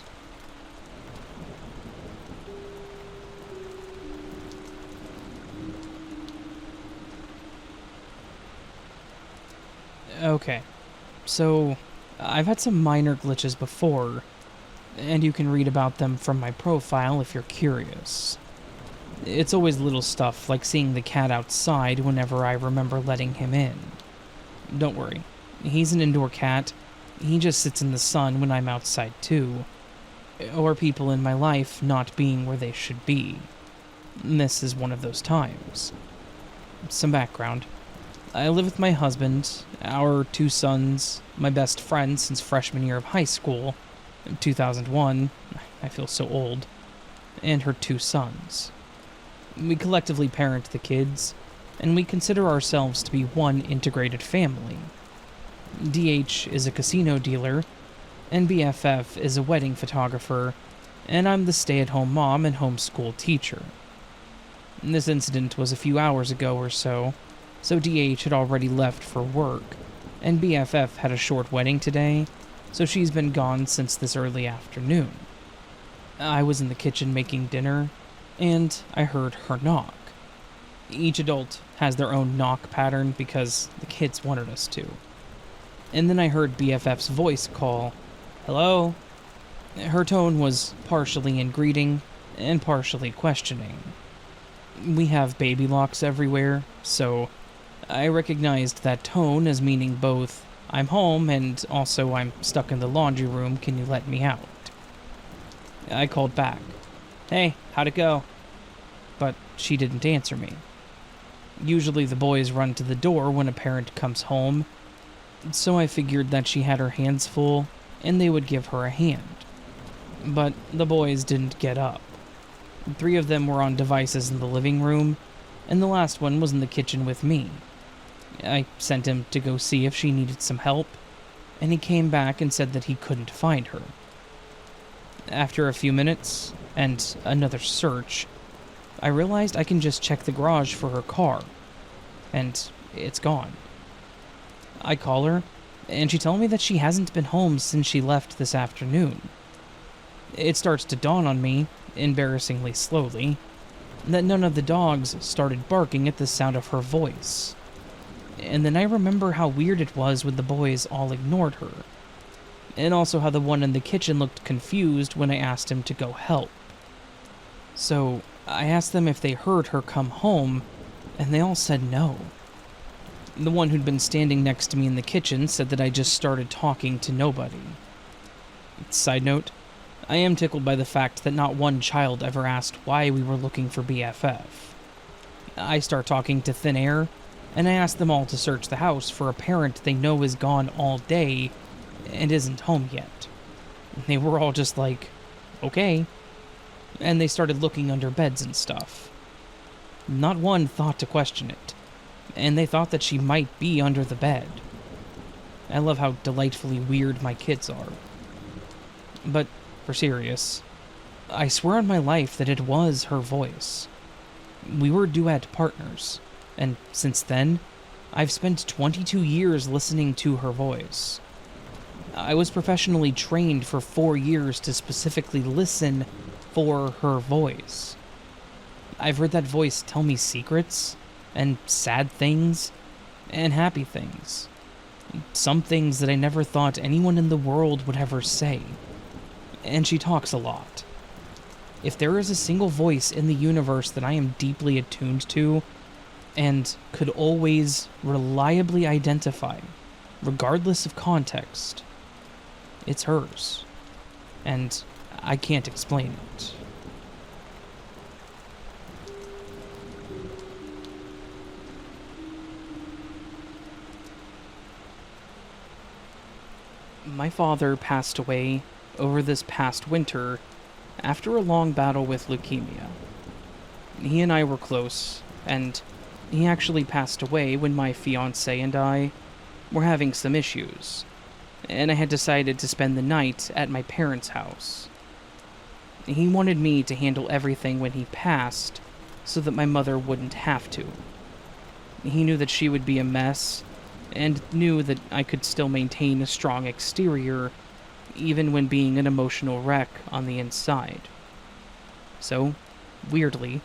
Okay, so I've had some minor glitches before, and you can read about them from my profile if you're curious. It's always little stuff like seeing the cat outside whenever I remember letting him in. Don't worry, he's an indoor cat. He just sits in the sun when I'm outside too. Or people in my life not being where they should be. This is one of those times. Some background. I live with my husband, our 2 sons, my best friend since freshman year of high school, 2001, I feel so old, and her 2 sons. We collectively parent the kids, and we consider ourselves to be one integrated family. DH is a casino dealer, and BFF is a wedding photographer, and I'm the stay-at-home mom and homeschool teacher. This incident was a few hours ago or so DH had already left for work, and BFF had a short wedding today, so she's been gone since this early afternoon. I was in the kitchen making dinner, and I heard her knock. Each adult has their own knock pattern because the kids wanted us to. And then I heard BFF's voice call, "Hello?" Her tone was partially in greeting and partially questioning. We have baby locks everywhere, so I recognized that tone as meaning both, "I'm home," and also, "I'm stuck in the laundry room, can you let me out?" I called back, "Hey, how'd it go?" But she didn't answer me. Usually the boys run to the door when a parent comes home, so I figured that she had her hands full and they would give her a hand. But the boys didn't get up. 3 of them were on devices in the living room, and the last one was in the kitchen with me. I sent him to go see if she needed some help, and he came back and said that he couldn't find her. After a few minutes, and another search, I realized I can just check the garage for her car. and it's gone. I call her, and she tells me that she hasn't been home since she left this afternoon. It starts to dawn on me, embarrassingly slowly, that none of the dogs started barking at the sound of her voice. And then I remember how weird it was when the boys all ignored her, and also how the one in the kitchen looked confused when I asked him to go help. So I asked them if they heard her come home, and they all said no. The one who'd been standing next to me in the kitchen said that I just started talking to nobody. Side note, I am tickled by the fact that not one child ever asked why we were looking for BFF. I start talking to thin air, and I ask them all to search the house for a parent they know is gone all day and isn't home yet. They were all just like, okay. And they started looking under beds and stuff. Not one thought to question it, and they thought that she might be under the bed. I love how delightfully weird my kids are. But, for serious, I swear on my life that it was her voice. We were duet partners, and since then, I've spent 22 years listening to her voice. I was professionally trained for 4 years to specifically listen for her voice. I've heard that voice tell me secrets, and sad things, and happy things. Some things that I never thought anyone in the world would ever say. And she talks a lot. If there is a single voice in the universe that I am deeply attuned to, and could always reliably identify, regardless of context, it's hers. And I can't explain it. My father passed away over this past winter after a long battle with leukemia. He and I were close, and he actually passed away when my fiancé and I were having some issues, and I had decided to spend the night at my parents' house. He wanted me to handle everything when he passed so that my mother wouldn't have to. He knew that she would be a mess, and knew that I could still maintain a strong exterior, even when being an emotional wreck on the inside. So, weirdly,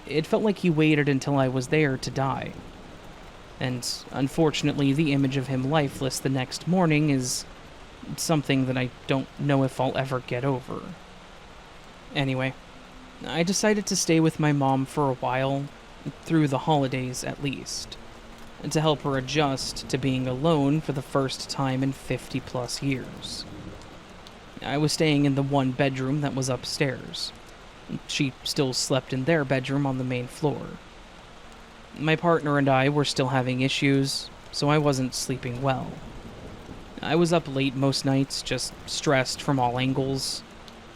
it felt like he waited until I was there to die. And unfortunately, the image of him lifeless the next morning is something that I don't know if I'll ever get over. Anyway, I decided to stay with my mom for a while, through the holidays at least, to help her adjust to being alone for the first time in 50 plus years. I was staying in the one bedroom that was upstairs. She still slept in their bedroom on the main floor. My partner and I were still having issues, so I wasn't sleeping well. I was up late most nights, just stressed from all angles.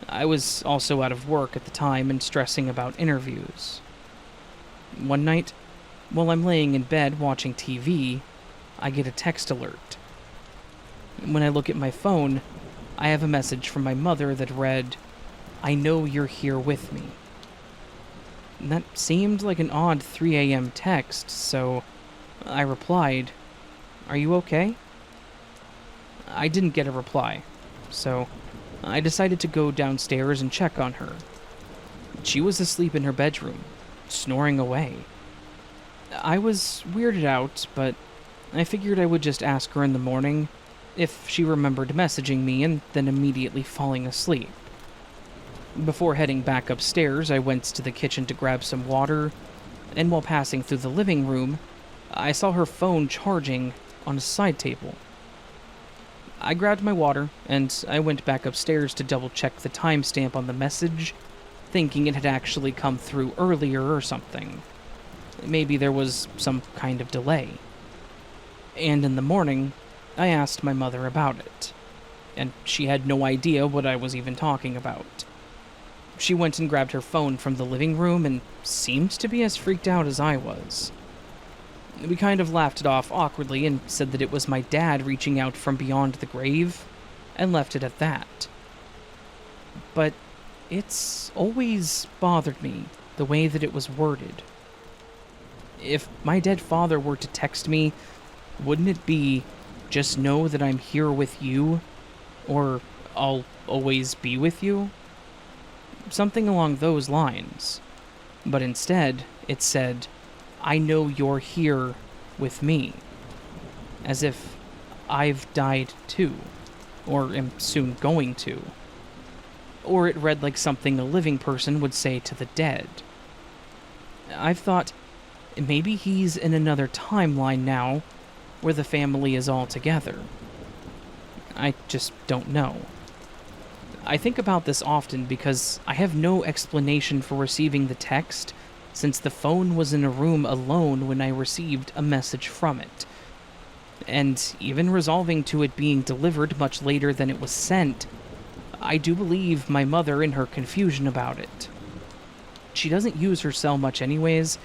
I was also out of work at the time and stressing about interviews. One night, while I'm laying in bed watching TV, I get a text alert. When I look at my phone, I have a message from my mother that read, "I know you're here with me." And that seemed like an odd 3 a.m. text, so I replied, "Are you okay?" I didn't get a reply, so I decided to go downstairs and check on her. She was asleep in her bedroom, snoring away. I was weirded out, but I figured I would just ask her in the morning if she remembered messaging me and then immediately falling asleep. Before heading back upstairs, I went to the kitchen to grab some water, and while passing through the living room, I saw her phone charging on a side table. I grabbed my water, and I went back upstairs to double-check the timestamp on the message, thinking it had actually come through earlier or something. Maybe there was some kind of delay. And in the morning, I asked my mother about it, and she had no idea what I was even talking about. She went and grabbed her phone from the living room and seemed to be as freaked out as I was. We kind of laughed it off awkwardly and said that it was my dad reaching out from beyond the grave, and left it at that. But it's always bothered me the way that it was worded. If my dead father were to text me, wouldn't it be, just know that I'm here with you, or I'll always be with you? Something along those lines. But instead, it said, I know you're here with me. As if I've died too, or am soon going to. Or it read like something a living person would say to the dead. I've thought, maybe he's in another timeline now, where the family is all together. I just don't know. I think about this often because I have no explanation for receiving the text, since the phone was in a room alone when I received a message from it. And even resolving to it being delivered much later than it was sent, I do believe my mother in her confusion about it. She doesn't use her cell much anyways,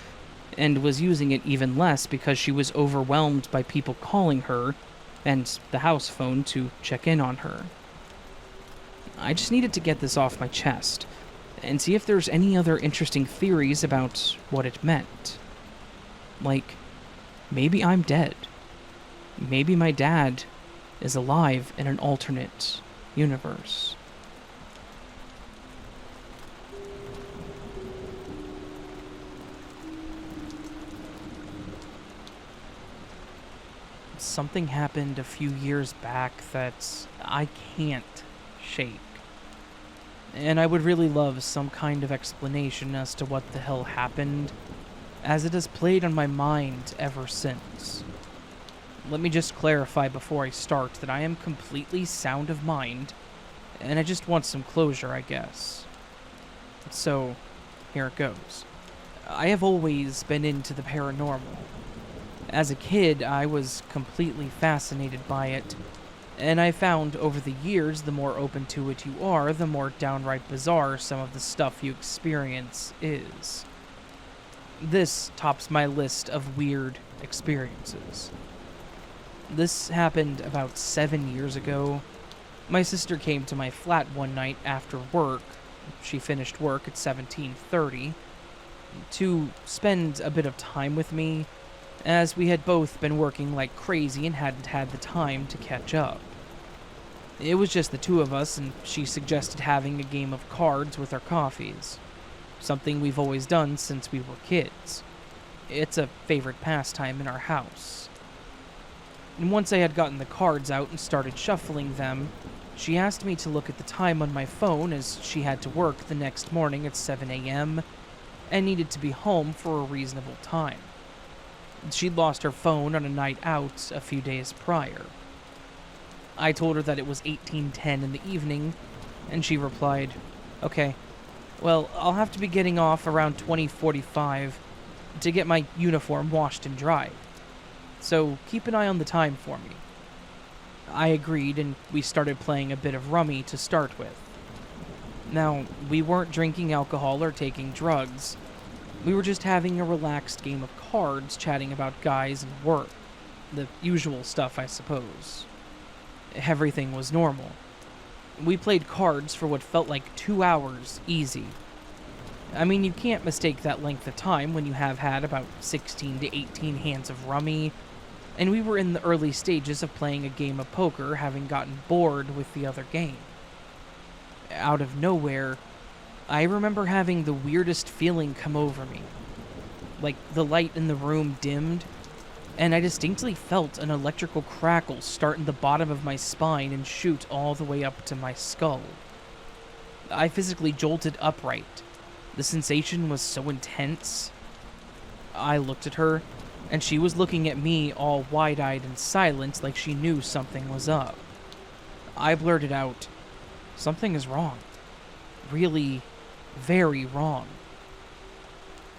and was using it even less because she was overwhelmed by people calling her, and the house phone to check in on her. I just needed to get this off my chest, and see if there's any other interesting theories about what it meant. Like, maybe I'm dead. Maybe my dad is alive in an alternate universe. Something happened a few years back that I can't shake. And I would really love some kind of explanation as to what the hell happened, as it has played on my mind ever since. Let me just clarify before I start that I am completely sound of mind, and I just want some closure, I guess. So, here it goes. I have always been into the paranormal. As a kid, I was completely fascinated by it, and I found over the years the more open to it you are, the more downright bizarre some of the stuff you experience is. This tops my list of weird experiences. This happened about 7 years ago. My sister came to my flat one night after work. She finished work at 17:30 to spend a bit of time with me, as we had both been working like crazy and hadn't had the time to catch up. It was just the two of us, and she suggested having a game of cards with our coffees, something we've always done since we were kids. It's a favorite pastime in our house. And once I had gotten the cards out and started shuffling them, she asked me to look at the time on my phone, as she had to work the next morning at 7 a.m. and needed to be home for a reasonable time. She'd lost her phone on a night out a few days prior. I told her that it was 18:10 in the evening, and she replied, "Okay, well, I'll have to be getting off around 20:45 to get my uniform washed and dried. So keep an eye on the time for me." I agreed, and we started playing a bit of rummy to start with. Now, we weren't drinking alcohol or taking drugs. We were just having a relaxed game of cards, chatting about guys and work. The usual stuff, I suppose. Everything was normal. We played cards for what felt like 2 hours, easy. I mean, you can't mistake that length of time when you have had about 16 to 18 hands of rummy, and we were in the early stages of playing a game of poker, having gotten bored with the other game. Out of nowhere, I remember having the weirdest feeling come over me. Like the light in the room dimmed, and I distinctly felt an electrical crackle start in the bottom of my spine and shoot all the way up to my skull. I physically jolted upright. The sensation was so intense. I looked at her, and she was looking at me all wide-eyed and silent, like she knew something was up. I blurted out, "Something is wrong. Really, very wrong."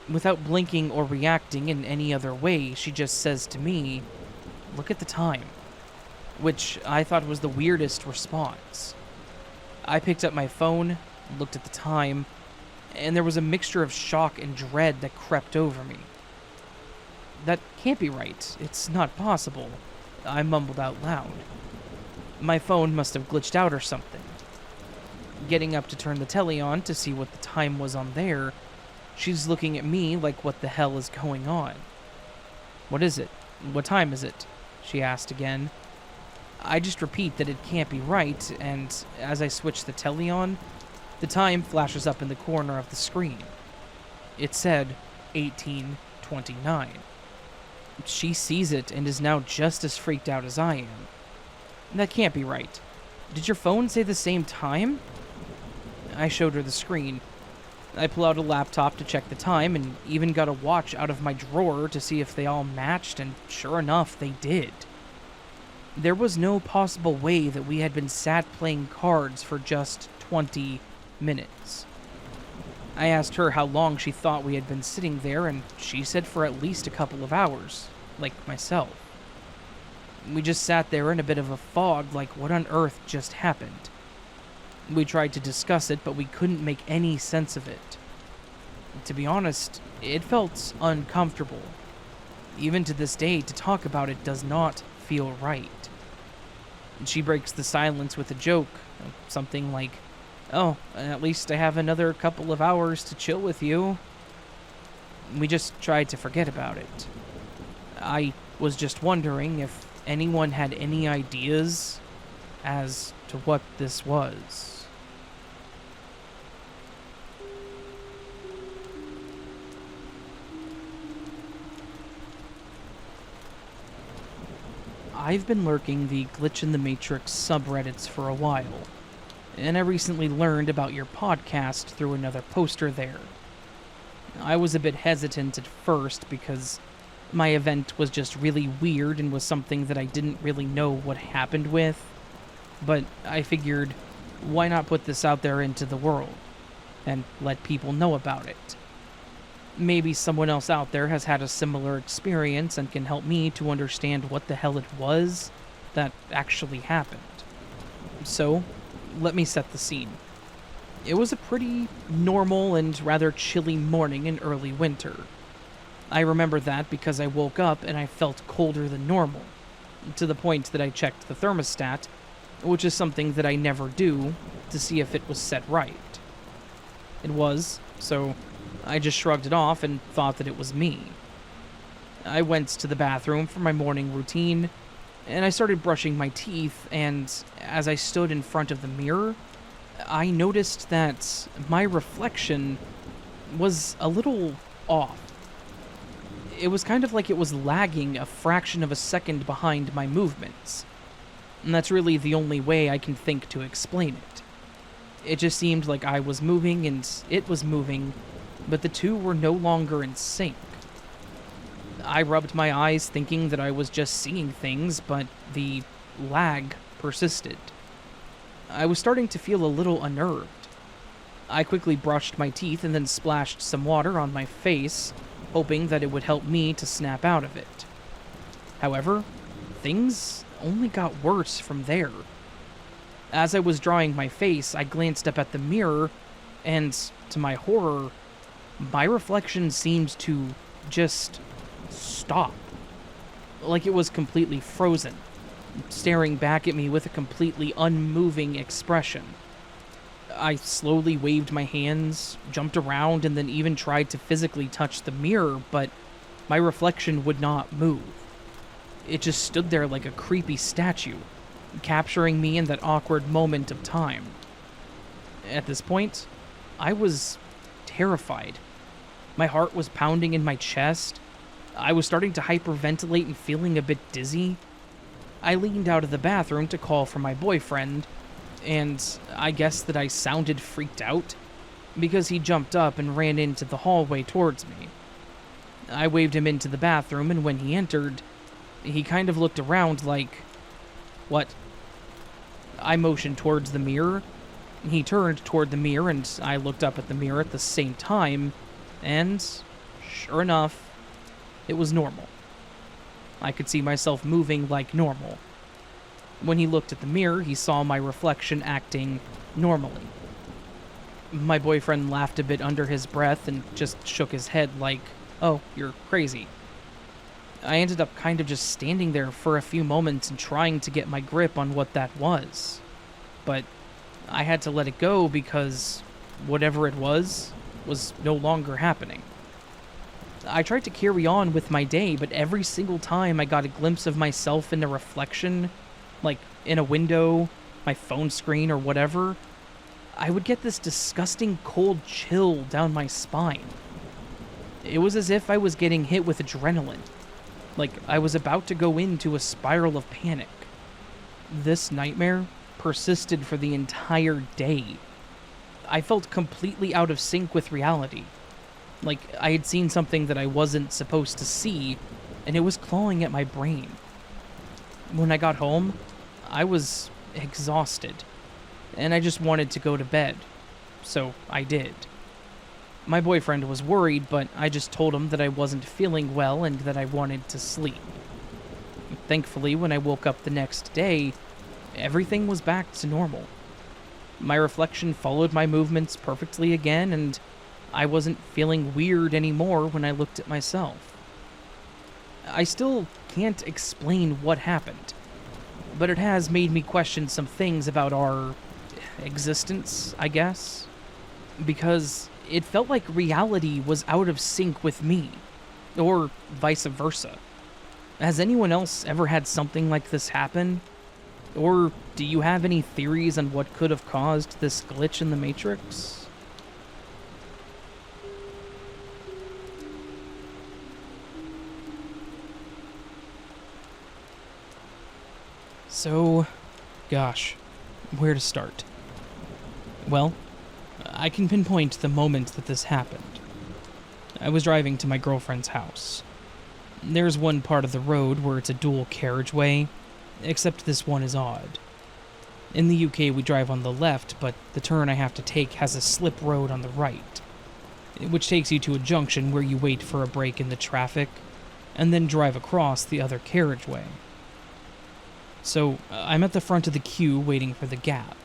Without blinking or reacting in any other way, she just says to me, "Look at the time," which I thought was the weirdest response. I picked up my phone, looked at the time, and there was a mixture of shock and dread that crept over me. "That can't be right. It's not possible," I mumbled out loud. My phone must have glitched out or something. Getting up to turn the telly on to see what the time was on there, she's looking at me like, what the hell is going on? "What is it? What time is it?" she asked again. I just repeat that it can't be right, and as I switch the telly on, the time flashes up in the corner of the screen. It said 18:29. She sees it and is now just as freaked out as I am. "That can't be right. Did your phone say the same time?" I showed her the screen. I pull out a laptop to check the time and even got a watch out of my drawer to see if they all matched, and sure enough, they did. There was no possible way that we had been sat playing cards for just 20 minutes. I asked her how long she thought we had been sitting there, and she said for at least a couple of hours, like myself. We just sat there in a bit of a fog, like what on earth just happened. We tried to discuss it, but we couldn't make any sense of it. To be honest, it felt uncomfortable. Even to this day, to talk about it does not feel right. She breaks the silence with a joke, something like, "Oh, at least I have another couple of hours to chill with you." We just tried to forget about it. I was just wondering if anyone had any ideas as to what this was. I've been lurking the Glitch in the Matrix subreddits for a while, and I recently learned about your podcast through another poster there. I was a bit hesitant at first because my event was just really weird and was something that I didn't really know what happened with, but I figured, why not put this out there into the world and let people know about it? Maybe someone else out there has had a similar experience and can help me to understand what the hell it was that actually happened. So, let me set the scene. It was a pretty normal and rather chilly morning in early winter. I remember that because I woke up and I felt colder than normal, to the point that I checked the thermostat, which is something that I never do, to see if it was set right. It was, so I just shrugged it off and thought that it was me. I went to the bathroom for my morning routine, and I started brushing my teeth, and as I stood in front of the mirror, I noticed that my reflection was a little off. It was kind of like it was lagging a fraction of a second behind my movements. And that's really the only way I can think to explain it. It just seemed like I was moving and it was moving, but the two were no longer in sync. I rubbed my eyes thinking that I was just seeing things, but the lag persisted. I was starting to feel a little unnerved. I quickly brushed my teeth and then splashed some water on my face, hoping that it would help me to snap out of it. However, things only got worse from there. As I was drying my face, I glanced up at the mirror, and to my horror, my reflection seemed to just stop. Like it was completely frozen, staring back at me with a completely unmoving expression. I slowly waved my hands, jumped around, and then even tried to physically touch the mirror, but my reflection would not move. It just stood there like a creepy statue, capturing me in that awkward moment of time. At this point, I was terrified. My heart was pounding in my chest. I was starting to hyperventilate and feeling a bit dizzy. I leaned out of the bathroom to call for my boyfriend, and I guess that I sounded freaked out because he jumped up and ran into the hallway towards me. I waved him into the bathroom, and when he entered, he kind of looked around like, "What?" I motioned towards the mirror. He turned toward the mirror, and I looked up at the mirror at the same time, and sure enough, it was normal. I could see myself moving like normal. When he looked at the mirror, he saw my reflection acting normally. My boyfriend laughed a bit under his breath and just shook his head like, "Oh, you're crazy." I ended up kind of just standing there for a few moments and trying to get my grip on what that was. But I had to let it go because whatever it was no longer happening. I tried to carry on with my day, but every single time I got a glimpse of myself in a reflection, like in a window, my phone screen, or whatever, I would get this disgusting cold chill down my spine. It was as if I was getting hit with adrenaline, like I was about to go into a spiral of panic. This nightmare persisted for the entire day. I felt completely out of sync with reality. Like I had seen something that I wasn't supposed to see, and it was clawing at my brain. When I got home, I was exhausted, and I just wanted to go to bed. So I did. My boyfriend was worried, but I just told him that I wasn't feeling well and that I wanted to sleep. Thankfully, when I woke up the next day, everything was back to normal. My reflection followed my movements perfectly again, and I wasn't feeling weird anymore when I looked at myself. I still can't explain what happened, but it has made me question some things about our existence, I guess. Because it felt like reality was out of sync with me, or vice versa. Has anyone else ever had something like this happen? Or do you have any theories on what could have caused this glitch in the Matrix? So, gosh, where to start? Well, I can pinpoint the moment that this happened. I was driving to my girlfriend's house. There's one part of the road where it's a dual carriageway, except this one is odd. In the UK, we drive on the left, but the turn I have to take has a slip road on the right, which takes you to a junction where you wait for a break in the traffic, and then drive across the other carriageway. So, I'm at the front of the queue waiting for the gap.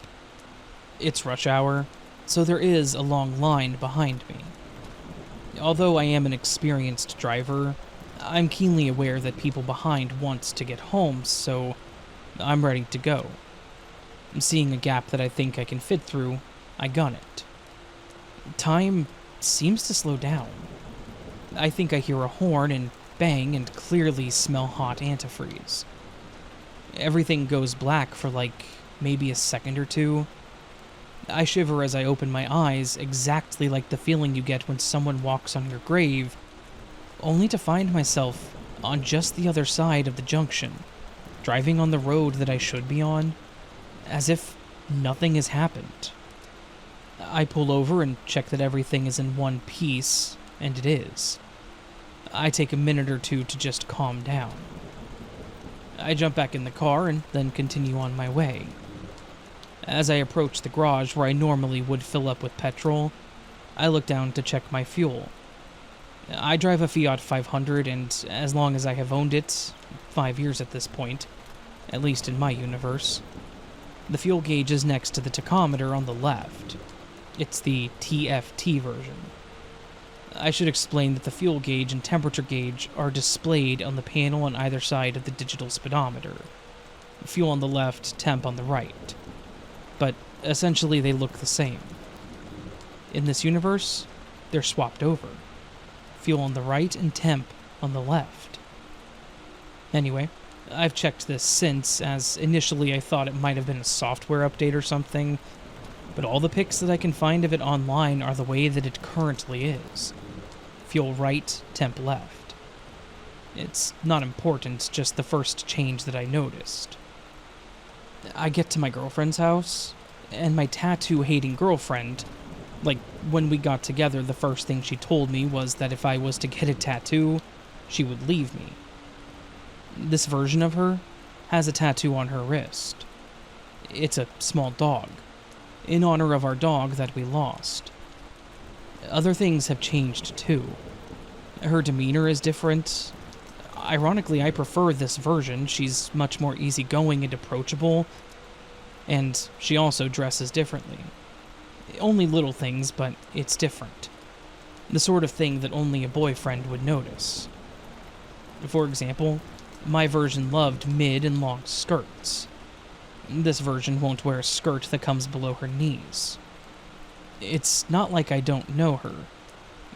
It's rush hour, so there is a long line behind me. Although I am an experienced driver, I'm keenly aware that people behind want to get home, so I'm ready to go. Seeing a gap that I think I can fit through, I gun it. Time seems to slow down. I think I hear a horn and bang and clearly smell hot antifreeze. Everything goes black for maybe a second or two. I shiver as I open my eyes, exactly like the feeling you get when someone walks on your grave, only to find myself on just the other side of the junction, driving on the road that I should be on, as if nothing has happened. I pull over and check that everything is in one piece, and it is. I take a minute or two to just calm down. I jump back in the car and then continue on my way. As I approach the garage where I normally would fill up with petrol, I look down to check my fuel. I drive a Fiat 500, and as long as I have owned it, 5 years at this point, at least in my universe, the fuel gauge is next to the tachometer on the left. It's the TFT version. I should explain that the fuel gauge and temperature gauge are displayed on the panel on either side of the digital speedometer. Fuel on the left, temp on the right. But essentially they look the same. In this universe, they're swapped over. Fuel on the right and temp on the left. Anyway, I've checked this since, as initially I thought it might have been a software update or something, but all the pics that I can find of it online are the way that it currently is. Fuel right, temp left. It's not important, just the first change that I noticed. I get to my girlfriend's house, and my tattoo-hating girlfriend, when we got together, the first thing she told me was that if I was to get a tattoo, she would leave me. This version of her has a tattoo on her wrist. It's a small dog, in honor of our dog that we lost. Other things have changed too. Her demeanor is different. Ironically, I prefer this version. She's much more easygoing and approachable, and she also dresses differently. Only little things, but it's different. The sort of thing that only a boyfriend would notice. For example, my version loved mid and long skirts. This version won't wear a skirt that comes below her knees. It's not like I don't know her.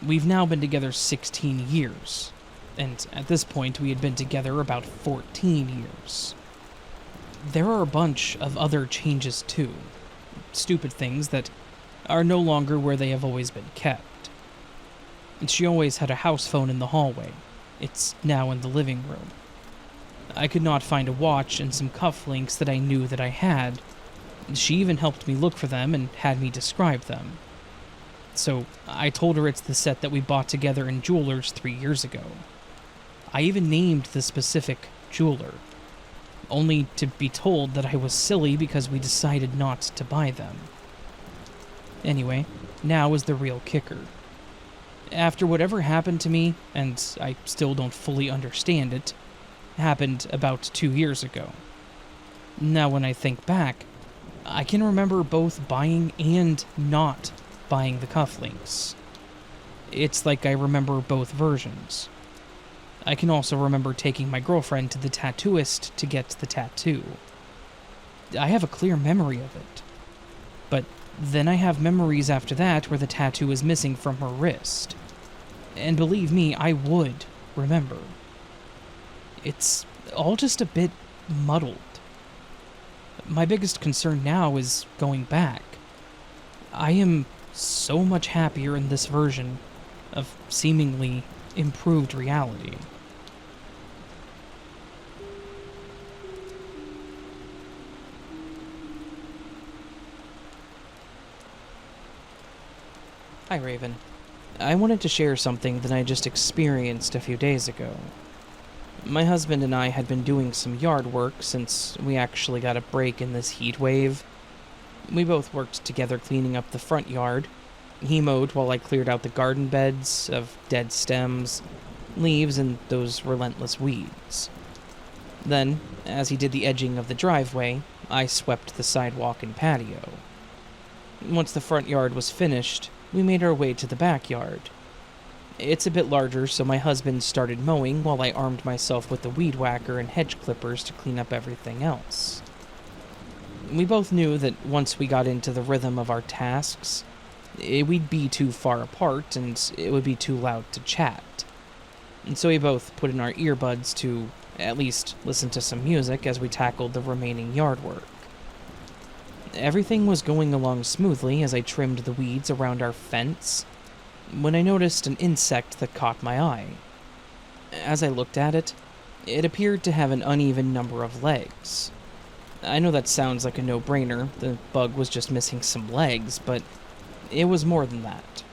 We've now been together 16 years, and at this point we had been together about 14 years. There are a bunch of other changes too, stupid things that are no longer where they have always been kept. And she always had a house phone in the hallway. It's now in the living room. I could not find a watch and some cufflinks that I knew that I had. She even helped me look for them and had me describe them. So I told her it's the set that we bought together in Jewelers 3 years ago. I even named the specific jeweler, only to be told that I was silly because we decided not to buy them. Anyway, now is the real kicker. After whatever happened to me, and I still don't fully understand it, happened about 2 years ago. Now when I think back, I can remember both buying and not buying the cufflinks. It's like I remember both versions. I can also remember taking my girlfriend to the tattooist to get the tattoo. I have a clear memory of it. But then I have memories after that where the tattoo is missing from her wrist. And believe me, I would remember. It's all just a bit muddled. My biggest concern now is going back. I am so much happier in this version of seemingly improved reality. Hi, Raven. I wanted to share something that I just experienced a few days ago. My husband and I had been doing some yard work since we actually got a break in this heat wave. We both worked together cleaning up the front yard. He mowed while I cleared out the garden beds of dead stems, leaves, and those relentless weeds. Then, as he did the edging of the driveway, I swept the sidewalk and patio. Once the front yard was finished, we made our way to the backyard. It's a bit larger, so my husband started mowing while I armed myself with the weed whacker and hedge clippers to clean up everything else. We both knew that once we got into the rhythm of our tasks, we'd be too far apart and it would be too loud to chat. And so we both put in our earbuds to at least listen to some music as we tackled the remaining yard work. Everything was going along smoothly as I trimmed the weeds around our fence, when I noticed an insect that caught my eye. As I looked at it, it appeared to have an uneven number of legs. I know that sounds like a no-brainer, the bug was just missing some legs, but it was more than that.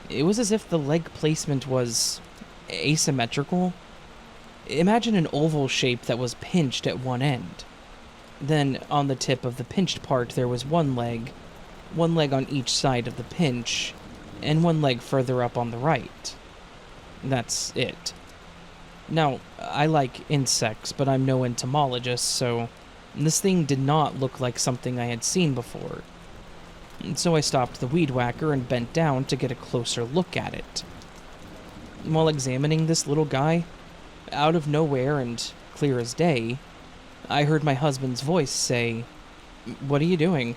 It was as if the leg placement was asymmetrical. Imagine an oval shape that was pinched at one end. Then, on the tip of the pinched part, there was one leg on each side of the pinch, and one leg further up on the right. That's it. Now, I like insects, but I'm no entomologist, so this thing did not look like something I had seen before. And so I stopped the weed whacker and bent down to get a closer look at it. While examining this little guy, out of nowhere and clear as day, I heard my husband's voice say, "What are you doing?"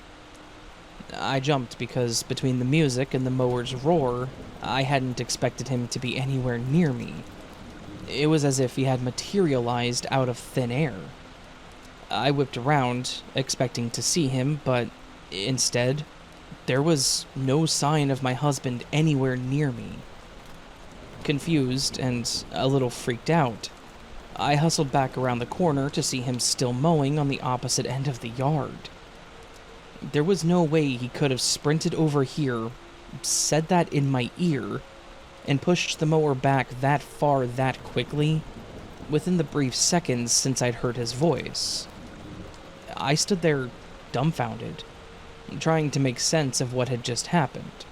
I jumped because between the music and the mower's roar, I hadn't expected him to be anywhere near me. It was as if he had materialized out of thin air. I whipped around, expecting to see him, but instead, there was no sign of my husband anywhere near me. Confused and a little freaked out, I hustled back around the corner to see him still mowing on the opposite end of the yard. There was no way he could have sprinted over here, said that in my ear, and pushed the mower back that far that quickly within the brief seconds since I'd heard his voice. I stood there dumbfounded, trying to make sense of what had just happened.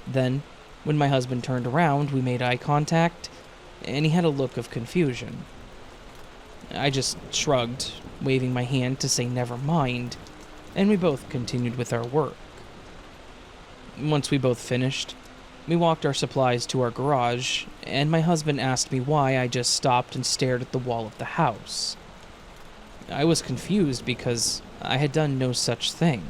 Then, when my husband turned around, we made eye contact, and he had a look of confusion. I just shrugged, waving my hand to say never mind, and we both continued with our work. Once we both finished, we walked our supplies to our garage, and my husband asked me why I just stopped and stared at the wall of the house. I was confused because I had done no such thing.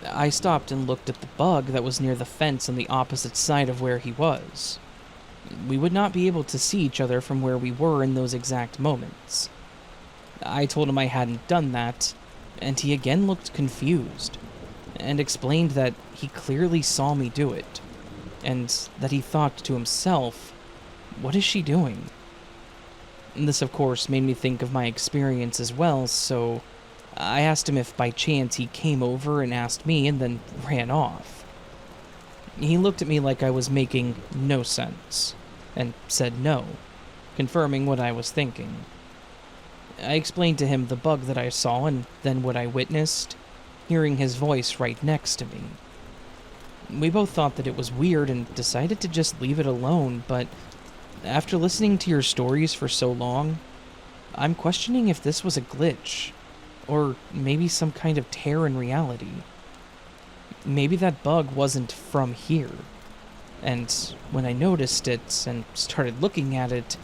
I stopped and looked at the bug that was near the fence on the opposite side of where he was. We would not be able to see each other from where we were in those exact moments. I told him I hadn't done that, and he again looked confused, and explained that he clearly saw me do it, and that he thought to himself, "What is she doing?" And this, of course, made me think of my experience as well, so I asked him if by chance he came over and asked me and then ran off. He looked at me like I was making no sense, and said no, confirming what I was thinking. I explained to him the bug that I saw and then what I witnessed, hearing his voice right next to me. We both thought that it was weird and decided to just leave it alone, but after listening to your stories for so long, I'm questioning if this was a glitch, or maybe some kind of tear in reality. Maybe that bug wasn't from here, and when I noticed it and started looking at it,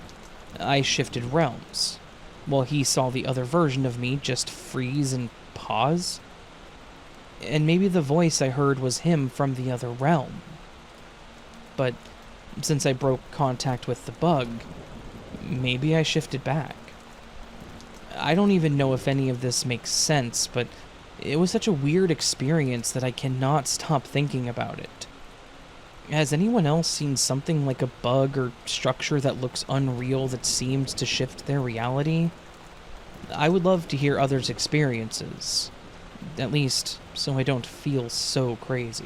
I shifted realms, while he saw the other version of me just freeze and pause. And maybe the voice I heard was him from the other realm. But since I broke contact with the bug, maybe I shifted back. I don't even know if any of this makes sense, but it was such a weird experience that I cannot stop thinking about it. Has anyone else seen something like a bug or structure that looks unreal that seems to shift their reality? I would love to hear others' experiences, at least so I don't feel so crazy.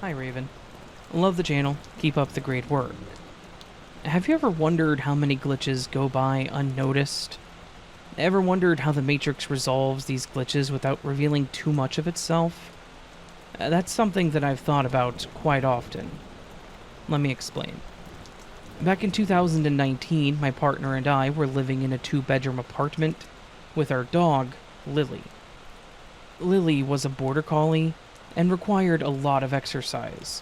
Hi, Raven. Love the channel. Keep up the great work. Have you ever wondered how many glitches go by unnoticed? Ever wondered how the Matrix resolves these glitches without revealing too much of itself? That's something that I've thought about quite often. Let me explain. Back in 2019, my partner and I were living in a 2-bedroom apartment with our dog, Lily. Lily was a border collie and required a lot of exercise,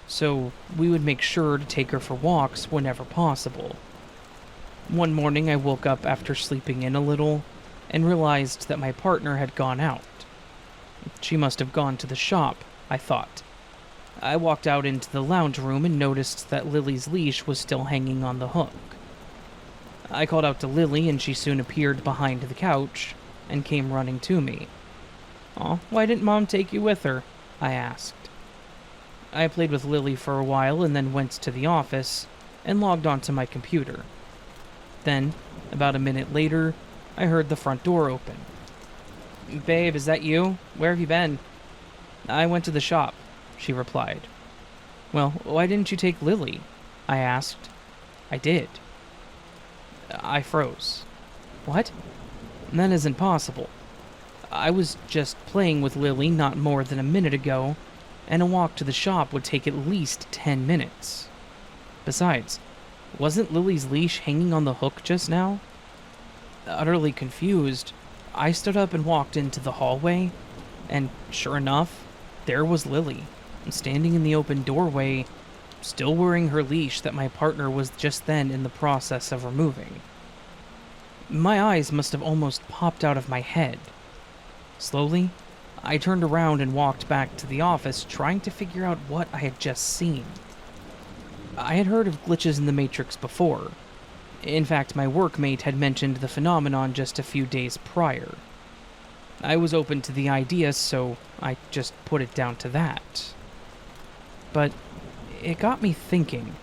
so we would make sure to take her for walks whenever possible. One morning I woke up after sleeping in a little and realized that my partner had gone out. She must have gone to the shop, I thought. I walked out into the lounge room and noticed that Lily's leash was still hanging on the hook. I called out to Lily and she soon appeared behind the couch and came running to me. "Aw, why didn't Mom take you with her?" I asked. I played with Lily for a while and then went to the office and logged onto my computer. Then, about a minute later, I heard the front door open. "Babe, is that you? Where have you been?" "I went to the shop," she replied. "Well, why didn't you take Lily?" I asked. "I did." I froze. "What? That isn't possible. I was just playing with Lily not more than a minute ago, and a walk to the shop would take at least 10 minutes. Besides, wasn't Lily's leash hanging on the hook just now?" Utterly confused, I stood up and walked into the hallway, and sure enough, there was Lily, standing in the open doorway, still wearing her leash that my partner was just then in the process of removing. My eyes must have almost popped out of my head. Slowly, I turned around and walked back to the office, trying to figure out what I had just seen. I had heard of glitches in the Matrix before. In fact, my workmate had mentioned the phenomenon just a few days prior. I was open to the idea, so I just put it down to that. But it got me thinking,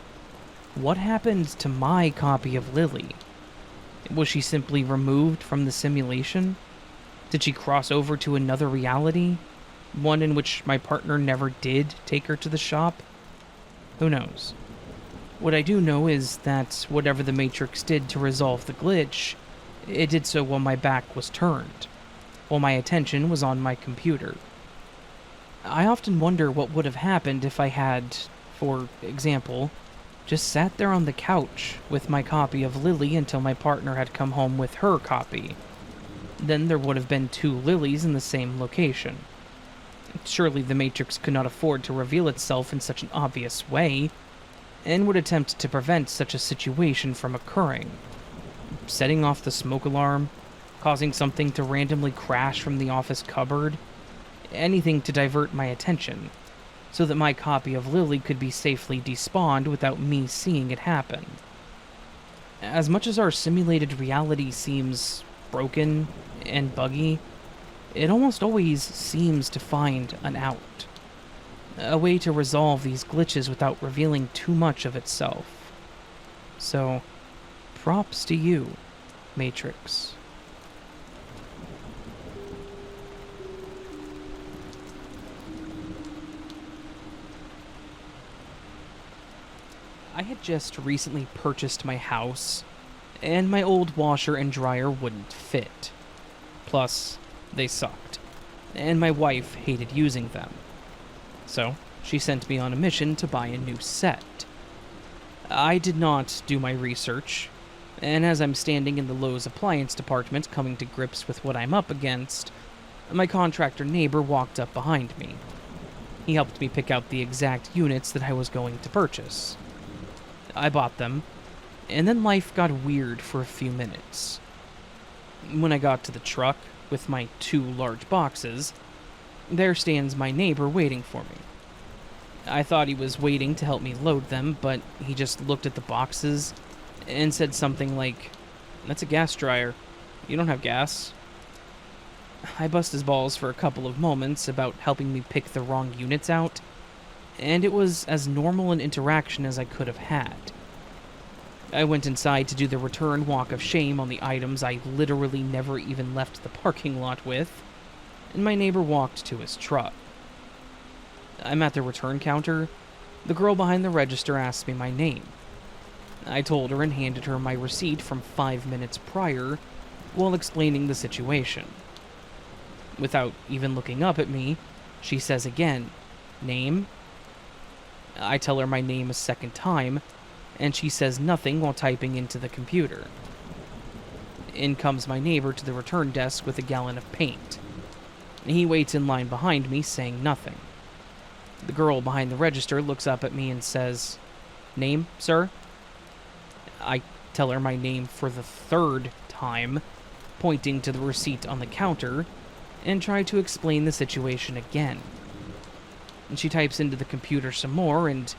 what happened to my copy of Lily? Was she simply removed from the simulation? Did she cross over to another reality? One in which my partner never did take her to the shop? Who knows? What I do know is that whatever the Matrix did to resolve the glitch, it did so while my back was turned, while my attention was on my computer. I often wonder what would have happened if I had, for example, just sat there on the couch with my copy of Lily until my partner had come home with her copy. Then there would have been 2 Lilies in the same location. Surely the Matrix could not afford to reveal itself in such an obvious way. and would attempt to prevent such a situation from occurring. Setting off the smoke alarm, causing something to randomly crash from the office cupboard, anything to divert my attention, so that my copy of Lily could be safely despawned without me seeing it happen. As much as our simulated reality seems broken and buggy, it almost always seems to find an out. A way to resolve these glitches without revealing too much of itself. So, props to you, Matrix. I had just recently purchased my house, and my old washer and dryer wouldn't fit. Plus, they sucked, and my wife hated using them. So, she sent me on a mission to buy a new set. I did not do my research, and as I'm standing in the Lowe's appliance department coming to grips with what I'm up against, my contractor neighbor walked up behind me. He helped me pick out the exact units that I was going to purchase. I bought them, and then life got weird for a few minutes. When I got to the truck with my 2 large boxes, there stands my neighbor waiting for me. I thought he was waiting to help me load them, but he just looked at the boxes and said something like, "That's a gas dryer. You don't have gas." I bust his balls for a couple of moments about helping me pick the wrong units out, and it was as normal an interaction as I could have had. I went inside to do the return walk of shame on the items I literally never even left the parking lot with, and my neighbor walked to his truck. I'm at the return counter. The girl behind the register asked me my name. I told her and handed her my receipt from 5 minutes prior while explaining the situation. Without even looking up at me, she says again, "Name?" I tell her my name a second time, and she says nothing while typing into the computer. In comes my neighbor to the return desk with a gallon of paint. He waits in line behind me, saying nothing. The girl behind the register looks up at me and says, "Name, sir?" I tell her my name for the 3rd time, pointing to the receipt on the counter, and try to explain the situation again. And she types into the computer some more, and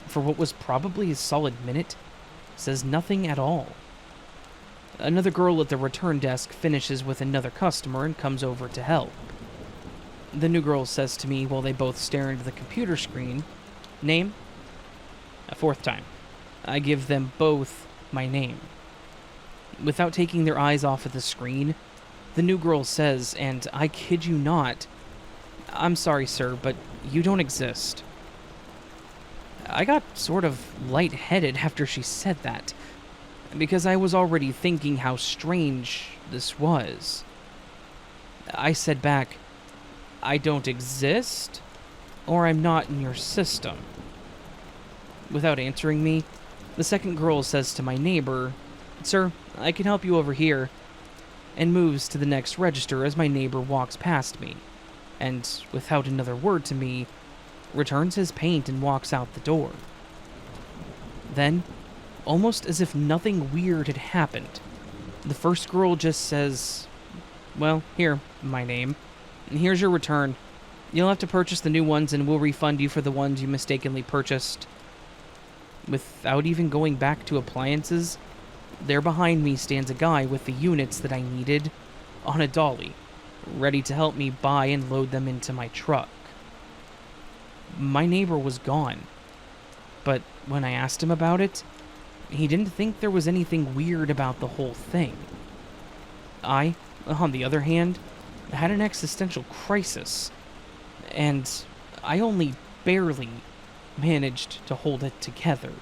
for what was probably a solid minute, says nothing at all. Another girl at the return desk finishes with another customer and comes over to help. The new girl says to me while they both stare into the computer screen, "Name?" A 4th time. I give them both my name. Without taking their eyes off of the screen, the new girl says, and I kid you not, "I'm sorry, sir, but you don't exist." I got sort of lightheaded after she said that, because I was already thinking how strange this was. I said back, "I don't exist, or I'm not in your system." Without answering me, the second girl says to my neighbor, "Sir, I can help you over here," and moves to the next register as my neighbor walks past me, and without another word to me, returns his paint and walks out the door. Then, almost as if nothing weird had happened, the first girl just says, "Well, here, my name. And here's your return. You'll have to purchase the new ones and we'll refund you for the ones you mistakenly purchased." Without even going back to appliances, there behind me stands a guy with the units that I needed on a dolly, ready to help me buy and load them into my truck. My neighbor was gone, but when I asked him about it, he didn't think there was anything weird about the whole thing. I, on the other hand, had an existential crisis, and I only barely managed to hold it together.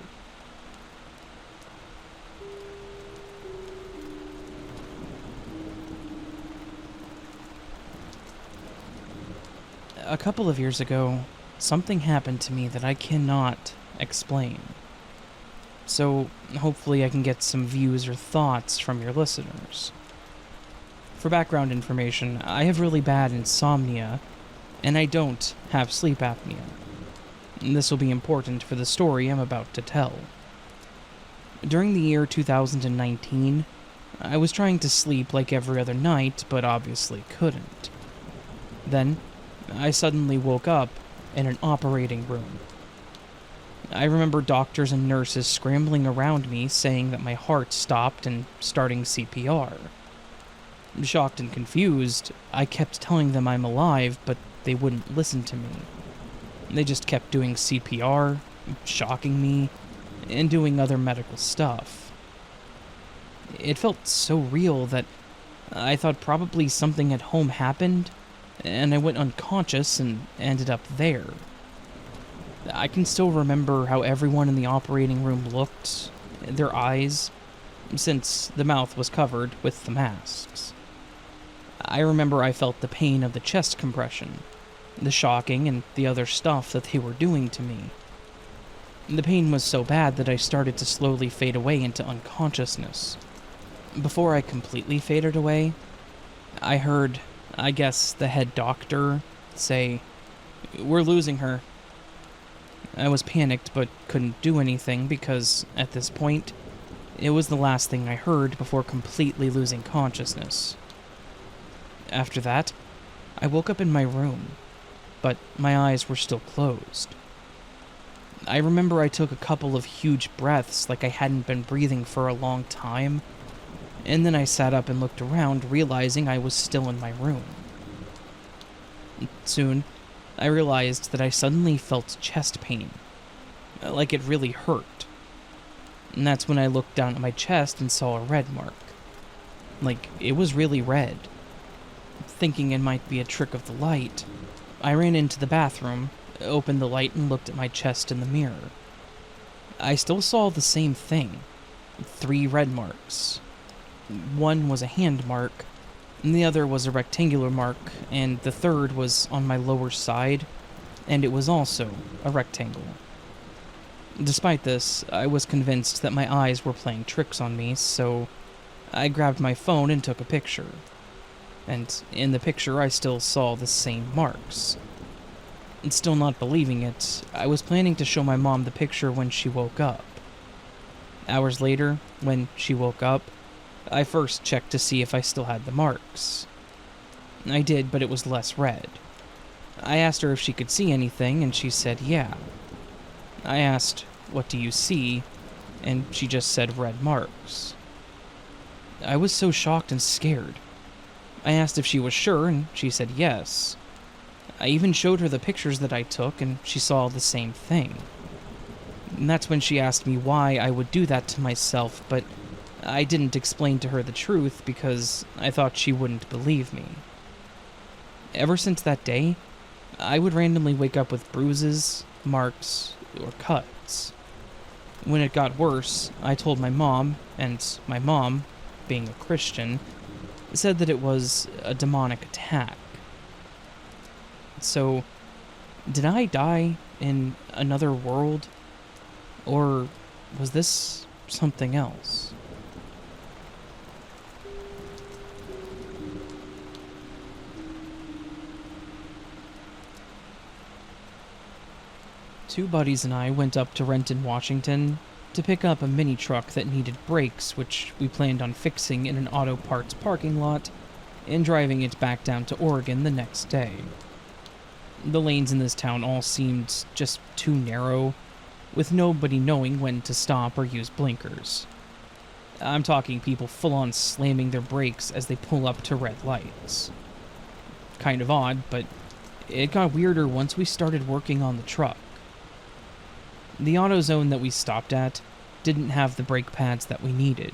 A couple of years ago, something happened to me that I cannot explain. So, hopefully I can get some views or thoughts from your listeners. For background information, I have really bad insomnia, and I don't have sleep apnea. This will be important for the story I'm about to tell. During the year 2019, I was trying to sleep like every other night, but obviously couldn't. Then, I suddenly woke up in an operating room. I remember doctors and nurses scrambling around me saying that my heart stopped and starting CPR. Shocked and confused, I kept telling them I'm alive, but they wouldn't listen to me. They just kept doing CPR, shocking me, and doing other medical stuff. It felt so real that I thought probably something at home happened, and I went unconscious and ended up there. I can still remember how everyone in the operating room looked, their eyes, since the mouth was covered with the masks. I remember I felt the pain of the chest compression, the shocking, and the other stuff that they were doing to me. The pain was so bad that I started to slowly fade away into unconsciousness. Before I completely faded away, I heard, I guess, the head doctor say, "We're losing her." I was panicked but couldn't do anything because, at this point, it was the last thing I heard before completely losing consciousness. After that, I woke up in my room, but my eyes were still closed. I remember I took a couple of huge breaths like I hadn't been breathing for a long time, and then I sat up and looked around, realizing I was still in my room. Soon, I realized that I suddenly felt chest pain, like it really hurt. And that's when I looked down at my chest and saw a red mark. Like, it was really red. Thinking it might be a trick of the light, I ran into the bathroom, opened the light, and looked at my chest in the mirror. I still saw the same thing. 3 red marks. One was a hand mark, and the other was a rectangular mark, and the third was on my lower side, and it was also a rectangle. Despite this, I was convinced that my eyes were playing tricks on me, so I grabbed my phone and took a picture. And in the picture, I still saw the same marks. And still not believing it, I was planning to show my mom the picture when she woke up. Hours later, when she woke up, I first checked to see if I still had the marks. I did, but it was less red. I asked her if she could see anything, and she said yeah. I asked, "What do you see?" and she just said red marks. I was so shocked and scared. I asked if she was sure, and she said yes. I even showed her the pictures that I took, and she saw the same thing. And that's when she asked me why I would do that to myself, but I didn't explain to her the truth because I thought she wouldn't believe me. Ever since that day, I would randomly wake up with bruises, marks, or cuts. When it got worse, I told my mom, and my mom, being a Christian, said that it was a demonic attack. So, did I die in another world? Or was this something else? Two buddies and I went up to Renton, Washington to pick up a mini truck that needed brakes, which we planned on fixing in an auto parts parking lot and driving it back down to Oregon the next day. The lanes in this town all seemed just too narrow, with nobody knowing when to stop or use blinkers. I'm talking people full-on slamming their brakes as they pull up to red lights. Kind of odd, but it got weirder once we started working on the truck. The auto zone that we stopped at didn't have the brake pads that we needed.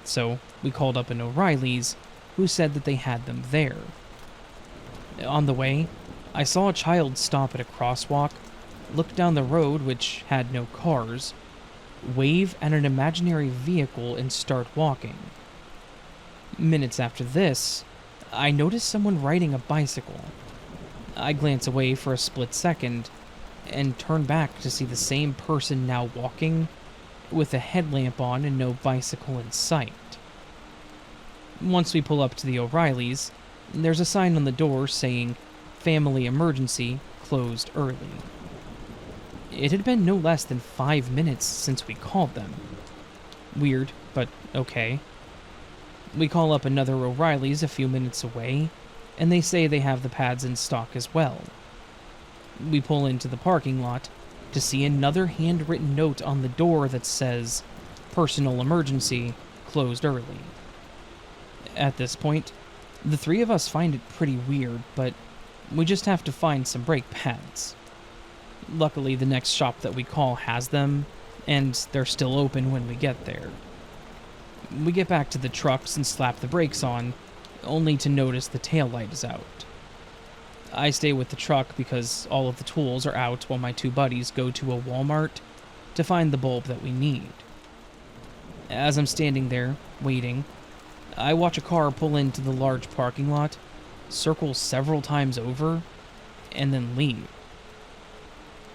So we called up an O'Reilly's, who said that they had them there. On the way, I saw a child stop at a crosswalk, look down the road, which had no cars, wave at an imaginary vehicle, and start walking. Minutes after this, I noticed someone riding a bicycle. I glance away for a split second, and turn back to see the same person now walking, with a headlamp on and no bicycle in sight. Once we pull up to the O'Reilly's, there's a sign on the door saying, "Family emergency, closed early." It had been no less than 5 minutes since we called them. Weird, but okay. We call up another O'Reilly's a few minutes away, and they say they have the pads in stock as well. We pull into the parking lot to see another handwritten note on the door that says, "Personal emergency, closed early." At this point, the three of us find it pretty weird, but we just have to find some brake pads. Luckily, the next shop that we call has them, and they're still open when we get there. We get back to the trucks and slap the brakes on, only to notice the taillight is out. I stay with the truck because all of the tools are out while my two buddies go to a Walmart to find the bulb that we need. As I'm standing there, waiting, I watch a car pull into the large parking lot, circle several times over, and then leave.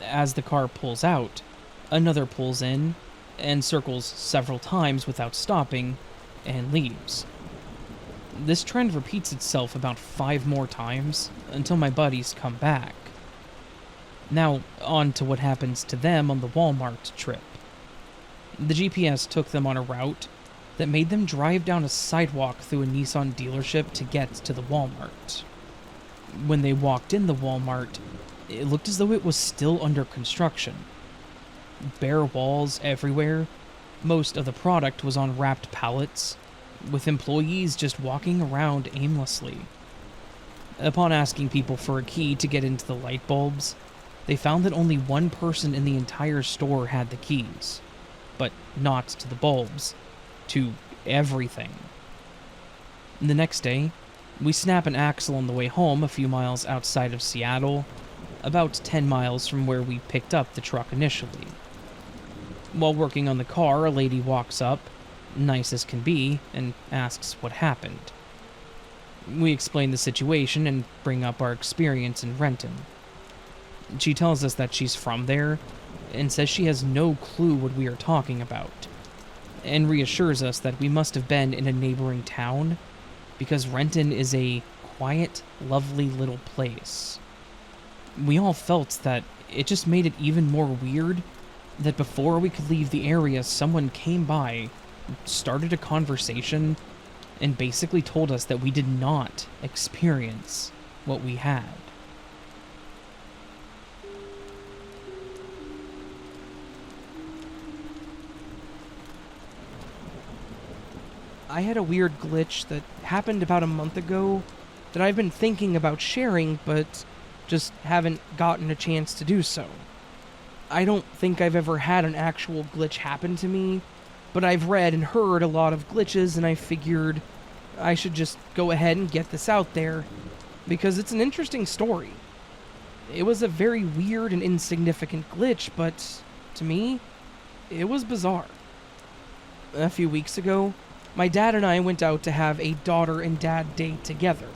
As the car pulls out, another pulls in and circles several times without stopping and leaves. This trend repeats itself about 5 more times until my buddies come back. Now, on to what happens to them on the Walmart trip. The GPS took them on a route that made them drive down a sidewalk through a Nissan dealership to get to the Walmart. When they walked in the Walmart, it looked as though it was still under construction. Bare walls everywhere, most of the product was on wrapped pallets, with employees just walking around aimlessly. Upon asking people for a key to get into the light bulbs, they found that only one person in the entire store had the keys, but not to the bulbs, to everything. The next day, we snap an axle on the way home a few miles outside of Seattle, about 10 miles from where we picked up the truck initially. While working on the car, a lady walks up, nice as can be, and asks what happened. We explain the situation and bring up our experience in Renton. She tells us that she's from there, and says she has no clue what we are talking about, and reassures us that we must have been in a neighboring town, because Renton is a quiet, lovely little place. We all felt that it just made it even more weird that before we could leave the area, someone came by, started a conversation, and basically told us that we did not experience what we had. I had a weird glitch that happened about a month ago that I've been thinking about sharing, but just haven't gotten a chance to do so. I don't think I've ever had an actual glitch happen to me, but I've read and heard a lot of glitches, and I figured I should just go ahead and get this out there, because it's an interesting story. It was a very weird and insignificant glitch, but to me, it was bizarre. A few weeks ago, my dad and I went out to have a daughter and dad date together.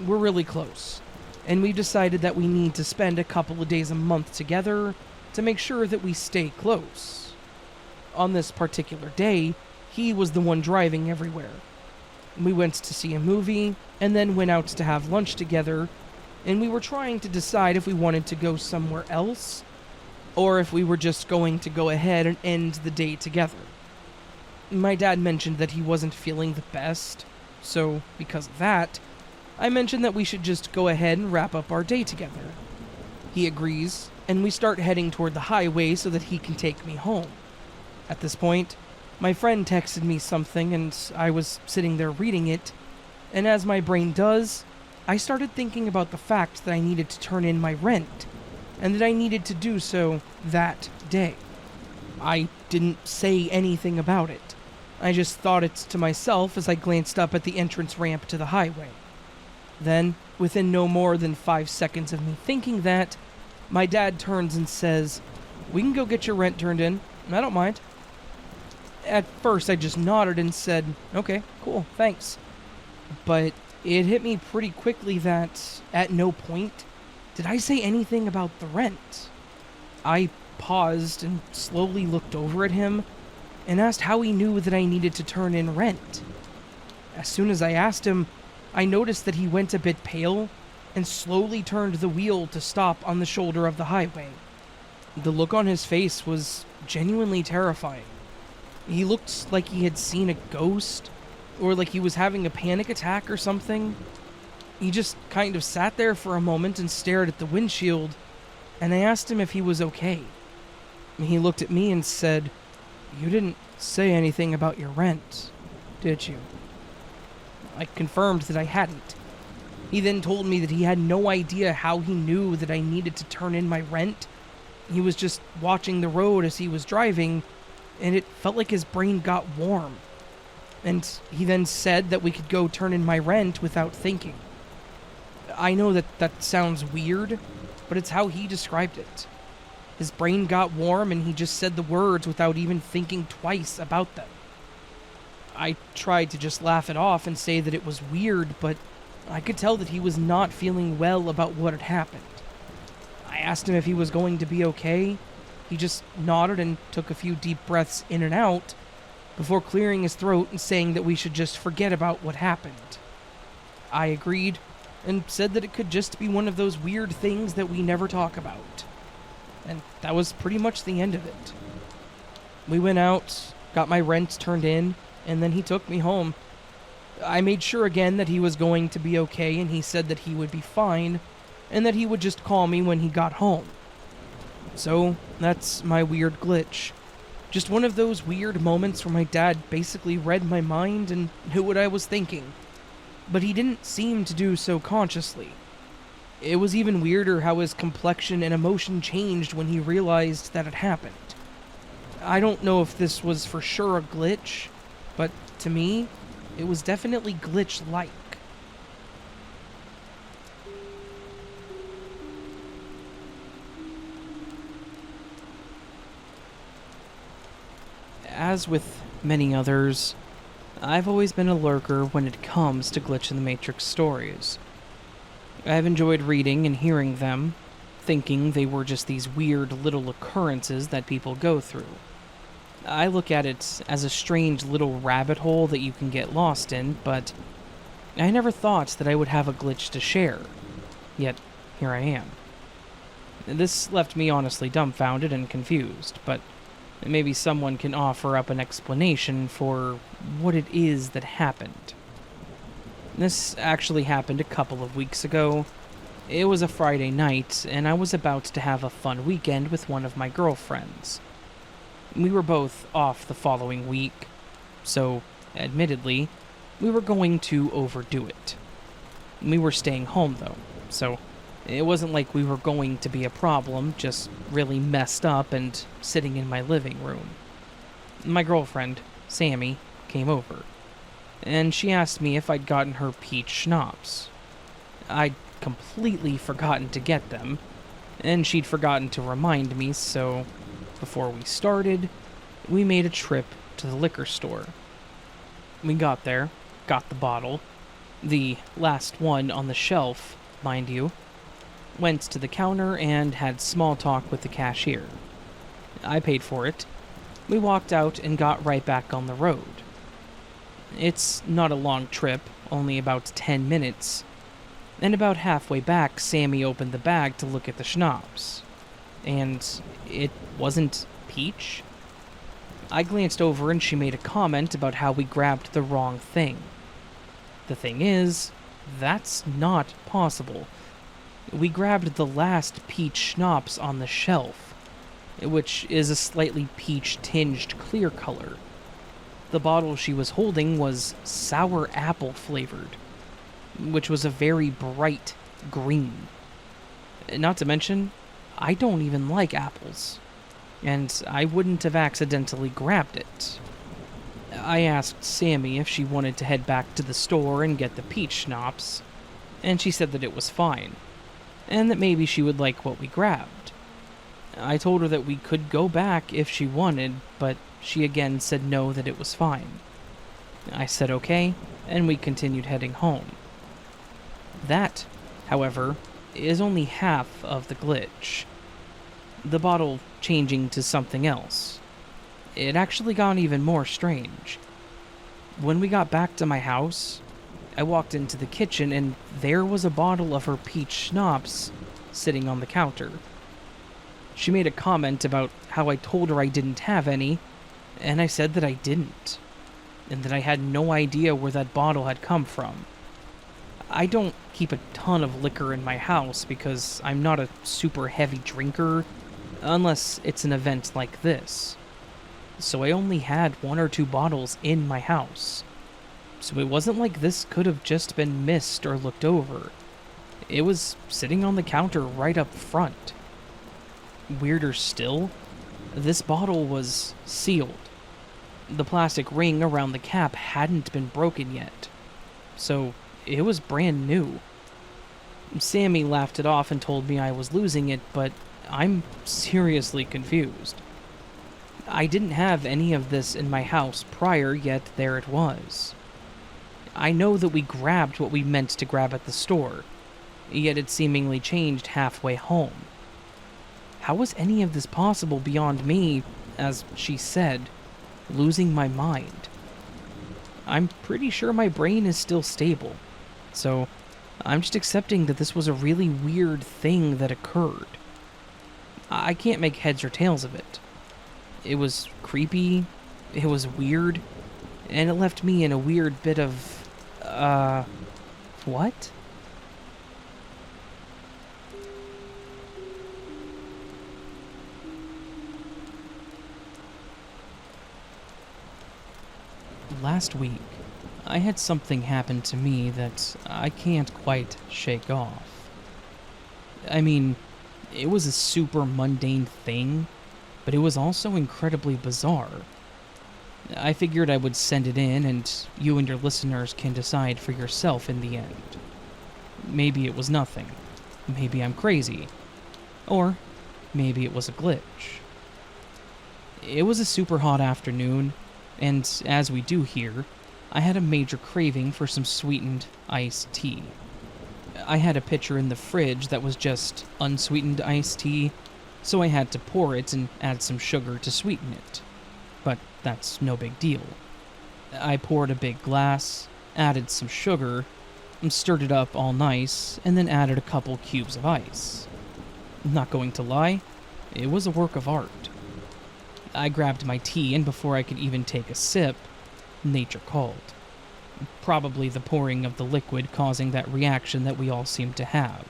We're really close, and we've decided that we need to spend a couple of days a month together to make sure that we stay close. On this particular day, he was the one driving everywhere. We went to see a movie, and then went out to have lunch together, and we were trying to decide if we wanted to go somewhere else, or if we were just going to go ahead and end the day together. My dad mentioned that he wasn't feeling the best, so because of that, I mentioned that we should just go ahead and wrap up our day together. He agrees, and we start heading toward the highway so that he can take me home. At this point, my friend texted me something, and I was sitting there reading it, and as my brain does, I started thinking about the fact that I needed to turn in my rent, and that I needed to do so that day. I didn't say anything about it. I just thought it to myself as I glanced up at the entrance ramp to the highway. Then, within no more than 5 seconds of me thinking that, my dad turns and says, "We can go get your rent turned in. I don't mind." At first, I just nodded and said, "Okay, cool, thanks." But it hit me pretty quickly that, at no point, did I say anything about the rent. I paused and slowly looked over at him, and asked how he knew that I needed to turn in rent. As soon as I asked him, I noticed that he went a bit pale and slowly turned the wheel to stop on the shoulder of the highway. The look on his face was genuinely terrifying. He looked like he had seen a ghost, or like he was having a panic attack or something. He just kind of sat there for a moment and stared at the windshield, and I asked him if he was okay. He looked at me and said, "You didn't say anything about your rent, did you?" I confirmed that I hadn't. He then told me that he had no idea how he knew that I needed to turn in my rent. He was just watching the road as he was driving, and it felt like his brain got warm. And he then said that we could go turn in my rent without thinking. I know that sounds weird, but it's how he described it. His brain got warm and he just said the words without even thinking twice about them. I tried to just laugh it off and say that it was weird, but I could tell that he was not feeling well about what had happened. I asked him if he was going to be okay. He just nodded and took a few deep breaths in and out before clearing his throat and saying that we should just forget about what happened. I agreed and said that it could just be one of those weird things that we never talk about. And that was pretty much the end of it. We went out, got my rent turned in, and then he took me home. I made sure again that he was going to be okay, and he said that he would be fine, and that he would just call me when he got home. So, that's my weird glitch. Just one of those weird moments where my dad basically read my mind and knew what I was thinking. But he didn't seem to do so consciously. It was even weirder how his complexion and emotion changed when he realized that it happened. I don't know if this was for sure a glitch, but to me, it was definitely glitch-like. As with many others, I've always been a lurker when it comes to Glitch in the Matrix stories. I've enjoyed reading and hearing them, thinking they were just these weird little occurrences that people go through. I look at it as a strange little rabbit hole that you can get lost in, but I never thought that I would have a glitch to share. Yet, here I am. This left me honestly dumbfounded and confused, but maybe someone can offer up an explanation for what it is that happened. This actually happened a couple of weeks ago. It was a Friday night, and I was about to have a fun weekend with one of my girlfriends. We were both off the following week, so, admittedly, we were going to overdo it. We were staying home, though, so it wasn't like we were going to be a problem, just really messed up and sitting in my living room. My girlfriend, Sammy, came over, and she asked me if I'd gotten her peach schnapps. I'd completely forgotten to get them, and she'd forgotten to remind me, so before we started, we made a trip to the liquor store. We got there, got the bottle, the last one on the shelf, mind you, went to the counter and had small talk with the cashier. I paid for it. We walked out and got right back on the road. It's not a long trip, only about 10 minutes, and about halfway back, Sammy opened the bag to look at the schnapps. And it wasn't peach. I glanced over and she made a comment about how we grabbed the wrong thing. The thing is, that's not possible. We grabbed the last peach schnapps on the shelf, which is a slightly peach-tinged clear color. The bottle she was holding was sour apple flavored, which was a very bright green. Not to mention, I don't even like apples, and I wouldn't have accidentally grabbed it. I asked Sammy if she wanted to head back to the store and get the peach schnapps, and she said that it was fine, and that maybe she would like what we grabbed. I told her that we could go back if she wanted, but she again said no, that it was fine. I said okay, and we continued heading home. That, however, is only half of the glitch. The bottle changing to something else. It actually got even more strange. When we got back to my house, I walked into the kitchen and there was a bottle of her peach schnapps sitting on the counter. She made a comment about how I told her I didn't have any, and I said that I didn't, and that I had no idea where that bottle had come from. I don't keep a ton of liquor in my house because I'm not a super heavy drinker, unless it's an event like this. So I only had 1 or 2 bottles in my house. So it wasn't like this could have just been missed or looked over. It was sitting on the counter right up front. Weirder still, this bottle was sealed. The plastic ring around the cap hadn't been broken yet, so it was brand new. Sammy laughed it off and told me I was losing it, but I'm seriously confused. I didn't have any of this in my house prior, yet there it was. I know that we grabbed what we meant to grab at the store, yet it seemingly changed halfway home. How was any of this possible beyond me, as she said, losing my mind? I'm pretty sure my brain is still stable, so I'm just accepting that this was a really weird thing that occurred. I can't make heads or tails of it. It was creepy, it was weird, and it left me in a weird bit of, what? Last week, I had something happen to me that I can't quite shake off. I mean, it was a super mundane thing, but it was also incredibly bizarre. I figured I would send it in, and you and your listeners can decide for yourself in the end. Maybe it was nothing. Maybe I'm crazy. Or maybe it was a glitch. It was a super hot afternoon, and as we do here, I had a major craving for some sweetened iced tea. I had a pitcher in the fridge that was just unsweetened iced tea, so I had to pour it and add some sugar to sweeten it. But that's no big deal. I poured a big glass, added some sugar, stirred it up all nice, and then added a couple cubes of ice. Not going to lie, it was a work of art. I grabbed my tea, and before I could even take a sip, nature called. Probably the pouring of the liquid causing that reaction that we all seem to have.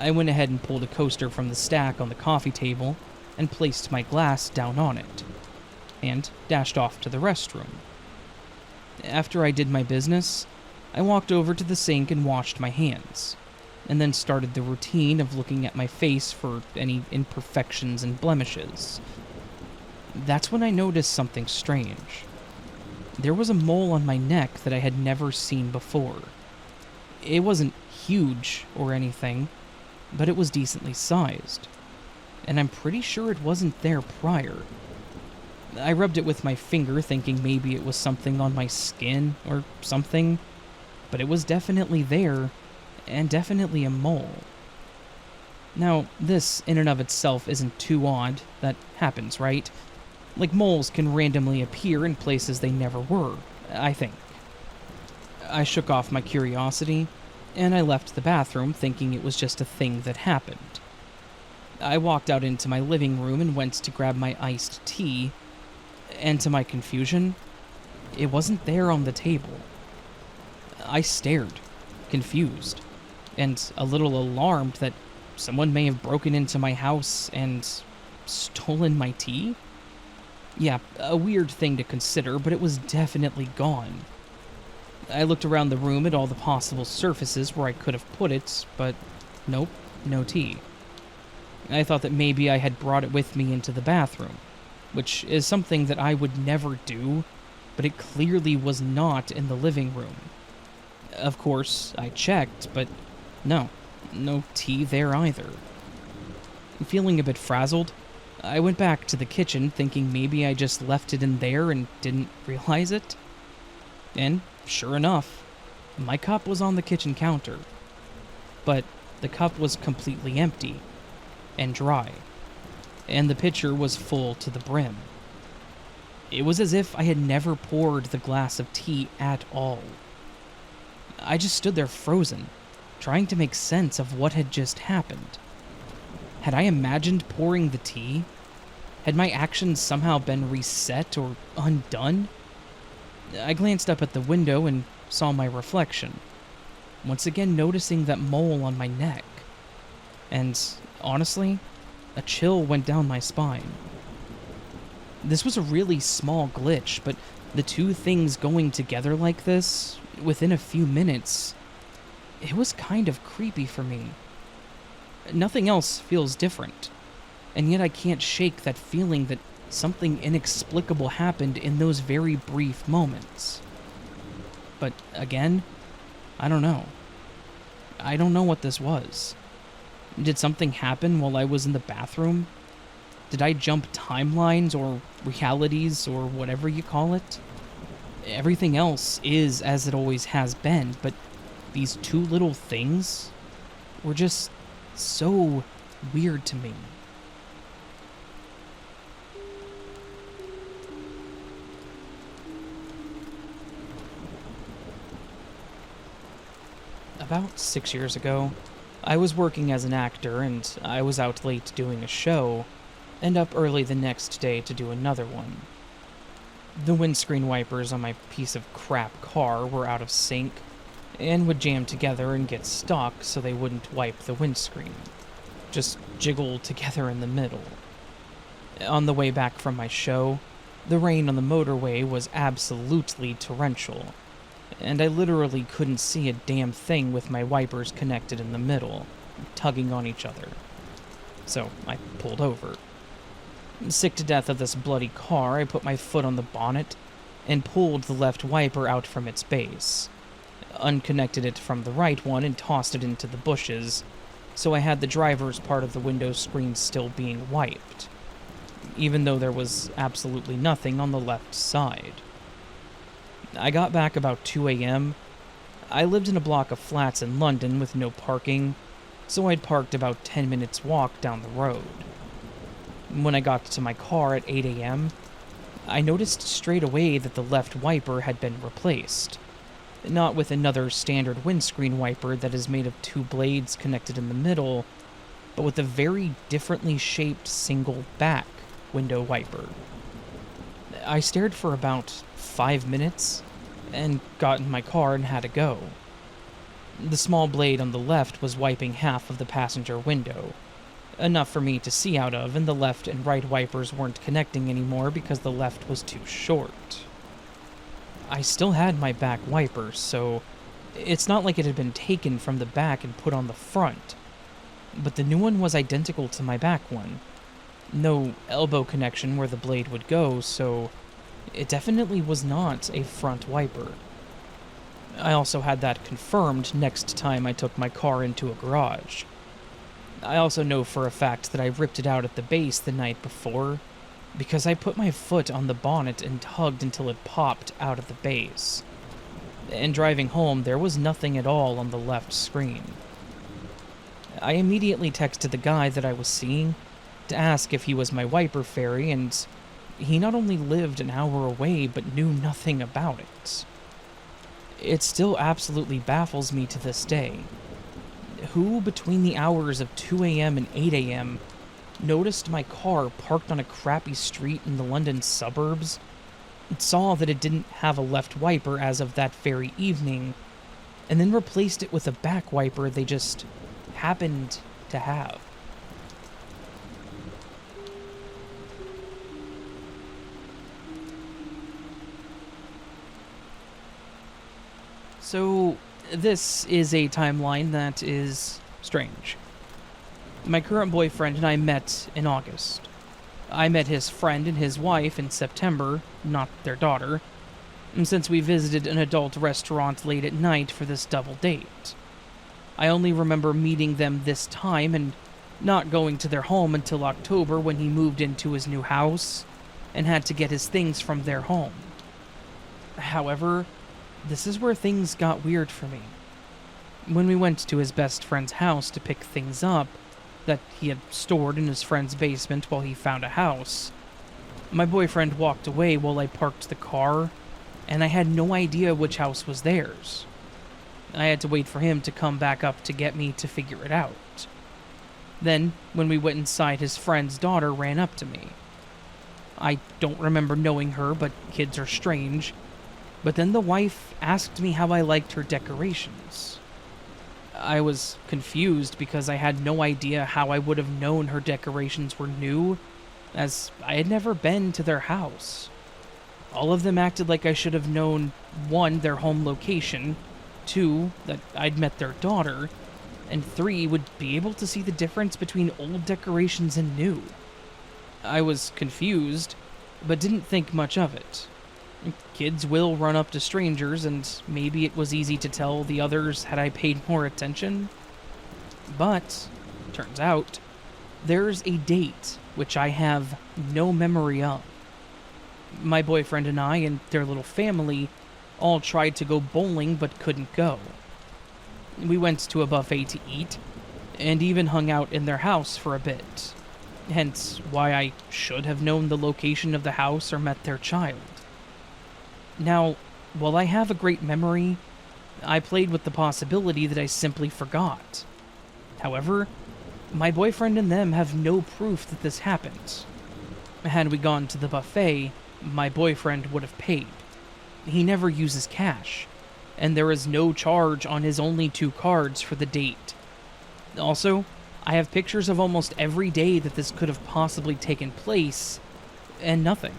I went ahead and pulled a coaster from the stack on the coffee table and placed my glass down on it, and dashed off to the restroom. After I did my business, I walked over to the sink and washed my hands, and then started the routine of looking at my face for any imperfections and blemishes. That's when I noticed something strange. There was a mole on my neck that I had never seen before. It wasn't huge or anything, but it was decently sized, and I'm pretty sure it wasn't there prior. I rubbed it with my finger, thinking maybe it was something on my skin or something, but it was definitely there, and definitely a mole. Now, this in and of itself isn't too odd. That happens, right? Like, moles can randomly appear in places they never were, I think. I shook off my curiosity, and I left the bathroom thinking it was just a thing that happened. I walked out into my living room and went to grab my iced tea, and to my confusion, it wasn't there on the table. I stared, confused, and a little alarmed that someone may have broken into my house and stolen my tea? Yeah, a weird thing to consider, but it was definitely gone. I looked around the room at all the possible surfaces where I could have put it, but nope, no tea. I thought that maybe I had brought it with me into the bathroom, which is something that I would never do, but it clearly was not in the living room. Of course, I checked, but no tea there either. Feeling a bit frazzled, I went back to the kitchen thinking maybe I just left it in there and didn't realize it. And sure enough, my cup was on the kitchen counter. But the cup was completely empty and dry, and the pitcher was full to the brim. It was as if I had never poured the glass of tea at all. I just stood there frozen, trying to make sense of what had just happened. Had I imagined pouring the tea? Had my actions somehow been reset or undone? I glanced up at the window and saw my reflection, once again noticing that mole on my neck. And honestly, a chill went down my spine. This was a really small glitch, but the two things going together like this, within a few minutes, it was kind of creepy for me. Nothing else feels different, and yet I can't shake that feeling that something inexplicable happened in those very brief moments. But again, I don't know. I don't know what this was. Did something happen while I was in the bathroom? Did I jump timelines or realities or whatever you call it? Everything else is as it always has been, but these two little things were just so weird to me. About 6 years ago, I was working as an actor and I was out late doing a show and up early the next day to do another one. The windscreen wipers on my piece of crap car were out of sync and would jam together and get stuck so they wouldn't wipe the windscreen, just jiggle together in the middle. On the way back from my show, the rain on the motorway was absolutely torrential, and I literally couldn't see a damn thing with my wipers connected in the middle, tugging on each other. So I pulled over. Sick to death of this bloody car, I put my foot on the bonnet and pulled the left wiper out from its base, unconnected it from the right one and tossed it into the bushes, so I had the driver's part of the window screen still being wiped, even though there was absolutely nothing on the left side. I got back about 2 a.m. I lived in a block of flats in London with no parking, so I'd parked about 10 minutes walk down the road. When I got to my car at 8 a.m., I noticed straight away that the left wiper had been replaced. Not with another standard windscreen wiper that is made of two blades connected in the middle, but with a very differently shaped single back window wiper. I stared for about 5 minutes and got in my car and had to go. The small blade on the left was wiping half of the passenger window, enough for me to see out of, and the left and right wipers weren't connecting anymore because the left was too short. I still had my back wiper, so it's not like it had been taken from the back and put on the front, but the new one was identical to my back one. No elbow connection where the blade would go, so it definitely was not a front wiper. I also had that confirmed next time I took my car into a garage. I also know for a fact that I ripped it out at the base the night before, because I put my foot on the bonnet and tugged until it popped out of the base. And driving home, there was nothing at all on the left screen. I immediately texted the guy that I was seeing to ask if he was my wiper fairy, and he not only lived an hour away, but knew nothing about it. It still absolutely baffles me to this day. Who, between the hours of 2 a.m. and 8 a.m., noticed my car parked on a crappy street in the London suburbs, saw that it didn't have a left wiper as of that very evening, and then replaced it with a back wiper they just happened to have? So, this is a timeline that is strange. My current boyfriend and I met in August. I met his friend and his wife in September, not their daughter, since we visited an adult restaurant late at night for this double date. I only remember meeting them this time and not going to their home until October when he moved into his new house and had to get his things from their home. However, this is where things got weird for me. When we went to his best friend's house to pick things up that he had stored in his friend's basement while he found a house, my boyfriend walked away while I parked the car, and I had no idea which house was theirs. I had to wait for him to come back up to get me to figure it out. Then, when we went inside, his friend's daughter ran up to me. I don't remember knowing her, but kids are strange. But then the wife asked me how I liked her decorations. I was confused because I had no idea how I would have known her decorations were new, as I had never been to their house. All of them acted like I should have known, 1, their home location, 2, that I'd met their daughter, and 3, would be able to see the difference between old decorations and new. I was confused, but didn't think much of it. Kids will run up to strangers, and maybe it was easy to tell the others had I paid more attention. But, turns out, there's a date which I have no memory of. My boyfriend and I and their little family all tried to go bowling but couldn't go. We went to a buffet to eat, and even hung out in their house for a bit. Hence why I should have known the location of the house or met their child. Now, while I have a great memory, I played with the possibility that I simply forgot. However, my boyfriend and them have no proof that this happened. Had we gone to the buffet, my boyfriend would have paid. He never uses cash, and there is no charge on his only 2 cards for the date. Also, I have pictures of almost every day that this could have possibly taken place, and nothing.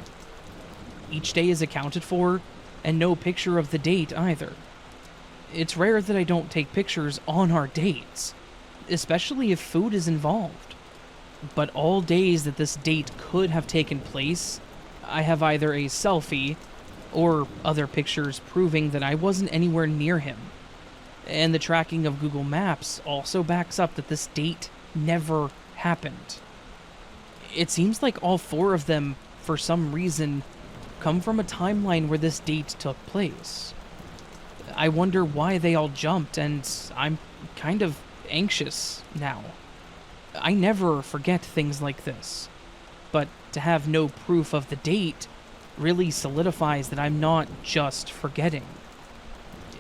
Each day is accounted for, and no picture of the date either. It's rare that I don't take pictures on our dates, especially if food is involved. But all days that this date could have taken place, I have either a selfie or other pictures proving that I wasn't anywhere near him. And the tracking of Google Maps also backs up that this date never happened. It seems like all 4 of them, for some reason, come from a timeline where this date took place. I wonder why they all jumped, and I'm kind of anxious now. I never forget things like this, but to have no proof of the date really solidifies that I'm not just forgetting.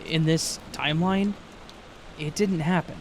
In this timeline, it didn't happen.